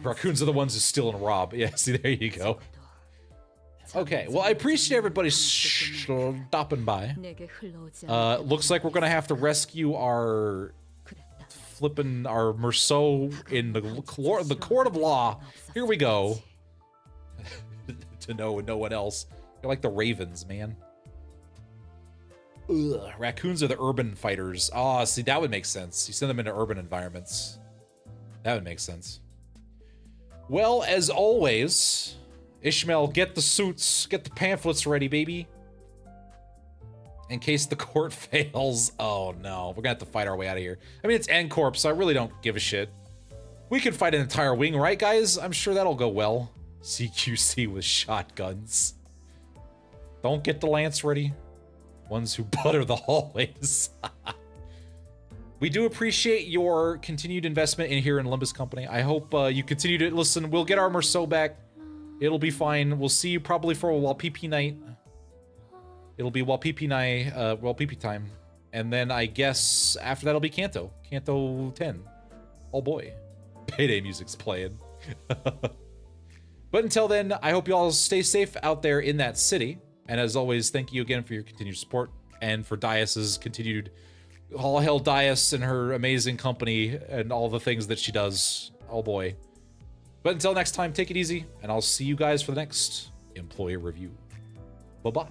raccoons are the ones who steal and rob. Yeah, see, there you go. Okay, well, I appreciate everybody stopping by. Looks like we're gonna have to rescue our Marceau in the court of law. Here we go. To no one else. They're like the Ravens, man. Ugh, raccoons are the urban fighters. Ah, see, that would make sense. You send them into urban environments. That would make sense. Well, as always, Ishmael, get the suits, get the pamphlets ready, baby. In case the court fails. Oh no, we're gonna have to fight our way out of here. I mean, it's N-Corp, so I really don't give a shit. We can fight an entire wing, right, guys? I'm sure that'll go well. CQC with shotguns. Don't get the lance ready. Ones who butter the hallways. We do appreciate your continued investment in here in Limbus Company. I hope you continue to listen. We'll get our Marceau back. It'll be fine. We'll see you probably for a while PP night. It'll be while PP time. And then I guess after that'll be Canto 10. Oh boy. Payday music's playing. But until then, I hope you all stay safe out there in that city. And as always, thank you again for your continued support and for Dias's continued all hail Dias and her amazing company and all the things that she does. Oh boy. But until next time, take it easy, and I'll see you guys for the next employee review. Bye-bye.